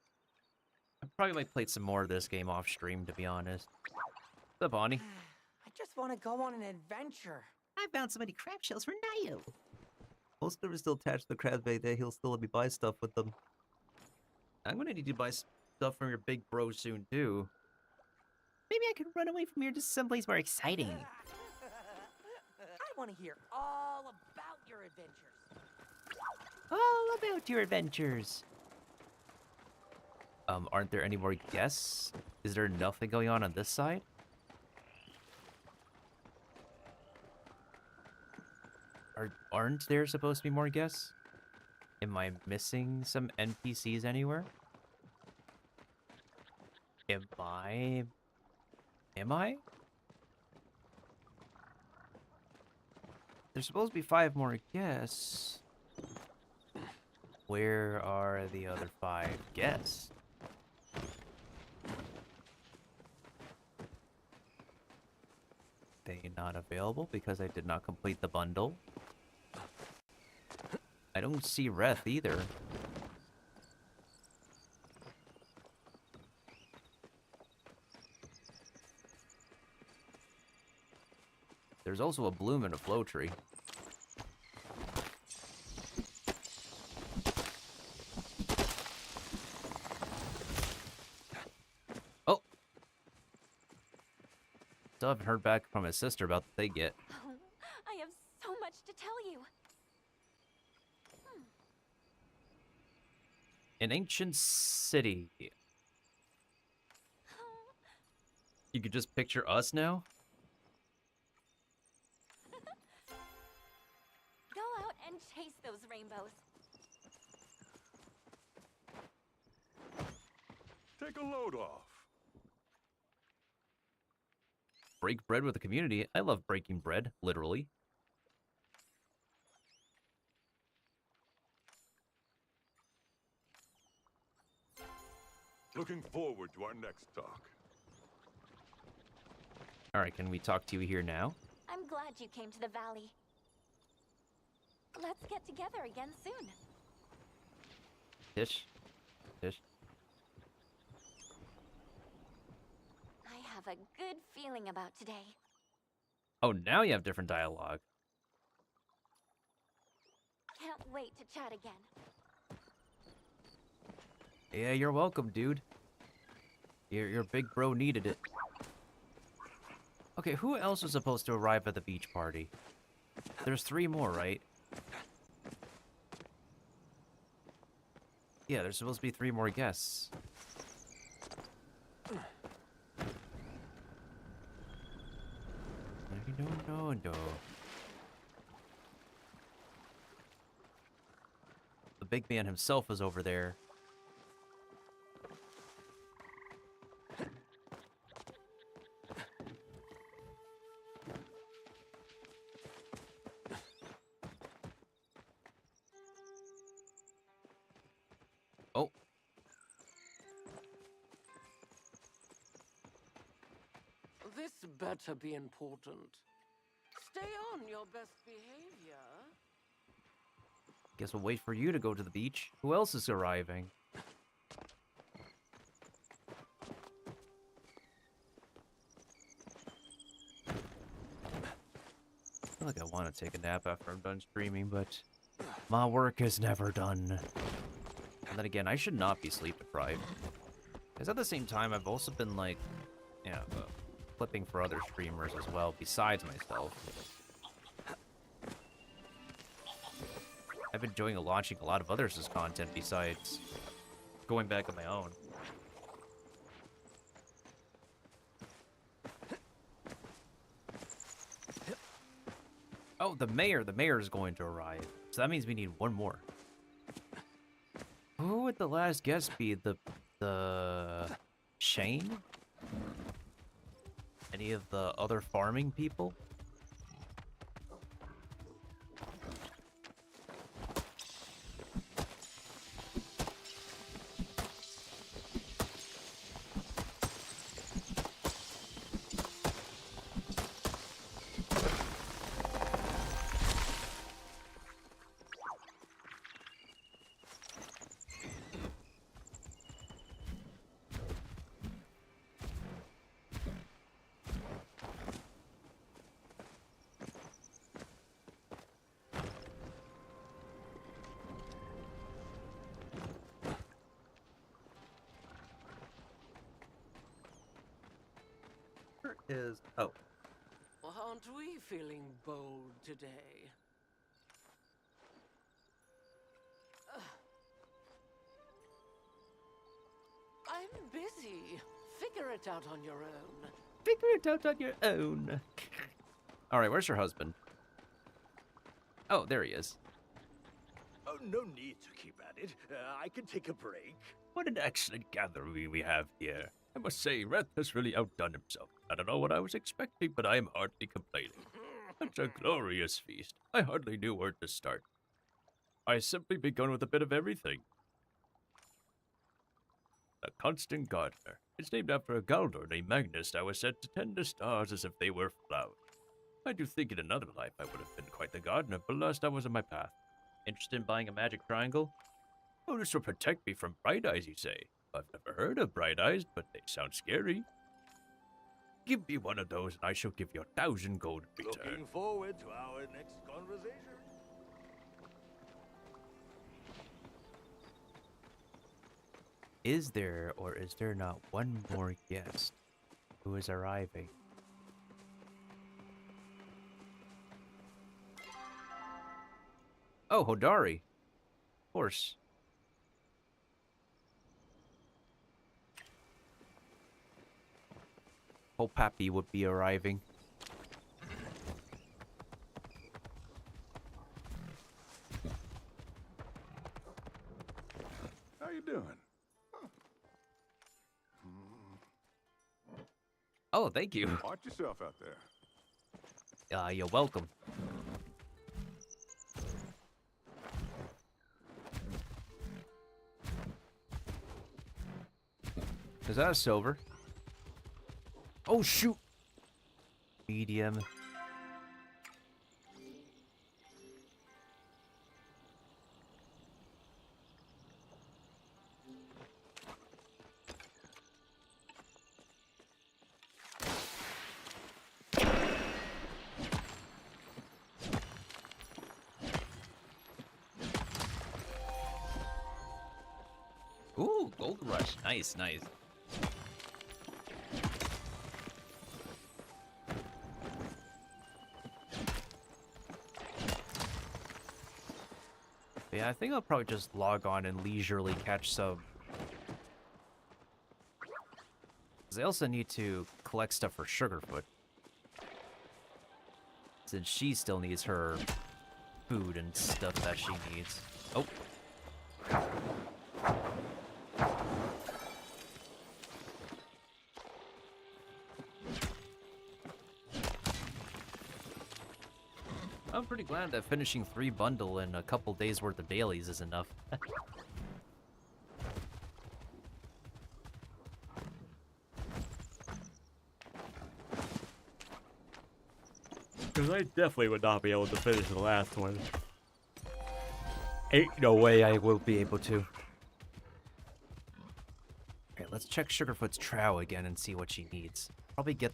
I probably might play some more of this game off stream, to be honest. What's up, Bonnie? I just want to go on an adventure. I found so many crab shells for Nayo. Most of them are still attached to the crab bait there. He'll still let me buy stuff with them. I'm gonna need to buy stuff from your big bro soon, too. Maybe I could run away from here to someplace more exciting. I want to hear all about your adventures. all about your adventures. Aren't there any more guests? Is there nothing going on this side? Aren't there supposed to be more guests? Am I missing some NPCs anywhere? Am I? There's supposed to be 5 more guests. Where are the other 5 guests? They not available because I did not complete the bundle. I don't see Reth either. There's also a bloom and a flow tree. Oh! Still haven't heard back from his sister about the thing yet. Oh, I have so much to tell you. An ancient city. You could just picture us now? Go out and chase those rainbows. Take a load off. Break bread with the community. I love breaking bread, literally. Looking forward to our next talk. Alright, can we talk to you here now? I'm glad you came to the valley. Let's get together again soon. Tish? Tish? I have a good feeling about today. Oh, now you have different dialogue. Can't wait to chat again. Yeah, you're welcome, dude. Your big bro needed it. Okay, who else was supposed to arrive at the beach party? There's 3 more, right? Yeah, there's supposed to be 3 more guests. No. The big man himself is over there. Oh. This better be important. Stay on your best behavior. Guess we'll wait for you to go to the beach. Who else is arriving? I feel like I want to take a nap after I'm done streaming, but my work is never done. And then again, I should not be sleep deprived. Because at the same time, I've also been like, flipping for other streamers as well, besides myself. I've been enjoying launching a lot of others' content besides going back on my own. Oh, the mayor is going to arrive. So that means we need 1 more. Who would the last guest be? The Shane? Any of the other farming people? Oh. Well, aren't we feeling bold today? I'm busy. Figure it out on your own. Figure it out on your own. All right, where's your husband? Oh, there he is. Oh, no need to keep at it. I can take a break. What an excellent gathering we have here. I must say, Reth has really outdone himself. I don't know what I was expecting, but I am hardly complaining. Such a glorious feast. I hardly knew where to start. I simply begun with a bit of everything. A constant gardener. It's named after a Galdor named Magnus that was said to tend the stars as if they were flowers. I do think in another life I would have been quite the gardener, but alas, that wasn't my path. Interested in buying a magic triangle? Oh, this will protect me from bright eyes, you say? I've never heard of bright eyes, but they sound scary. Give me one of those, and I shall give you 1,000 gold in return. Looking forward to our next conversation. Is there or is there not one more guest who is arriving? Oh, Hodari. Of course. Pappy would be arriving. How you doing? Oh, thank you. Watch yourself out there. You're welcome. Is that a silver? Oh, shoot! Medium. Ooh, gold rush. Nice, nice. Yeah, I think I'll probably just log on and leisurely catch some. Because I also need to collect stuff for Sugarfoot. Since she still needs her food and stuff that she needs. Oh. I'm pretty glad that finishing 3 bundle in a couple days worth of dailies is enough. Because I definitely would not be able to finish the last one. Ain't no way I will be able to. Okay, let's check Sugarfoot's trow again and see what she needs. Probably get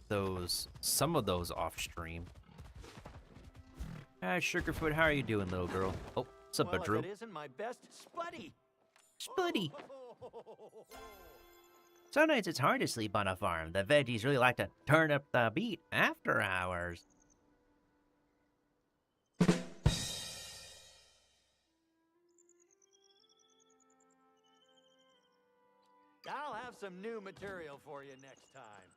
some of those off stream. Hi, Sugarfoot, how are you doing, little girl? Oh, what's up, Drew? It isn't my best Spuddy. Spuddy. Sometimes it's hard to sleep on a farm. The veggies really like to turn up the beat after hours. I'll have some new material for you next time.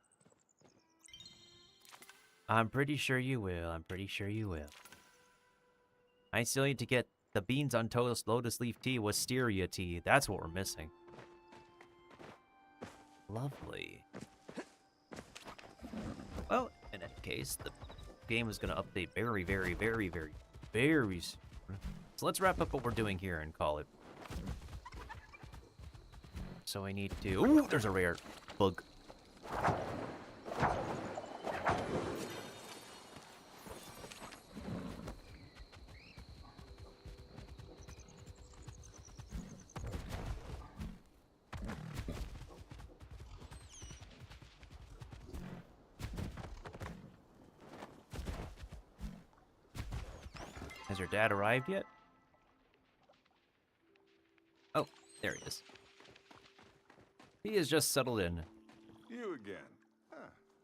I'm pretty sure you will. I'm pretty sure you will. I still need to get the beans on toast, lotus leaf tea, wisteria tea. That's what we're missing. Lovely. Well, in that case, the game is going to update very, very, very, very, very soon. So let's wrap up what we're doing here and call it. So I need to... Ooh, there's a rare bug. Has your dad arrived yet? Oh, there he is. He has just settled in. You again.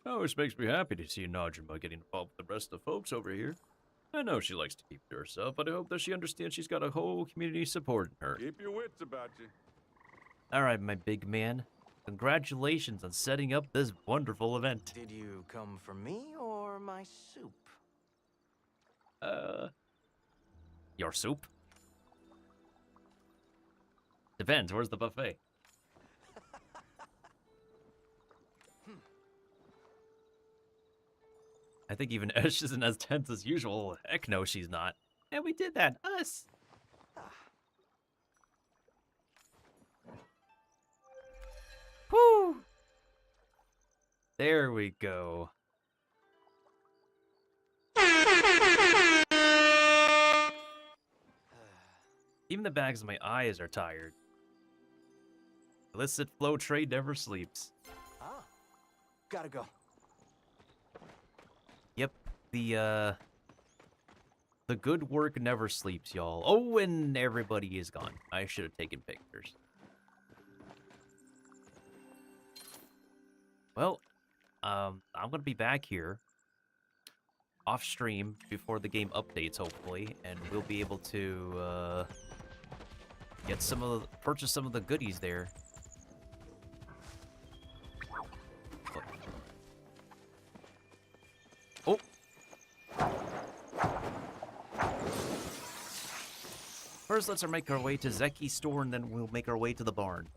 Always makes me happy to see Najima getting involved with the rest of the folks over here. I know she likes to keep to herself, but I hope that she understands she's got a whole community supporting her. Keep your wits about you. Alright, my big man. Congratulations on setting up this wonderful event. Did you come for me or my soup? Your soup? Depends, where's the buffet? I think even Esh isn't as tense as usual. Heck no, she's not. And we did that, us! Whew! There we go. Even the bags of my eyes are tired. Illicit flow trade never sleeps. Ah, gotta go. Yep, the good work never sleeps, y'all. Oh, and everybody is gone. I should have taken pictures. Well, I'm gonna be back here off stream before the game updates, hopefully, and we'll be able to get purchase some of the goodies there. Oh. First, let's make our way to Zeki's store, and then we'll make our way to the barn.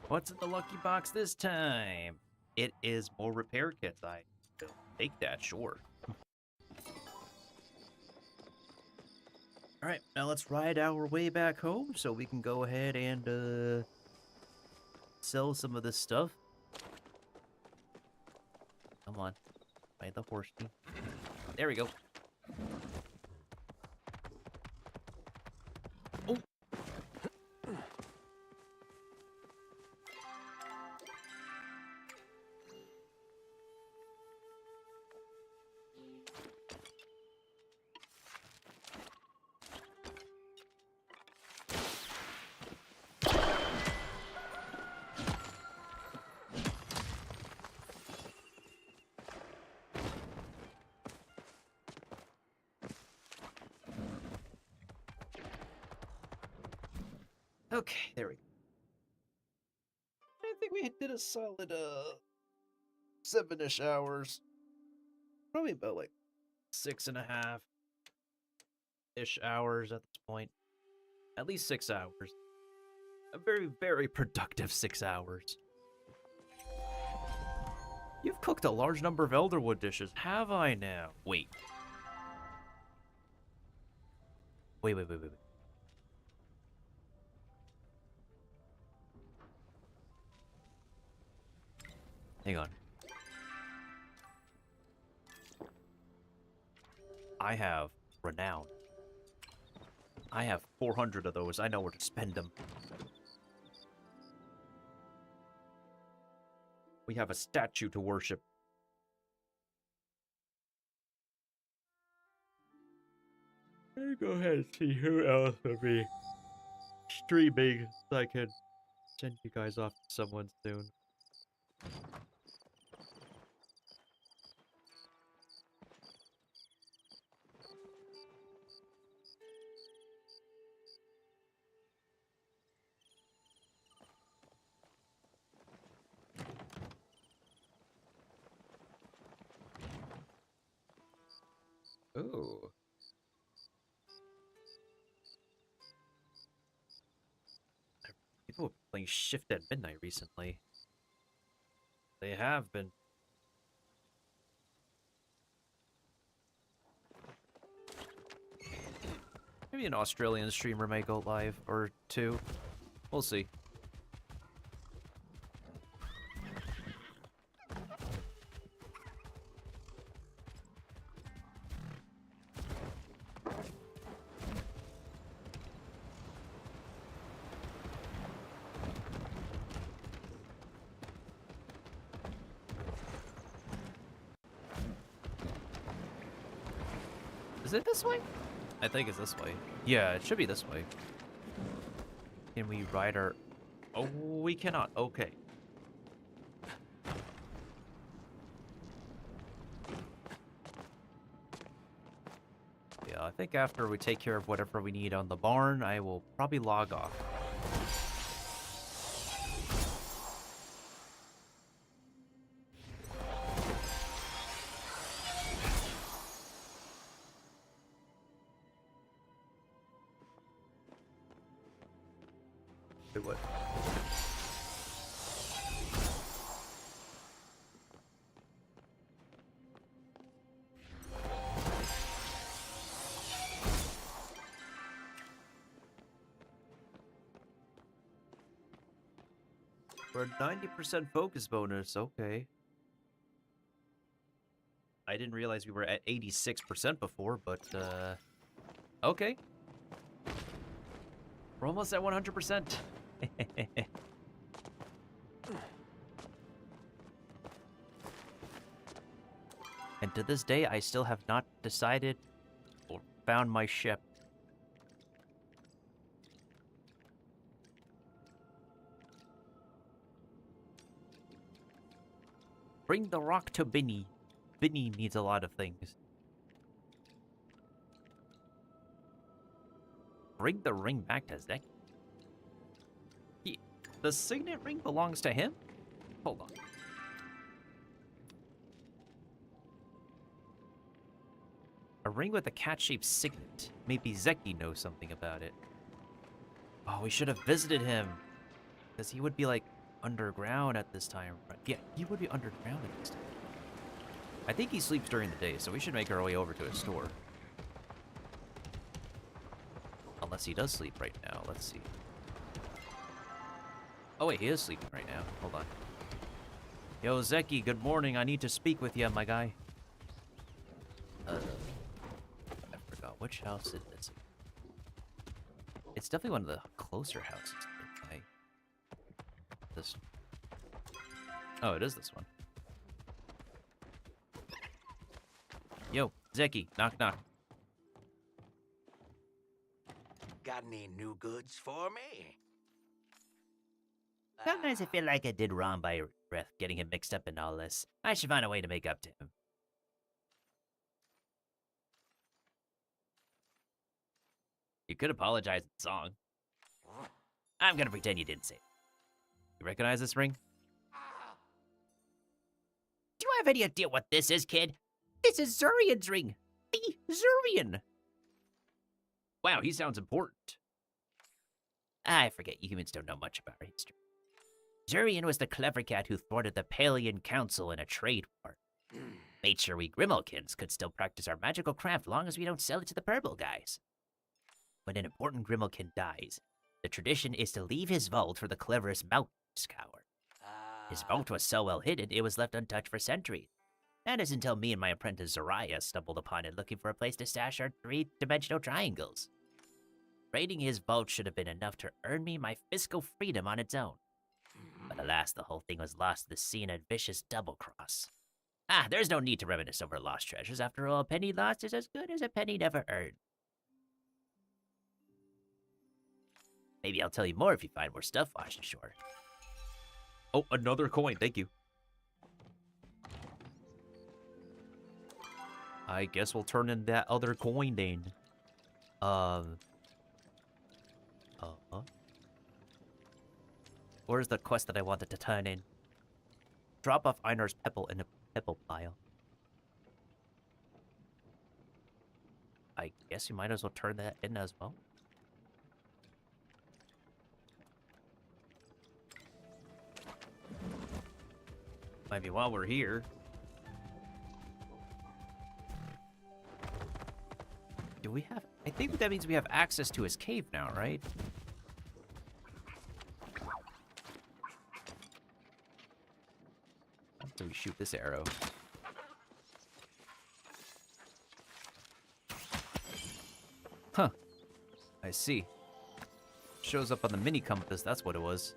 What's in the lucky box this time? It is more repair kits. I will take that, sure. Alright, now let's ride our way back home so we can go ahead and sell some of this stuff. Come on. Ride the horse. There we go. Oh! Okay, there we go. I think we did a solid 7-ish hours. Probably about like 6.5-ish hours at this point. At least 6 hours. A very, very productive 6 hours. You've cooked a large number of elderwood dishes, have I now? Wait. Wait. Hang on. I have renown. I have 400 of those. I know where to spend them. We have a statue to worship. Let me go ahead and see who else will be streaming so I can send you guys off to someone soon. Ooh. People have been playing Shift at Midnight recently. They have been. Maybe an Australian streamer may go live, or two. We'll see. Is it this way? I think it's this way. Yeah, it should be this way. Can we ride our... Oh, we cannot. Okay. Yeah, I think after we take care of whatever we need on the barn, I will probably log off. Wait, what? For a 90% focus bonus, okay. I didn't realize we were at 86% before, but, okay. We're almost at 100%. And to this day, I still have not decided or found my ship. Bring the rock to Vinny. Vinny needs a lot of things. Bring the ring back to Zek. The signet ring belongs to him? Hold on. A ring with a cat-shaped signet. Maybe Zeki knows something about it. Oh, we should have visited him. Because he would be, like, underground at this time. Yeah, he would be underground at this time. I think he sleeps during the day, so we should make our way over to his store. Unless he does sleep right now. Let's see. Oh, wait, he is sleeping right now. Hold on. Yo, Zeki, good morning. I need to speak with you, my guy. I forgot. Which house is this? It's definitely one of the closer houses. This. Oh, it is this one. Yo, Zeki, knock knock. Got any new goods for me? Sometimes I feel like I did wrong by Breath getting him mixed up in all this. I should find a way to make up to him. You could apologize in song. I'm gonna pretend you didn't say it. You recognize this ring? Do you have any idea what this is, kid? This is Zurian's ring. The Zurian. Wow, he sounds important. I forget, you humans don't know much about our history. Zurian was the clever cat who thwarted the Palean Council in a trade war. Made sure we Grimmelkins could still practice our magical craft long as we don't sell it to the purple guys. When an important Grimmelkin dies, the tradition is to leave his vault for the cleverest mountain scour. His vault was so well hidden, it was left untouched for centuries. That is until me and my apprentice Zariah stumbled upon it looking for a place to stash our three-dimensional triangles. Raiding his vault should have been enough to earn me my fiscal freedom on its own. But alas, the whole thing was lost to the sea in a vicious double-cross. Ah, there's no need to reminisce over lost treasures. After all, a penny lost is as good as a penny never earned. Maybe I'll tell you more if you find more stuff washed ashore. Oh, another coin. Thank you. I guess we'll turn in that other coin then. Where's the quest that I wanted to turn in? Drop off Einar's pebble in a pebble pile. I guess you might as well turn that in as well. Maybe while we're here. Do we have... I think that means we have access to his cave now, right? After we shoot this arrow. Huh. I see. Shows up on the mini compass, that's what it was.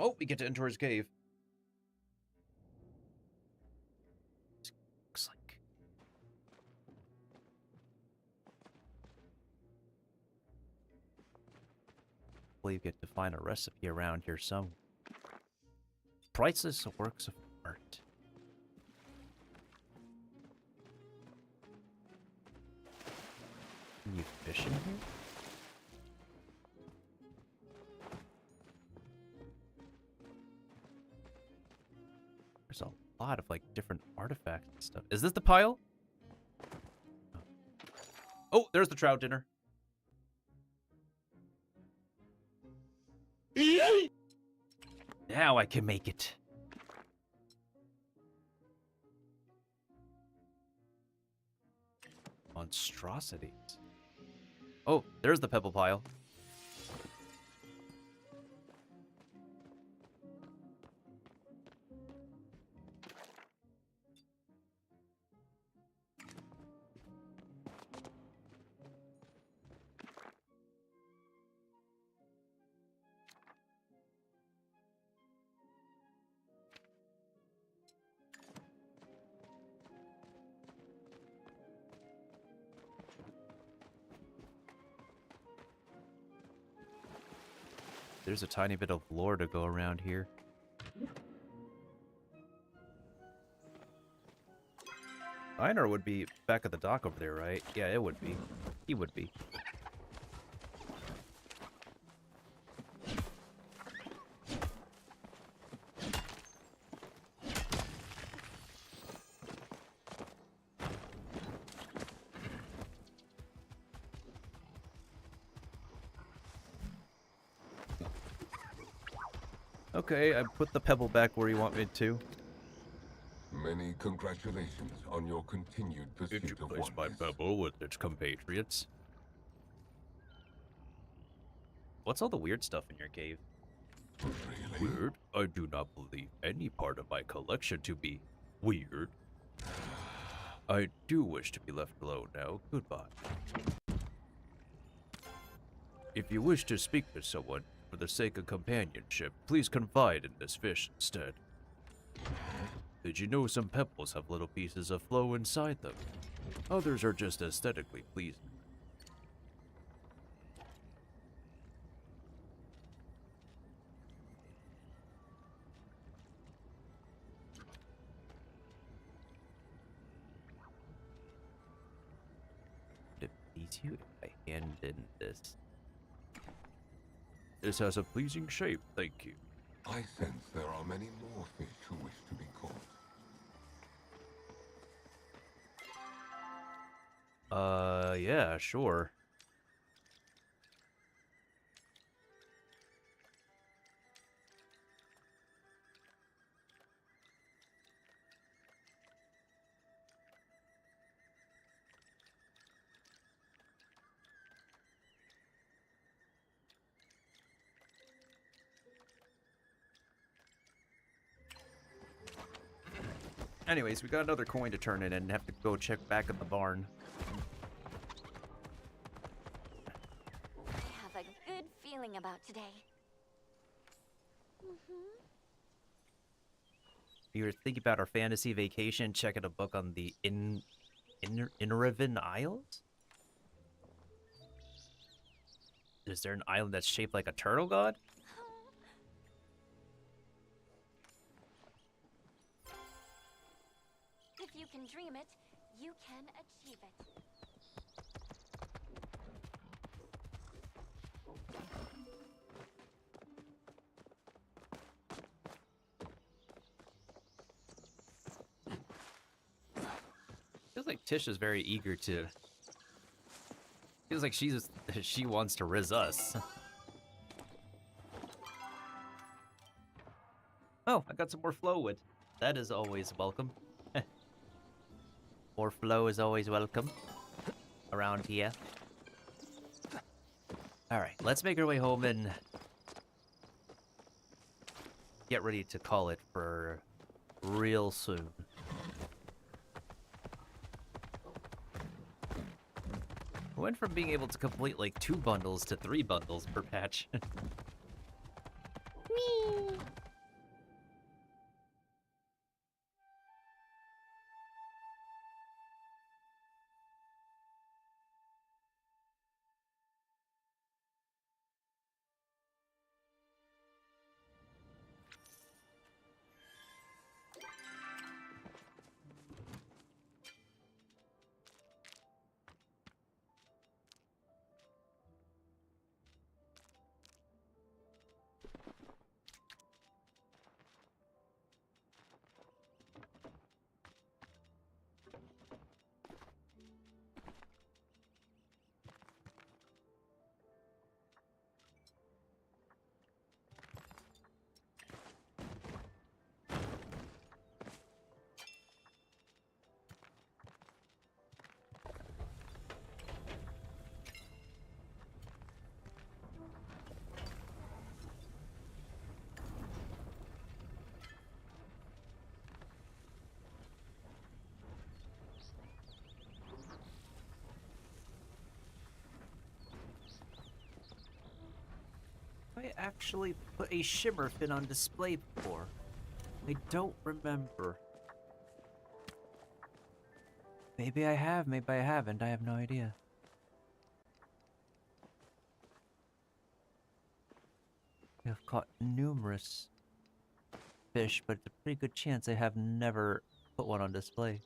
Oh, we get to enter his cave. Looks like. We get to find a recipe around here some. Priceless works of art. Can you fish in here? There's a lot of like different artifacts and stuff. Is this the pile? Oh, there's the trout dinner. Now I can make it. Monstrosities. Oh, there's the pebble pile. There's a tiny bit of lore to go around here. Einar would be back at the dock over there, right? Yeah, it would be. He would be. Okay, I put the pebble back where you want me to. Many congratulations on your continued pursuit Did you of place my oneness. pebble with its compatriots? What's all the weird stuff in your cave? Weird? I do not believe any part of my collection to be weird. I do wish to be left alone now. Goodbye. If you wish to speak to someone for the sake of companionship, please confide in this fish instead. Did you know some pebbles have little pieces of flow inside them? Others are just aesthetically pleasing. Would it please you if I hand in this? This has a pleasing shape, thank you. I sense there are many more fish who wish to be caught. Yeah, sure. Anyways, we got another coin to turn in and have to go check back at the barn. I have a good feeling about today. You were thinking about our fantasy vacation, checking a book on the Inraven Isles? Is there an island that's shaped like a turtle god? If you can dream it, you can achieve it. Feels like Tish is very eager to. Feels like she wants to riz us. Oh, I got some more flow wood. That is always welcome. More flow is always welcome around here. Alright, let's make our way home and get ready to call it for real soon. We went from being able to complete like 2 bundles to 3 bundles per patch. Me. I actually put a shimmer fin on display before. I don't remember. Maybe I have, maybe I haven't. I have no idea. I've caught numerous fish, but it's a pretty good chance I have never put one on display.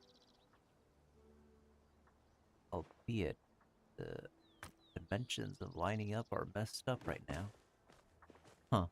Albeit, the dimensions of lining up are messed up right now. Huh.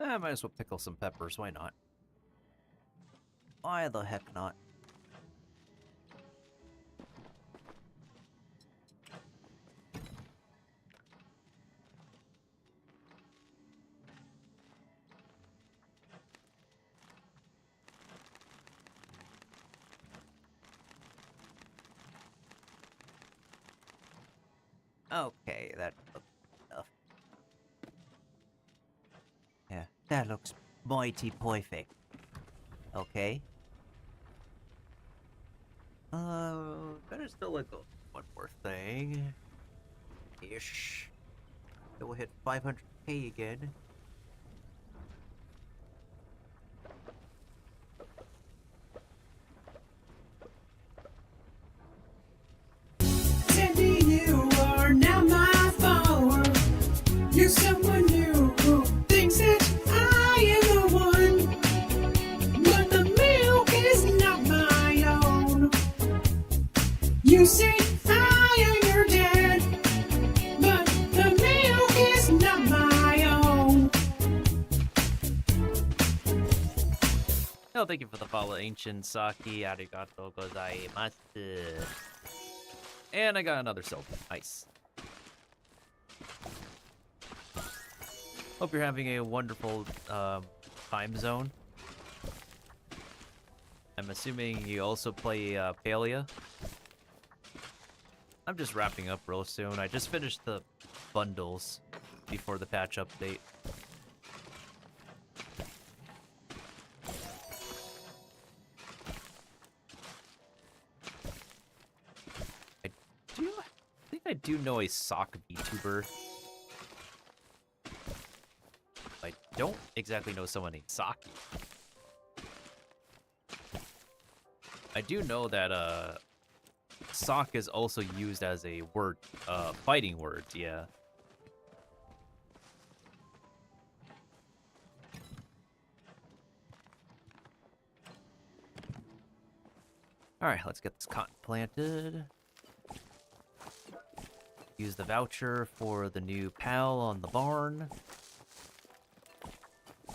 I might as well pickle some peppers, why not? Why the heck not? Okay, that looks enough. Yeah, that looks mighty perfect. Okay. Better still like one more thing. Ish. Then we'll hit 500k again. Sandy, you are now my follower. You're someone new who thinks that I am the one. But the milk is not my own. You say I am your dad, but the milk is not my own. Oh, thank you for the follow, Ancient Saki. Arigato gozaimasu. And I got another silver. Nice. Hope you're having a wonderful time zone. I'm assuming you also play Palia. I'm just wrapping up real soon. I just finished the bundles before the patch update. I do know a sock Vtuber. I don't exactly know someone named Saki. I do know that sock is also used as a word, fighting word, yeah. Alright, let's get this cotton planted. Use the voucher for the new pal on the barn.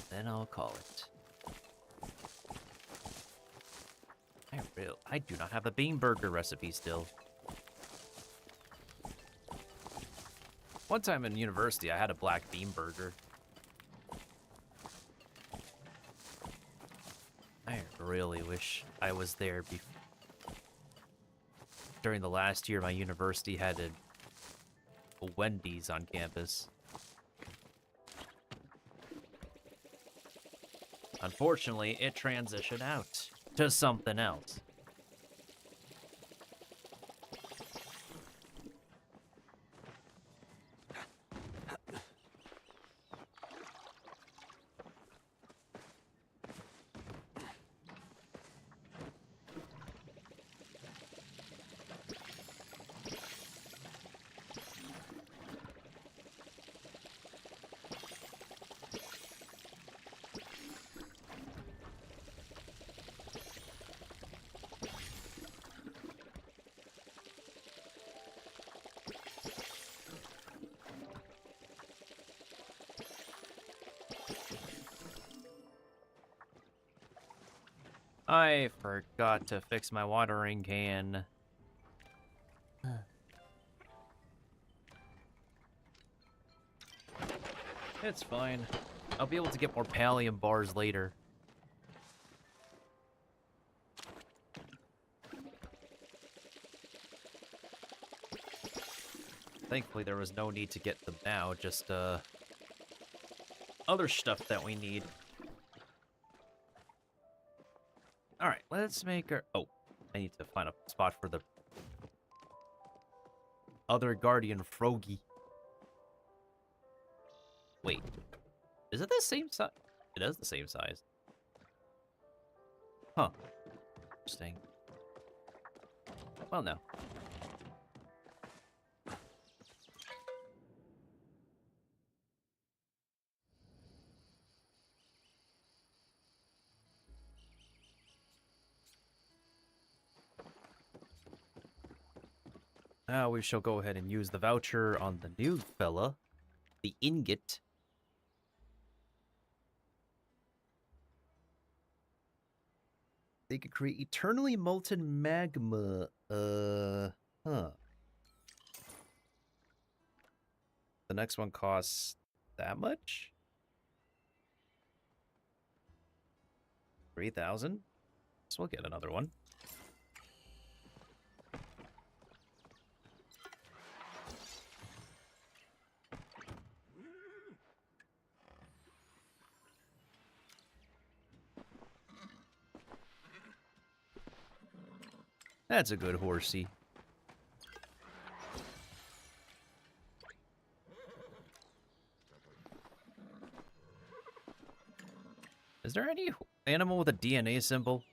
Then I'll call it. I do not have a bean burger recipe still. One time in university, I had a black bean burger. I really wish I was there during the last year my university had a Wendy's on campus. Unfortunately, it transitioned out to something else. I forgot to fix my watering can. It's fine. I'll be able to get more pallium bars later. Thankfully, there was no need to get them now, just, other stuff that we need. Alright, let's make our... Oh, I need to find a spot for the other guardian Frogie. Wait, is it the same size? It is the same size. Huh. Interesting. Well, no. Now we shall go ahead and use the voucher on the new fella, the ingot. They could create eternally molten magma. Huh. The next one costs that much? 3,000? So we'll get another one. That's a good horsey. Is there any animal with a DNA symbol?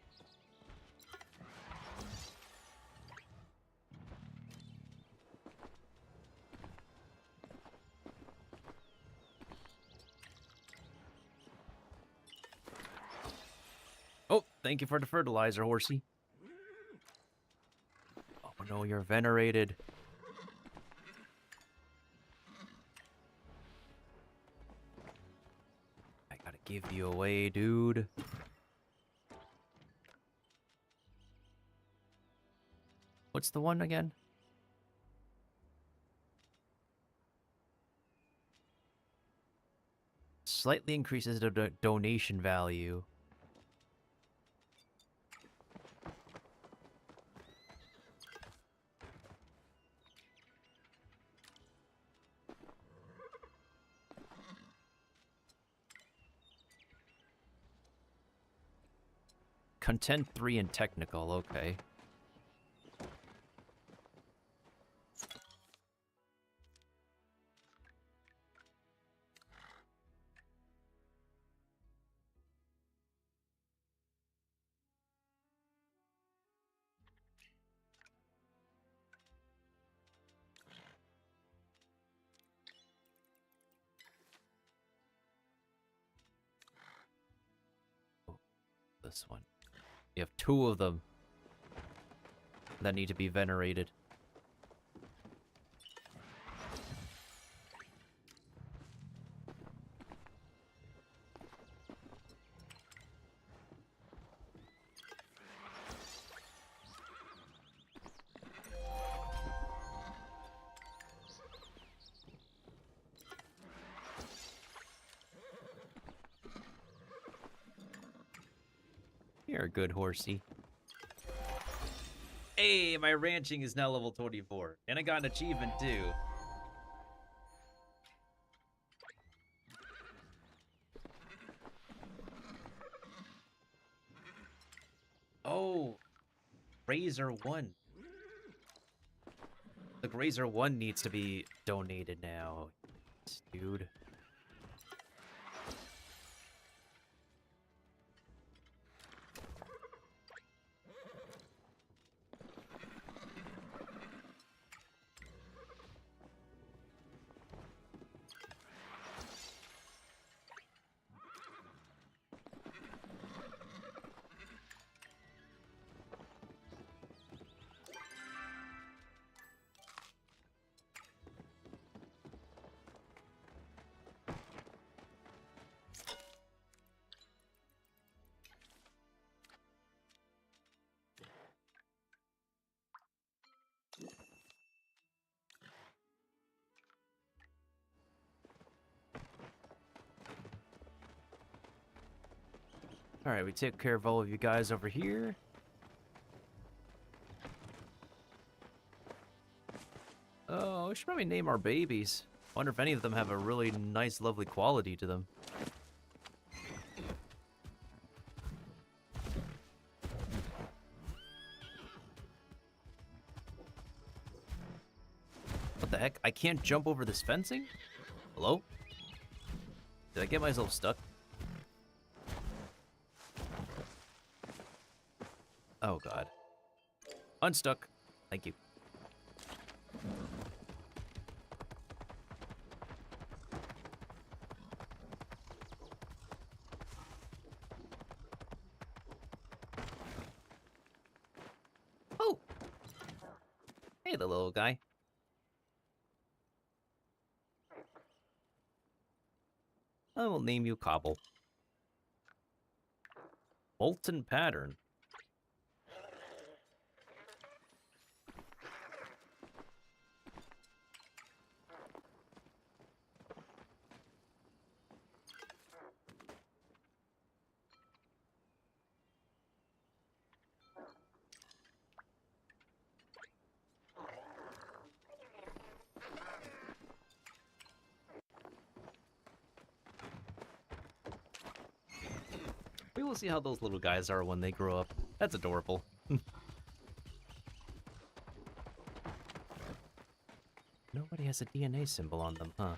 Oh, thank you for the fertilizer, horsey. Oh no, you're venerated. I gotta give you away, dude. What's the one again? Slightly increases the donation value. Content 3 and technical, okay. Oh, this one. You have 2 of them that need to be venerated. You're a good horsey. Hey, my ranching is now level 24. And I got an achievement, too. Oh, Razor 1. The Razor 1 needs to be donated now, dude. Alright, we take care of all of you guys over here. Oh, we should probably name our babies. Wonder if any of them have a really nice, lovely quality to them. What the heck? I can't jump over this fencing? Hello? Did I get myself stuck? Oh god. Unstuck. Thank you. Oh! Hey, the little guy. I will name you Cobble. Molten pattern. We will see how those little guys are when they grow up. That's adorable. Nobody has a DNA symbol on them, huh?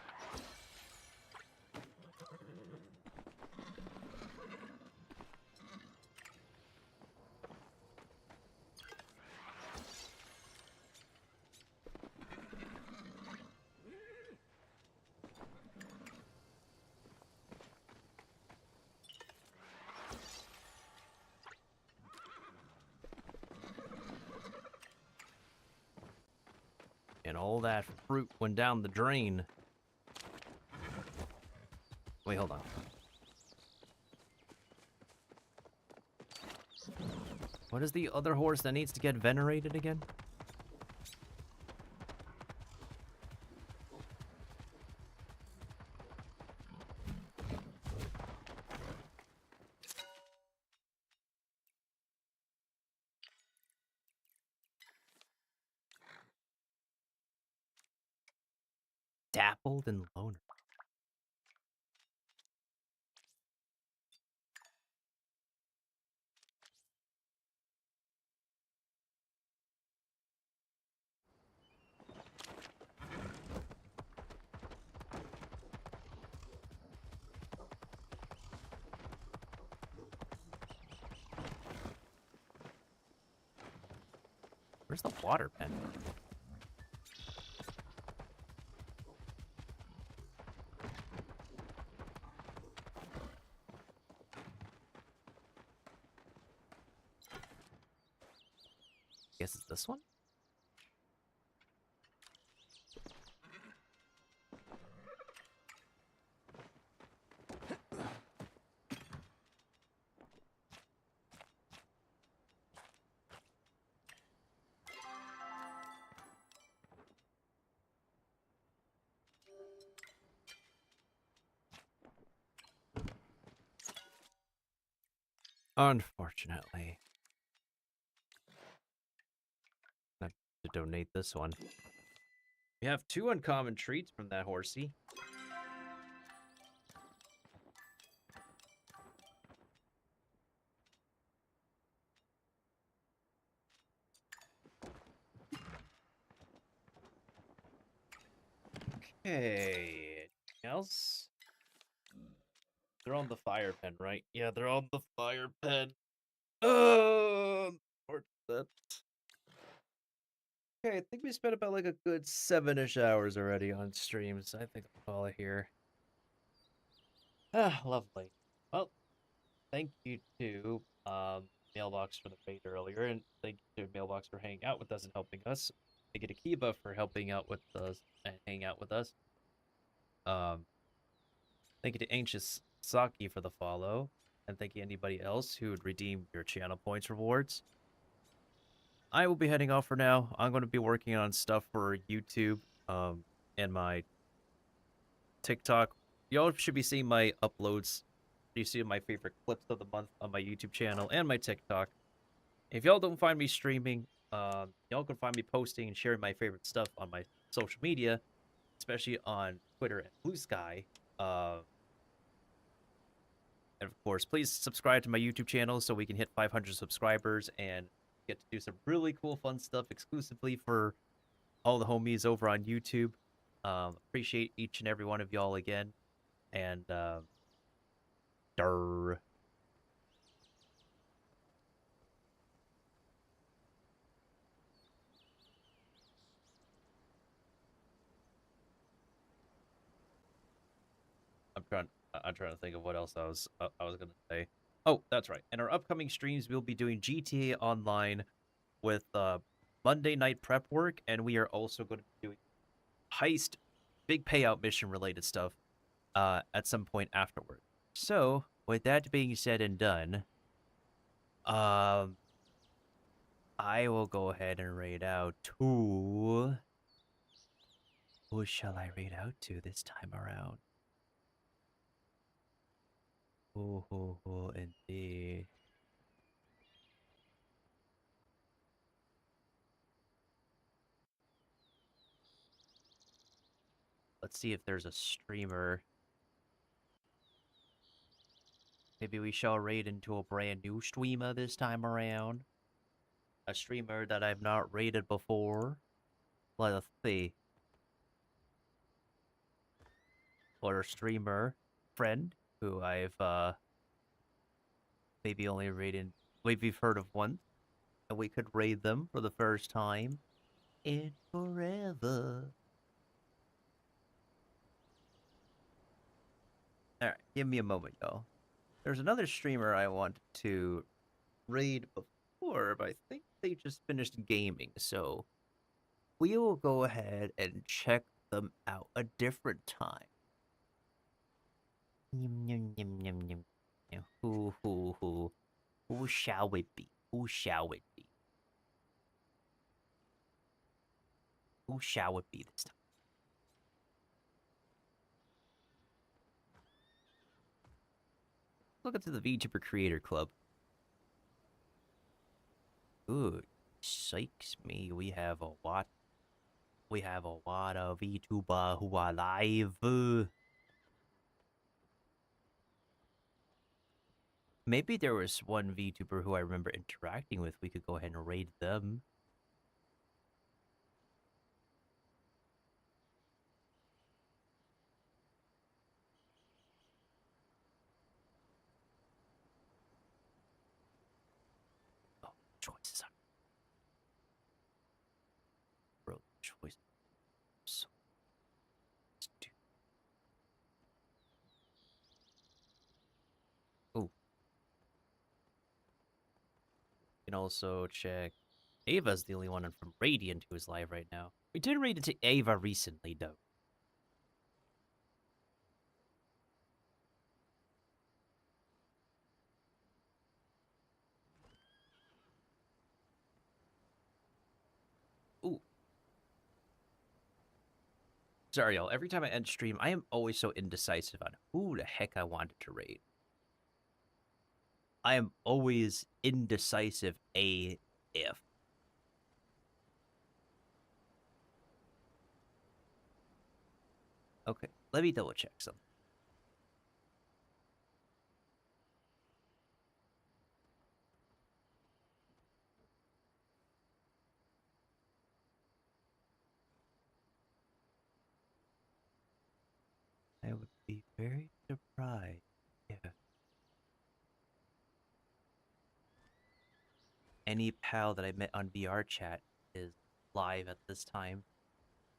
And all that fruit went down the drain. Wait, hold on. What is the other horse that needs to get venerated again? Dappled and loner. Where's the water pen? Guess it's this one? Unfortunately. I have to donate this one. We have 2 uncommon treats from that horsey. Okay. Anything else? They're on the fire pen, right? Yeah, they're on the fire pen. Unfortunate. Okay, I think we spent about like a good 7-ish hours already on streams. I think I'll call it here. Ah, lovely. Well, thank you to Mailbox for the raid earlier, and thank you to Mailbox for hanging out with us and helping us. Thank you to Kiba for helping out with us and hanging out with us. Thank you to Anxious Saki for the follow, and thank you anybody else who would redeem your channel points rewards. I will be heading off for now. I'm going to be working on stuff for YouTube, and my TikTok. Y'all should be seeing my uploads. You see my favorite clips of the month on my YouTube channel and my TikTok. If y'all don't find me streaming, y'all can find me posting and sharing my favorite stuff on my social media, especially on Twitter and Blue Sky. And of course, please subscribe to my YouTube channel so we can hit 500 subscribers and get to do some really cool, fun stuff exclusively for all the homies over on YouTube. Appreciate each and every one of y'all again. And, durr. I'm trying to think of what else I was gonna say. Oh, that's right. In our upcoming streams, we'll be doing GTA Online with Monday night prep work, and we are also going to be doing heist, big payout mission related stuff at some point afterward. So, with that being said and done, I will go ahead and raid out to. Who shall I raid out to this time around? Oh, indeed. Let's see if there's a streamer. Maybe we shall raid into a brand new streamer this time around. A streamer that I've not raided before. Let's see. Or a streamer friend who I've maybe only raided, maybe we've heard of once, and we could raid them for the first time in forever. Alright, give me a moment, y'all. There's another streamer I want to raid before, but I think they just finished gaming, so we will go ahead and check them out a different time. Who shall it be? Who shall it be? Who shall it be this time? Look into the VTuber Creator Club. Good. Sakes me, we have a lot. We have a lot of VTuber who are live. Maybe there was one VTuber who I remember interacting with. We could go ahead and raid them. Oh, choices are. Bro, choices. So stupid. Oh. You can also check. Ava's the only one from Radiant who is live right now. We did raid into Ava recently, though. Ooh. Sorry, y'all. Every time I end stream, I am always so indecisive on who the heck I wanted to raid. I am always indecisive AF. Okay, let me double check something. I would be very surprised if any pal that I met on VR chat is live at this time.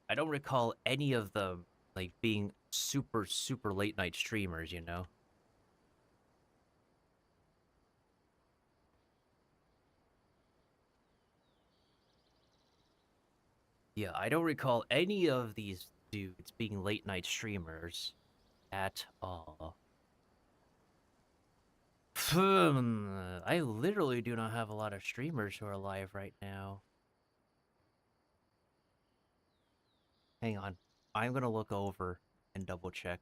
I don't recall any of them like being super, super late night streamers, you know? Yeah, I don't recall any of these dudes being late night streamers at all. I literally do not have a lot of streamers who are live right now. Hang on. I'm gonna look over and double check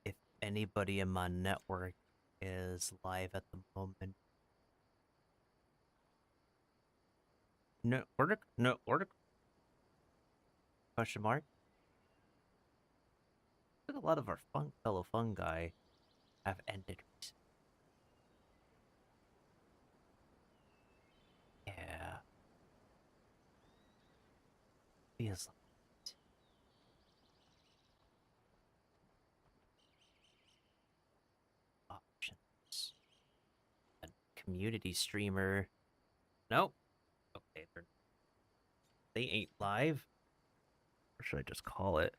if anybody in my network is live at the moment. Network? Question mark? I think a lot of our fellow fungi have ended recently. Yeah. Feels like it. Options. A community streamer. Nope. Okay, they ain't live. Or should I just call it?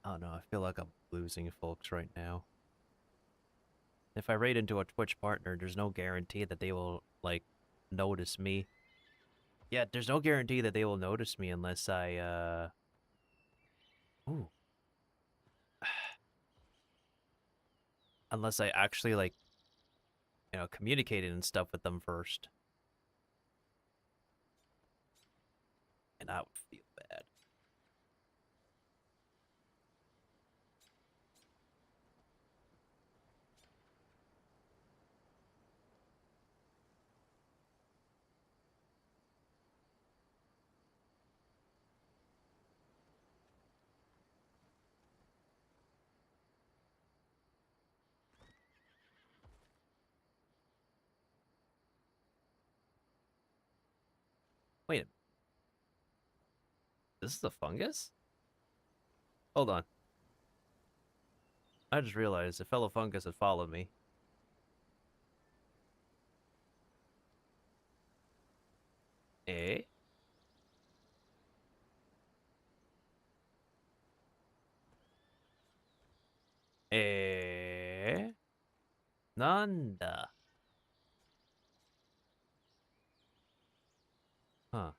Oh no, I feel like I'm losing folks right now. If I raid into a Twitch partner, there's no guarantee that they will, like, notice me. Yeah, there's no guarantee that they will notice me unless I, Ooh. Unless I actually, like, you know, communicated and stuff with them first. And I would feel bad. Wait a minute. This is a fungus? Hold on. I just realized a fellow fungus had followed me. Eh? Eh? Nanda. Huh.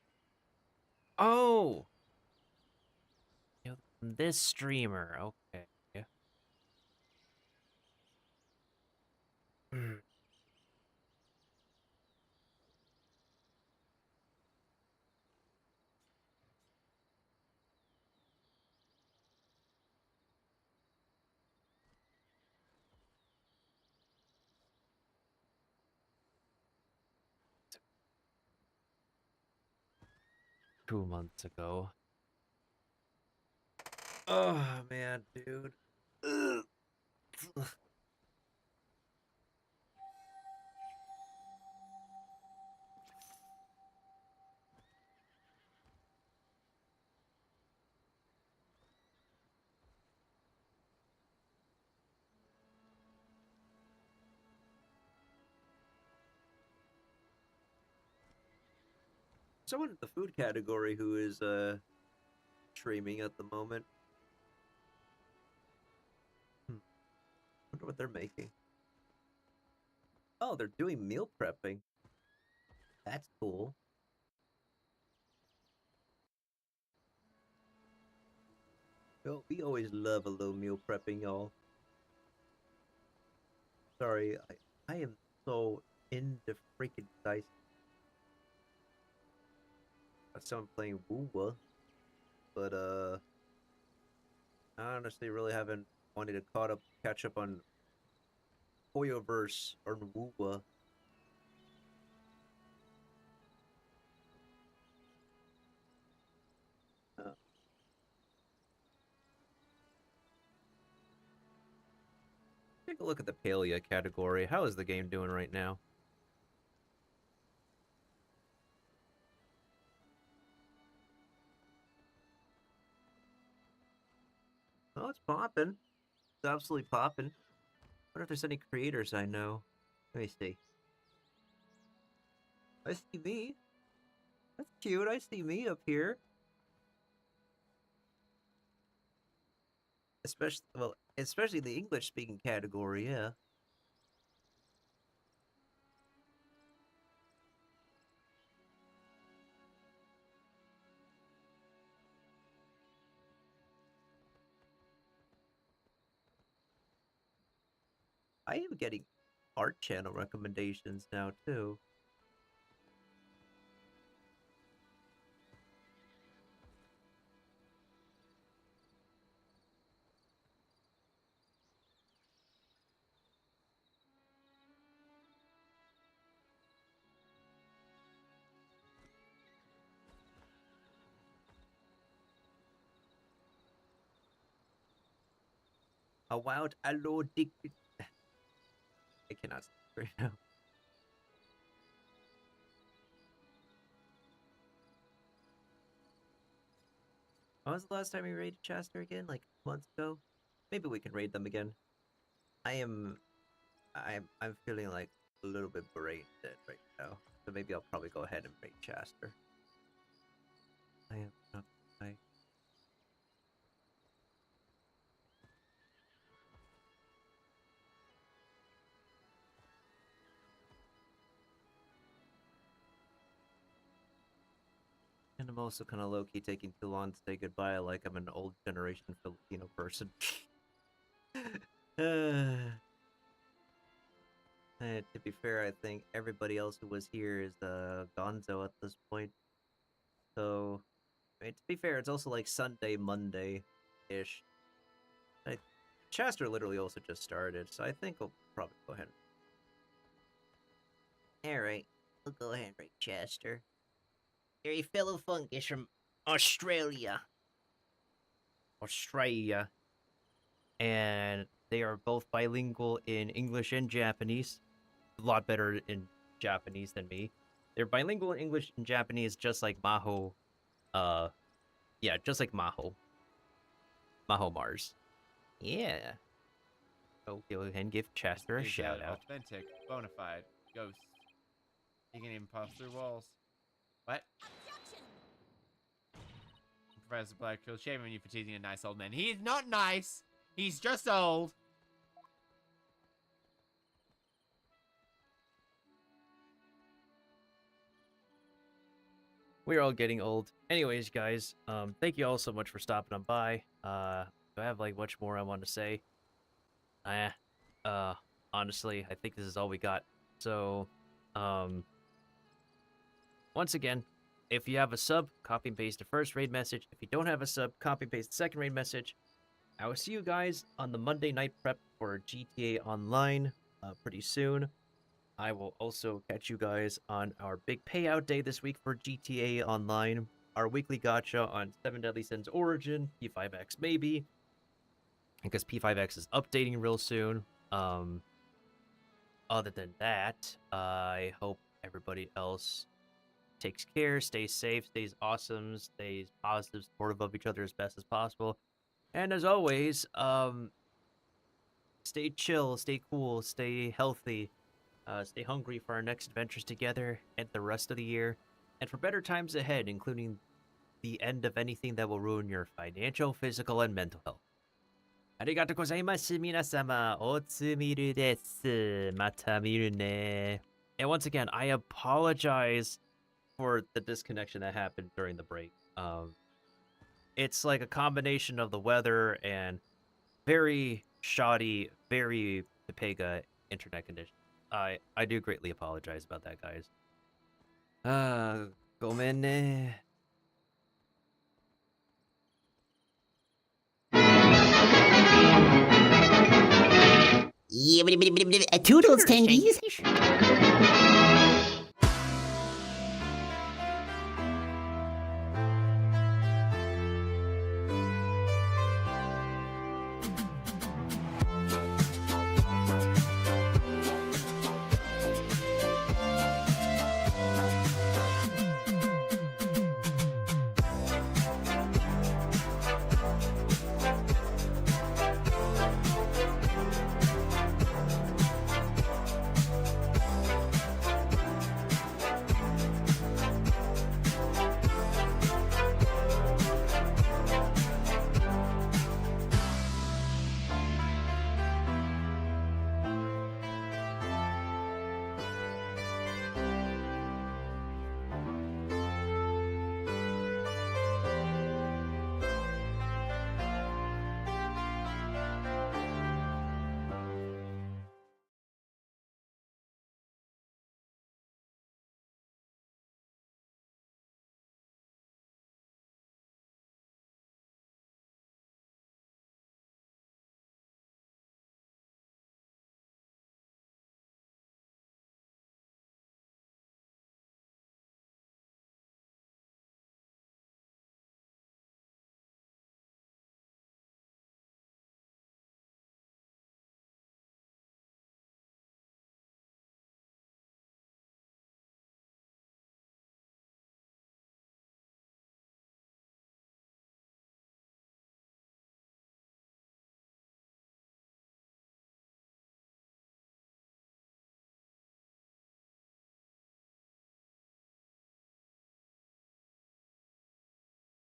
Oh! This streamer, okay. $2 months ago. Oh, man, dude. Ugh. Someone in the food category who is streaming at the moment. Wonder what they're making. Oh, they're doing meal prepping. That's cool. Well, we always love a little meal prepping, y'all. Sorry, I am so into freaking dice. got someone playing Woowa, but I honestly really haven't wanted to catch up on Hoyoverse or Woowa. Take a look at the Palea category. How is the game doing right now? Oh, it's popping. It's absolutely popping. Wonder if there's any creators I know. Let me see. I see me. That's cute. I see me up here. Especially the English-speaking category, yeah. I am getting art channel recommendations now, too. A wild allo dick. I cannot speak right now. When was the last time we raided Chester again? Like months ago? Maybe we can raid them again. I'm feeling like a little bit brain dead right now. So maybe I'll probably go ahead and raid Chester. I am not And I'm also kind of low-key taking too long to say goodbye, like I'm an old generation Filipino person. To be fair, I think everybody else who was here is gonzo at this point. So, I mean, to be fair, it's also like Sunday, Monday-ish. Chester literally also just started, so I think we'll probably go ahead. Alright, we'll go ahead and rate Chester. They're a fellow fungus from Australia. And they are both bilingual in English and Japanese. A lot better in Japanese than me. They're bilingual in English and Japanese, just like Maho. Yeah, just like Maho. Maho Mars. Yeah. So go ahead and give Chester a shout out. Authentic, bona fide, ghost. You can even pass through walls. What? Professor Blackfield, shame on you for teasing a nice old man. He's not nice. He's just old. We're all getting old. Anyways, guys, thank you all so much for stopping on by. Do I have like much more I want to say? Honestly, I think this is all we got. So, once again, if you have a sub, copy and paste the first raid message. If you don't have a sub, copy and paste the second raid message. I will see you guys on the Monday night prep for GTA Online pretty soon. I will also catch you guys on our big payout day this week for GTA Online. Our weekly gacha on 7 Deadly Sins Origin, P5X maybe. Because P5X is updating real soon. Other than that, I hope everybody else takes care, stays safe, stays awesome, stays positive, supportive of each other as best as possible. And as always, stay chill, stay cool, stay healthy, stay hungry for our next adventures together and the rest of the year, and for better times ahead, including the end of anything that will ruin your financial, physical, and mental health. Arigatou gozaimasu, minasama. Otsumiru desu. Mata miru ne. And once again, I apologize for the disconnection that happened during the break. It's like a combination of the weather and very shoddy, very Pepega internet conditions. I do greatly apologize about that, guys. Gomen ne. Toodles, tendies.